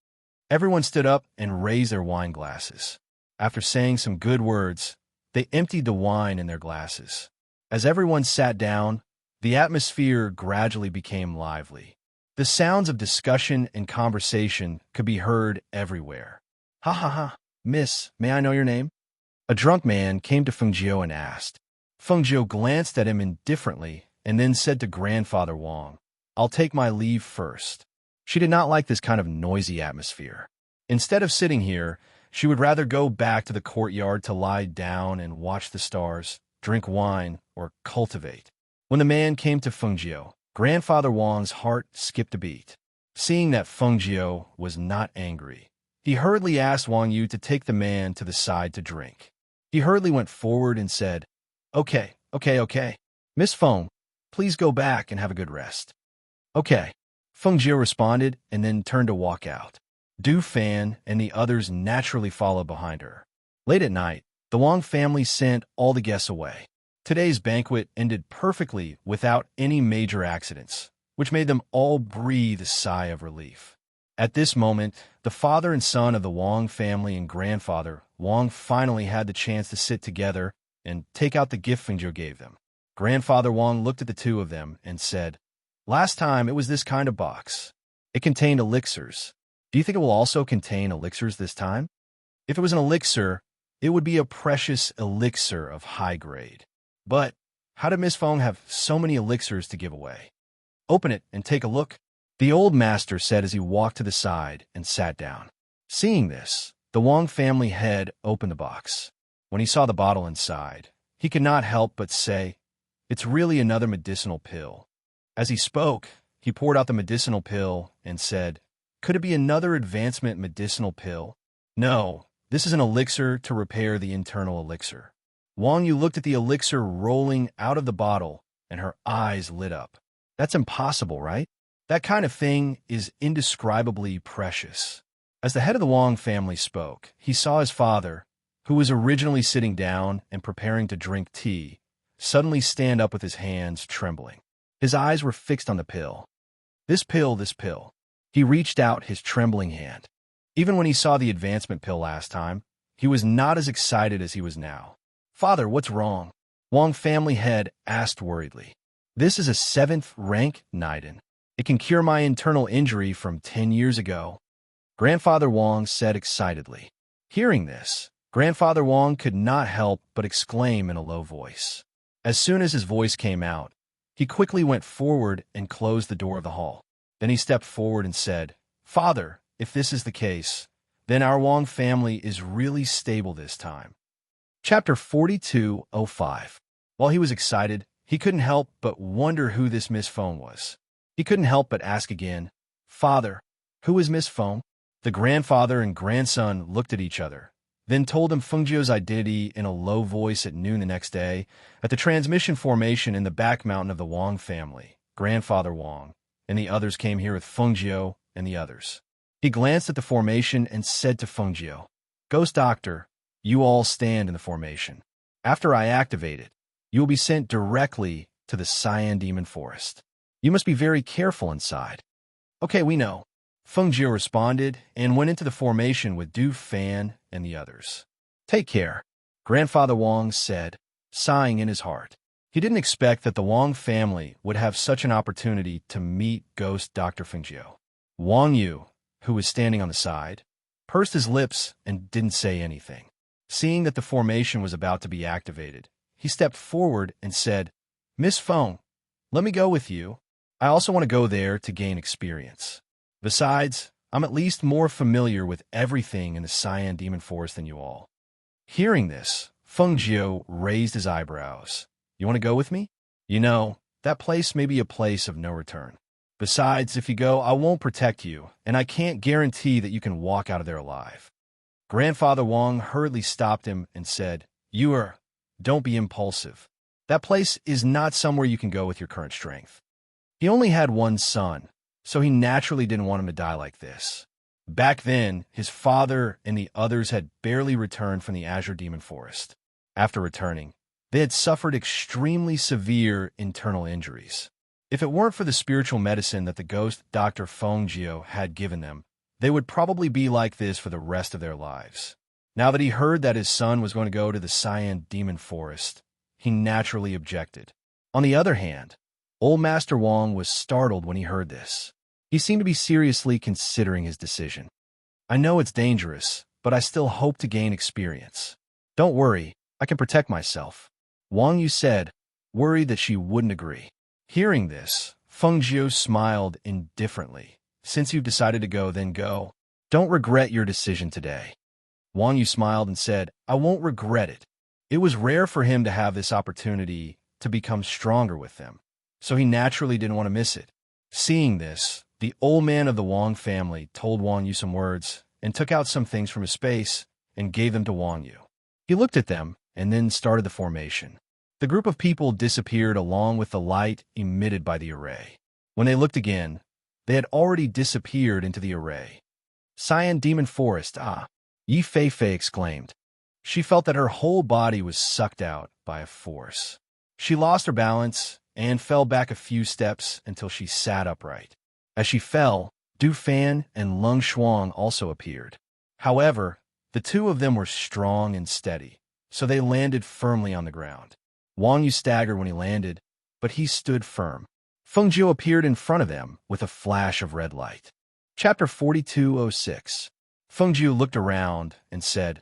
Everyone stood up and raised their wine glasses. After saying some good words, they emptied the wine in their glasses. As everyone sat down, the atmosphere gradually became lively. The sounds of discussion and conversation could be heard everywhere. "Ha ha ha, miss, may I know your name?" A drunk man came to Feng Jiu and asked. Feng Jiu glanced at him indifferently and then said to Grandfather Wang, "I'll take my leave first." She did not like this kind of noisy atmosphere. Instead of sitting here, she would rather go back to the courtyard to lie down and watch the stars. drink wine, or cultivate. When the man came to Fengjiu, Grandfather Wang's heart skipped a beat. Seeing that Fengjiu was not angry, he hurriedly asked Wang Yu to take the man to the side to drink. He hurriedly went forward and said, Okay. Miss Feng, please go back and have a good rest. Okay. Fengjiu responded and then turned to walk out. Du Fan and the others naturally followed behind her. Late at night, the Wang family sent all the guests away. Today's banquet ended perfectly without any major accidents, which made them all breathe a sigh of relief. At this moment, the father and son of the Wang family and grandfather Wang finally had the chance to sit together and take out the gift Fengjiu gave them. Grandfather Wang looked at the two of them and said, "Last time it was this kind of box. It contained elixirs. Do you think it will also contain elixirs this time? If it was an elixir, it would be a precious elixir of high grade. But how did Miss Feng have so many elixirs to give away? Open it and take a look," the old master said as he walked to the side and sat down. Seeing this, the Wang family head opened the box. When he saw the bottle inside, he could not help but say, "It's really another medicinal pill." As he spoke, he poured out the medicinal pill and said, "Could it be another advancement medicinal pill? No, this is an elixir to repair the internal elixir." Wang Yu looked at the elixir rolling out of the bottle, and her eyes lit up. "That's impossible, right? That kind of thing is indescribably precious." As the head of the Wang family spoke, he saw his father, who was originally sitting down and preparing to drink tea, suddenly stand up with his hands trembling. His eyes were fixed on the pill. This pill. He reached out his trembling hand. Even when he saw the advancement pill last time, he was not as excited as he was now. "Father, what's wrong?" Wang family head asked worriedly. "This is a 7th rank Niden. It can cure my internal injury from 10 years ago," Grandfather Wang said excitedly. Hearing this, Grandfather Wang could not help but exclaim in a low voice. As soon as his voice came out, he quickly went forward and closed the door of the hall. Then he stepped forward and said, "Father, if this is the case, then our Wang family is really stable this time." Chapter 42:05. While he was excited, he couldn't help but wonder who this Miss Feng was. He couldn't help but ask again, "Father, who is Miss Feng?" The grandfather and grandson looked at each other, then told him Fengjiu's identity in a low voice at noon the next day at the transmission formation in the back mountain of the Wang family. Grandfather Wang and the others came here with Fengjiu and the others. He glanced at the formation and said to Fengjiu, "Ghost Doctor, you all stand in the formation. After I activate it, you will be sent directly to the Cyan Demon Forest. You must be very careful inside." "Okay, we know," Fengjiu responded and went into the formation with Du Fan and the others. "Take care," Grandfather Wang said, sighing in his heart. He didn't expect that the Wang family would have such an opportunity to meet Ghost Dr. Fengjiu. Wang Yu, who was standing on the side, pursed his lips and didn't say anything. Seeing that the formation was about to be activated, he stepped forward and said, "Miss Feng, let me go with you. I also want to go there to gain experience. Besides, I'm at least more familiar with everything in the Cyan Demon Forest than you all." Hearing this, Fengjiu raised his eyebrows. "You want to go with me? You know, that place may be a place of no return. Besides, if you go, I won't protect you, and I can't guarantee that you can walk out of there alive." Grandfather Wang hurriedly stopped him and said, Don't be impulsive. That place is not somewhere you can go with your current strength." He only had one son, so he naturally didn't want him to die like this. Back then, his father and the others had barely returned from the Azure Demon Forest. After returning, they had suffered extremely severe internal injuries. If it weren't for the spiritual medicine that the ghost Dr. Fengjiu had given them, they would probably be like this for the rest of their lives. Now that he heard that his son was going to go to the Cyan Demon Forest, he naturally objected. On the other hand, Old Master Wang was startled when he heard this. He seemed to be seriously considering his decision. "I know it's dangerous, but I still hope to gain experience. Don't worry, I can protect myself," Wang Yu said, worried that she wouldn't agree. Hearing this, Fengjiu smiled indifferently. "Since you've decided to go, then go. Don't regret your decision today." Wang Yu smiled and said, "I won't regret it. It was rare for him to have this opportunity to become stronger with them, so he naturally didn't want to miss it. Seeing this, the old man of the Wang family told Wang Yu some words and took out some things from his space and gave them to Wang Yu. He looked at them and then started the formation. The group of people disappeared along with the light emitted by the array. When they looked again, they had already disappeared into the array. Cyan Demon Forest, ah! Yi Fei exclaimed. She felt that her whole body was sucked out by a force. She lost her balance and fell back a few steps until she sat upright. As she fell, Du Fan and Lung Shuang also appeared. However, the two of them were strong and steady, so they landed firmly on the ground. Wang Yu staggered when he landed, but he stood firm. Feng Jiu appeared in front of them with a flash of red light. Chapter 4206. Feng Jiu looked around and said,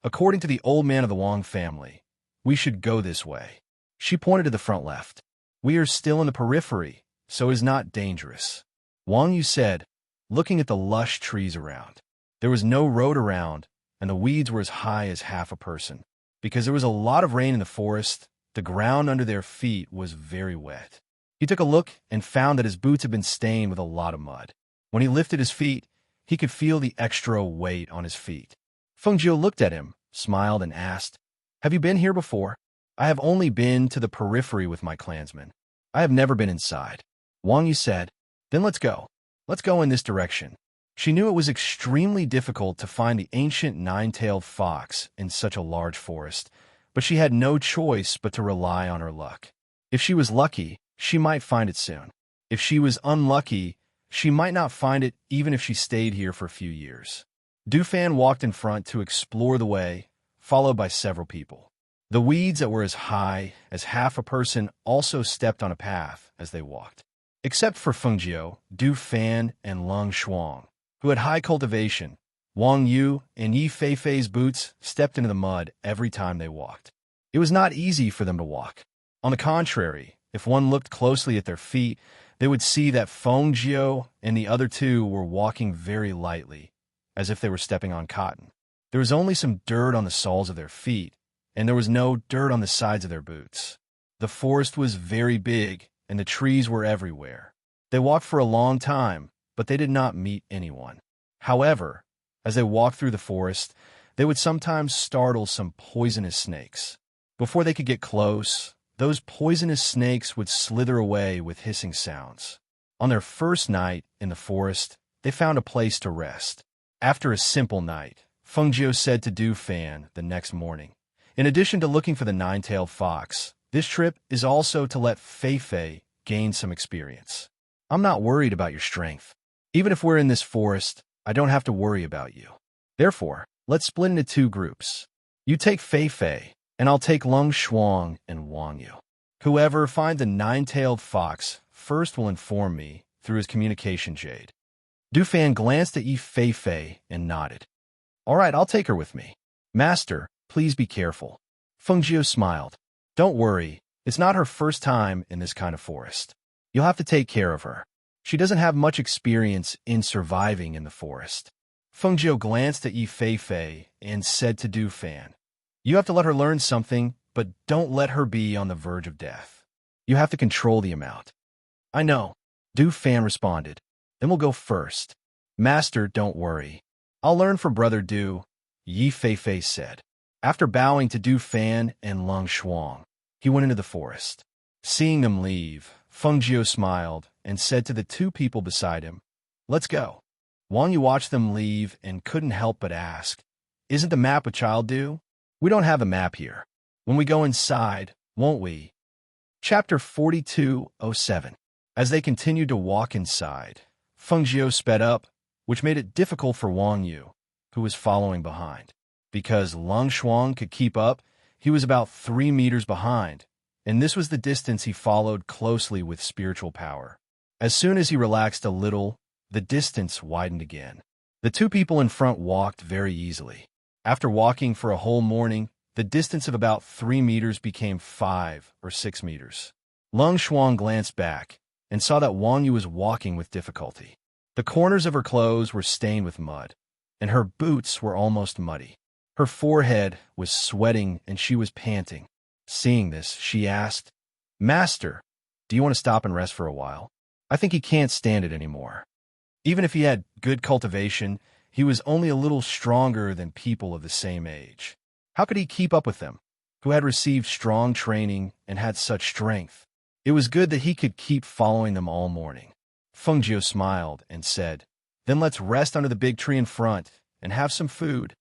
"According to the old man of the Wang family, we should go this way." She pointed to the front left. "We are still in the periphery, so it is not dangerous," Wang Yu said, looking at the lush trees around. There was no road around, and the weeds were as high as half a person. Because there was a lot of rain in the forest, the ground under their feet was very wet. He took a look and found that his boots had been stained with a lot of mud. When he lifted his feet, he could feel the extra weight on his feet. Feng Jiu looked at him, smiled, and asked, "Have you been here before?" "I have only been to the periphery with my clansmen. I have never been inside," Wang Yu said. "Then let's go. Let's go in this direction." She knew it was extremely difficult to find the ancient nine-tailed fox in such a large forest, but she had no choice but to rely on her luck. If she was lucky, she might find it soon. If she was unlucky, she might not find it even if she stayed here for a few years. Du Fan walked in front to explore the way, followed by several people. The weeds that were as high as half a person also stepped on a path as they walked. Except for Feng Jiu, Du Fan, and Lung Shuang, who had high cultivation, Wang Yu and Yi Fei's boots stepped into the mud every time they walked. It was not easy for them to walk. On the contrary, if one looked closely at their feet, they would see that Feng Jiu and the other two were walking very lightly, as if they were stepping on cotton. There was only some dirt on the soles of their feet, and there was no dirt on the sides of their boots. The forest was very big, and the trees were everywhere. They walked for a long time, but they did not meet anyone. However, as they walked through the forest, they would sometimes startle some poisonous snakes. Before they could get close, those poisonous snakes would slither away with hissing sounds. On their first night in the forest, they found a place to rest. After a simple night, Feng Jiu said to Du Fan the next morning, "In addition to looking for the nine-tailed fox, this trip is also to let Fei gain some experience. I'm not worried about your strength. Even if we're in this forest, I don't have to worry about you. Therefore, let's split into two groups. You take Fei, and I'll take Lung Shuang and Wang Yu. Whoever finds the nine-tailed fox first will inform me through his communication jade." Du Fan glanced at Yi Fei and nodded. "All right, I'll take her with me. Master, please be careful." Feng Jiu smiled. "Don't worry, it's not her first time in this kind of forest. You'll have to take care of her. She doesn't have much experience in surviving in the forest." Feng Jiu glanced at Yi Fei and said to Du Fan, "You have to let her learn something, but don't let her be on the verge of death. You have to control the amount." "I know," Du Fan responded. "Then we'll go first." "Master, don't worry. I'll learn from Brother Du," Yi Fei said. After bowing to Du Fan and Lung Shuang, he went into the forest. Seeing them leave, Feng Jiu smiled and said to the two people beside him, "Let's go." Wang Yu watched them leave and couldn't help but ask, "Isn't the map a child do? We don't have a map here. When we go inside, won't we?" Chapter 4207. As they continued to walk inside, Feng Jiu sped up, which made it difficult for Wang Yu, who was following behind. Because Lung Shuang could keep up, he was about 3 meters behind, and this was the distance he followed closely with spiritual power. As soon as he relaxed a little, the distance widened again. The two people in front walked very easily. After walking for a whole morning, the distance of about 3 meters became 5 or 6 meters. Lung Shuang glanced back and saw that Wang Yu was walking with difficulty. The corners of her clothes were stained with mud, and her boots were almost muddy. Her forehead was sweating and she was panting. Seeing this, she asked, "Master, do you want to stop and rest for a while? I think he can't stand it anymore." Even if he had good cultivation, he was only a little stronger than people of the same age. How could he keep up with them, who had received strong training and had such strength? It was good that he could keep following them all morning. Feng Jiu smiled and said, "Then let's rest under the big tree in front and have some food."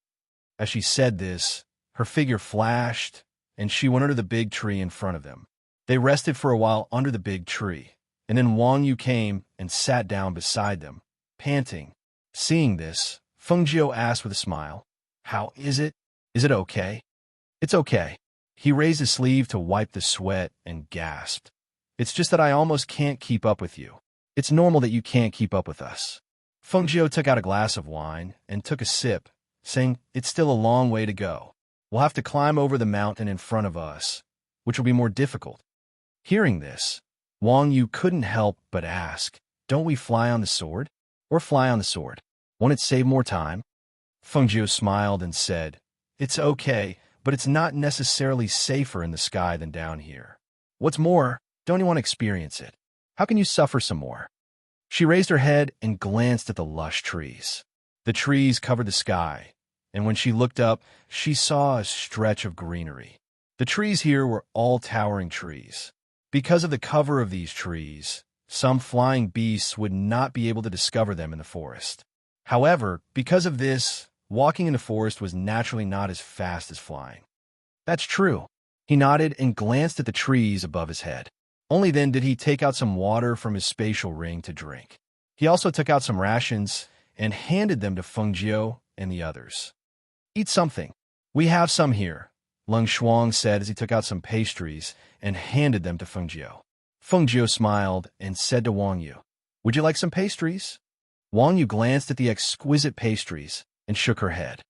As she said this, her figure flashed, and she went under the big tree in front of them. They rested for a while under the big tree, and then Wang Yu came and sat down beside them, panting. Seeing this, Feng Jiu asked with a smile, "How is it? Is it okay?" "It's okay." He raised his sleeve to wipe the sweat and gasped. "It's just that I almost can't keep up with you. It's normal that you can't keep up with us." Feng Jiu took out a glass of wine and took a sip, saying, "It's still a long way to go. We'll have to climb over the mountain in front of us, which will be more difficult." Hearing this, Wang Yu couldn't help but ask, "Don't we fly on the sword? Or fly on the sword? Won't it save more time?" Feng Jiu smiled and said, "It's okay, but it's not necessarily safer in the sky than down here. What's more, don't you want to experience it? How can you suffer some more?" She raised her head and glanced at the lush trees. The trees covered the sky, and when she looked up, she saw a stretch of greenery. The trees here were all towering trees. Because of the cover of these trees, some flying beasts would not be able to discover them in the forest. However, because of this, walking in the forest was naturally not as fast as flying. "That's true." He nodded and glanced at the trees above his head. Only then did he take out some water from his spatial ring to drink. He also took out some rations and handed them to Feng Jiu and the others. "Eat something. We have some here," Lung Shuang said as he took out some pastries and handed them to Feng Jiu. Feng Jiu smiled and said to Wang Yu, "Would you like some pastries?" Wang Yu glanced at the exquisite pastries and shook her head.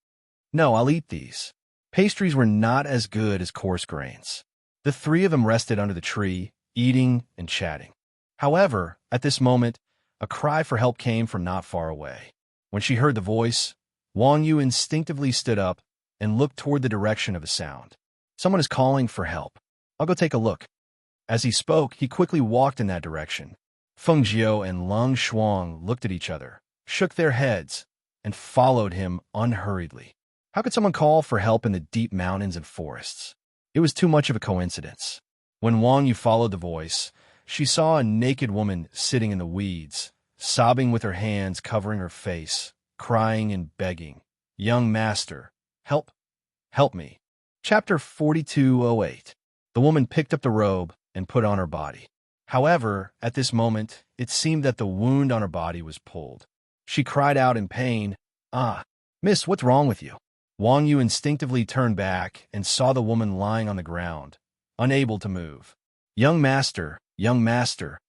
"No, I'll eat these." Pastries were not as good as coarse grains. The three of them rested under the tree, eating and chatting. However, at this moment, a cry for help came from not far away. When she heard the voice, Wang Yu instinctively stood up and looked toward the direction of the sound. "Someone is calling for help. I'll go take a look." As he spoke, he quickly walked in that direction. Feng Jiu and Lung Shuang looked at each other, shook their heads, and followed him unhurriedly. How could someone call for help in the deep mountains and forests? It was too much of a coincidence. When Wang Yu followed the voice, she saw a naked woman sitting in the weeds, sobbing with her hands covering her face, crying and begging, "Young master, help, help me." Chapter 4208. The woman picked up the robe and put on her body. However, at this moment, it seemed that the wound on her body was pulled. She cried out in pain, "Ah, miss, what's wrong with you?" Wang Yu instinctively turned back and saw the woman lying on the ground, unable to move. Young master,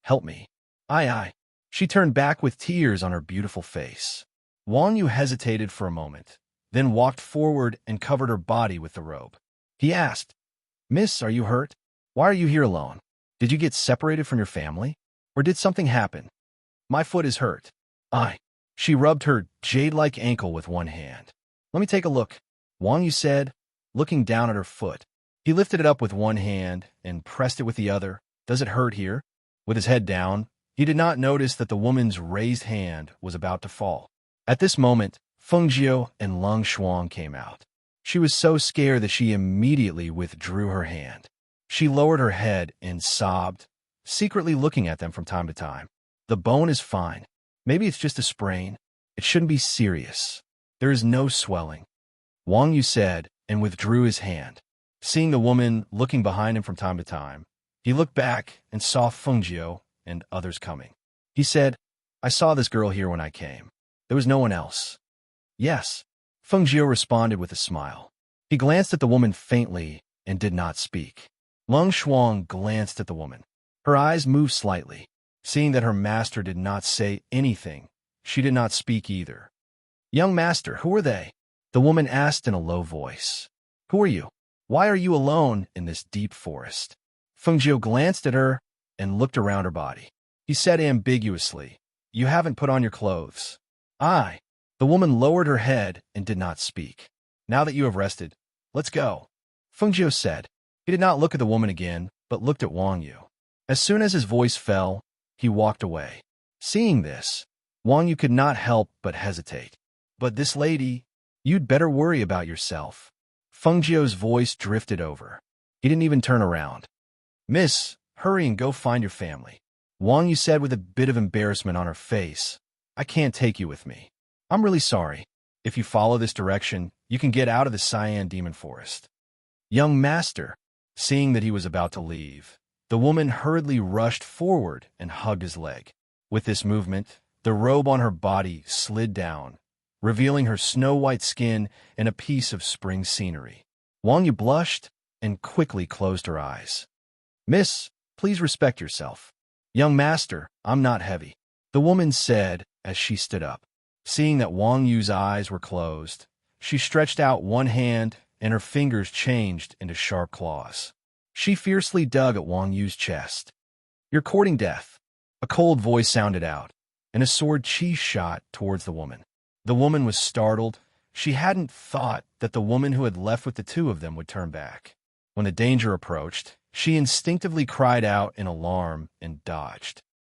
help me." "Aye." She turned back with tears on her beautiful face. Wang Yu hesitated for a moment, then walked forward and covered her body with the robe. He asked, "Miss, are you hurt? Why are you here alone? Did you get separated from your family? Or did something happen?" "My foot is hurt." "Aye." She rubbed her jade-like ankle with one hand. "Let me take a look," Wang Yu said, looking down at her foot. He lifted it up with one hand and pressed it with the other. "Does it hurt here?" With his head down, he did not notice that the woman's raised hand was about to fall. At this moment, Feng Jiu and Lung Shuang came out. She was so scared that she immediately withdrew her hand. She lowered her head and sobbed, secretly looking at them from time to time. "The bone is fine. Maybe it's just a sprain. It shouldn't be serious. There is no swelling," Wang Yu said and withdrew his hand. Seeing the woman looking behind him from time to time, he looked back and saw Feng Jiu and others coming. He said, "I saw this girl here when I came. There was no one else." "Yes," Feng Jiu responded with a smile. He glanced at the woman faintly and did not speak. Lung Shuang glanced at the woman. Her eyes moved slightly. Seeing that her master did not say anything, she did not speak either. "Young master, who are they?" the woman asked in a low voice. "Who are you? Why are you alone in this deep forest?" Feng Jiu glanced at her and looked around her body. He said ambiguously, "You haven't put on your clothes." "Aye." The woman lowered her head and did not speak. Now that you have rested, let's go, Feng Jiu said. He did not look at the woman again, but looked at Wang Yu. As soon as his voice fell, he walked away. Seeing this, Wang Yu could not help but hesitate. But this lady, you'd better worry about yourself. Feng Jiu's voice drifted over. He didn't even turn around. Miss, hurry and go find your family, Wang Yu said with a bit of embarrassment on her face. I can't take you with me. I'm really sorry. If you follow this direction, you can get out of the Cyan Demon Forest. Young master, seeing that he was about to leave, the woman hurriedly rushed forward and hugged his leg. With this movement, the robe on her body slid down, revealing her snow-white skin and a piece of spring scenery. Wang Yu blushed and quickly closed her eyes. Miss, please respect yourself. Young master, I'm not heavy, the woman said as she stood up. Seeing that Wang Yu's eyes were closed, she stretched out one hand and her fingers changed into sharp claws. She fiercely dug at Wang Yu's chest. You're courting death, a cold voice sounded out, and a sword chi shot towards the woman. The woman was startled. She hadn't thought that the woman who had left with the two of them would turn back. When the danger approached, she instinctively cried out in alarm and dodged.